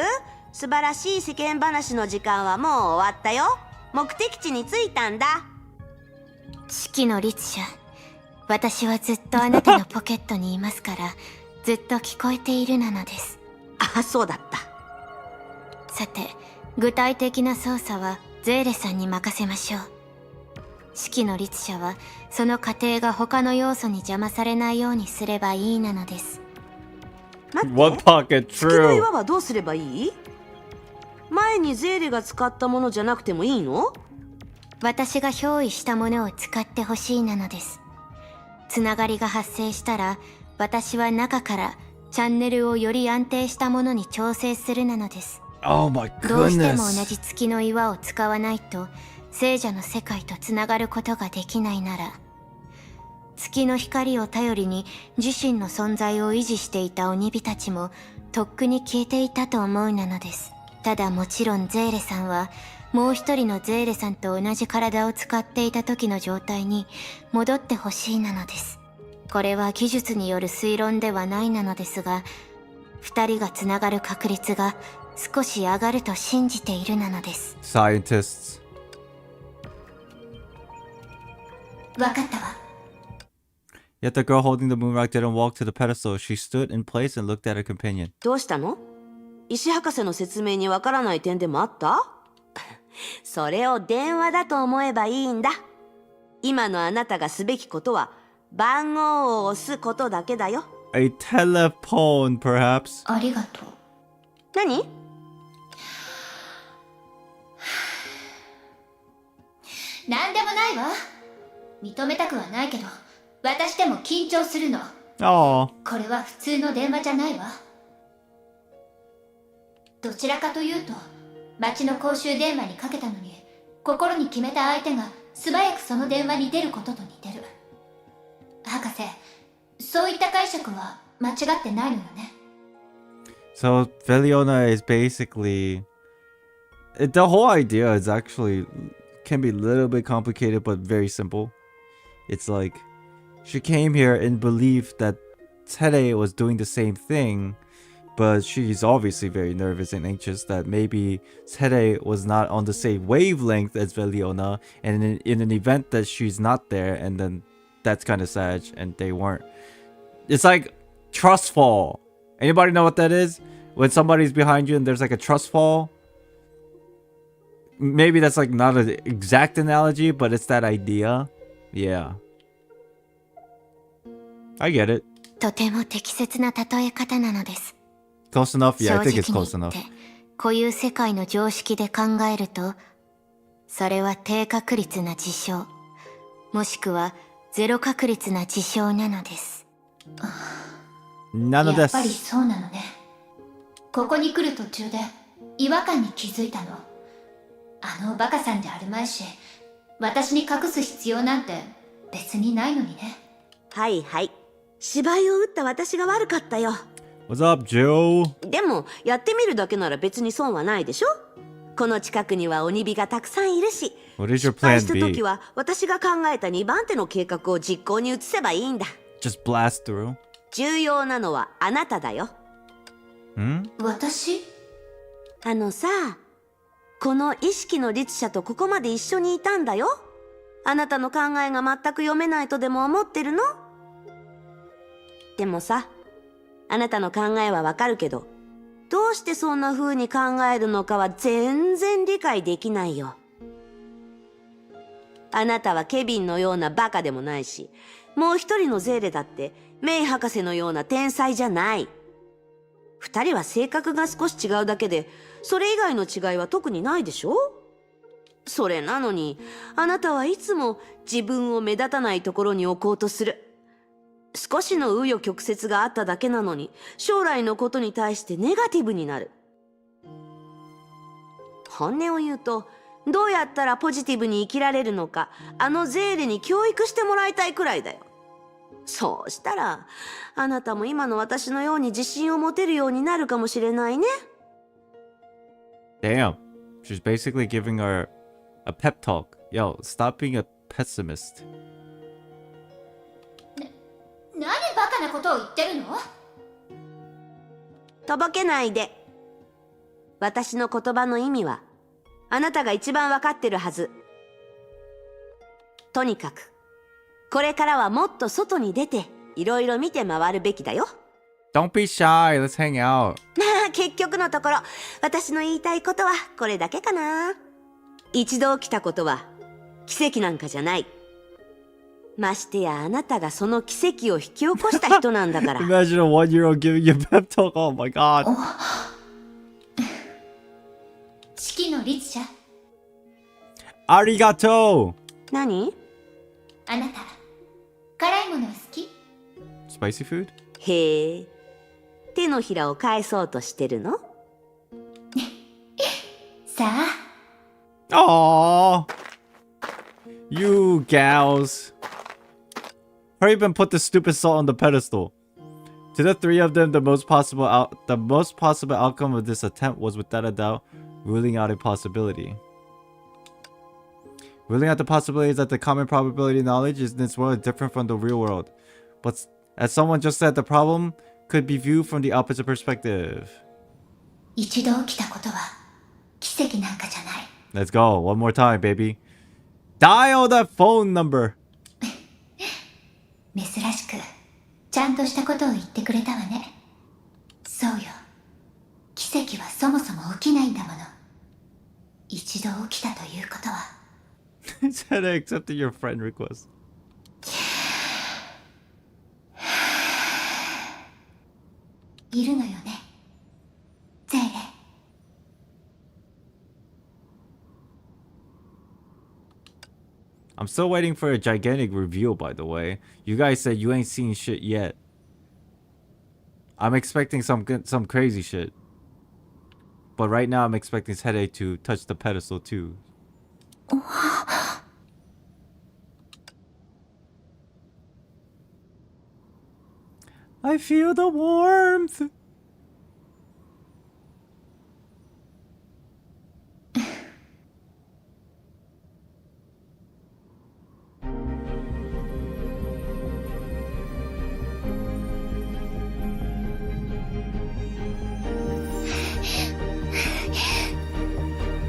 素晴らしい世間話の時間はもう終わったよ。目的地に着いたんだ。四季の律者、私はずっとあなたのポケットにいますから、ずっと聞こえているなのです。あ、そうだった。さて、具体的な操作はゼーレさんに任せましょう。四季の律者はその過程が他の要素に邪魔されないようにすればいいなのです。待って、 What pocket 月の true? 岩はどうすればいい？前にゼーレが使ったものじゃなくてもいいの？私が憑依したものを使ってほしいなのです。つながりが発生したら、私は中からチャンネルをより安定したものに調整するなのです。Oh my どうしても同 goodness. じ月の岩を使わないと聖者の世界とつながることができないなら、月の光を頼りに自身の存在を維持していた鬼火たちもとっくに消えていたと思うなのです。ただもちろんゼーレさんはもう一人のゼーレさんと同じ体を使っていた時の状態に戻ってほしいなのです。これは技術による推論ではないなのですが、二人がつながる確率が少し上がると信じているなのです。 Scientists. わかったわ。 Yet the girl holding the moon rock didn't walk to the pedestal. She stood in place and looked at her companion. どうしたの？石博士の説明にわからない点でもあった？それを電話だと思えばいいんだ。今のあなたがすべきことは番号を押すことだけだよ。A telephone, perhaps? ありがとう。何？なんでもないわ。認めたくはないけど、私でも緊張するの。 Oh. これは普通の電話じゃないわ。どちらかというと、町の公衆電話にかけたのに、心に決めた相手が素早くその電話に出ることと似てる。博士、そういった解釈は間違ってないのよね。 So Veliona is basically... The whole idea is actually... can be a little bit complicated, but very simple. It's like... she came here in belief that Tere was doing the same thing, but she's obviously very nervous and anxious that maybe Tere was not on the same wavelength as Veliona, and in an event that she's not there, and then that's kind of sad, and they weren't. It's like trust fall. Anybody know what that is? When somebody's behind you and there's like a trust fall? Maybe that's like not an exact analogy, but it's that idea. Yeah. I get it. とても適切な例え方なのです。 Close enough? Yeah, I 正 think it's 直 close に言 enough. って固有世界の常識で考えると、それは低確率な事象、もしくはゼロ確率な事象なのです。None of やっぱり this. そうなのね。ここに来る途中で違和感に気づいたの。あのバカさんじゃあるまいし、私に隠す必要なんて別にないのにね。はいはい。芝居を打った私が悪かったよ。 What's up, Joe? でもやってみるだけなら別に損はないでしょ。この近くには鬼火がたくさんいるし、 What is your 失敗 plan した B? 時は私が考えた2番手の計画を実行に移せばいいんだ。 Just blast through. 重要なのはあなただよ。 Hmm? 私？あのさ、この意識の律者とここまで一緒にいたんだよ。あなたの考えが全く読めないとでも思ってるの？でもさ、あなたの考えはわかるけど、どうしてそんな風に考えるのかは全然理解できないよ。あなたはケビンのようなバカでもないし、もう一人のゼーレだってメイ博士のような天才じゃない。二人は性格が少し違うだけで、それ以外の違いは特にないでしょ？それなのに、あなたはいつも自分を目立たないところに置こうとする。少しの紆余曲折があっただけなのに、将来のことに対してネガティブになる。本音を言うと、どうやったらポジティブに生きられるのか、あのゼーレに教育してもらいたいくらいだよ。そうしたら、あなたも今の私のように自信を持てるようになるかもしれないね。Damn. She's basically giving her a pep talk. Yo, stop being a pessimist. 何バカなことを言ってるの？とぼけないで。私の言葉の意味は、あなたが一番わかってるはず。とにかく、これからはもっと外に出て、いろいろ見て回るべきだよ。Don't be shy. Let's hang out. まあ、結局のところ、私の言いたいことはこれだけかな。一度起きたことは、奇跡なんかじゃない。ましてやあなたがその奇跡を引き起こした人なんだから。Imagine a 1-year-old giving you a pep talk. Oh my god. 式の律者。Arigato. 何？あなた、辛いもの好き？ Spicy food? へえ。手のひらを返そうとしてるの？さあ。Aww. You gals. Hurry up and put the stupid salt on the pedestal. To the three of them, the most possible outcome of this attempt was without a doubt ruling out a possibility. Ruling out the possibility that the common probability knowledge is in this world different from the real world. But as someone just said, the problem could be viewed from the opposite perspective. 一度起きたことは奇跡なんかじゃない。 Let's go. One more time, baby. Dial that phone number. 珍しくちゃんとしたことを言ってくれたわね。そうよ、奇跡はそもそも起きないんだもの。一度起きたということは。Said I accepted your friend request. いるのよね、ゼーレ。I'm still waiting for a gigantic reveal, by the way. You guys said you ain't seen shit yet. I'm expecting some crazy shit. But right now I'm expecting Headache to touch the pedestal too. I feel the warmth.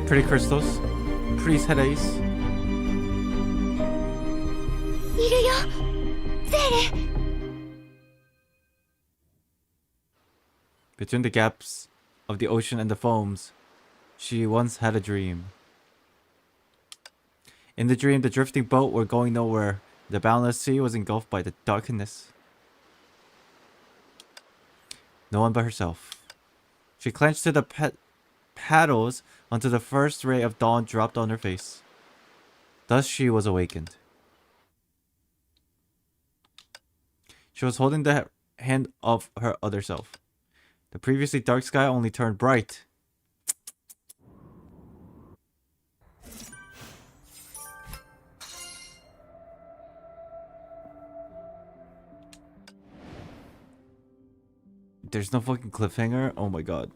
Pretty crystals. Pretty headaches. いるよ、ゼーレ。 Between the gaps of the ocean and the foams, she once had a dream. In the dream, the drifting boat were going nowhere. The boundless sea was engulfed by the darkness. No one but herself. She clenched to the paddles until the first ray of dawn dropped on her face. Thus she was awakened. She was holding the hand of her other self. The previously dark sky only turned bright. There's no fucking cliffhanger? Oh my god.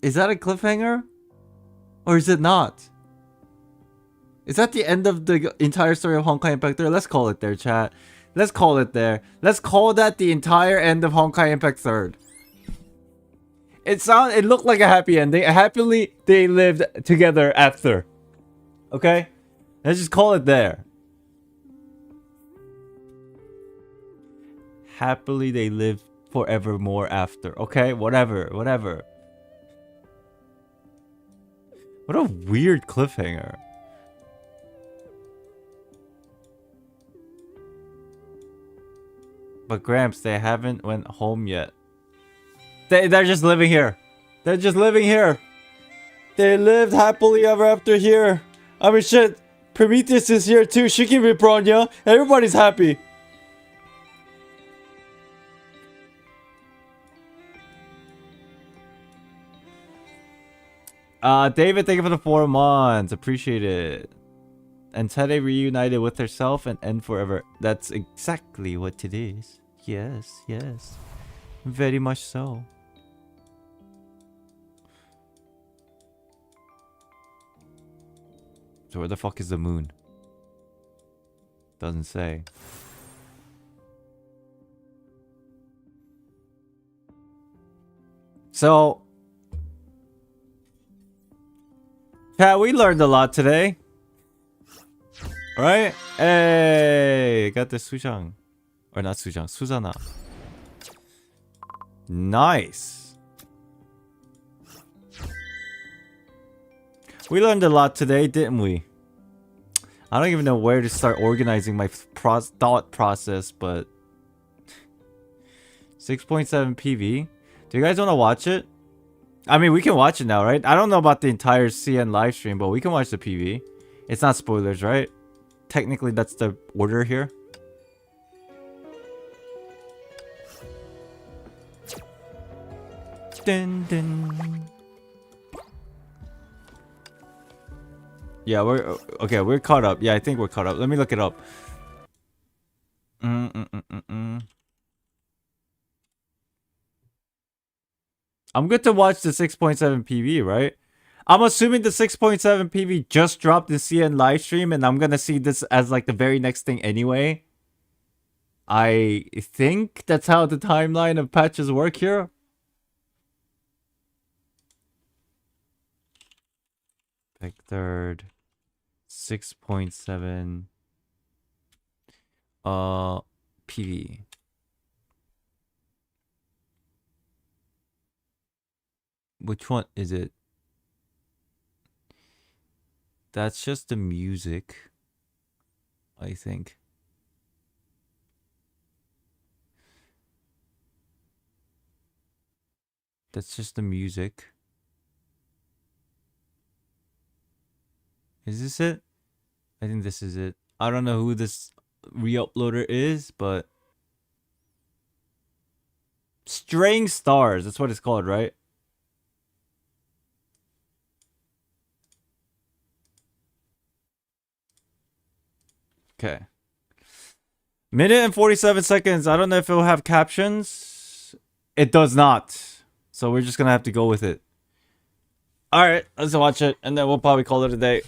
Is that a cliffhanger? Or is it not? Is that the end of the entire story of Honkai Impact 3? Let's call it there, chat. Let's call it there. Let's call that the entire end of Honkai Impact 3. It looked like a happy ending. Happily, they lived together after. Okay? Let's just call it there. Happily, they lived forevermore after. Okay? Whatever. What a weird cliffhanger. But Gramps, they haven't went home yet. They're just living here. They're just living here. They lived happily ever after here. I mean, shit. Prometheus is here too. She can be Bronya. Everybody's happy. David, thank you for the 4 months. Appreciate it. And Tede reunited with herself and end forever. That's exactly what it is. Yes, yes. Very much so. So where the fuck is the moon? Doesn't say. So, Pat, we learned a lot today. Right? Hey, got the Sujang. Or not Sujang, Susanna. Nice. We learned a lot today, didn't we? I don't even know where to start organizing my thought process, but 6.7 PV. Do you guys want to watch it? I mean, we can watch it now, right? I don't know about the entire CN live stream, but we can watch the PV. It's not spoilers, right? Technically, that's the order here. Dun, dun. Yeah, we're okay. We're caught up. Yeah, I think we're caught up. Let me look it up. I'm good to watch the 6.7 PV, right? I'm assuming the 6.7 PV just dropped in CN livestream, and I'm gonna see this as like the very next thing anyway. I think that's how the timeline of patches work here. Pick third. 6.7 PV. Which one is it? That's just the music, I think. That's just the music. Is this it? I think this is it. I don't know who this re-uploader is, but Straying Stars, that's what it's called, right? Okay. Minute and 47 seconds. I don't know if it will have captions. It does not. So we're just gonna have to go with it. Alright, let's watch it, and then we'll probably call it a day.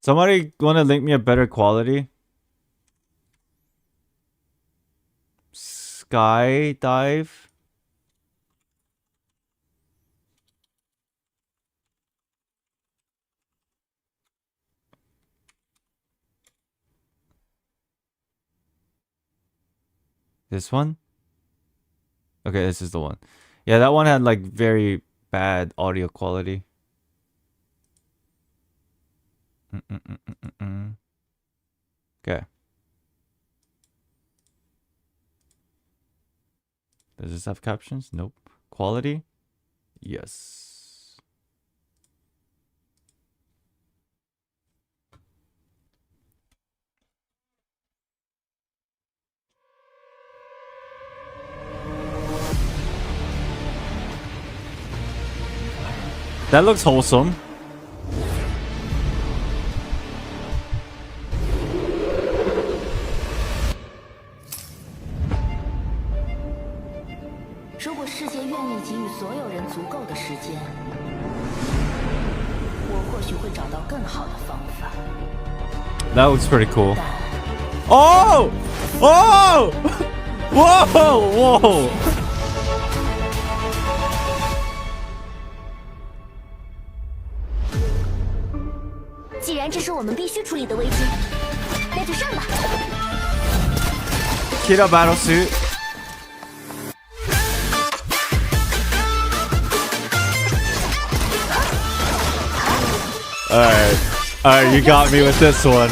Somebody wanna link me a better quality? Skydive? This one? Okay, this is the one. Yeah, that one had like very bad audio quality. Okay. Does this have captions? Nope. Quality? Yes. That looks wholesome. That looks pretty cool. Oh! Oh! Whoa! Whoa! 既然这是我们必须处理的危机，那就上吧。Kira battle suit. Alright, you got me with this one.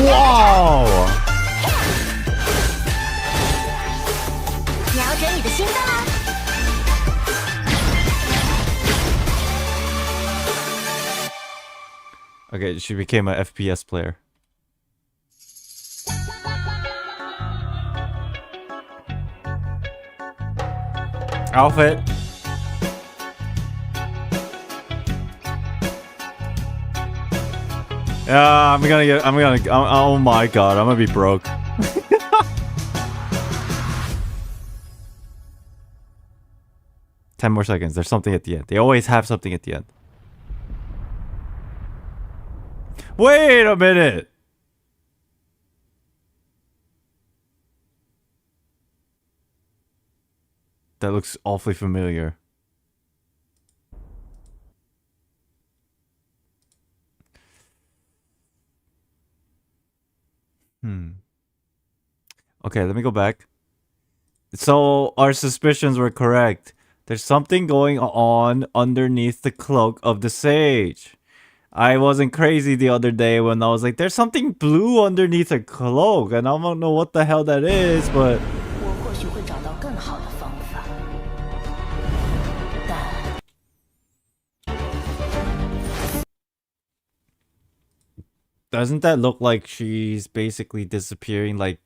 Wow! 瞄准你的心脏啊！ Okay, she became an FPS player. Outfit. Yeah, oh my god, I'm gonna be broke. Ten more seconds. There's something at the end. They always have something at the end. Wait a minute. That looks awfully familiar. Okay, let me go back. So our suspicions were correct. There's something going on underneath the cloak of the sage. I wasn't crazy the other day when I was like, there's something blue underneath her cloak, and I don't know what the hell that is, but... Doesn't that look like she's basically disappearing like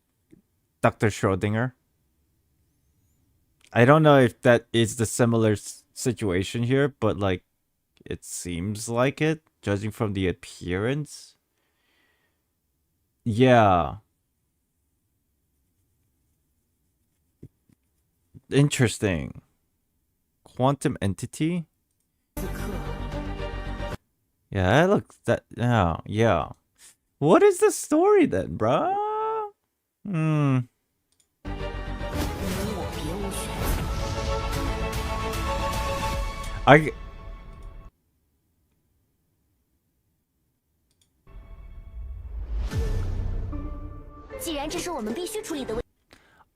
Dr. Schrodinger? I don't know if that is the similar situation here, but like, it seems like it, judging from the appearance. Yeah. Interesting. Quantum entity? Yeah, that looks that yeah. What is the story then, bruh?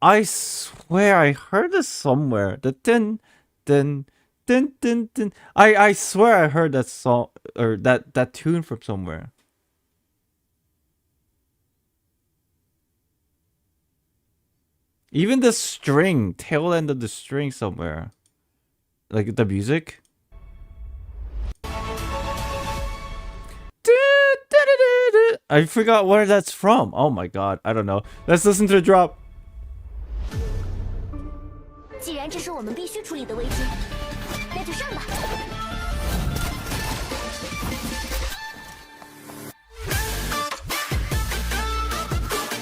I swear I heard this somewhere. The din din din din din. I swear I heard that song or that tune from somewhere. Even the string, tail end of the string somewhere. Like the music. I forgot where that's from. Oh my god, I don't know. Let's listen to the drop.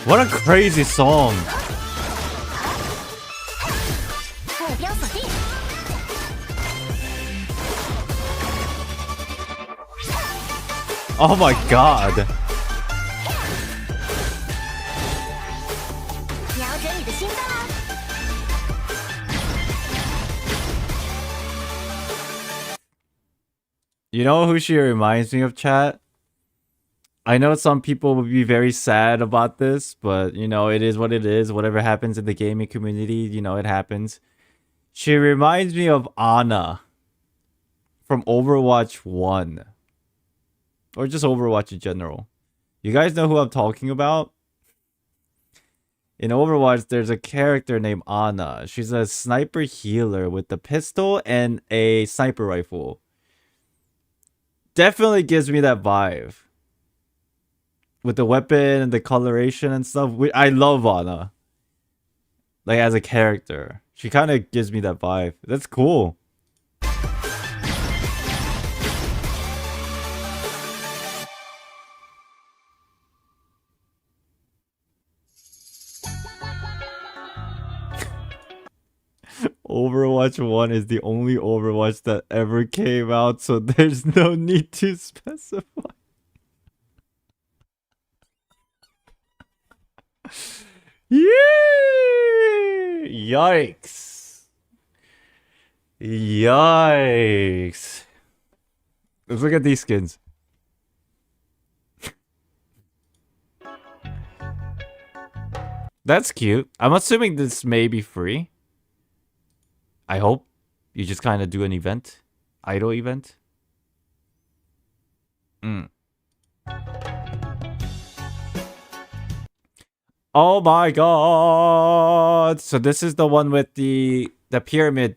What a crazy song. Oh my god. You know who she reminds me of, chat? I know some people would be very sad about this, but you know, it is what it is. Whatever happens in the gaming community, you know, it happens. She reminds me of Ana from Overwatch 1. Or just Overwatch in general. You guys know who I'm talking about? In Overwatch, there's a character named Ana. She's a sniper healer with a pistol and a sniper rifle. Definitely gives me that vibe. With the weapon and the coloration and stuff. I love Ana. Like, as a character. She kind of gives me that vibe. That's cool. Overwatch 1 is the only Overwatch that ever came out, so there's no need to specify. Yay! Yikes. Yikes. Let's look at these skins. That's cute. I'm assuming this may be free. I hope. You just kind of do an event. Idle event. Oh my god. So this is the one with the pyramid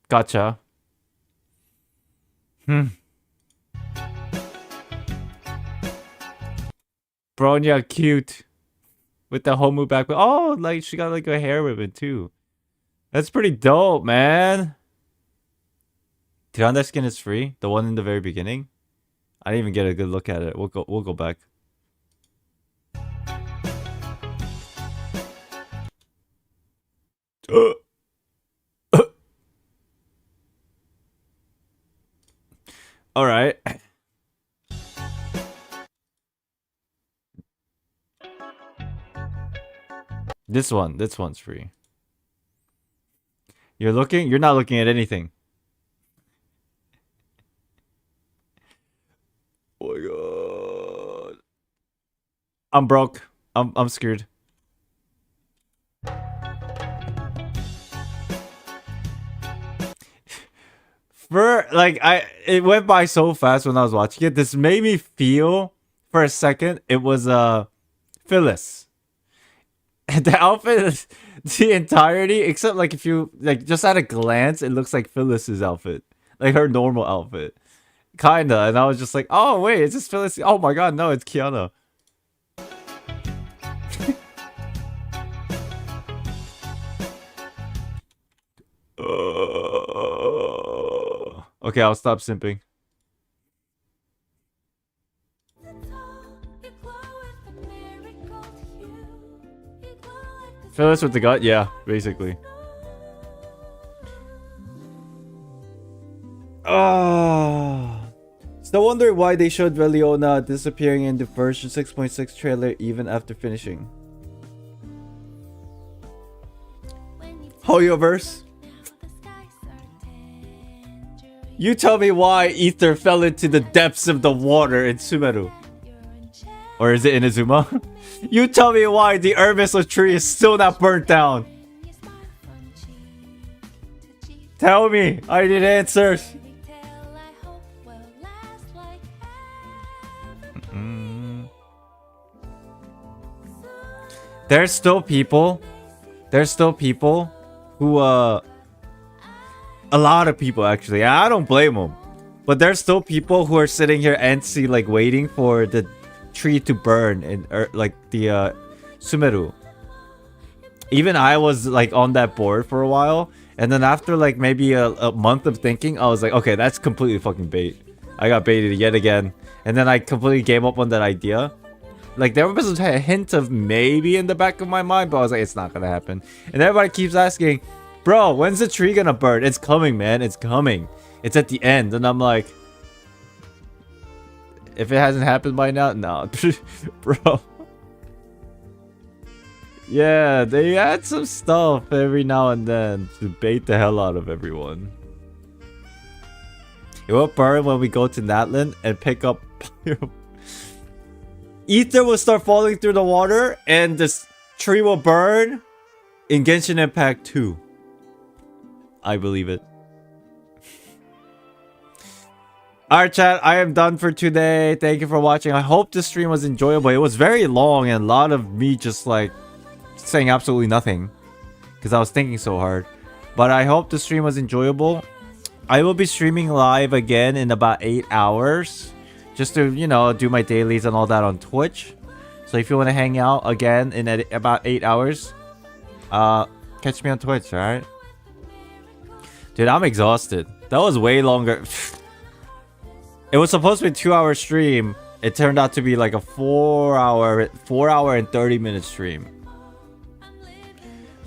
gacha. Bronya cute. With the Homu back. Oh, like she got like a hair ribbon too. That's pretty dope, man. Tiranda skin is free. The one in the very beginning. I didn't even get a good look at it. We'll go back. All right. This one's free. You're not looking at anything. Oh my god. I'm broke. I'm scared. It went by so fast when I was watching it. This made me feel for a second it was Phyllis. The outfit is the entirety, except like if you like just at a glance, it looks like Phyllis's outfit. Like her normal outfit. Kinda. And I was just like, oh wait, is this Phyllis? Oh my god, no, it's Kiana. Okay, I'll stop simping. Phyllis with the gut? Yeah, basically. Still wondering why they showed Veliona disappearing in the version 6.6 trailer even after finishing. Hoyoverse? You tell me why Ether fell into the depths of the water in Sumeru. Or is it Inazuma? You tell me why the Hermes tree is still not burnt down. Tell me. I need answers. There's still people who a lot of people actually. I don't blame them. But there's still people who are sitting here antsy, like waiting for the tree to burn in like the Sumeru. Even I was like on that board for a while, and then after like maybe a month of thinking, I was like, okay, that's completely fucking bait. I got baited yet again, and then I completely gave up on that idea. Like there was a hint of maybe in the back of my mind, but I was like, it's not gonna happen. And everybody keeps asking, bro, when's the tree gonna burn? It's coming, man. It's coming. It's at the end. And I'm like, if it hasn't happened by now, no. Bro. Yeah, they add some stuff every now and then to bait the hell out of everyone. It will burn when we go to Natlan and pick up... Ether will start falling through the water and this tree will burn in Genshin Impact 2. I believe it. Alright chat, I am done for today. Thank you for watching. I hope this stream was enjoyable. It was very long and a lot of me just like saying absolutely nothing because I was thinking so hard. But I hope the stream was enjoyable. I will be streaming live again in about 8 hours. Just to, you know, do my dailies and all that on Twitch. So if you want to hang out again in about 8 hours, catch me on Twitch, alright? Dude, I'm exhausted. That was way longer. It was supposed to be a 2-hour stream. It turned out to be like a 4 hour and 30-minute stream.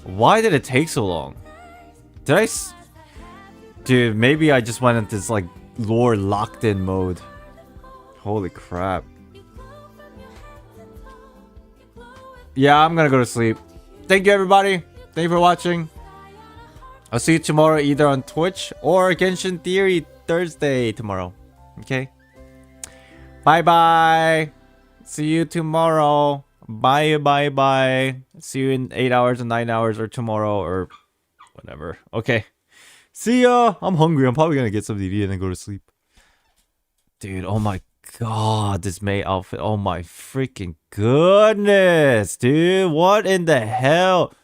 Why did it take so long? Dude, maybe I just went into this like lore locked in mode. Holy crap. Yeah, I'm gonna go to sleep. Thank you everybody. Thank you for watching. I'll see you tomorrow either on Twitch or Genshin Theory Thursday tomorrow. Okay? Bye bye. See you tomorrow. Bye bye bye. See you in 8 hours or 9 hours or tomorrow or whatever. Okay. See ya. I'm hungry. I'm probably gonna get something to eat and then go to sleep. Dude, oh my god, this May outfit. Oh my freaking goodness, dude. What in the hell?